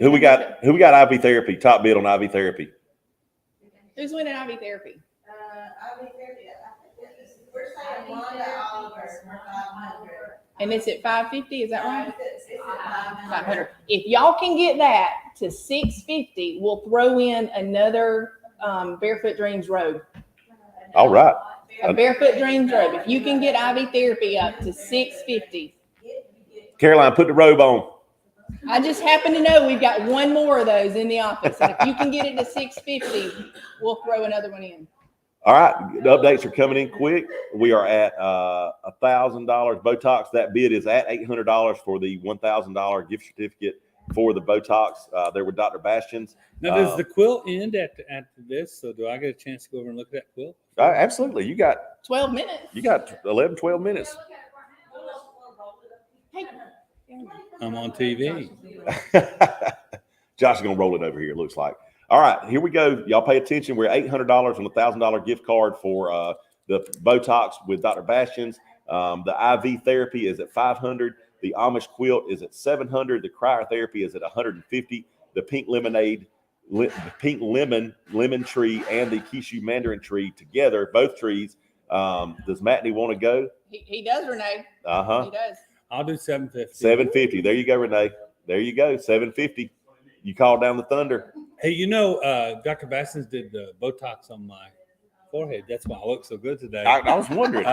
Who we got? Who we got? IV therapy. Top bid on IV therapy. Who's winning IV therapy? And it's at 550, is that right? 500. If y'all can get that to 650, we'll throw in another Barefoot Dreams robe. All right. A Barefoot Dreams robe. If you can get IV therapy up to 650. Caroline, put the robe on. I just happen to know we've got one more of those in the office. And if you can get it to 650, we'll throw another one in. All right, the updates are coming in quick. We are at $1,000 Botox. That bid is at $800 for the $1,000 gift certificate for the Botox. There with Dr. Bastian's. Now, does the quilt end after this? So do I get a chance to go over and look at that quilt? Absolutely. You got 12 minutes. You got 11, 12 minutes. Hey. I'm on TV. Josh is going to roll it over here, it looks like. All right, here we go. Y'all pay attention. We're at $800 on the $1,000 gift card for the Botox with Dr. Bastian's. The IV therapy is at $500. The Amish quilt is at $700. The cryotherapy is at $150. The pink lemonade, the pink lemon tree, and the Kishu mandarin tree together, both trees. Does Matney want to go? He does, Renee. Uh-huh. He does. I'll do 750. 750. There you go, Renee. There you go. 750. You called down the thunder. Hey, Dr. Bassins did the Botox on my forehead. That's why I look so good today. I was wondering.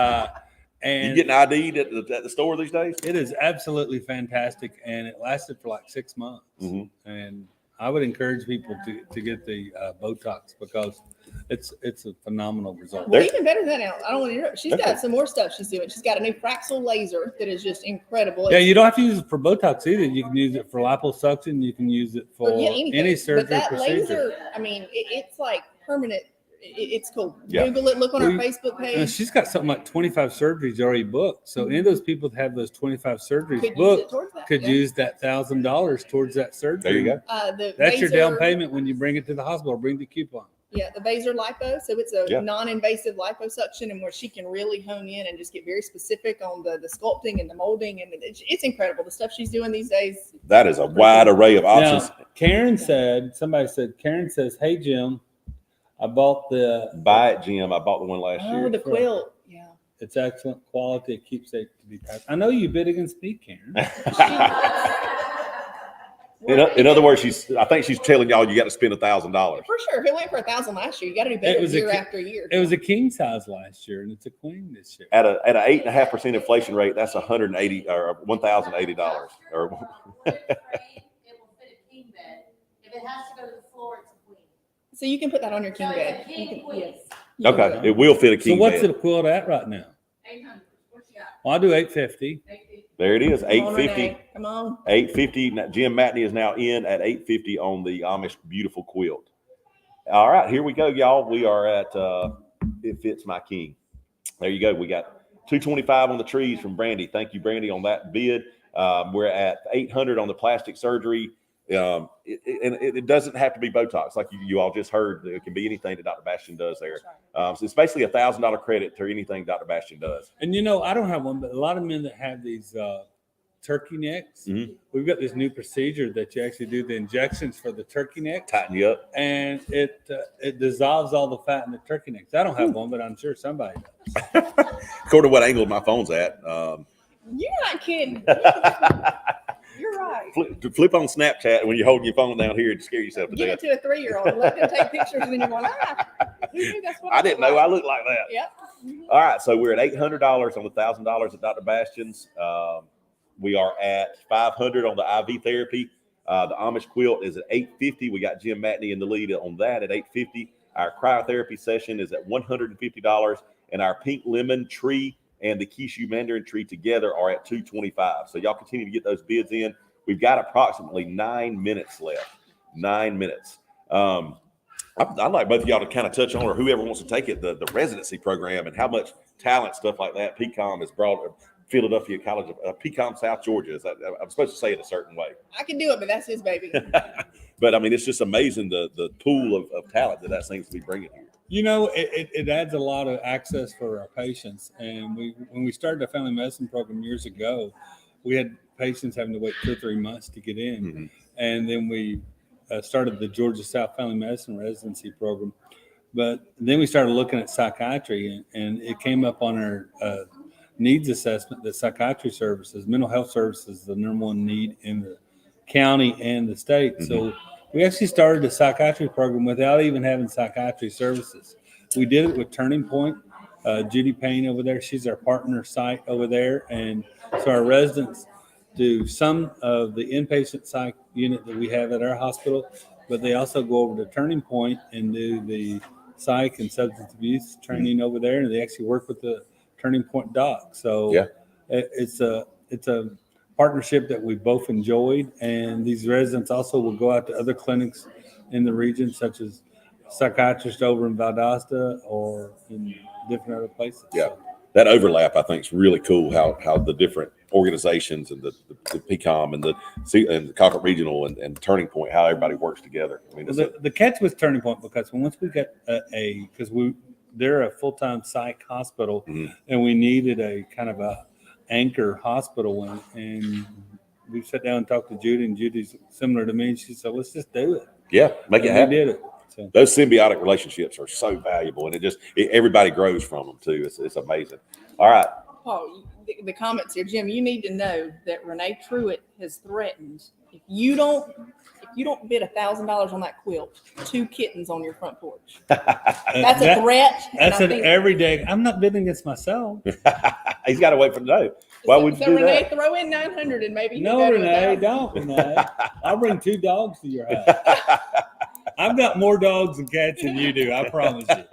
And you getting ID'd at the store these days? It is absolutely fantastic, and it lasted for like 6 months. Mm-hmm. And I would encourage people to get the Botox because it's a phenomenal result. Well, even better than that, I don't want to interrupt. She's got some more stuff she's doing. She's got a new Fraxel laser that is just incredible. Yeah, you don't have to use it for Botox either. You can use it for liposuction. You can use it for anything. any surgery But that procedure. laser, I mean, it's like permanent. It's cool. Yeah. Google it. Look on our Facebook page. She's got something like 25 surgeries already booked. So any of those people that have those 25 surgeries Could use booked it towards that, could yeah. use that $1,000 towards that surgery. There you go. That's your down Vaser- payment when you bring it to the hospital. Bring the coupon. Yeah, the Vaser lipo. So it's a Yeah. non-invasive liposuction, and where she can really hone in and just get very specific on the sculpting and the molding, and it's incredible the stuff she's doing these days. That is a wide array of options. Now, Karen says, hey, Jim, I bought the Buy it, Jim. I bought the one last Oh, year. the quilt. Yeah. It's excellent quality. It keeps it to be passed. I know you bid against me, Karen. In other words, I think she's telling y'all you got to spend $1,000. For sure. If it went for $1,000 last year, you got to do better year after year. It was a king size last year, and it's a queen this year. At an 8.5% inflation rate, that's $180 or $1,080. Or If it has to go to the floor, it's a queen. So you can put that on your king So bed. it's a king queen. Yes. okay, it will fit a king So what's bed. the quilt at right now? 800. What you got? Well, I'll do 850. There it is, Come on, 850. Renee. Come on. 850. Jim Matney is now in at 850 on the Amish beautiful quilt. All right, here we go, y'all. We are at It Fits My King. There you go. We got 225 on the trees from Brandy. Thank you, Brandy, on that bid. We're at 800 on the plastic surgery. It doesn't have to be Botox, like you all just heard. It can be anything that Dr. Bastian does there. So it's basically $1,000 credit to anything Dr. Bastian does. And I don't have one, but a lot of men that have these turkey necks, we've got this new procedure that you actually do the injections for the turkey neck. Tighten you up. And it dissolves all the fat in the turkey necks. I don't have one, but I'm sure somebody does. According to what angle my phone's at. You're not kidding. You're right. Flip on Snapchat when you're holding your phone down here and scare yourself to Give death. it to a 3-year-old and let them take pictures, and then you're going, who knew that's what I didn't know I looked like that. Yep. All right, so we're at $800 on the $1,000 at Dr. Bastian's. We are at $500 on the IV therapy. The Amish quilt is at $850. We got Jim Matney in the lead on that at $850. Our cryotherapy session is at $150, and our pink lemon tree and the Kishu mandarin tree together are at $225. So y'all continue to get those bids in. We've got approximately 9 minutes left. 9 minutes. I'd like both of y'all to kind of touch on, or whoever wants to take it, the residency program and how much talent, stuff like that, PCOM has brought Philadelphia College of PCOM South Georgia. I'm supposed to say it a certain way. I can do it, but that's his baby. But I mean, it's just amazing the pool of talent that seems to be bringing here. It adds a lot of access for our patients. And when we started the family medicine program years ago, we had patients having to wait 2 or 3 months to get in. Mm-hmm. And then we started the Georgia South Family Medicine residency program. But then we started looking at psychiatry, and it came up on our needs assessment that psychiatry services, mental health services, is the number one need in the county and the state. Mm-hmm. So we actually started a psychiatry program without even having psychiatry services. We did it with Turning Point. Judy Payne over there, she's our partner site over there. And so our residents do some of the inpatient psych unit that we have at our hospital, but they also go over to Turning Point and do the psych and substance abuse training over there. And they actually work with the Turning Point doc. So yeah, it's a partnership that we both enjoyed. And these residents also will go out to other clinics in the region, such as psychiatrists over in Valdosta or in different other places. Yeah, that overlap I think is really cool. How the different organizations and the PCOM and the Colquitt Regional and Turning Point, how everybody works together. I mean, the catch with Turning Point, because once we got they're a full-time psych hospital, and we needed a kind of a anchor hospital, and we sat down and talked to Judy, and Judy's similar to me. She said, "Let's just do it." Yeah, make it happen. We did it. So. Those symbiotic relationships are so valuable, and everybody grows from them too. It's amazing. All right. Paul, the comments here, Jim, you need to know that Renee Truitt has threatened if you don't bid $1,000 on that quilt, 2 kittens on your front porch. That's a threat. That's an everyday. I'm not bidding against myself. He's got to wait for the no. Why would you do Renee, that? throw in 900 and maybe no, Renee, don't. Renee, I'll bring 2 dogs to your house. I've got more dogs and cats than you do. I promise you.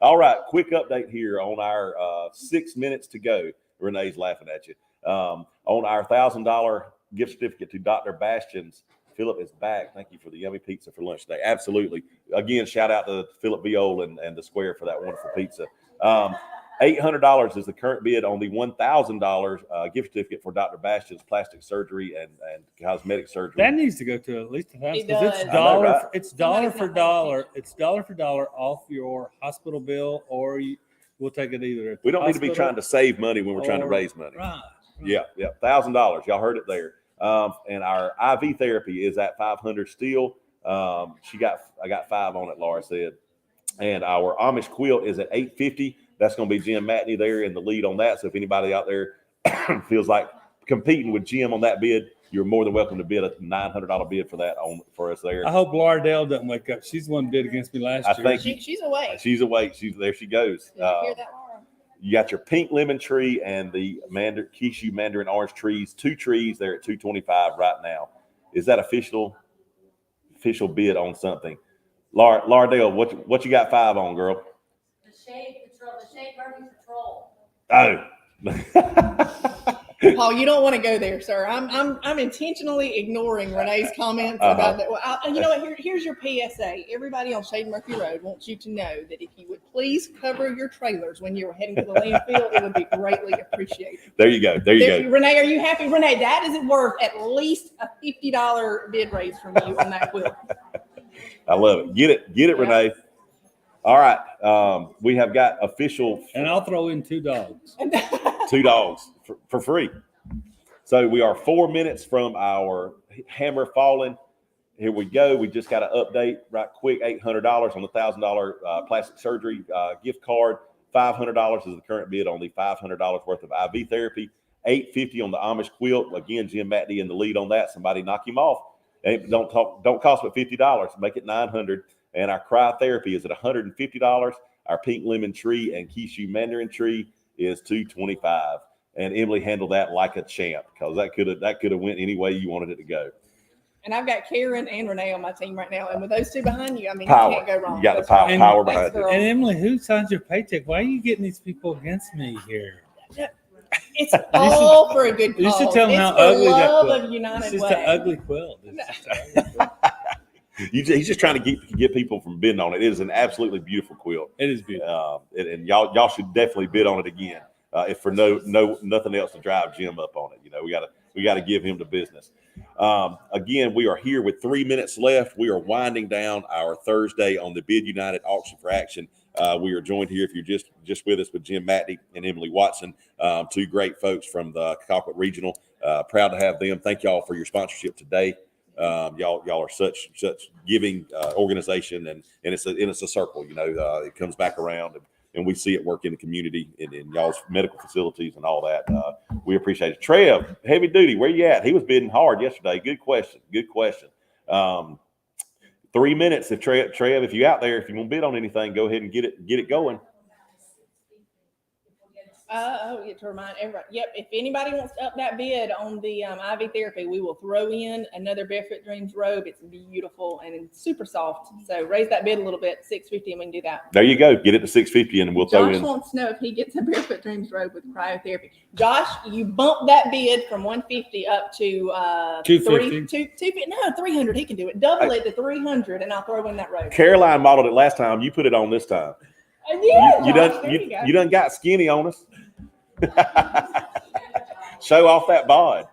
All right, quick update here on our 6 minutes to go. Renee's laughing at you. On our $1,000 gift certificate to Dr. Bastian's. Philip is back. Thank you for the yummy pizza for lunch today. Absolutely. Again, shout out to Philip Viol and the Square for that wonderful pizza. $800 is the current bid on the $1,000 gift certificate for Dr. Bastian's plastic surgery and cosmetic surgery. That needs to go to at least $1,000 because it's know, right? It's dollar for dollar. It's dollar for dollar off your hospital bill, or we'll take it either. At the we don't need to be trying to save money when we're trying to raise money. Right. Yeah, $1,000. Y'all heard it there. And our IV therapy is at $500 still. I got 5 on it, Laura said. And our Amish quilt is at $850. That's going to be Jim Matney there in the lead on that. So if anybody out there feels like competing with Jim on that bid, you're more than welcome to bid a $900 bid for that for us there. I hope Laura Dale doesn't wake up. She's the one who bid against me last year. She's awake. She's awake. There she goes. Did you hear that, Laura? You got your pink lemon tree and the Kishu mandarin orange trees. 2 trees there at $225 right now. Is that official bid on something? Laura Dale, what you got 5 on, girl? The shade burning patrol. Oh. Paul, you don't want to go there, sir. I'm intentionally ignoring Renee's comments about that. Well, you know what? Here's your PSA. Everybody on Shade Murphy Road wants you to know that if you would please cover your trailers when you're heading to the landfill, it would be greatly appreciated. There you go. Renee, are you happy? Renee, that is worth at least a $50 bid raise from you on that quilt. I love it. Get it, Renee. All right. We have got official. And I'll throw in 2 dogs. 2 dogs for free. So we are 4 minutes from our hammer falling. Here we go. We just got an update right quick. $800 on the $1,000 plastic surgery gift card. $500 is the current bid on the $500 worth of IV therapy. $850 on the Amish quilt. Again, Jim Matney in the lead on that. Somebody knock him off. Don't cost but $50. Make it $900. And our cryotherapy is at $150. Our pink lemon tree and Kishu mandarin tree is $225. And Emily handled that like a champ because that could have went any way you wanted it to go. And I've got Karen and Renee on my team right now. And with those 2 behind you, I mean, Power. you can't go wrong. You got the power behind it. And Emily, who signs your paycheck? Why are you getting these people against me here? It's all for a good cause. You should tell them how for ugly that love quilt. of United It's just Way. an ugly quilt. He's just trying to get people from bidding on it. It is an absolutely beautiful quilt. It is beautiful. And y'all should definitely bid on it again. If for nothing else to drive Jim up on it. You know, we got to give him the business. Again, we are here with 3 minutes left. We are winding down our Thursday on the Bid United Auction for Action. We are joined here, if you're just with us, with Jim Matney and Emily Watson, 2 great folks from the Colquitt Regional. proud to have them. Thank y'all for your sponsorship today. Y'all are such giving organization, and it's a circle. It comes back around, and we see it work in the community and in y'all's medical facilities and all that. We appreciate it. Trev, heavy duty, where you at? He was bidding hard yesterday. Good question. 3 minutes. If Trev, if you're out there, if you want to bid on anything, go ahead and get it going. To remind everybody. Yep. If anybody wants to up that bid on the IV therapy, we will throw in another Barefoot Dreams robe. It's beautiful and super soft. So raise that bid a little bit, $650, and we can do that. There you go. Get it to $650, and we'll throw in. Josh wants to know if he gets a Barefoot Dreams robe with cryotherapy. Josh, you bump that bid from $150 up to $250. No, $300. He can do it. Double it to $300, and I'll throw in that robe. Caroline modeled it last time. You put it on this time. Yeah, you done got skinny on us. Show off that bod.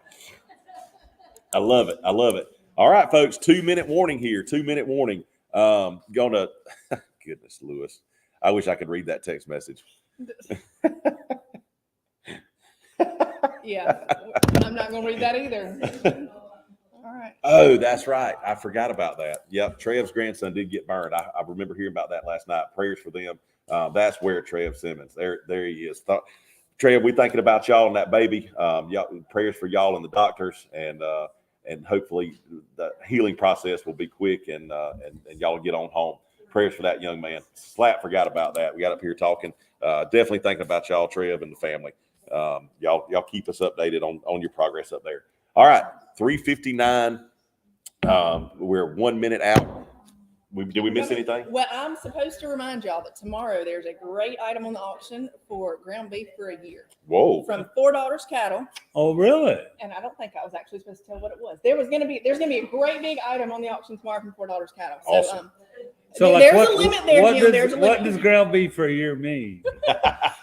I love it. All right, folks, 2-minute warning here. 2-minute warning. Goodness, Lewis. I wish I could read that text message. Yeah, I'm not going to read that either. All right. Oh, that's right. I forgot about that. Yep, Trev's grandson did get burned. I remember hearing about that last night. Prayers for them. That's where Trev Simmons. There he is. Trev, we thinking about y'all and that baby. Y'all, prayers for y'all and the doctors, and hopefully the healing process will be quick, and y'all will get on home. Prayers for that young man. Slap forgot about that. We got up here talking. Definitely thinking about y'all, Trev, and the family. Y'all keep us updated on your progress up there. All right, 3:59. We're 1 minute out. Did we miss anything? Well, I'm supposed to remind y'all that tomorrow there's a great item on the auction for ground beef for a year. Whoa! From $4 Cattle. Oh, really? And I don't think I was actually supposed to tell what it was. There's gonna be a great big item on the auction tomorrow from $4 Cattle. So, awesome. There's a limit there, Jim. There's a limit. What does ground beef for a year mean?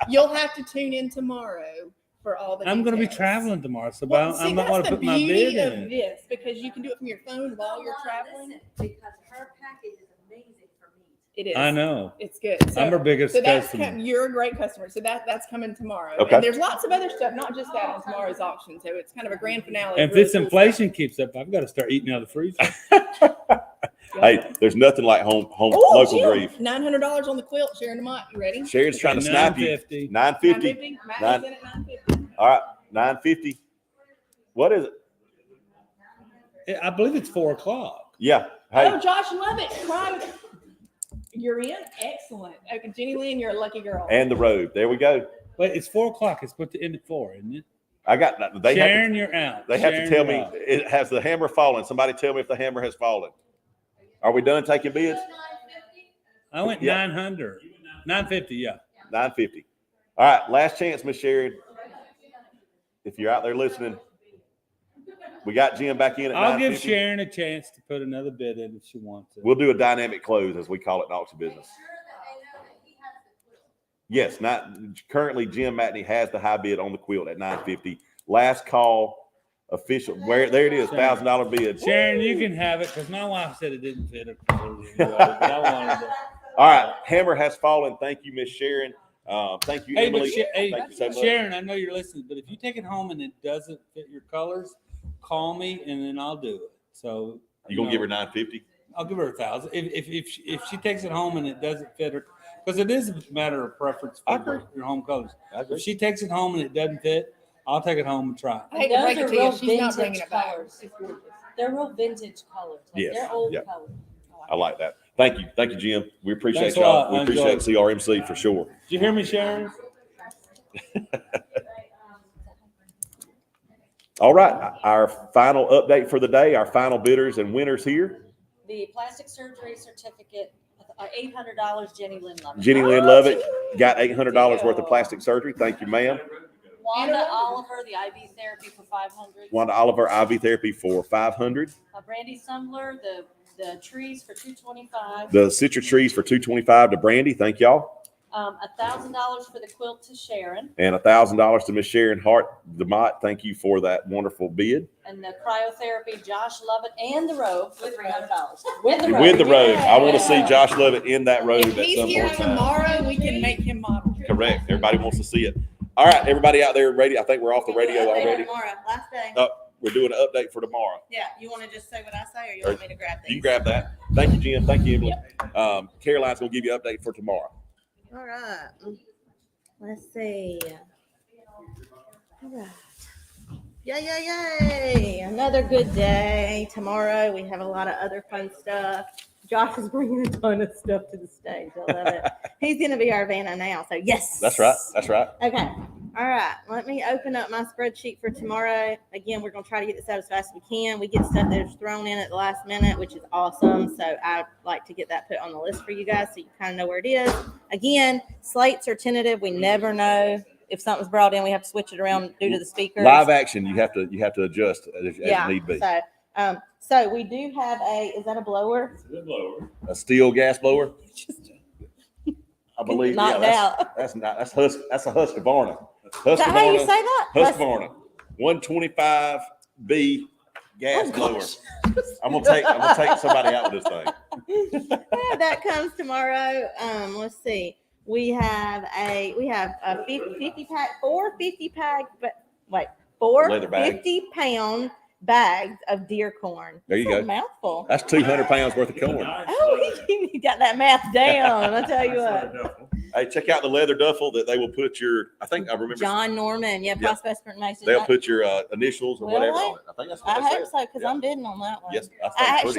You'll have to tune in tomorroher for all the. I'm going to be traveling tomorrow, so I'm not going to put my bid in. This because you can do it from your phone while you're traveling. Because her package is amazing for me. It is. I know. It's good. I'm her biggest customer. You're a great customer. So that's coming tomorrow. Okay. And there's lots of other stuff, not just that on tomorrow's auction. So it's kind of a grand finale. And if this inflation keeps up, I've got to start eating out of the freezer. Hey, there's nothing like home local Jim, grief. $900 on the quilt. Sharon DeMott, you ready? Sharon's trying to snap you. $950. $950. All right, $950. What is it? I believe it's 4:00. Yeah. Hey. Oh, Josh, love it. You're in. Excellent. Okay, Jenny Lynn, you're a lucky girl. And the robe. There we go. Wait, it's 4:00. It's put to end at 4, isn't it? I got. Sharon, you're out. They have to tell me. Has the hammer fallen? Somebody tell me if the hammer has fallen. Are we done taking bids? I went 900. 950, yeah. 950. All right, last chance, Miss Sharon. If you're out there listening, we got Jim back in at I'll 950. give Sharon a chance to put another bid in if she wants to. We'll do a dynamic close, as we call it in auction business. Yes, currently Jim Matney has the high bid on the quilt at 950. Last call. Official, there it is, $1,000 bid. Sharon, you can have it because my wife said it didn't fit her. All right, hammer has fallen. Thank you, Miss Sharon. Thank you, Emily. Thank you so much. Sharon, I know you're listening, but if you take it home and it doesn't fit your colors, call me and then I'll do it. So you gonna give her 950? I'll give her 1,000. If she takes it home and it doesn't fit her, because it is a matter of preference for your home colors. If she takes it home and it doesn't fit, I'll take it home and try it. I hate to break it to you, she's not bringing it back. They're real vintage colors. Yes. They're old Yep. colors. I like that. Thank you, Jim. We appreciate Thanks a y'all. lot. We I appreciate enjoyed CRMC for sure. Did you hear me, Sharon? All right, our final update for the day. Our final bidders and winners here. The plastic surgery certificate, $800. Jenny Lynn Lovett. Jenny Lynn Lovett got $800 worth of plastic surgery. Thank you, ma'am. Wanda Oliver, the IV therapy for $500. Wanda Oliver, IV therapy for $500. Brandy Sumler, the trees for $225. The citrus trees for $225 to Brandy. Thank y'all. $1,000 for the quilt to Sharon. And $1,000 to Miss Sharon Hart DeMott. Thank you for that wonderful bid. And the cryotherapy, Josh Lovett, and the robe for $300. With the robe. With the robe. I want to see Josh Lovett in that robe If at he's some here point in time. tomorrow, we can make him model. Correct. Everybody wants to see it. All right, everybody out there, radio. I think we're off the radio already. Tomorrow, last day. We're doing an update for tomorrow. Yeah, you want to just say what I say, or you want me to grab these? You can grab that. Thank you, Jim. Thank you, Emily. Caroline's gonna give you an update for tomorrow. All right. Let's see. All right. Yay. Another good day. Tomorrow we have a lot of other fun stuff. Josh is bringing a ton of stuff to the stage. I love it. He's going to be our Vanna now. So yes. That's right. Okay. All right. Let me open up my spreadsheet for tomorrow. Again, we're going to try to get this out as fast as we can. We get stuff that's thrown in at the last minute, which is awesome. So I like to get that put on the list for you guys so you kind of know where it is. Again, slates are tentative. We never know. If something's brought in, we have to switch it around due to the speakers. Live action, you have to adjust as need be. So we do have is that a blower? It's a good blower. A steel gas blower. I believe. Knocked out. That's a Husqvarna. Is that how you say that? Husqvarna. 125B gas blower. I'm gonna take somebody out with this thing. Yeah, that comes tomorrow. Let's see. We have a 50 pack, 4 50-pound bags of deer corn. There you That's go. A mouthful. That's 200 pounds worth of corn. Oh, he got that math down. I tell you what. Hey, check out the leather duffel that they will put your. I think I remember. John Norman, Prospect Mason. They'll put your initials or whatever on it. I think that's what I hope so because I'm bidding on that one. Yes,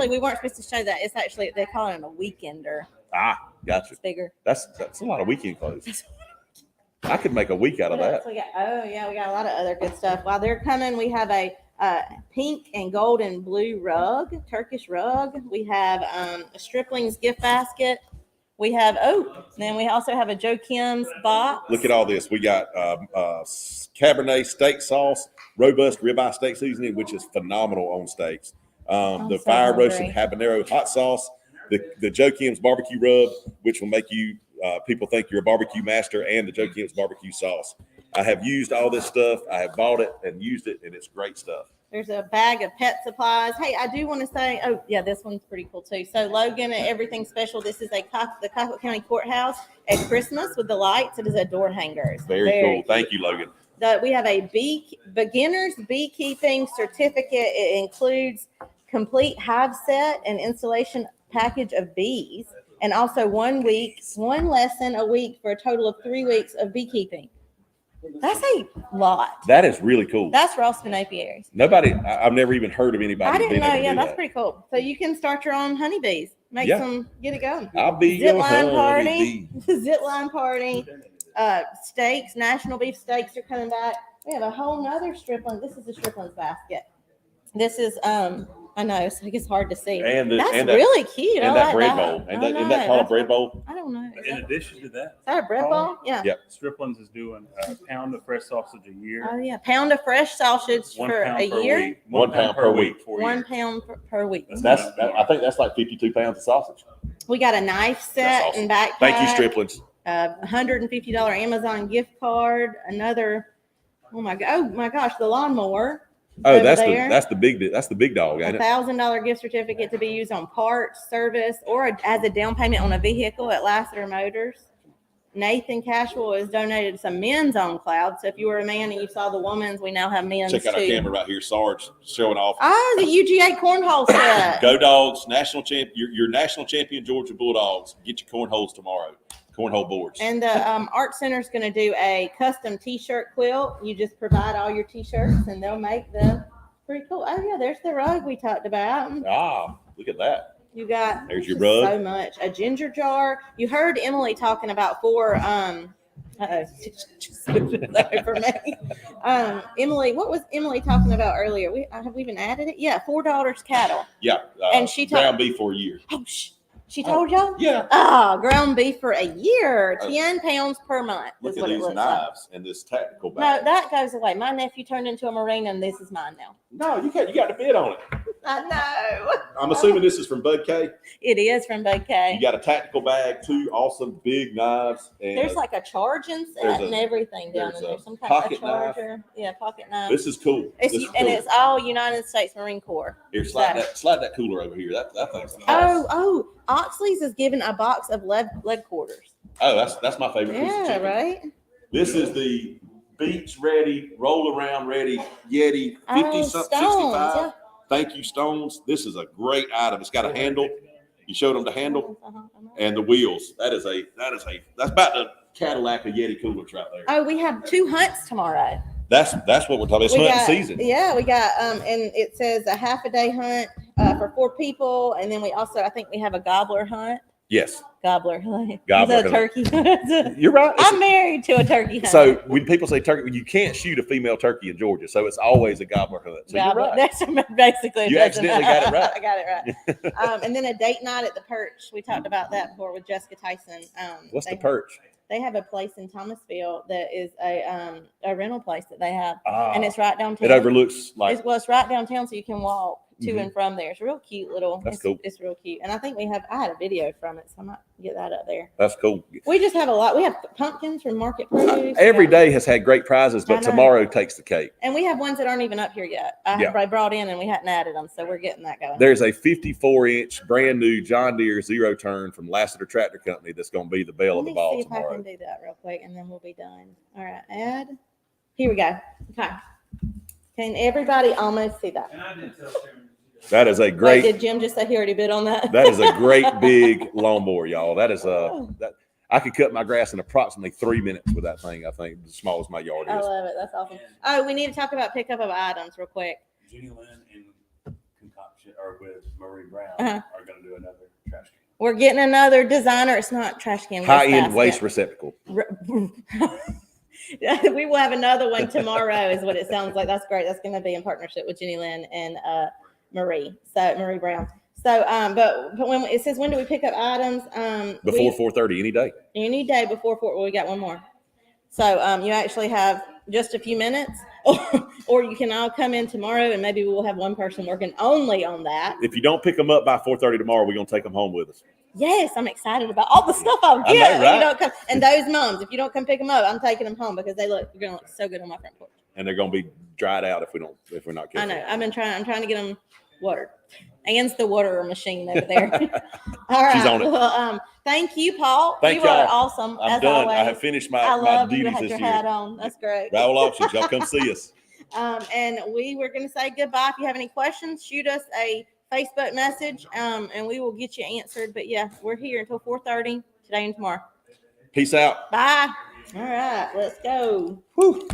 we weren't supposed to show that. It's actually they call it a weekender. Ah, gotcha. It's bigger. That's a lot of weekend clothes. I could make a week out of that. We got a lot of other good stuff. While they're coming, we have a pink and gold and blue rug, Turkish rug. We have a Stripling's gift basket. We have then we also have a Joe Kim's box. Look at all this. We got Cabernet steak sauce, robust ribeye steak seasoning, which is phenomenal on steaks. The fire roasted habanero hot sauce, the Joe Kim's barbecue rub, which will make you people think you're a barbecue master, and the Joe Kim's barbecue sauce. I have used all this stuff. I have bought it and used it, and it's great stuff. There's a bag of pet supplies. Hey, I do want to say, this one's pretty cool too. So Logan, Everything Special. This is the Colquitt County Courthouse at Christmas with the lights. It is a door hanger. Very cool. Thank you, Logan. We have a beginner's beekeeping certificate. It includes complete hive set and installation package of bees, and also 1 lesson a week for a total of 3 weeks of beekeeping. That's a lot. That is really cool. That's Ralston apiaries. I've never even heard of anybody. I didn't know. Yeah, that's pretty cool. So you can start your own honeybees. Get it going. I'll be zip your line honeybee. party. Zip line party. Steaks, national beef steaks are coming back. We have a whole nother stripling. This is the stripling's basket. This is I know it's hard to see. That's really cute. And that bread bowl. And that called a bread bowl? I don't know. In addition to that, is that a bread bowl? Yeah. Stripling's is doing a pound of fresh sausage a year. Oh yeah, pound of fresh sausage for a year. 1 pound per week. 1 pound per week. I think that's like 52 pounds of sausage. We got a knife set and backpack. Thank you, Striplings. $150 Amazon gift card. Another. Oh my gosh, the lawnmower. Oh, that's the big dog, ain't it? $1,000 gift certificate to be used on parts, service, or as a down payment on a vehicle at Lassiter Motors. Nathan Cashwell has donated some men's on cloud. So if you were a man and you saw the woman's, we now have men's. Check out our camera right here, Sarge, showing off. Oh, the UGA cornhole set. Go Dogs, national champ. Your national champion Georgia Bulldogs. Get your cornholes tomorrow. Cornhole boards. And the Art Center is going to do a custom T-shirt quilt. You just provide all your T-shirts, and they'll make them. Pretty cool. Oh yeah, there's the rug we talked about. Ah, look at that. You got there's your rug. So much. A ginger jar. You heard Emily talking about 4. For me. Emily, what was Emily talking about earlier? Have we even added it? Yeah, $4 cattle. Yeah, and she ground beef for a year. Oh, she told y'all? Yeah. Ground beef for a year, 10 pounds per month. Look at these knives and this tactical bag. No, that goes away. My nephew turned into a Marine, and this is mine now. No, you got to bid on it. I know. I'm assuming this is from Bud K. It is from Bud K. You got a tactical bag, 2 awesome big knives. And there's like a charging set and everything down in there. Some kind of a charger. Knife. Yeah, pocket knife. This is cool. It's all United States Marine Corps. Here, slide that cooler over here. That thing's awesome. Oh, Oxley's is given a box of lead quarters. Oh, that's my favorite piece of chicken. Right. This is the beach ready, roll around ready, Yeti, 50 Oh, something, Stones, 65. yeah. Thank you, Stones. This is a great item. It's got a handle. You showed them the handle and the wheels. That's about the Cadillac of Yeti coolers right there. Oh, we have 2 hunts tomorrow. That's what we're talking about. It's hunting season. Yeah, we got and it says a half a day hunt for 4 people, and then we also, I think we have a gobbler hunt. Yes. Gobbler hunt. Gobbler Is that a turkey? You're right. I'm married to a turkey hunt. So when people say turkey, you can't shoot a female turkey in Georgia, so it's always a gobbler hunt. So gobbler. you're right. That's basically. You accidentally got it right. I got it right. And then a date night at the Perch. We talked about that before with Jessica Tyson. What's the Perch? They have a place in Thomasville that is a rental place that they have, and Ah, it's right downtown. It overlooks like. It's right downtown, so you can walk to Mhm. and from there. It's real cute little. That's it's, cool. It's real cute, and I think I had a video from it, so I might get that up there. That's cool. We just have a lot. We have pumpkins from Market Produce. Every day has had great prizes, I but know. tomorrow takes the cake. And we have ones that aren't even up here yet. I brought in and we hadn't added them, so we're getting that going. There's a 54-inch brand new John Deere zero turn from Lassiter Tractor Company that's going to be the belle of the ball Let me see if I tomorrow. can do that real quick, and then we'll be done. All right, add. Here we go. Okay. Can everybody almost see that? That is a Wait, great. did Jim just say he already bid on that? That is a great big lawnmower, y'all. That is that. I could cut my grass in approximately 3 minutes with that thing. I think as small as my yard I is. love it. That's awesome. Oh, we need to talk about pickup of items real quick. Jenny Lynn and Concoction, or with Marie Brown, Uh-huh. are going to do another trash can. We're getting another designer. It's not trash can. High-end waste receptacle. We will have another one tomorrow, is what it sounds like. That's great. That's going to be in partnership with Jenny Lynn and Marie Brown. So, but when it says when do we pick up items? Before 4:30, any day. Any day before 4. Well, we got one more. So you actually have just a few minutes, or you can all come in tomorrow, and maybe we'll have one person working only on that. If you don't pick them up by 4:30 tomorrow, we're going to take them home with us. Yes, I'm excited about all the stuff I'll I get. know, If right? you don't come, and those moms, if you don't come pick them up, I'm taking them home because they're going to look so good on my front porch. And they're going to be dried out if we're not careful. I know. I'm trying to get them watered. Against the water machine over there. All right. She's on it. Well, thank you, Paul. Thank you are y'all. awesome. I'm as done. Always. I have finished my love you duties had this your year. hat on. That's great. Raoul Auctions, y'all come see us. And we were going to say goodbye. If you have any questions, shoot us a Facebook message, and we will get you answered. But yeah, we're here until 4:30 today and tomorrow. Peace out. Bye. All right, let's go. Woohoo!